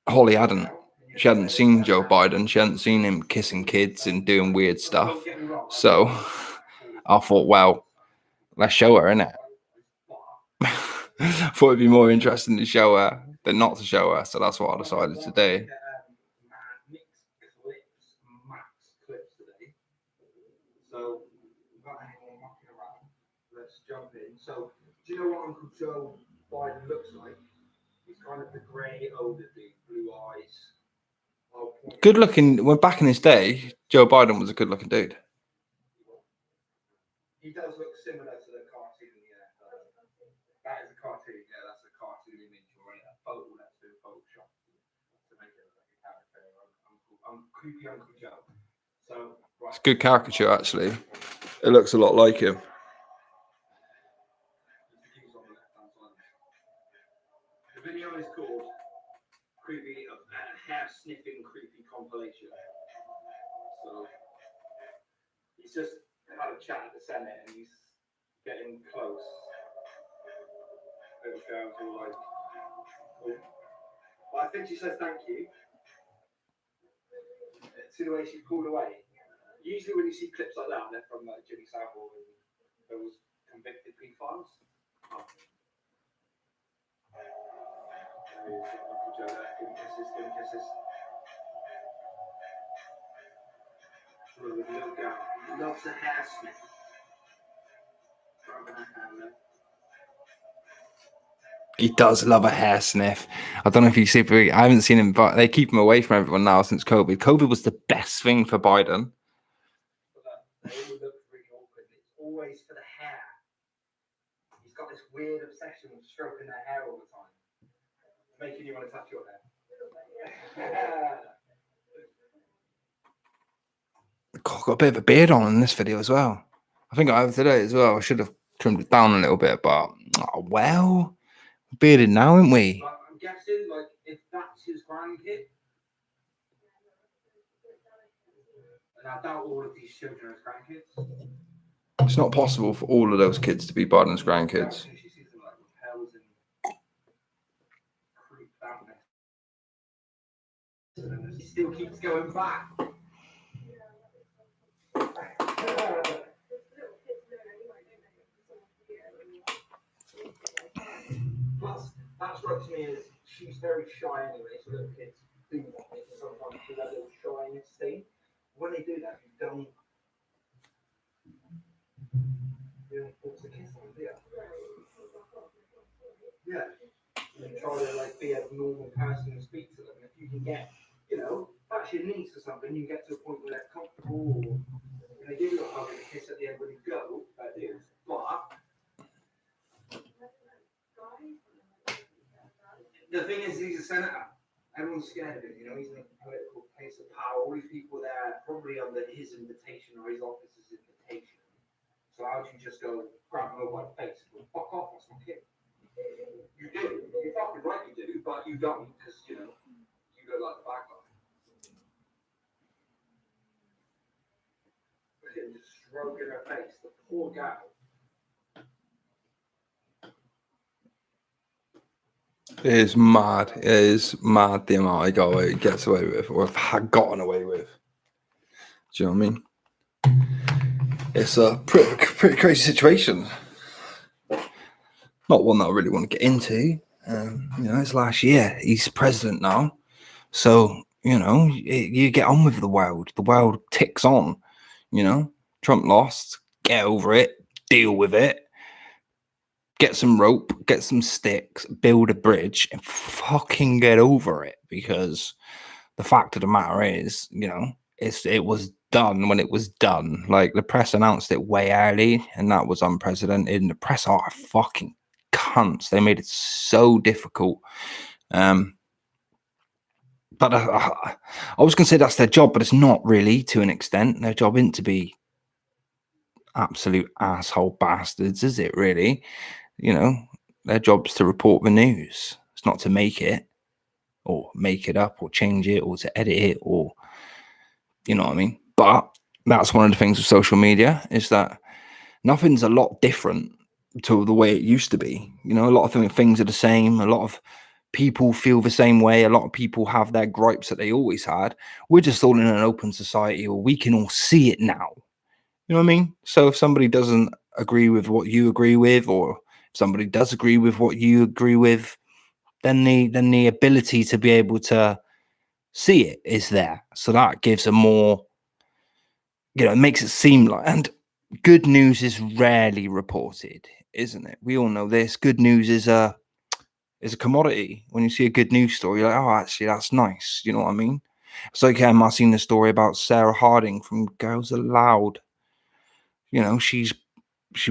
Holly hadn't. She hadn't seen Joe Biden. She hadn't seen him kissing kids and doing weird stuff. So I thought, well, let's show her, innit? Thought it'd be more interesting to show her than not to show her. So that's what I decided to do. So, without anyone mucking around, let's jump in. So, do you know what Uncle Joe Biden looks like? He's kind of the grey, older dude, blue eyes. Good looking. When back in his day, Joe Biden was a good looking dude. He does look similar to the cartoon, yeah. That is a cartoon, yeah, that's a cartoon image or a photo that's been photoshopped to make it look like a character. Creepy Uncle Joe. So, right. It's a good caricature, actually. It looks a lot like him. The video is called Creepy Hair Sniffing Creepy Compilation. So he's just had a chat at the Senate and he's getting close. Little girls all like, oh. Well, I think she says thank you. See the way she pulled away. Usually when you see clips like that, they're from Jimmy Savile and those convicted pedophiles. Oh. Uncle Joe there, give him kisses. Little girl. He loves the hair sniff. He does love a hair sniff. I don't know if you see, I haven't seen him, but they keep him away from everyone now since COVID. COVID was the best thing for Biden. They all look really awkward. It's always for the hair. He's got this weird obsession with stroking their hair all the time, making you want to touch your hair. God, got a bit of a beard on in this video as well. I think I have today as well. I should have trimmed it down a little bit, but oh, well, bearded now, aren't we? I'm guessing, like, if that's his grandkid, and I doubt all of these children are grandkids. It's not possible for all of those kids to be Biden's grandkids. He still keeps going back. Plus, that strikes me as she's very shy anyway, so little kids do want it sometimes do that little shyness thing. When they do that, you don't force the kiss on, do you? Yeah. And try to like be a normal person and speak to them. If you can get, you know, that's your niece or something, you get to a point where they're comfortable or they give you a hug and a kiss at the end when you go, that is. But the thing is, he's a senator. Everyone's scared of him, you know, he's in a political place of power. All these people there probably under his invitation or his office's invitation. So how do you just go grab him over the face and go, fuck off, that's my kid? You do. You're fucking right you do, but you don't, because, you know, you go like the bad guy. Look at him just stroking her face, the poor gal. It is mad. It is mad the amount he gets away with, or have gotten away with. Do you know what I mean? It's a pretty crazy situation. Not one that I really want to get into. It's last year. He's president now. So, you get on with the world. The world ticks on, Trump lost. Get over it. Deal with it. Get some rope. Get some sticks. Build a bridge and fucking get over it. Because the fact of the matter is, it was done when it was done. Like, the press announced it way early, and that was unprecedented. And the press are fucking cunts. They made it so difficult. But I was going to say that's their job, but it's not really, to an extent. Their job isn't to be absolute asshole bastards, is it, really? Their job's to report the news. It's not to make it, or make it up, or change it, or to edit it, or, you know what I mean? But that's one of the things with social media, is that nothing's a lot different to the way it used to be. A lot of things are the same. A lot of people feel the same way. A lot of people have their gripes that they always had. We're just all in an open society where we can all see it now. You know what I mean? So if somebody doesn't agree with what you agree with, or if somebody does agree with what you agree with, then the ability to be able to see it is there. So that gives a more, it makes it seem like, and good news is rarely reported, isn't it? We all know this. Good news is a commodity. When you see a good news story, you're like, oh, actually, that's nice. You know what I mean? It's like I've seen the story about Sarah Harding from Girls Aloud. She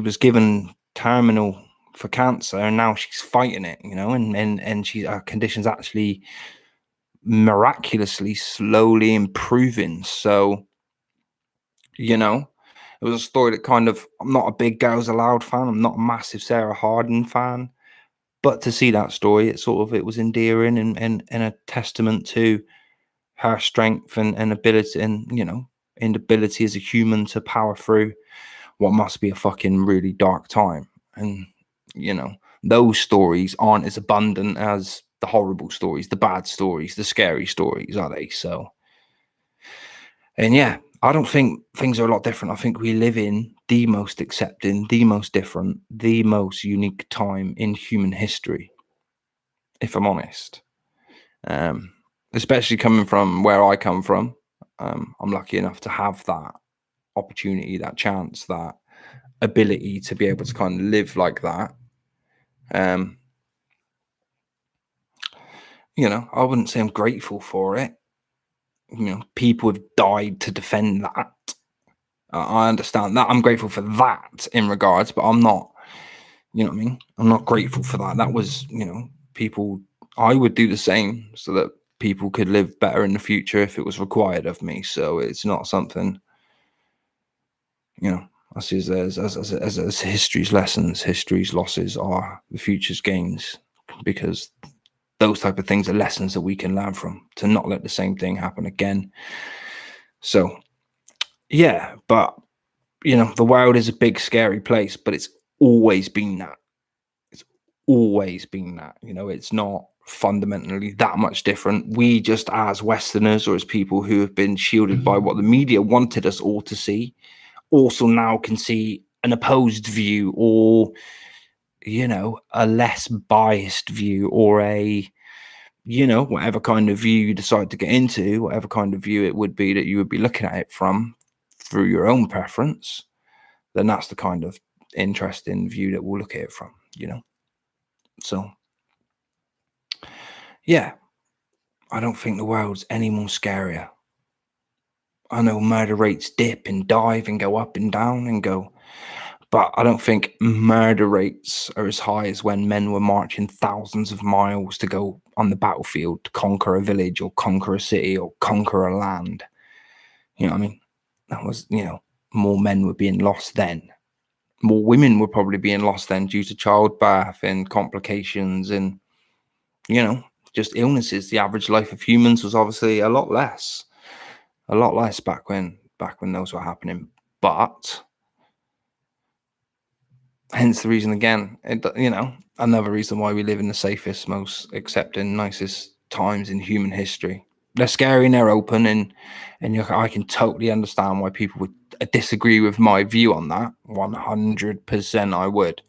was given terminal for cancer, and now she's fighting it. And her condition's actually miraculously slowly improving. So, it was a story that kind of, I'm not a big Girls Aloud fan. I'm not a massive Sarah Harding fan. But to see that story, it was endearing and a testament to her strength and ability, and ability as a human to power through what must be a fucking really dark time. And, those stories aren't as abundant as the horrible stories, the bad stories, the scary stories, are they? So, and yeah, I don't think things are a lot different. I think we live in the most accepting, the most different, the most unique time in human history, if I'm honest. Especially coming from where I come from. I'm lucky enough to have that opportunity, that chance, that ability to be able to kind of live like that. I wouldn't say I'm grateful for it. People have died to defend that. I understand that. I'm grateful for that in regards, but I'm not, you know what I mean? I'm not grateful for that. That was, people, I would do the same so that people could live better in the future if it was required of me. So it's not something, I see as history's lessons, history's losses are the future's gains, because those type of things are lessons that we can learn from, to not let the same thing happen again. So, yeah, but, the world is a big, scary place, but it's always been that. It's always been that. It's not fundamentally that much different. We just, as Westerners, or as people who have been shielded by what the media wanted us all to see, also now can see an opposed view, or, a less biased view, or a, whatever kind of view you decide to get into, whatever kind of view it would be that you would be looking at it from, through your own preference, then that's the kind of interesting view that we'll look at it from, So, yeah, I don't think the world's any more scarier. I know murder rates dip and dive and go up and down and go, but I don't think murder rates are as high as when men were marching thousands of miles to go on the battlefield to conquer a village, or conquer a city, or conquer a land. You know what I mean? That was, more men were being lost then. More women were probably being lost then due to childbirth and complications and, just illnesses. The average life of humans was obviously a lot less back when those were happening. But hence the reason, again, another reason why we live in the safest, most accepting, nicest times in human history. They're scary and they're open, and I can totally understand why people would disagree with my view on that. 100% I would.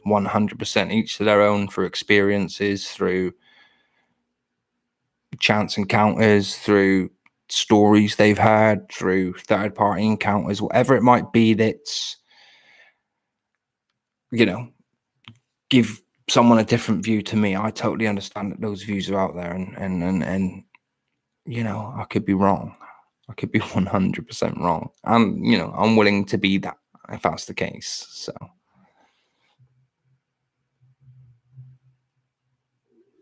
100%, each to their own, through experiences, through chance encounters, through stories they've heard, through third party encounters, whatever it might be that's, you know, give someone a different view to me. I totally understand that those views are out there, and you know, I could be wrong. I could be 100% wrong. And, you know, I'm willing to be that if that's the case. So,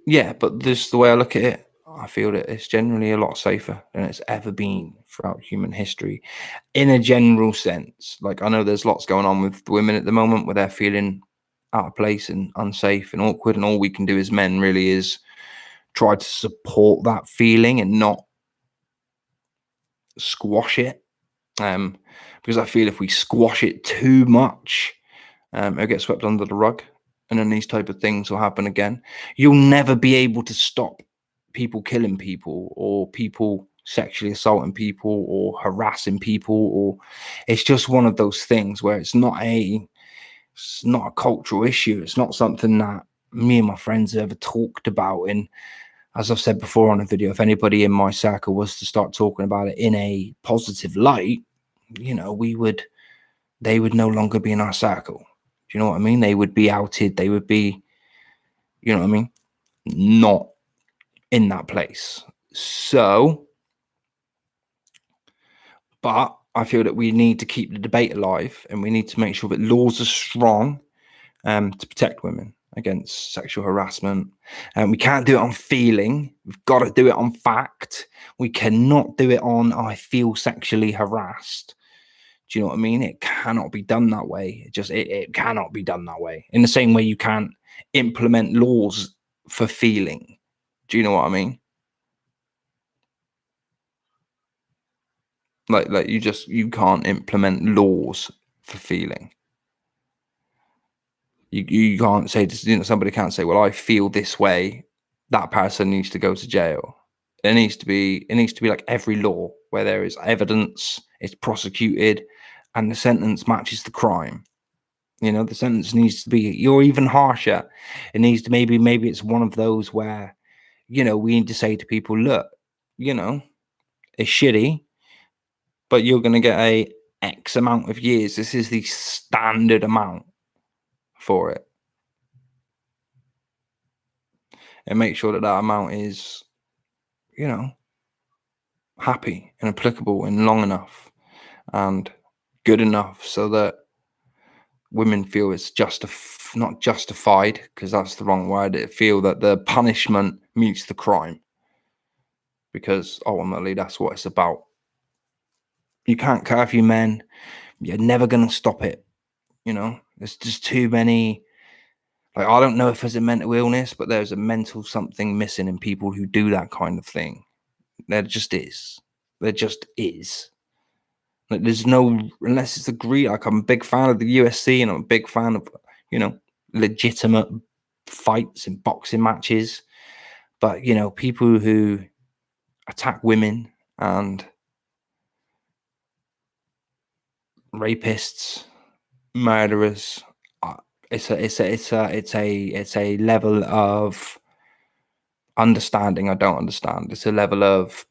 yeah, but this the way I look at it. I feel that it's generally a lot safer than it's ever been throughout human history, in a general sense. Like, I know there's lots going on with the women at the moment where they're feeling out of place and unsafe and awkward, and all we can do as men really is try to support that feeling and not squash it. Because I feel if we squash it too much, it'll get swept under the rug, and then these type of things will happen again. You'll never be able to stop people killing people, or people sexually assaulting people, or harassing people, or it's just one of those things where it's not a cultural issue. It's not something that me and my friends have ever talked about. And as I've said before on a video, if anybody in my circle was to start talking about it in a positive light, you know, they would no longer be in our circle. Do you know what I mean? They would be outed. They would be, you know what I mean? Not in that place. So, but I feel that we need to keep the debate alive, and we need to make sure that laws are strong to protect women against sexual harassment. And we can't do it on feeling. We've got to do it on fact. We cannot do it on, I feel sexually harassed. Do you know what I mean? It cannot be done that way. It cannot be done that way. In the same way you can't implement laws for feeling. Do you know what I mean? Like you can't implement laws for feeling. You can't say this, you know, somebody can't say, well, I feel this way, that person needs to go to jail. It needs to be like every law where there is evidence, it's prosecuted, and the sentence matches the crime. You know, the sentence needs to be, you're even harsher. It needs to maybe it's one of those where, you know, we need to say to people, look, you know, it's shitty, but you're going to get a X amount of years. This is the standard amount for it. And make sure that amount is, you know, happy and applicable and long enough and good enough so that women feel it's not justified, because that's the wrong word. They feel that the punishment meets the crime, because ultimately that's what it's about. You can't curfew men. You're never going to stop it. You know, there's just too many. Like, I don't know if there's a mental illness, but there's a mental something missing in people who do that kind of thing. There just is. There just is. Like, there's no, unless it's agreed. Like, I'm a big fan of the USC, and I'm a big fan of, you know, legitimate fights and boxing matches. But, you know, people who attack women and rapists, murderers, it's a level of understanding I don't understand. It's a level of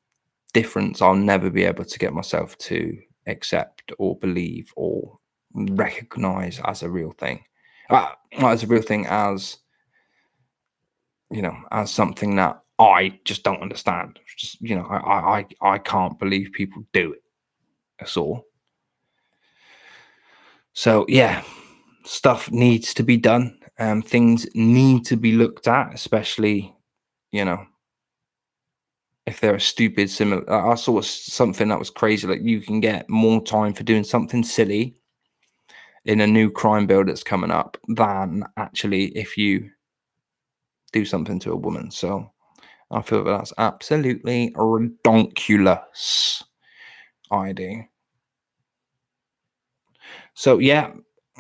difference I'll never be able to get myself to accept or believe or recognize as a real thing. Not as a real thing, as, you know, as something that I just don't understand. Just, you know, I can't believe people do it. That's all. So yeah, stuff needs to be done. Things need to be looked at, especially, you know, if they're stupid. Similar, I saw something that was crazy. Like, you can get more time for doing something silly in a new crime bill that's coming up than actually if you do something to a woman. So I feel that that's absolutely redonkulous. I do. So yeah,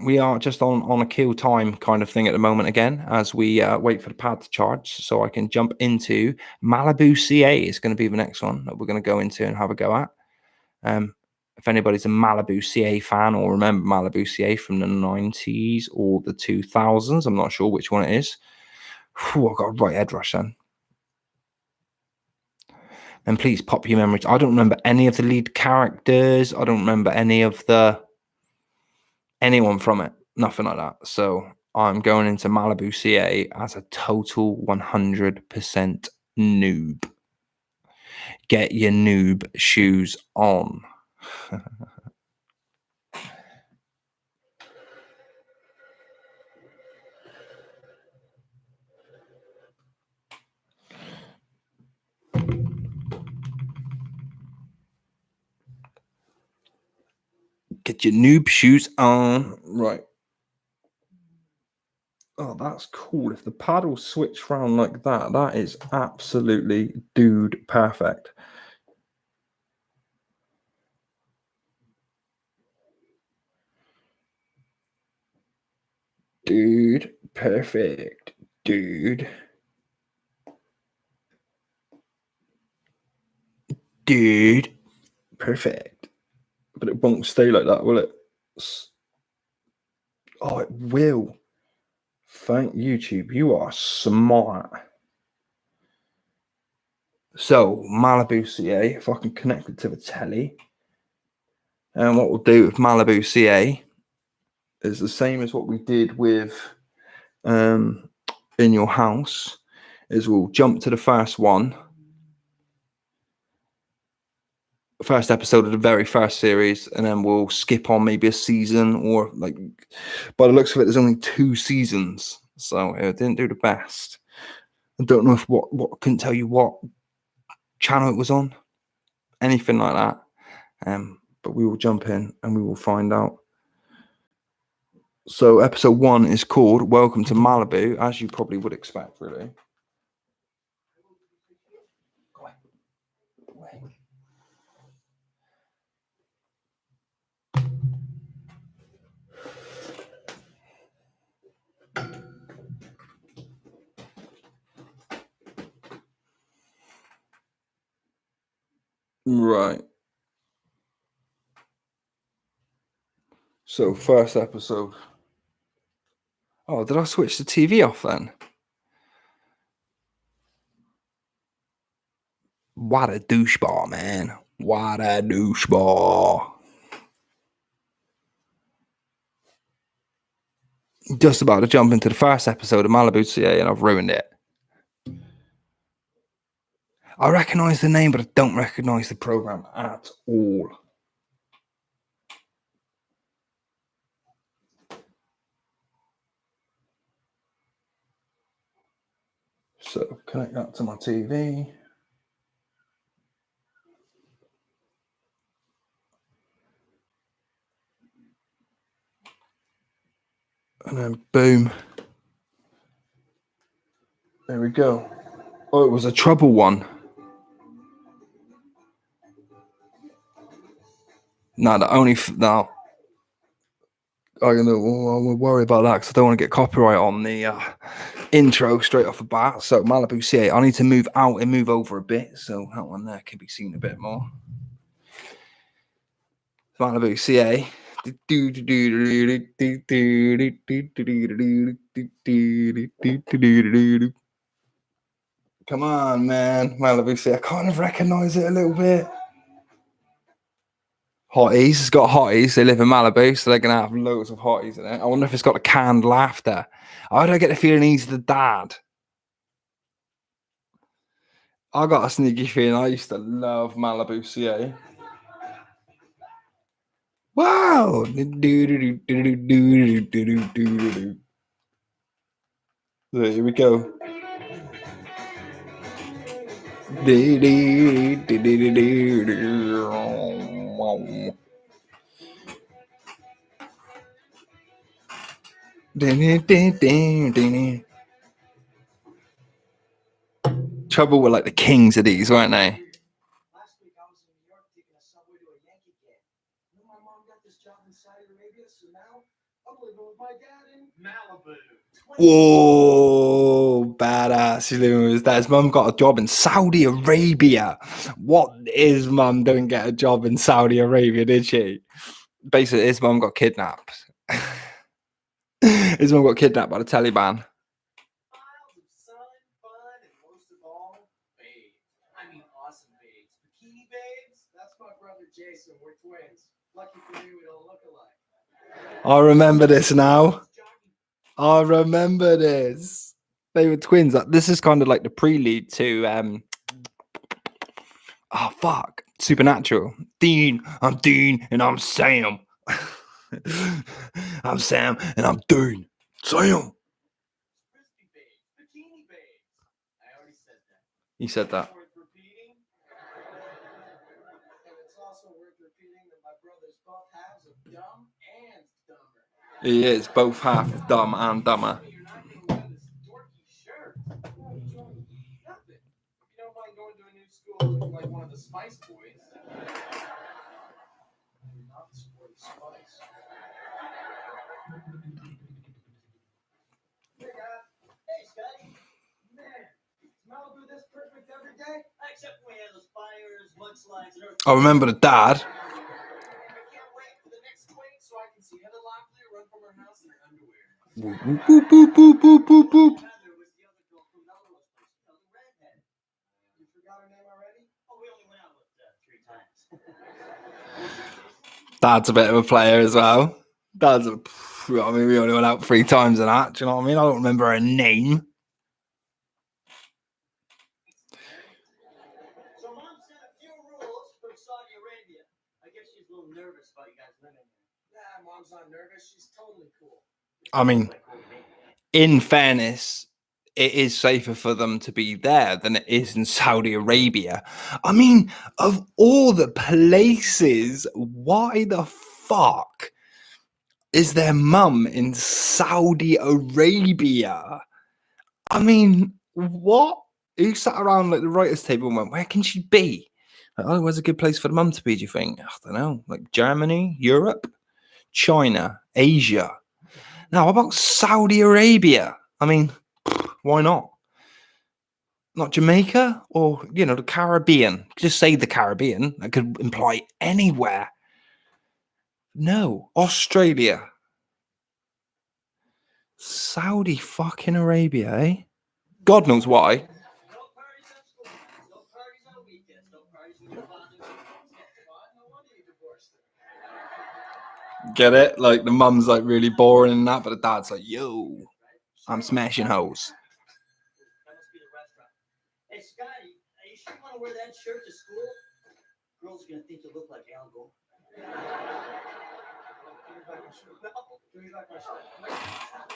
we are just on a kill time kind of thing at the moment again, as we wait for the pad to charge so I can jump into Malibu CA. Is going to be the next one that we're going to go into and have a go at. if anybody's a Malibu CA fan or remember Malibu CA from the 90s or the 2000s, I'm not sure which one it is. Whew, I got a right head rush then. And please pop your memories. I don't remember any of the lead characters. I don't remember anyone from it. Nothing like that. So I'm going into Malibu CA as a total 100% noob. Get your noob shoes on. Get your noob shoes on. Right. Oh, that's cool. If the paddle switch around like that, that is absolutely dude perfect. Dude perfect. Dude. Dude perfect. But it won't stay like that, will it? Oh, it will. Thank YouTube. You are smart. So, Malibu CA, if I can connect it to the telly. And what we'll do with Malibu CA is the same as what we did with In Your House, is we'll jump to the first one. First episode of the very first series, and then we'll skip on maybe a season, or like by the looks of it, there's only 2 seasons, so it didn't do the best. I don't know if what couldn't tell you what channel it was on, anything like that. But we will jump in and we will find out. So episode 1 is called Welcome to Malibu, as you probably would expect, really. Right. So first episode. Oh, did I switch the TV off then? What a doucheball, man. What a doucheball. Just about to jump into the first episode of Malibu CA and I've ruined it. I recognise the name, but I don't recognise the program at all. So connect that to my TV. And then boom. There we go. Oh, it was a trouble one. No, the only no. I will worry about that because I don't want to get copyright on the intro straight off the bat. So Malibu CA, I need to move out and move over a bit so that one there can be seen a bit more. Malibu CA. Come on, man. Malibu CA. I kind of recognise it a little bit. Hotties. It's got hotties. They live in Malibu, so they're going to have loads of hotties in it. I wonder if it's got a canned laughter. How do I get the feeling he's the dad? I got a sneaky feeling I used to love Malibu CA. Wow. So here we go. Trouble were like the kings of these, weren't they? Last week I was in New York taking a subway to a Yankee game. You know, my mom got this job in Saudi Arabia, so now I'm living with my dad in Malibu. Whoa, badass. she's living with his dad. His mum got a job in Saudi Arabia. What is mum didn't get a job in Saudi Arabia, did she? Basically, his mum got kidnapped. His mum got kidnapped by the Taliban. Awesome babes. Bikini babes? That's my brother Jason. We're twins. Lucky for you, we don't look alike. I remember this now. I remember this. They were twins. This is kind of like the prelude to oh fuck, Supernatural. Dean, I'm Dean, and I'm Sam. I'm Sam, and I'm Dean. Sam. Bikini babes. I already said that. He said that. Worth repeating. And it's also worth repeating that my brother's both halves of dumb and dumber. He is both half dumb and dumber. You're not going to wear this dorky shirt. Nothing. If you don't mind going to a new school looking like one of the Spice Boys. You're not the sport of Spice. Hey, Scotty. Man, is Malibu this perfect every day? Except when we have those fires, mudslides, and I remember the dad. I can't wait for the next twink so I can see Heather Locklear run from her house in her underwear. Boop, boop, boop, boop, boop, boop, boop. Heather was the other girl from 00's place, the redhead. You forgot her name already? Oh, we only went out with 3 times. Dad's a bit of a player as well. I mean, we only went out 3 times in that. Do you know what I mean? I don't remember her name. So Mom set a few rules for Saudi Arabia. I guess she's a little nervous about you guys living there. Nah, Mom's not nervous. She's totally cool. I mean, in fairness, it is safer for them to be there than it is in Saudi Arabia. I mean, of all the places, why the fuck is their mum in Saudi Arabia? I mean, what? Who sat around like the writers' table and went, where can she be? Like, oh, where's a good place for the mum to be, do you think? I don't know, like Germany, Europe, China, Asia. Now, what about Saudi Arabia? I mean, why not? Not Jamaica or, you know, the Caribbean. Just say the Caribbean. That could imply anywhere. No, Australia. Saudi fucking Arabia, eh? God knows why. Get it? Like the mum's like really boring and that, but the dad's like, yo, I'm smashing hoes. Hey, Scotty, you sure you want to wear that shirt to school? Girls are going to think you look like Al Gore.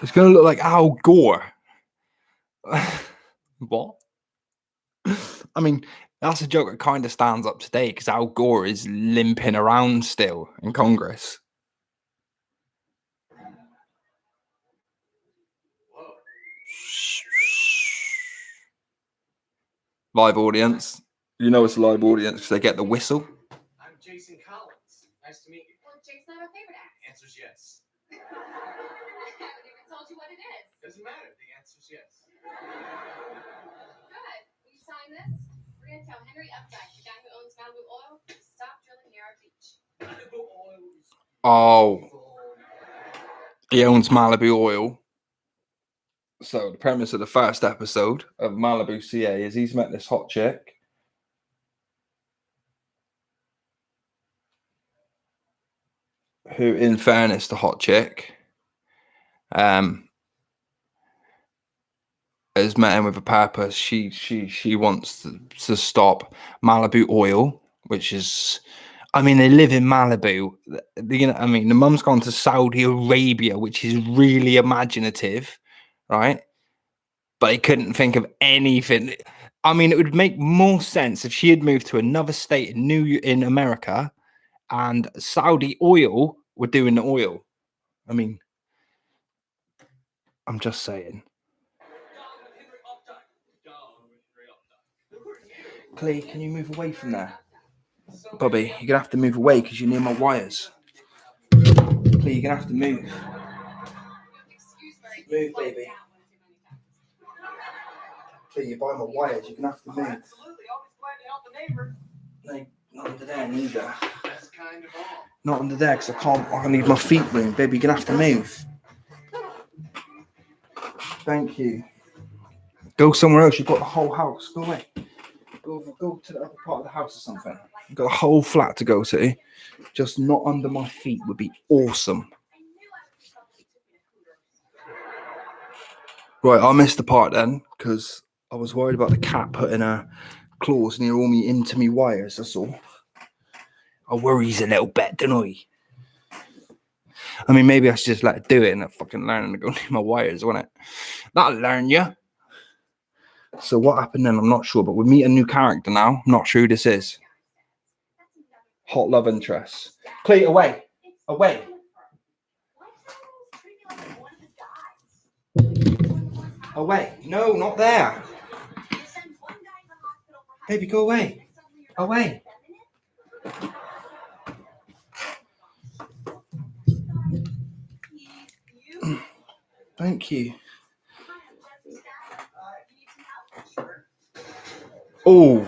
It's going to look like Al Gore. What? I mean, that's a joke that kind of stands up today because Al Gore is limping around still in Congress. Live audience. You know it's a live audience because they get the whistle. I'm Jason Collins. Nice to meet you. Well, Jason, I have a favorite act. Answer's yes. I haven't even told you what it is. Doesn't matter. The answer's yes. Good. Will you sign this? We're going to tell Henry Updike, the guy who owns Malibu Oil, to stop drilling near our beach. Malibu Oil. Oh. He owns Malibu Oil. So the premise of the first episode of Malibu CA is he's met this hot chick. Who, in fairness, the hot chick has met him with a purpose. She wants to stop Malibu Oil, which is, I mean, they live in Malibu. You know, I mean, the mum's gone to Saudi Arabia, which is really imaginative, right? But he couldn't think of anything. I mean, it would make more sense if she had moved to another state in America and Saudi Oil were doing the oil. I mean, I'm just saying. Clay, can you move away from there? Bobby, you're going to have to move away because you're near my wires. Clay, you're going to have to move. Move, baby. Clear, you buy my wires, you're gonna have to move. Absolutely, always glad to help the neighbor. No, not under there neither. That's kind of all. Not under there because I need my feet room. Baby, you're gonna have to move. Thank you. Go somewhere else. You've got the whole house. Go away. Go to the other part of the house or something. You've got a whole flat to go to. Just not under my feet would be awesome. Right, I missed the part then because I was worried about the cat putting her claws near all me into me wires. That's all. I worries a little bit, don't I? I mean, maybe I should just let it do it and fucking learn to go near my wires, won't it? That'll learn you. So what happened then? I'm not sure, but we meet a new character now. I'm not sure who this is. Hot love interest. Cleat, away. Away. Away. No, not there. Baby, go away. Away. Thank you. Oh,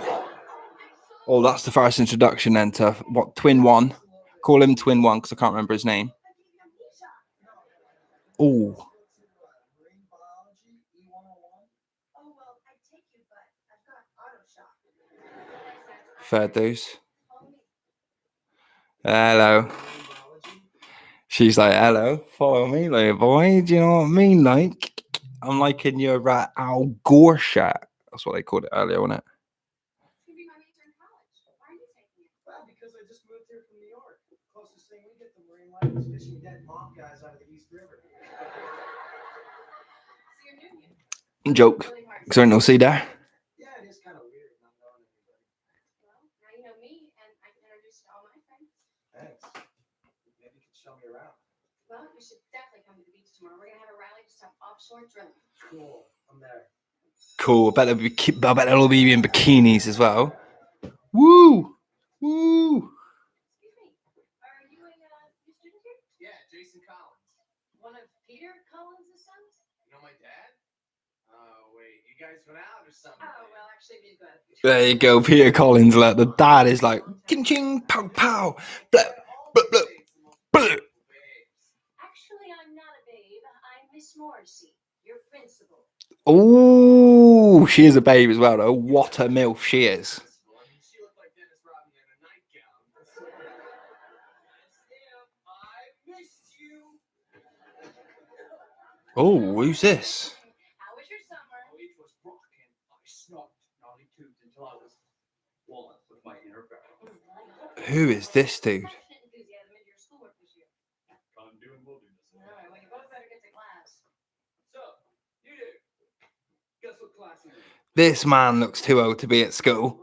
that's the first introduction then to what, Twin One. Call him Twin One because I can't remember his name. Oh. Fair dues. Hello. She's like, hello, follow me, little boy. Do you know what I mean? Like, I'm like in your Al Gore shirt. That's what they called it earlier, wasn't it? Well, because I just moved here from New York. Closest thing we get to marine life is fishing dead mom guys out of the East River. Joke. Because there ain't no sea there. Yeah, it is kind of weird not knowing anybody. Well, now you know me, and I can introduce you to all my friends. Thanks. Maybe you could show me around. Well, you should definitely come to the beach tomorrow. We're gonna have a rally to stop offshore drilling. Cool. I'm there. Cool. I bet they'll be in bikinis as well. Woo! Woo! Excuse me. Are you a new student here? Yeah, Jason Collins. One of Peter Collins' sons? You know my dad? Oh, wait. You guys went out or something? Oh, well, actually, we good. There you go, Peter Collins. Like, the dad is like, ching ching, pow pow, blah, blah, blah, blah. Actually, I'm not a babe. I'm Miss Morrissey, your principal. Oh, she is a babe as well, though. What a MILF she is. She looked like Dennis Rodman in a nightgown. I missed you. Oh, who's this? How was your summer? Oh, it was rocking. I snorted naughty tubes until I was one with my inner barrel. Who is this dude? I'm doing wilderness. All right, well, you both better get to class. So, you do. Guess what class it is? This man looks too old to be at school.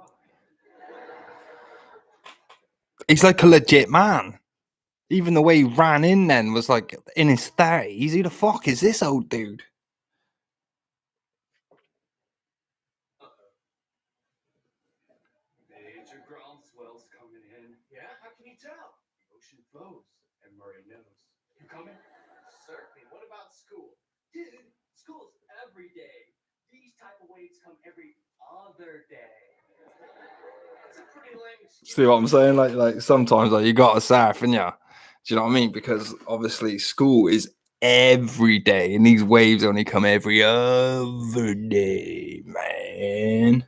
He's like a legit man. Even the way he ran in then was like in his 30s. Who the fuck is this old dude? Major groundswells coming in. Yeah? How can you tell? The ocean flows and Murray knows. You coming? Certainly. What about school? Dude, school's every day. These type of waves come every other day. That's a pretty lame excuse. See what I'm saying? Like sometimes like you gotta surf, and yeah. Do you know what I mean? Because obviously school is every day, and these waves only come every other day, man.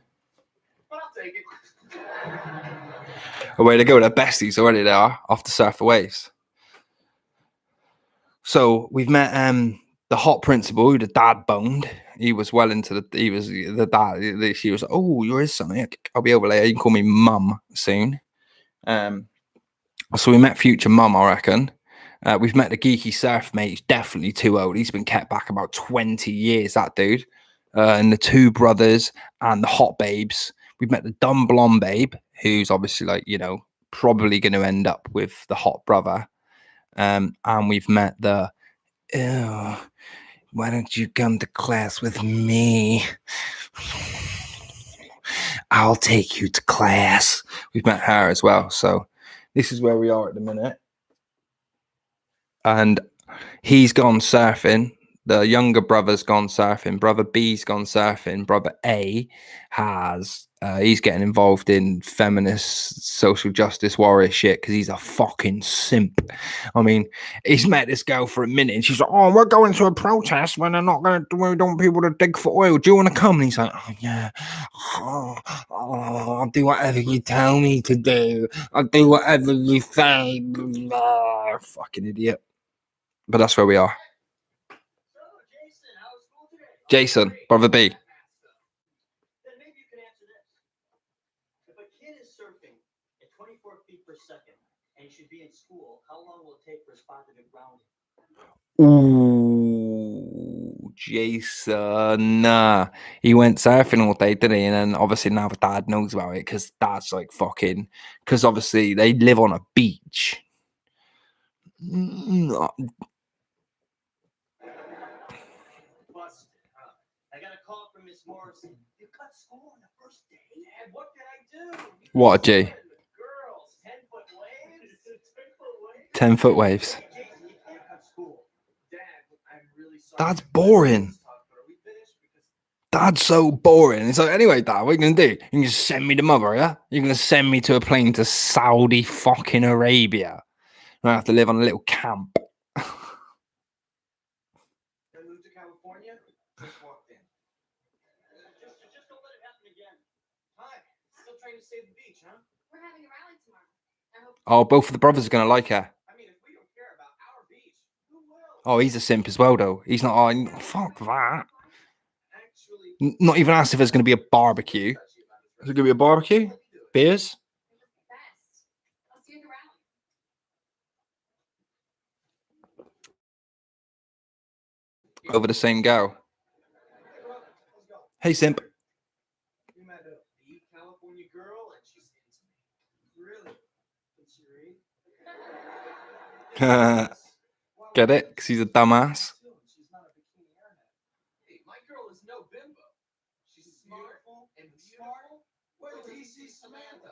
But I'll take it. Away to go, they're besties already. They are off to surf the waves. So we've met the hot principal who the dad boned. He was well into the dad. She was like, oh, you're his son. I'll be over later. You can call me mum soon. So we met future mum, I reckon. We've met the geeky surf mate. He's definitely too old. He's been kept back about 20 years, that dude. And the two brothers and the hot babes. We've met the dumb blonde babe, who's obviously like, you know, probably going to end up with the hot brother. And we've met the, ew, why don't you come to class with me? I'll take you to class. We've met her as well. So this is where we are at the minute. And he's gone surfing. The younger brother's gone surfing. Brother B's gone surfing. Brother A has he's getting involved in feminist social justice warrior shit because he's a fucking simp. I mean, he's met this girl for a minute and she's like, "Oh, we're going to a protest when they're not going to. We don't want people to dig for oil. Do you want to come?" And he's like, "Oh yeah, I'll do whatever you tell me to do. I'll do whatever you say." Fucking idiot. But that's where we are. Jason, brother B. Then maybe you can answer this. If a kid is surfing at 24 feet per second and he should be in school, how long will it take for his father to ground him? Ooh, Jason. Nah. He went surfing all day, didn't he? And then obviously now dad knows about it because dad's like fucking. Because obviously they live on a beach. Busted, huh? I got a call from Miss Morrison. You cut school on the first day? Dad, what can I do? What a G. Girls, 10-foot waves? 10-foot waves? 10-foot waves. Hey, Jason, you can't cut school. Dad, I'm really sorry. That's boring. That's so boring. It's like, anyway, Dad, what are you going to do? You can just send me to mother, yeah? You're going to send me to a plane to Saudi fucking Arabia. I have to live on a little camp. I moved to California, just walked in. Just don't let it happen again. Hi, still trying to save the beach, huh? We're having a rally tomorrow. I hope Oh, both of the brothers are going to like her. I mean, if we don't care about our beach, who will? Oh, he's a simp as well, though. He's not, oh, fuck that. Not even asked if there's going to be a barbecue. Is there going to be a barbecue? Beers? best. I'll see you at the rally. Over the same girl. Hey, simp. We met a deep California girl and she's into me. Really? Can she read? Get it? Because he's a dumbass. She's not a bikini airhead. Hey, my girl is no bimbo. She's smart and beautiful. Wait till he sees Samantha.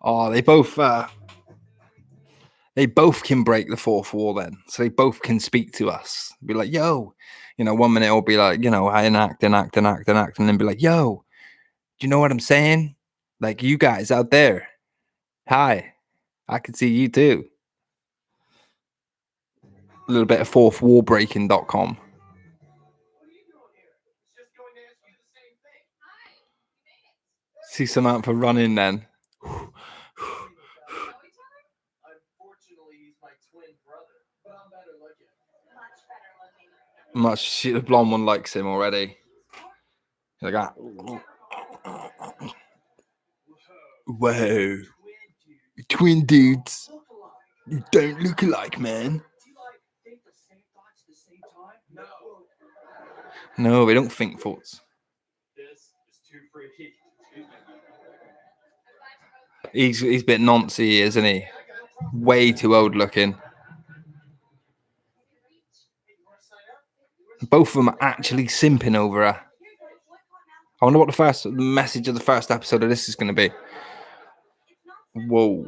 Oh, they both can break the fourth wall then. So they both can speak to us. Be like, yo, 1 minute it'll be like, I enact, and then be like, yo, do you know what I'm saying? Like, you guys out there. Hi, I can see you too. A little bit of fourthwallbreaking.com. See Samantha running then. Unfortunately, he's my twin brother, but I'm better looking. The blonde one likes him already. Like that. Whoa. Twin dudes. You don't look alike, man. No, we don't think thoughts. This is too freaky. He's a bit noncy, isn't he? Way too old looking. Both of them are actually simping over her. I wonder what the first message of the first episode of this is going to be. Whoa.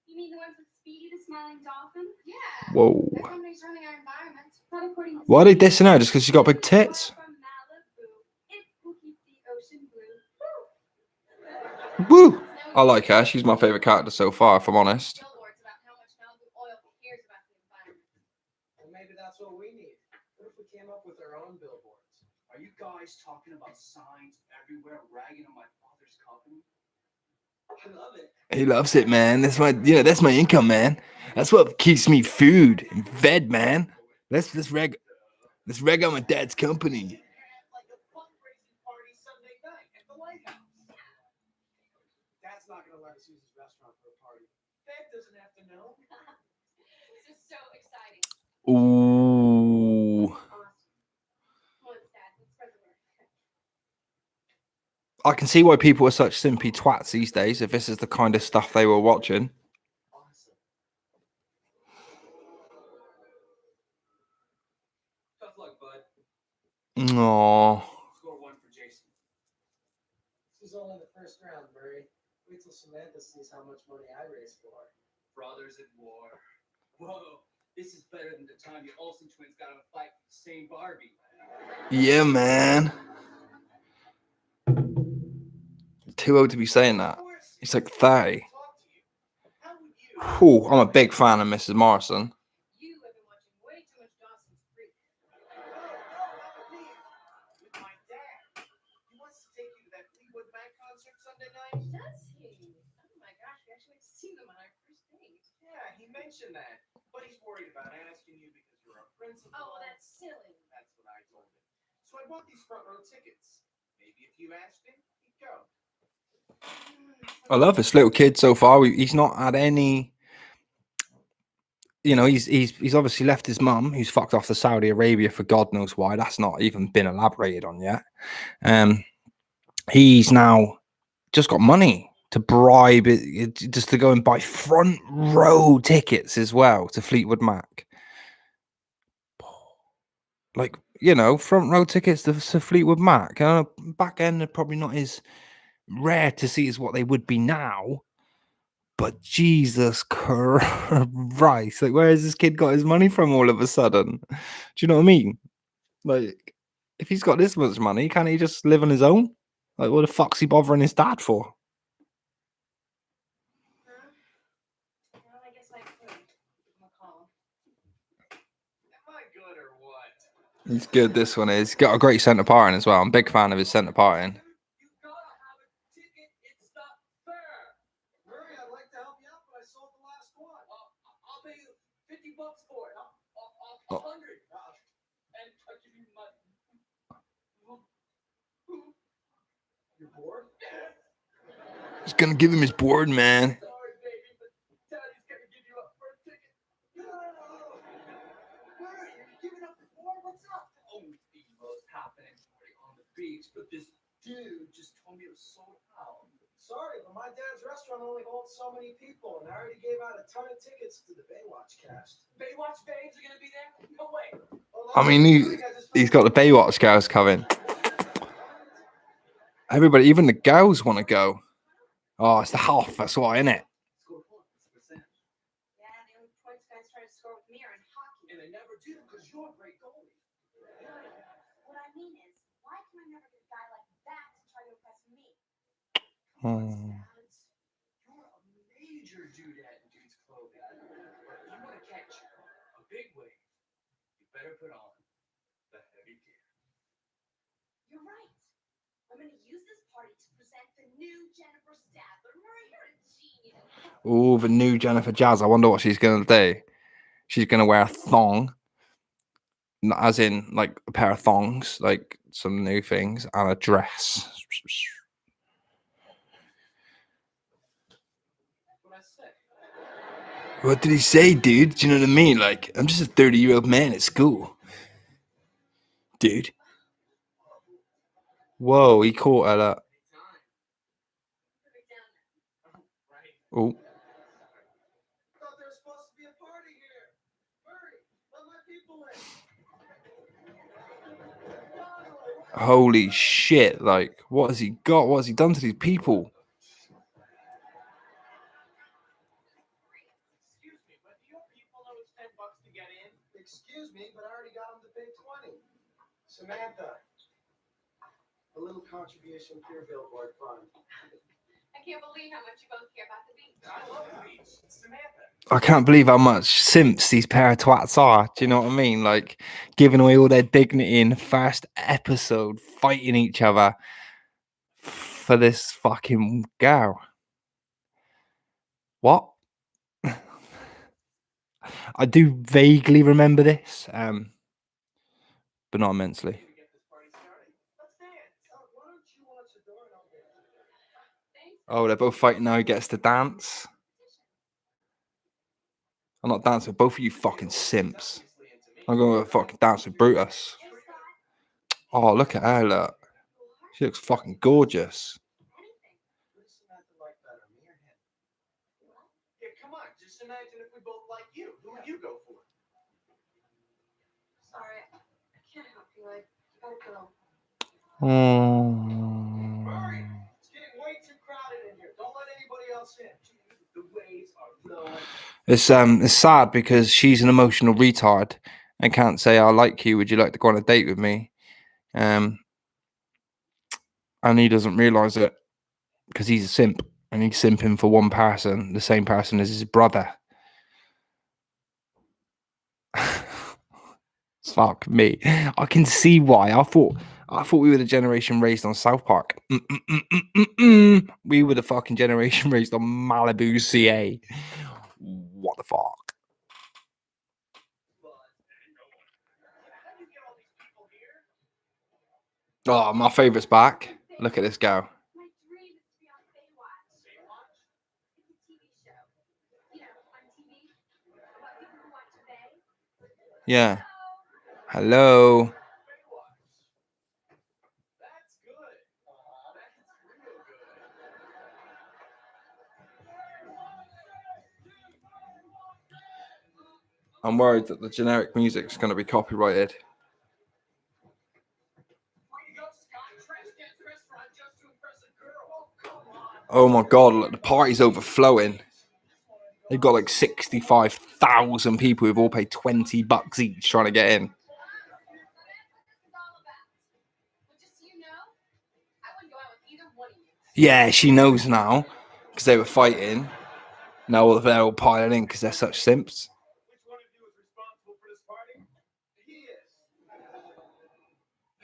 You mean the ones with Speedy, the smiling dolphin? Yeah. Whoa. That company's running our environment. Not according to Why are they dissing her? Just because she's got big tits? from Malibu. It will keep the ocean blue. Woo! I like her. She's my favourite character so far, if I'm honest. Billboards about how much Malibu oil cares about the environment. Well, maybe that's what we need. What if we came up with our own billboards? Are you guys talking about signs everywhere ragging on my father's company? I love it. He loves it, man. That's my income, man. That's what keeps me food and fed, man. Let's rag on my dad's company. Like a fundraising party Sunday night at the White House. Dad's not going to let us use his restaurant for a party. Dad doesn't have to know. This is so exciting. Ooh. What's that? Let's spread the word. I can see why people are such simpy twats these days if this is the kind of stuff they were watching. Awesome. Tough luck, bud. Aww. Score 1 for Jason. This is only the first round, Murray. Wait till Samantha sees how much money I raised for her. Brothers at war. This is better than the time the Olsen twins got in a fight for the same Barbie. Yeah, man. Too old to be saying that. He's like 30. Whew, I'm a big fan of Mrs. Morrison. You have been watching way too much Dawson's Creek. With my dad. He wants to take you to that Fleetwood Mac concert Sunday night. Does he? Oh my gosh, we actually went to see them on our first date. Yeah, he mentioned that. But he's worried about asking you because you're a principal. Oh, well, that's silly. That's what I told him. So I bought these front row tickets. Maybe if you asked him, he'd go. I love this little kid so far. He's not had any. You know, he's obviously left his mum, who's fucked off to Saudi Arabia for God knows why. That's not even been elaborated on yet. He's now just got money to bribe it, just to go and buy front row tickets as well to Fleetwood Mac. Like, you know, front row tickets to Fleetwood Mac. Back then, they're probably not as rare to see as what they would be now. But Jesus Christ, like, where has this kid got his money from all of a sudden? Do you know what I mean? Like, if he's got this much money, can't he just live on his own? Like, what the fuck's he bothering his dad for? Well, I guess I could give him a call. Am I good or what? He's good, this one is. He's got a great centre parting as well. I'm a big fan of his centre parting. You gotta have a ticket. It's not fair. Murray, I'd like to help you out, but I sold the last one. I'll pay you $50 for it. $100. And I'll give you money. You're bored? He's gonna give him his board, man. Sorry, baby, but Daddy's gonna give you up for a ticket. No. Murray, are you giving up the board? What's up? Oh, the most happening party on the beach, but this dude just told me it was sold out. Sorry, but my dad's restaurant only holds so many people, and I already gave out a ton of tickets to the Baywatch cast. Baywatch babes are gonna be there? No way. I mean, he's got the Baywatch girls coming. Everybody, even the girls want to go. Oh, it's the half. That's why, isn't it? Yeah, the only points guys try to score with me are in hockey. And they never do because you're a great goalie. What I mean is, why can I never get a guy like that to try to impress me? You're a major dudette in dude's clothing. But if you want to catch a big wave, you better put on the heavy gear. You're right. I'm going to use this party to present the new Jennifer Stadler. Murray, you're a genius. Oh, the new Jennifer Jazz. I wonder what she's gonna do. She's gonna wear a thong, as in like a pair of thongs, like some new things, and a dress. What did he say, dude? Do you know what I mean? Like, I'm just a 30-year-old man at school, dude. Whoa, he caught her. Oh. Thought there was supposed to be a party here. Murray, let my people in. Holy shit, like, what has he got? What has he done to these people? Excuse me, but do your people know it's $10 to get in? Excuse me, but I already got them to pay $20. Samantha, a little contribution for your billboard fund. I can't believe how much you both care about the beach. I love the beach. Samantha. I can't believe how much simps these pair of twats are. Do you know what I mean? Like, giving away all their dignity in the first episode, fighting each other for this fucking girl. What? I do vaguely remember this, but not immensely. Oh, they're both fighting now. He gets to dance. I'm not dancing with both of you fucking simps. I'm going to fucking dance with Brutus. Oh, look at her, look. She looks fucking gorgeous. Yeah, come on, just imagine if we both like you. Who would you go for? Sorry, I can't help you. I gotta go. Murray, it's getting way too crowded in here. Don't let anybody else in. The waves are blowing. It's sad because she's an emotional retard and can't say I like you. Would you like to go on a date with me? And he doesn't realize it because he's a simp and he's simping for one person, the same person as his brother. Fuck me. I can see why. I thought we were the generation raised on South Park. We were the fucking generation raised on Malibu, CA. What the fuck? Oh, my favourite's back. Look at this go. Yeah. Hello. I'm worried that the generic music's going to be copyrighted. Oh my god, look, the party's overflowing. They've got like 65,000 people who've all paid $20 each trying to get in. Yeah, she knows now because they were fighting. Now they're all piling in because they're such simps.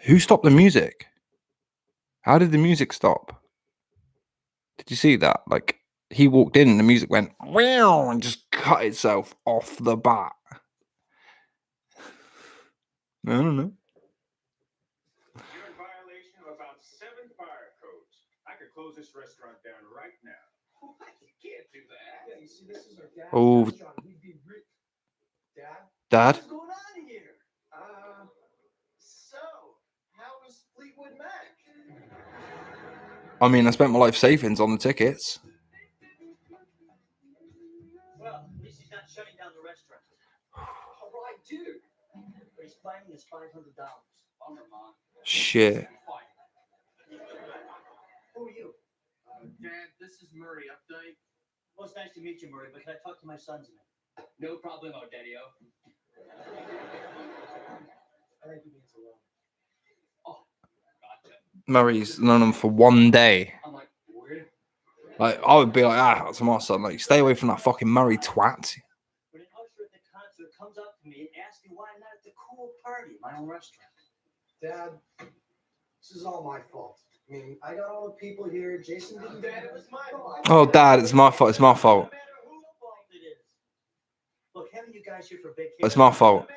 Who stopped the music? How did the music stop? Did you see that? Like, he walked in and the music went wow and just cut itself off the bat. I don't know. You're in violation of about 7 fire codes. I could close this restaurant down right now. What? You can't do that. Yeah, you see, this is our dad's Oh. restaurant. We'd be Dad? What's going on here? So, how was Fleetwood Mac? I mean, I spent my life savings on the tickets. Well, at least he's not shutting down the restaurant. All right, dude. But he's fining us $500. Bummer, Mom. Shit. Who are you? Dad, this is Murray. Update. Well, it's nice to meet you, Murray, but can I talk to my sons a minute? No problemo, Daddy-o. I think he means alone. Oh, gotcha. Murray's known him for one day. I'm like, weird. Like, I would be like, to my son, like, stay away from that fucking Murray twat. When an usher at the concert comes up to me and asks me why I'm not at the cool party, my own restaurant. Dad, this is all my fault. I mean, I got all the people here. Jason didn't. Dad, it was my fault. Oh, Dad, it's my fault. It's my fault. Look, having you guys here for vacation. It's my fault.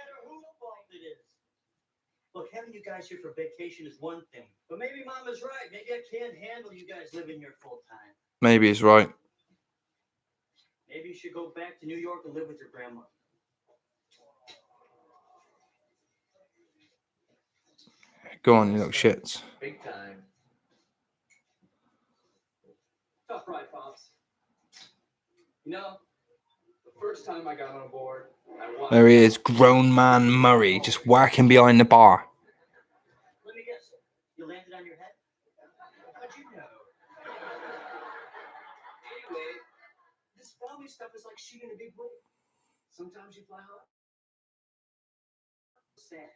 Look, having you guys here for vacation is one thing, but maybe Mama's right. Maybe I can't handle you guys living here full time. Maybe he's right. Maybe you should go back to New York and live with your grandma. Go on, you little shits. Big time. Tough ride, Pops. You know, the first time I got on board, I watched. There he is, grown man Murray, just working behind the bar. Let me guess. You landed on your head? How'd you know? Anyway, this family stuff is like shooting a big wave. Sometimes you fly high. Sad.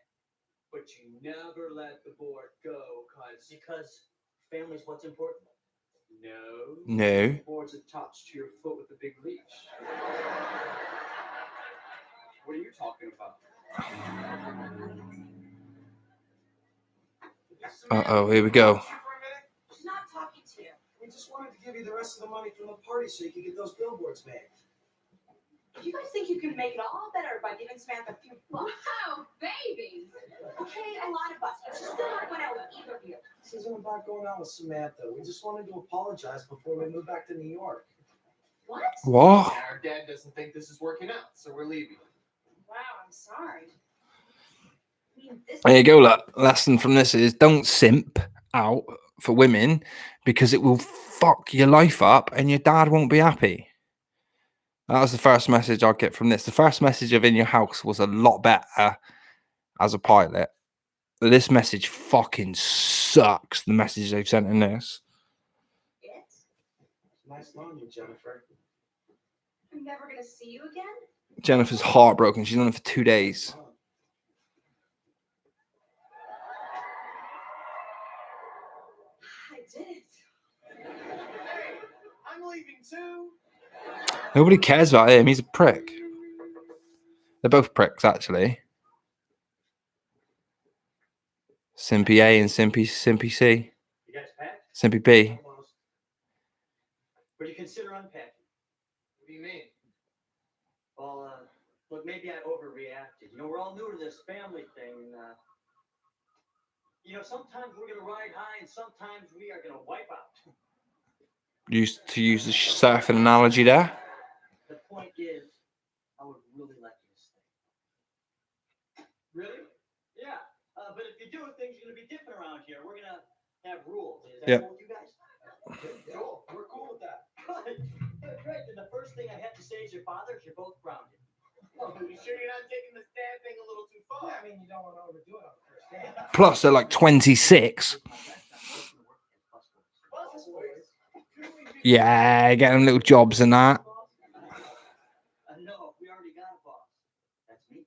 But you never let the board go, Because family's what's important. No. The board's attached to your foot with a big leash. What are you talking about? Uh-oh, here we go. She's not talking to you. We just wanted to give you the rest of the money from the party so you could get those billboards made. You guys think you can make it all better by giving Samantha a few bucks? Wow, babies! Okay, a lot of us, but she's still not going out with either of you. This isn't about going out with Samantha. We just wanted to apologize before we move back to New York. What? What? And our dad doesn't think this is working out, so we're leaving. Wow, I'm sorry. I mean, this There you go, look. Lesson from this is don't simp out for women because it will fuck your life up and your dad won't be happy. That was the first message I get from this. The first message of In Your House was a lot better as a pilot. This message fucking sucks, the message they've sent in this. Nice knowing you, Jennifer. I'm never gonna see you again? Jennifer's heartbroken. She's on it for 2 days. I did it. I'm leaving too. Nobody cares about him. He's a prick. They're both pricks, actually. Simpy A and Simpy C. You guys packed? Simpy B. Almost. What do you consider unpacking? What do you mean? Well, look, maybe I overreacted. You know, we're all new to this family thing. You know, sometimes we're gonna ride high, and sometimes we are gonna wipe out. Used to use the surfing analogy there. The point is, I would really like you to stay. Really? Yeah. But if you're doing things, you're gonna be different around here. We're gonna have rules. Is that Yeah. cool with you guys? Cool. We're cool with that. Great. Then the first thing I have to say is your fathers, you're both grounded. Oh, you sure you're not taking the stand thing a little too far? I mean, you don't want to overdo it on the first day. Plus, they're like 26. Yeah, get them little jobs and that. No, we already got a boss. That's me.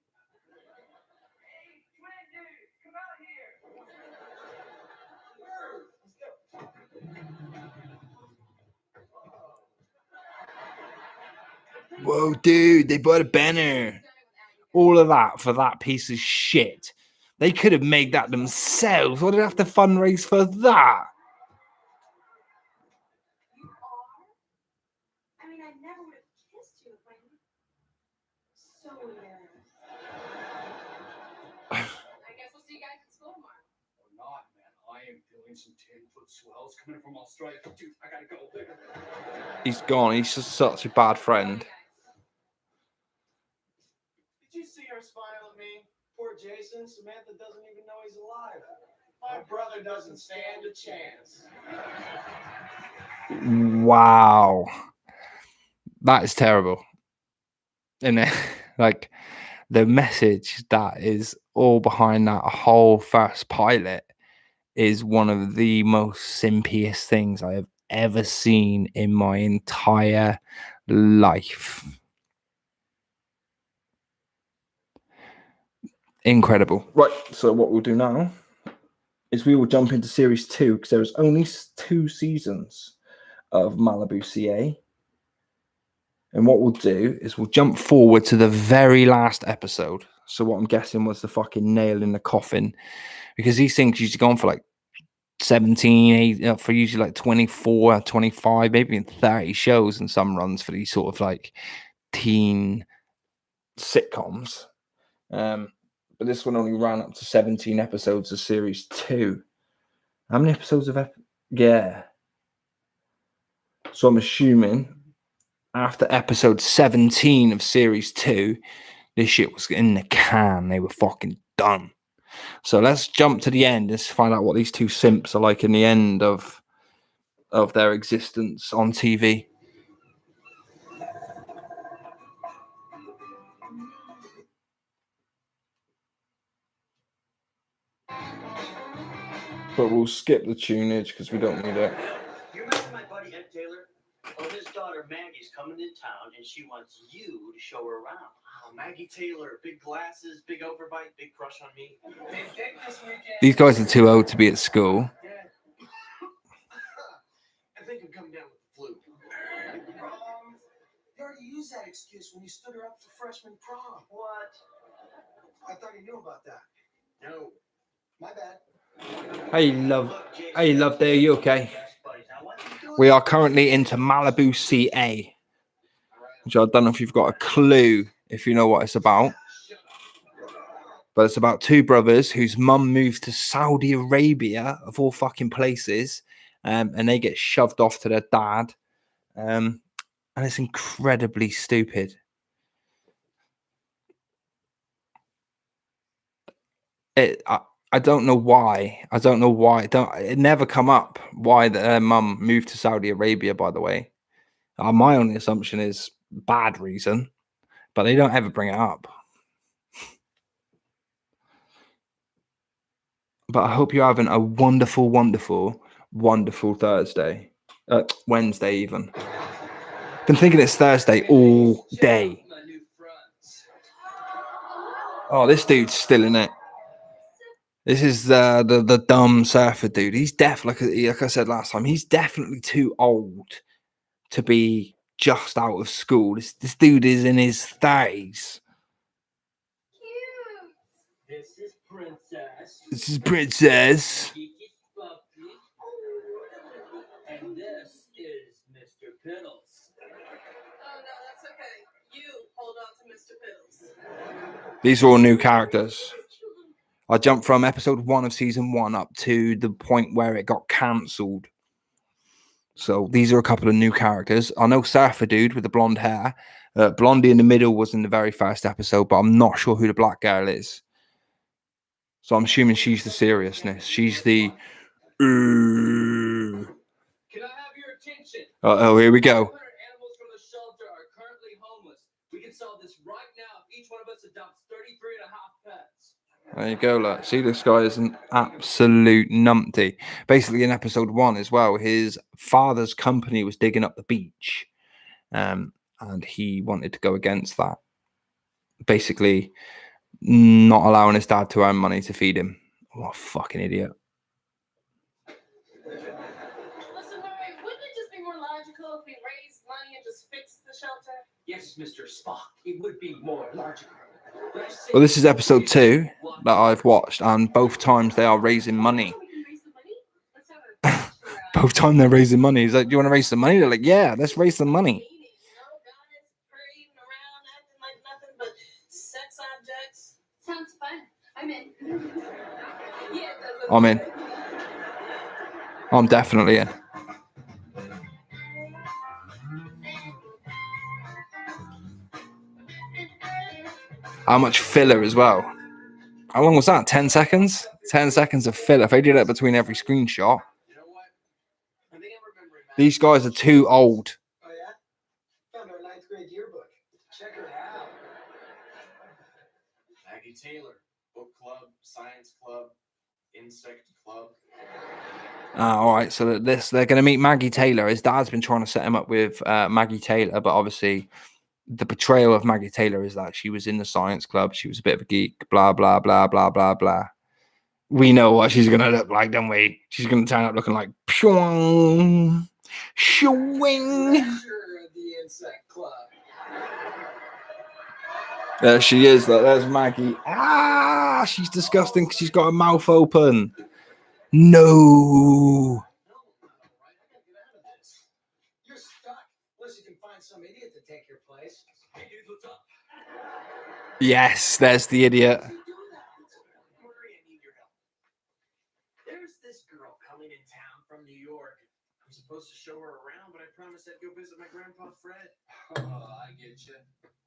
Whoa, dude, they bought a banner. All of that for that piece of shit. They could have made that themselves. Why did they have to fundraise for that? I mean, I never would have kissed you if I knew. So embarrassed. I guess we'll see you guys at school tomorrow. Or not, man. I am feeling some 10-foot swells coming from Australia. Dude, I gotta go. He's gone. He's just such a bad friend. Did you see her smile at me? Poor Jason. Samantha doesn't even know he's alive. My brother doesn't stand a chance. Wow. That is terrible. And then, like, the message that is all behind that whole first pilot is one of the most simpiest things I have ever seen in my entire life. Incredible. Right, so what we'll do now is we will jump into series 2 because there is only 2 seasons of Malibu CA. And what we'll do is we'll jump forward to the very last episode. So what I'm guessing was the fucking nail in the coffin, because these things usually go on for like 17, 8, for usually like 24, 25, maybe even 30 shows and some runs for these sort of like teen sitcoms. But this one only ran up to 17 episodes of series 2. How many episodes of yeah. So I'm assuming after episode 17 of series 2, this shit was in the can. They were fucking done. So let's jump to the end and find out what these two simps are like in the end of their existence on TV. But we'll skip the tunage because we don't need it. You remember my buddy Ed Taylor? Well, his daughter Maggie's coming to town, and she wants you to show her around. Oh, Maggie Taylor, big glasses, big overbite, big crush on me. This weekend. These guys are too old to be at school. I think I'm coming down with the flu. You already used that excuse when you stood her up for freshman prom. What? I thought you knew about that. No. My bad. Hey, love. Hey, love. There, you okay? We are currently into Malibu CA, which I don't know if you've got a clue if you know what it's about. But it's about 2 brothers whose mum moves to Saudi Arabia, of all fucking places, and they get shoved off to their dad. And it's incredibly stupid. I don't know why. I don't know why. It never come up why their mum moved to Saudi Arabia, by the way. My only assumption is bad reason, but they don't ever bring it up. But I hope you're having a wonderful, wonderful, wonderful Thursday. Wednesday even. Been thinking it's Thursday all day. Oh, this dude's still in it. This is the dumb surfer dude. He's like I said last time, he's definitely too old to be just out of school. This dude is in his 30s. This is Princess. This is Princess. And this is Mr. Piddles. Oh no, that's okay. You hold on to Mr. Piddles. These are all new characters. I jumped from episode 1 of season 1 up to the point where it got cancelled. So these are a couple of new characters. I know Surfer Dude with the blonde hair. Blondie in the middle was in the very first episode, but I'm not sure who the black girl is. So I'm assuming she's the seriousness. She's the... Can I have your attention? Oh, here we go. Animals from the shelter are currently homeless. We can solve this right now if each one of us adopts 33 and a half pets. There you go, look. See, this guy is an absolute numpty. Basically, in episode 1 as well, his father's company was digging up the beach. And he wanted to go against that. Basically, not allowing his dad to earn money to feed him. What a fucking idiot. Listen, Murray, wouldn't it just be more logical if we raised money and just fixed the shelter? Yes, Mr. Spock. It would be more logical. Well, this is episode 2 that I've watched, and both times they are raising money. Both times they're raising money. He's like, do you want to raise some money? They're like, yeah, let's raise some money. Sex objects. Sounds fun. I'm in. Yeah, I'm in. I'm definitely in. How much filler as well? How long was that? 10 seconds? 10 seconds of filler. If they did that between every screenshot. These guys are too old. Oh yeah? Found our 9th grade yearbook. Check her out. Maggie Taylor, book club, science club, insect club. All right, so they're going to meet Maggie Taylor. His dad's been trying to set him up with Maggie Taylor, but obviously the portrayal of Maggie Taylor is that she was in the science club. She was a bit of a geek, blah, blah, blah, blah, blah, blah. We know what she's going to look like, don't we? She's going to turn up looking like pshwing, shwing. The insect club. There she is. Look, there's Maggie. Ah, she's disgusting because she's got her mouth open. No. You're stuck. Unless you can find some idiot to take your place. Hey, dude, what's up? Yes, there's the idiot. There's this girl coming in town from New York. I'm supposed to show her around, but I promised I'd go visit my grandpa Fred. Oh, I get you.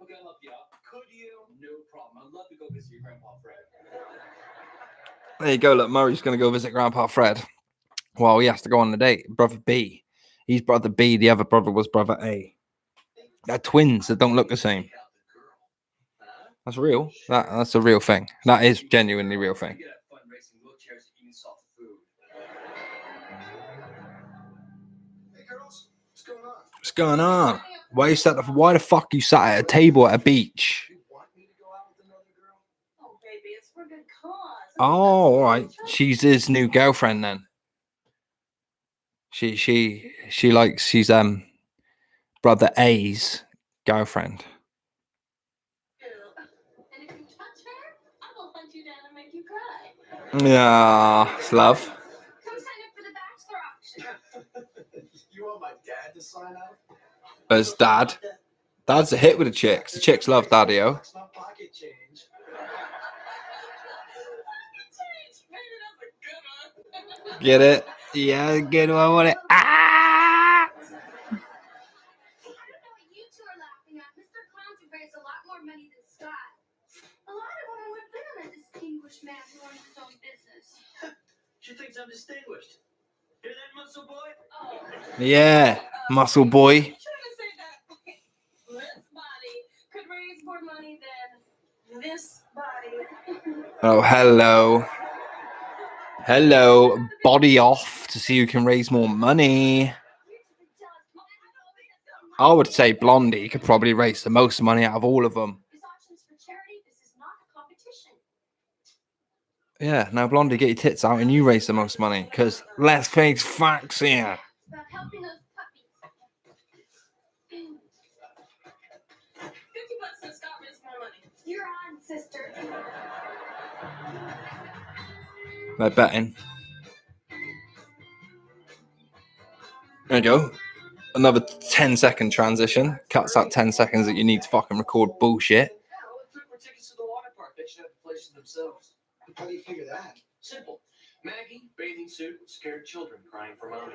Okay, I'll help you out. Could you? No problem. I'd love to go visit your grandpa Fred. There you go. Look, Murray's going to go visit Grandpa Fred. Well, he has to go on the date. Brother B. He's brother B. The other brother was brother A. They're twins that don't look the same. That's real. That's a real thing. That is genuinely real thing. What's going on? Why the fuck you sat at a table at a beach? Oh, baby, it's for good cause. Oh, all right. She's his new girlfriend then. She's brother A's girlfriend. And if you touch her, I will hunt you down and make you cry. Yeah, it's love. Come sign up for the Bachelor auction. You want my dad to sign up? As dad. Dad's a hit with the chicks. The chicks love Daddy-O. It's not pocket change. Get it? Yeah, good one. Want it? Ah! I don't know what you two are laughing at. Mr. Clown's raised a lot more money than Scott. A lot of women would bet on a distinguished man who owns his own business. She thinks I'm distinguished. Hear that, muscle boy? Oh. Yeah, muscle boy. I'm trying to say that this body could raise more money than this body. Oh, hello. Hello. Body off to see who can raise more money. I would say Blondie could probably raise the most money out of all of them. This auction's for charity. This is not a competition. Yeah, now Blondie, get your tits out and you raise the most money. Because let's face facts here. It's about helping those puppies. $50 to Scott makes more money. You're on, sister. They're betting. There you go. Another 10-second transition. Cuts out 10 seconds that you need to fucking record bullshit. For tickets to the water park, they should have the place to themselves. How do you figure that? Simple. Maggie, bathing suit, scared children crying for mommy.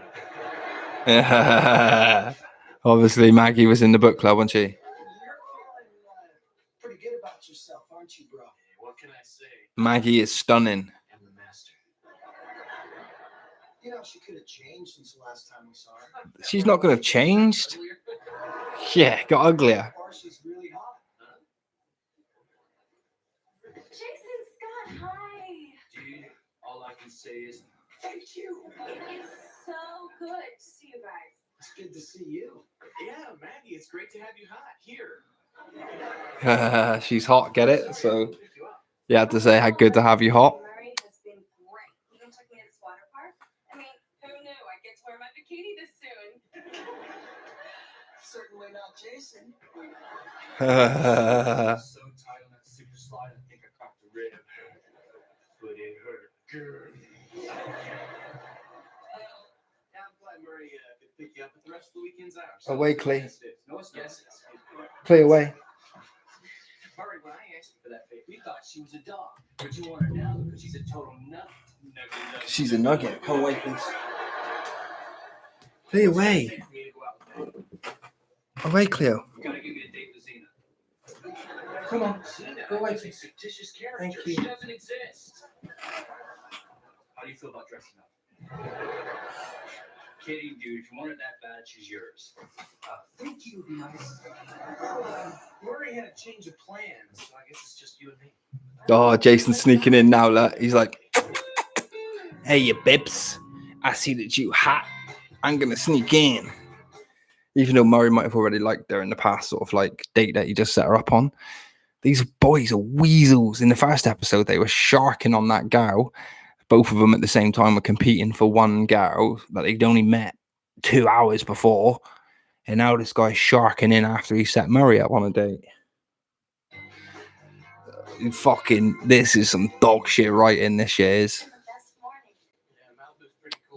Obviously, Maggie was in the book club, wasn't she? You're feeling pretty good about yourself, aren't you, bro? What can I say? Maggie is stunning. I'm the master. You know, she could have changed since the last time we saw her. She's not going to have changed. Yeah, got uglier. Or she's really hot. Huh? Jason, Scott, hi. Dude, all I can say is thank you. It is so good to see you guys. It's good to see you. Yeah, Maggie, it's great to have you hot here. She's hot, get it? So you had to say how good to have you hot. Murray has been great. He even took me to this water park. I mean, who knew I get to wear my bikini this soon? Certainly not Jason. So tight on that super slide, I think I cracked a rib. But it hurt good. I'm glad Murray could pick you up, but the rest of the weekend's ours. Away, Clay. No guesses. Play away. Murray, when I asked you for that fake, we thought she was a dog. But you want her now because she's a total nut. She's a nugget. Come away, please. Play away. Away, Cleo. You gotta give me a date with Xena. Come on. Xena, Go away, she's a please. fictitious character. Thank you. She doesn't exist. How do you feel about dressing up? Kidding, dude. If you want her that bad, she's yours. Thank you, nice. Murray had a change of plans, so I guess it's just you and me. Oh, Jason's sneaking in now. Look. He's like, hey, you bibs. I see that you hot. I'm going to sneak in. Even though Murray might have already liked her in the past sort of like date that he just set her up on. These boys are weasels. In the first episode, they were sharking on that gal. Both of them at the same time were competing for one gal that they'd only met 2 hours before. And now this guy's sharking in after he set Murray up on a date. Fucking, this is some dog shit writing, this shit is.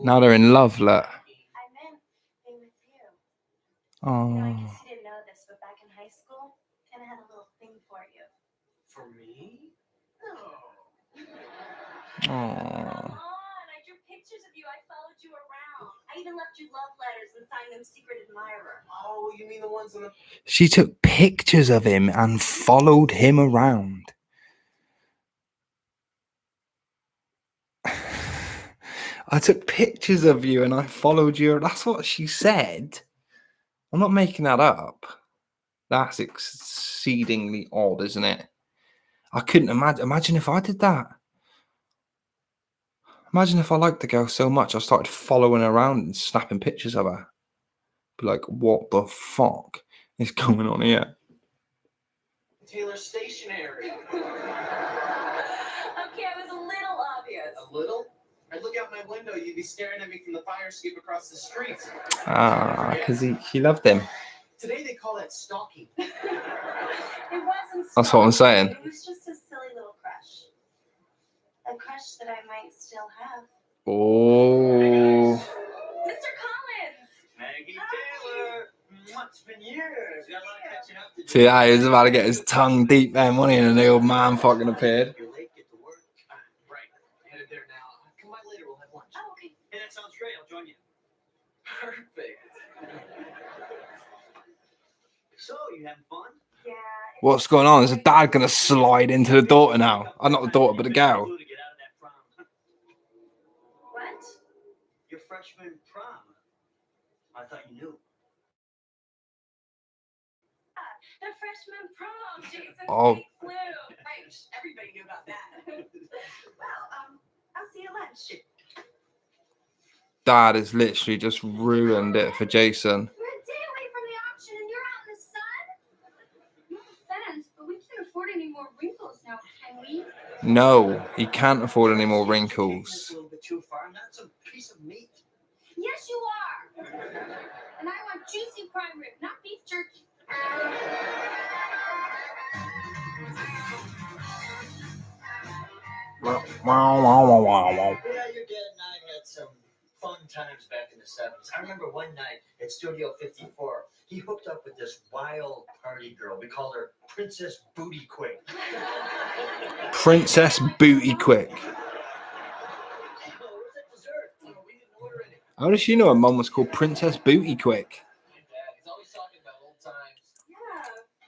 Now they're in love, look. I meant being with you. Oh. I guess you didn't know this, but back in high school, kind of had a little thing for you. For me? Oh. Come on, I drew pictures of you. I followed you around. I even left you love letters and signed them secret admirer. Oh, you mean the ones on the... She took pictures of him and followed him around. I took pictures of you and I followed you. That's what she said. I'm not making that up. That's exceedingly odd, isn't it? I couldn't imagine. Imagine if I did that. Imagine if I liked the girl so much I started following her around and snapping pictures of her. Be like, what the fuck is going on here? Taylor stationery. Okay, I was a little obvious. A little? I'd look out my window, you'd be staring at me from the fire escape across the street. Ah, because he loved him. Today they call that stalking. It wasn't That's what I'm saying. It was just a silly little crush. A crush that I might still have. Oh. Mr. Collins! Maggie Taylor! It's been years. Got a lot of catching up to do. See, yeah, he was about to get his tongue deep there, wasn't he? And the old man fucking appeared. You're late, get to work. Right, headed there now. Come by later, we'll have lunch. Oh, okay. Hey, that sounds great, I'll join you. Perfect. So, you having fun? Yeah. What's going on? Is the dad going to slide into the daughter now? Not the daughter, but the girl. What? Your freshman prom. I thought you knew. The freshman prom, Jason. Oh. Flew. Right, everybody knew about that. Well, I'll see you at lunch. Dad has literally just ruined it for Jason. We're a day away from the auction, and No, he can't afford any more wrinkles. That's a little bit too far. I'm not some piece of meat. Yes, you are. And I want juicy prime rib, not beef jerky. Yeah, your dad and I had some fun times back in the 70s. I remember one night at Studio 54, he hooked up with this wild party girl. We called her Princess Booty Quick. Princess Booty Quick. How does she know her mum was called Princess Booty Quick? Yeah.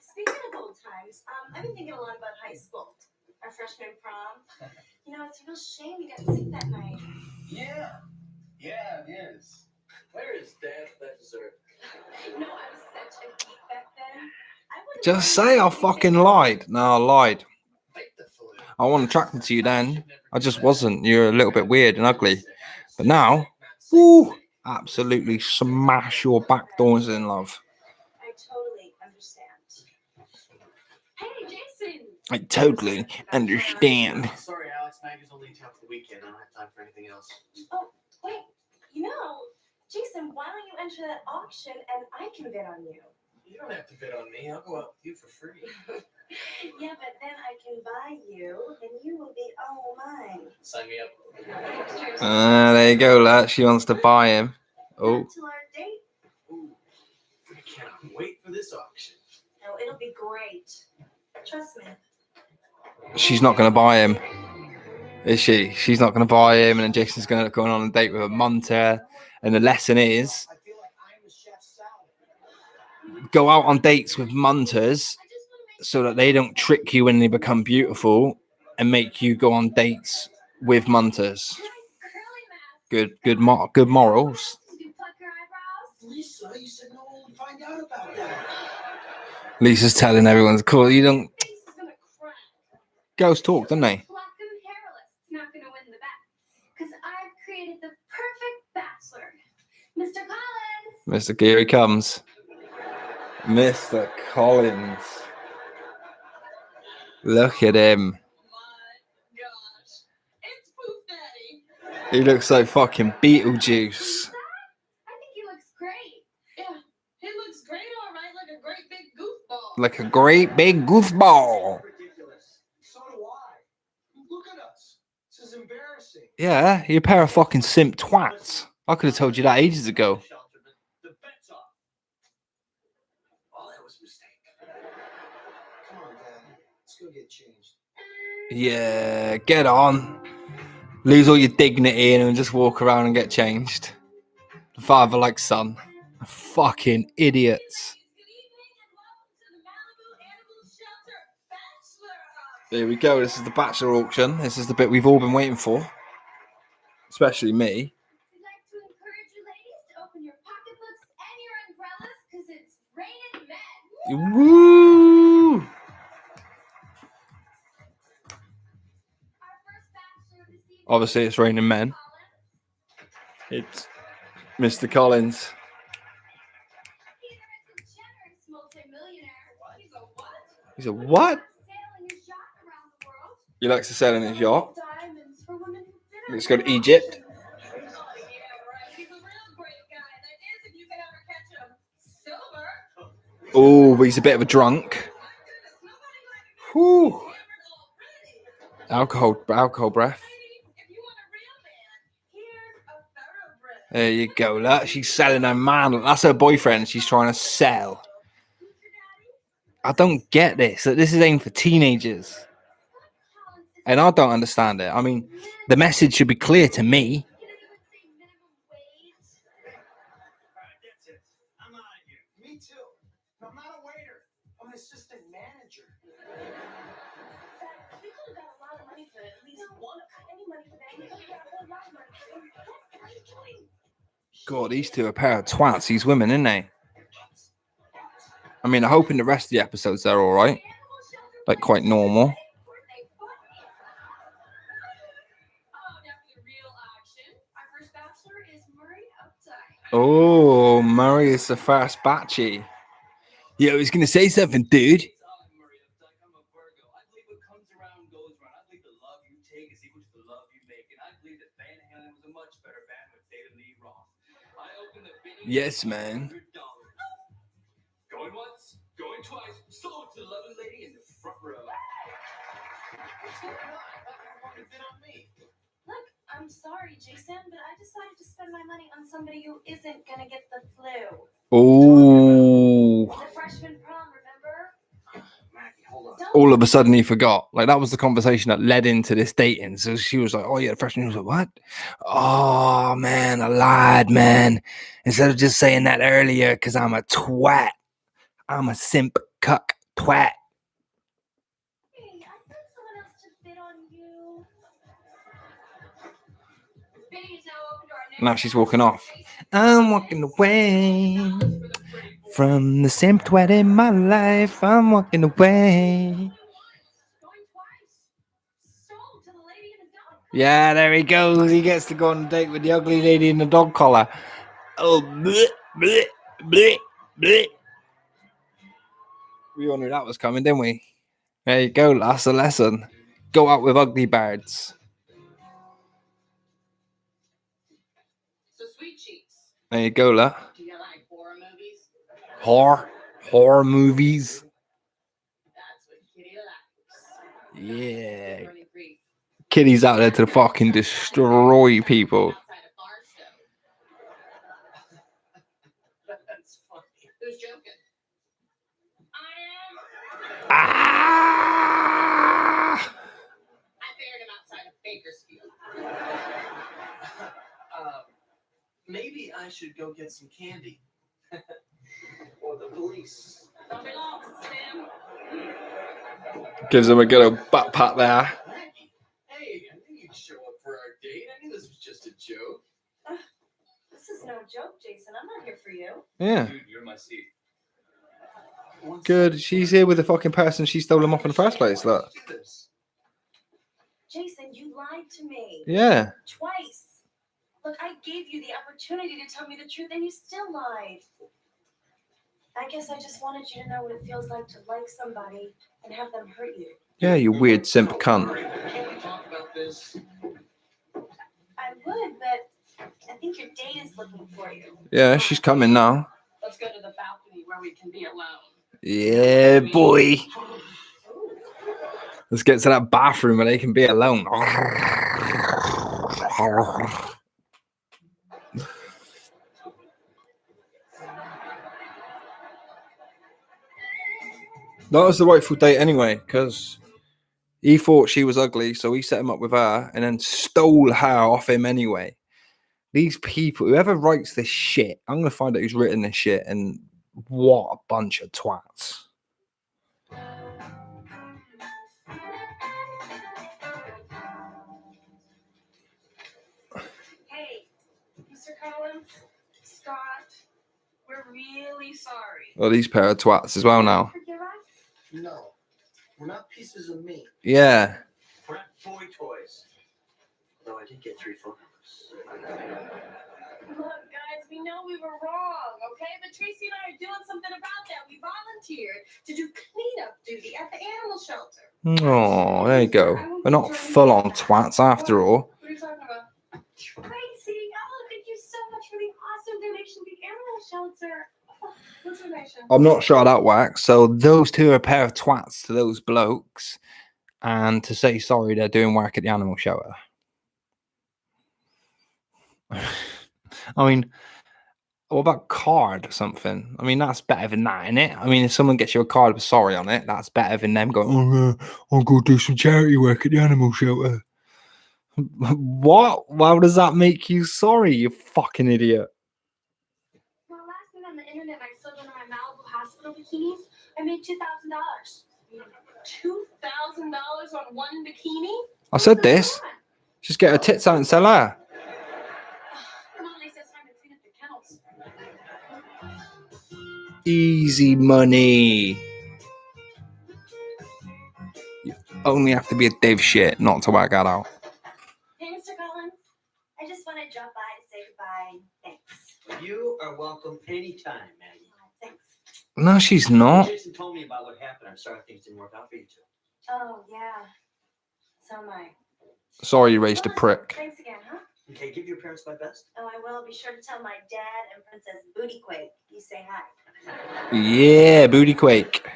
Speaking of old times, I've been thinking a lot about high school. Our freshman prom. You know, it's a real shame you got sick that night. Yeah, it is. Where is Dad for that dessert? No, I was such a geek back then. Just say I fucking lied. No, I lied. I wasn't attracted to you then. I just wasn't. You're a little bit weird and ugly. But now, woo, absolutely smash your back doors in love. I totally understand. Hey, Jason. I totally understand. Sorry, Alex. Maggie's only in town for the weekend. I don't have time for anything else. Oh, wait. You know, Jason, why don't you enter that auction and I can bid on you? You don't have to bid on me. I'll go out with you for free. Yeah, but then I can buy you and you will be all mine. Sign me up. There you go, lad. She wants to buy him. Oh. Till our date. Ooh, I cannot wait for this auction. No, it'll be great. Trust me. She's not going to buy him. Is she? She's not going to buy him, and then Jason's going to go on a date with a munter. And the lesson is, go out on dates with munters so that they don't trick you when they become beautiful and make you go on dates with munters. Good morals. Lisa, you said no one would find out about that. Lisa's telling everyone's cool. You don't. Girls talk, don't they? Not gonna win the bet because I've created the perfect bachelor, Mr. Collins. Mr. Here he comes. Mr. Collins. Look at him. He looks like fucking Beetlejuice. I think he looks great. Yeah, he looks great, all right, like a great big goofball. Like a great big goofball. Ridiculous. So do I. Look at us. This is embarrassing. Yeah, you're a pair of fucking simp twats. I could have told you that ages ago. The bet's off. Oh, that was a mistake. Come on, Dad. Let's go get changed. Yeah, get on. Lose all your dignity and just walk around and get changed. Father like son. Fucking idiots. There we go. This is the bachelor auction. This is the bit we've all been waiting for. Especially me. We'd like to encourage you ladies to open your pocketbooks and your umbrellas because it's raining men. Woo! Obviously, it's raining men. It's Mr. Collins. He's a what? He likes to sail in his yacht. Let's go to Egypt. Oh, but he's a bit of a drunk. Whew. Alcohol breath. There you go. Look, she's selling her man. That's her boyfriend. She's trying to sell. I don't get this. This is aimed for teenagers. And I don't understand it. I mean, the message should be clear to me. That's it. I'm out of here. Me too. I'm not a waiter. I'm an assistant manager. We could have got a lot of money for at least one. Any money for that? We could have got a lot of money. What are you doing? God, these two are a pair of twats. These women, aren't they? I mean, I hope in the rest of the episodes they're all right. Like, quite normal. Oh, Murray is the first batchy. Yeah, I was going to say something, dude. take is equal to the love you make, and I believe that Van Halen was a much better band with David Lee Roth. I opened the bidding. Yes, man. Going once, going twice, sold to the lovely lady in the front row. What's going on? I thought you wanted to bid on me. Look, I'm sorry, Jason, but I decided to spend my money on somebody who isn't gonna get the flu. Oh. The freshman prom, remember? Maggie, hold on. All of a sudden he forgot. Like that was the conversation that led into this dating. So she was like, "Oh yeah, the freshman." He was like, "What? Oh man, I lied, man. Instead of just saying that earlier, because I'm a twat. I'm a simp cuck twat." Hey, I found someone else to bid on you. Bidding is now open to our next. Now she's walking off. I'm walking away from the simp twat in my life. I'm walking away. Yeah, there he goes. He gets to go on a date with the ugly lady in the dog collar. Oh, bleh, bleh, bleh, bleh. We all knew that was coming, didn't we? There you go. That's a lesson. Go out with ugly birds. So sweet cheeks. There you go, la. Do you like horror movies? Horror movies. That's what Kitty likes. Yeah. Running free. Kitty's out there to fucking destroy people. That's funny. Who's joking? I am. Ah! I buried him outside of Bakersfield. Maybe I should go get some candy. Or the police. Don't be lost, Sam. Gives him a good old butt pat there. Maggie, hey, I knew you'd show up for our date. I knew this was just a joke. This is no joke, Jason. I'm not here for you. Yeah. Dude, you're my seat. Good. She's here with the fucking person she stole him off in the first place. Look. Jason, you lied to me. Yeah. Twice. Look, I gave you the opportunity to tell me the truth, and you still lied. I guess I just wanted you to know what it feels like to like somebody and have them hurt you. Yeah, you weird simp cunt. Can we talk about this? I would, but I think your date is looking for you. Yeah, she's coming now. Let's go to the balcony where we can be alone. Yeah, boy. Let's get to that bathroom where they can be alone. That was the rightful date anyway, because he thought she was ugly, so he set him up with her and then stole her off him anyway. These people, whoever writes this shit, I'm going to find out who's written this shit, and what a bunch of twats. Hey, Mr. Collins, Scott, we're really sorry. Well, these pair of twats as well now. Forgive us? No, we're not pieces of meat. Yeah. We're not boy toys. Though I did get 3 phone numbers. Look, guys, we know we were wrong, okay? But Tracy and I are doing something about that. We volunteered to do cleanup duty at the animal shelter. Oh, there you go. We're not full-on twats after all. What are you talking about? Tracy, oh, thank you so much for the awesome donation to the animal shelter. Oh, what's the donation? I'm not sure that works. So those two are a pair of twats to those blokes. And to say sorry, they're doing work at the animal shelter. I mean, what about card or something? I mean, that's better than that, isn't it? I mean, if someone gets you a card with sorry on it, that's better than them going, "Oh, I'll go do some charity work at the animal shelter." What? Why does that make you sorry, you fucking idiot? Well, last night on the internet, I sold one of my Malibu hospital bikinis. I made $2,000. $2,000 on one bikini? I said this. Just get her tits out and sell her. Come on, Lisa, it's time to clean up the kennels. Easy money. You only have to be a div shit not to work that out. Hey, Mr. Collins. I just want to drop by to say goodbye. Thanks. You are welcome anytime, Maggie. Thanks. No, she's not. Jason told me about what happened. I'm sorry things didn't work out for you two. Oh, yeah. So am I. Sorry you raised a prick. Thanks again, huh? Okay, give your parents my best. Oh, I will. Be sure to tell my dad and Princess Booty Quake you say hi. Yeah, booty quake.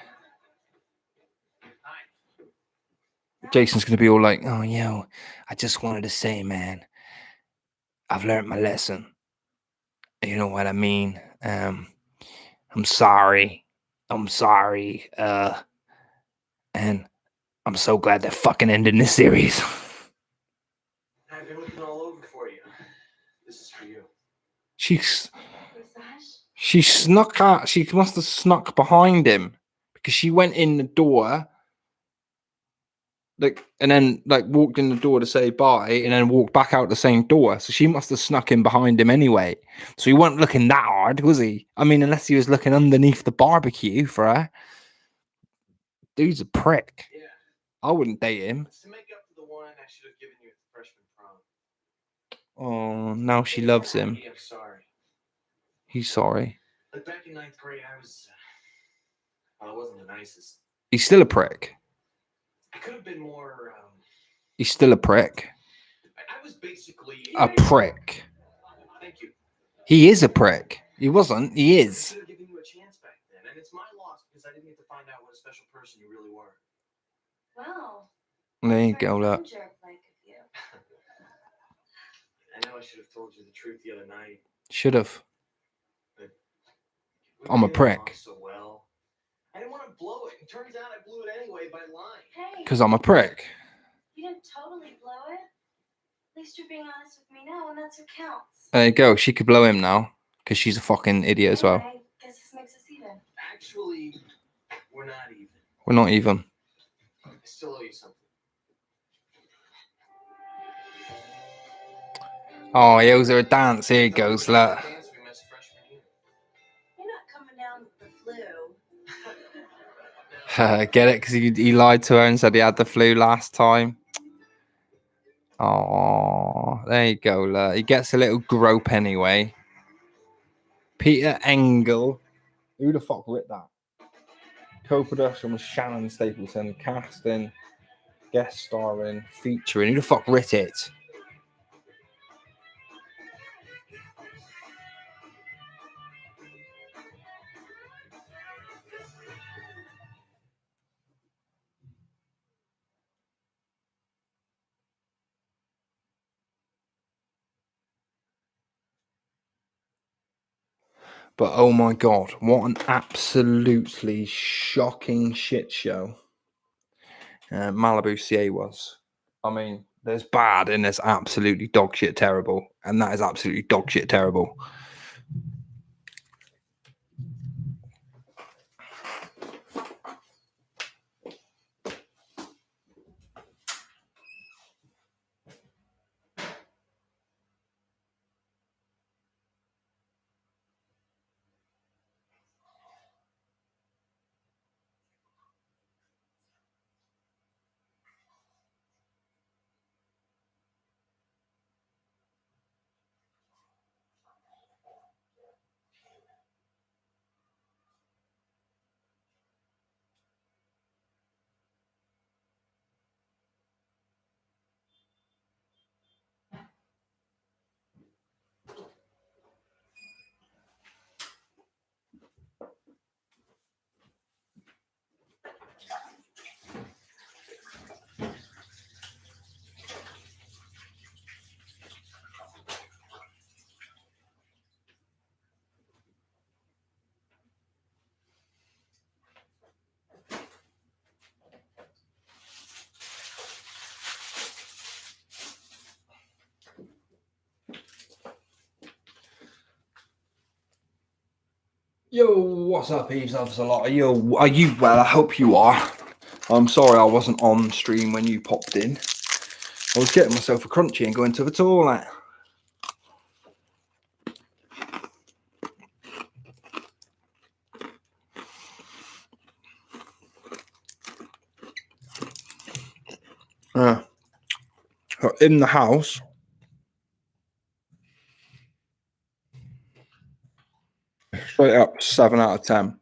Jason's gonna be all like, oh yo, I just wanted to say, man, I've learned my lesson. You know what I mean? I'm sorry. I'm sorry. And I'm so glad they're fucking ending this series. I've been looking all over for you. This is for you. She snuck out. She must have snuck behind him because she went in the door, like, and then like walked in the door to say bye, and then walked back out the same door. So she must have snuck in behind him anyway. So he wasn't looking that hard, was he? I mean, unless he was looking underneath the barbecue for her. Dude's a prick. Yeah. I wouldn't date him. It's to make up for the one I should have given you at the freshman prom. Oh, now she loves him. I'm sorry. He's sorry. Like back in 9th grade, I wasn't the nicest. He's still a prick. I could have been more. He's still a prick. I was basically A prick. Thank you. He is a prick. He wasn't. He I is. should have given you a chance back then, and it's my loss because I didn't get to find out what a special person you really were. Wow. There you go, look. Jerk-like of you. I know I should have told you the truth the other night. Should have. We I'm a were getting along prick. so well. I didn't want to blow it. It turns out I blew it anyway by lying. Hey. Because I'm a prick. You didn't totally blow it. At least you're being honest with me now, and that's what counts. There you go. She could blow him now. Because she's a fucking idiot as well. I guess this makes us even. Actually, we're not even. We're not even. I still owe you something. Oh, he owes her a dance. Here he goes, look. Dance we missed freshman year. You're not coming down with the flu. Get it? Because he lied to her and said he had the flu last time. Oh, there you go, look. He gets a little grope anyway. Peter Engel. Who the fuck writ that? Co-production was Shannon Stapleton. Casting, guest starring, featuring. Who the fuck writ it? But oh my god, what an absolutely shocking shit show Malibu CA was. I mean, there's bad and there's absolutely dog shit terrible, and that is absolutely dog shit terrible. Yo, what's up, Eves? Loves a lot. Yo, are you well? I hope you are. I'm sorry I wasn't on stream when you popped in. I was getting myself a crunchy and going to the toilet. In the house. Straight up 7 out of 10.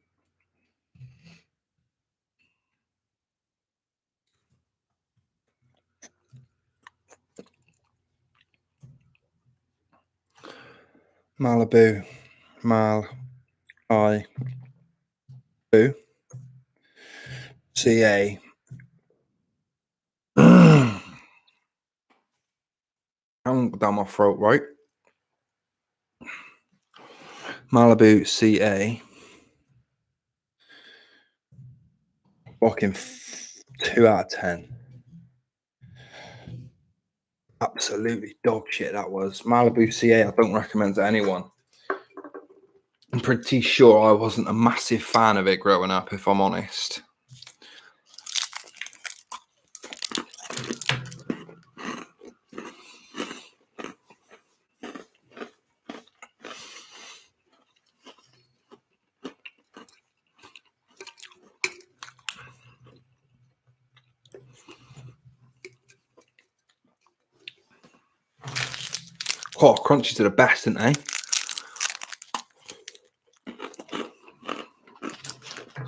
Malibu, Boo, CA. Tongue down my throat, right? Malibu, CA. Fucking 2 out of 10. Absolutely dog shit that was. Malibu CA, I don't recommend to anyone. I'm pretty sure I wasn't a massive fan of it growing up, if I'm honest. Oh, crunchies are the best, aren't they?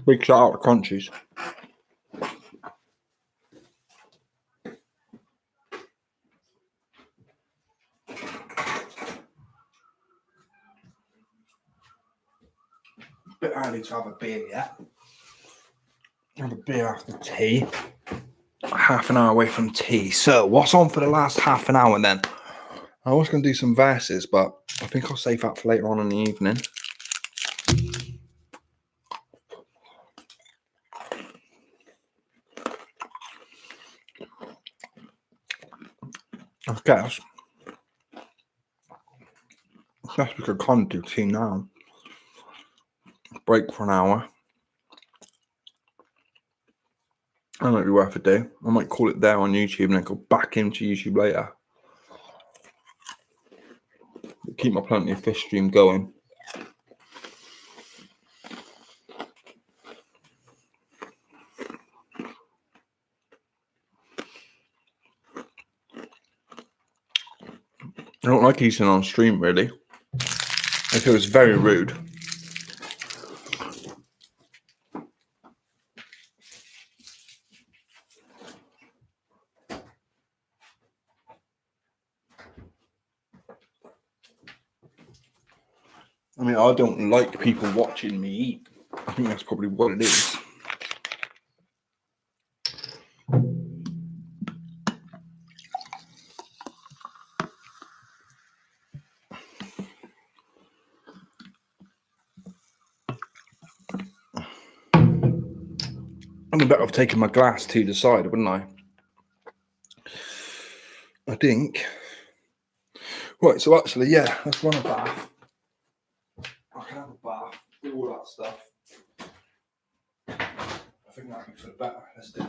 Big shout out to crunchies. Bit early to have a beer yet. Have a beer after tea. Half an hour away from tea. So, what's on for the last half an hour then? I was going to do some verses, but I think I'll save that for later on in the evening. I guess we could kind of do tea now. Break for an hour. That might be worth a do. I might call it there on YouTube and then go back into YouTube later. Keep my Plenty of Fish stream going. I don't like eating on stream, really. I feel it's very rude. I mean, I don't like people watching me eat. I think that's probably what it is. I'd be better off taking my glass to the side, wouldn't I? I think. Right, so actually, yeah, let's run a bath. I can have a bath, do all that stuff. I think that'd be for the better. Let's do it.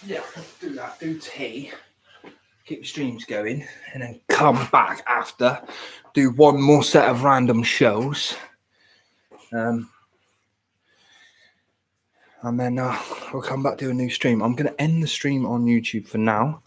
Yeah, let's do that. Do tea. Keep the streams going. And then come back after. Do one more set of random shows. And then we'll come back to a new stream. I'm going to end the stream on YouTube for now.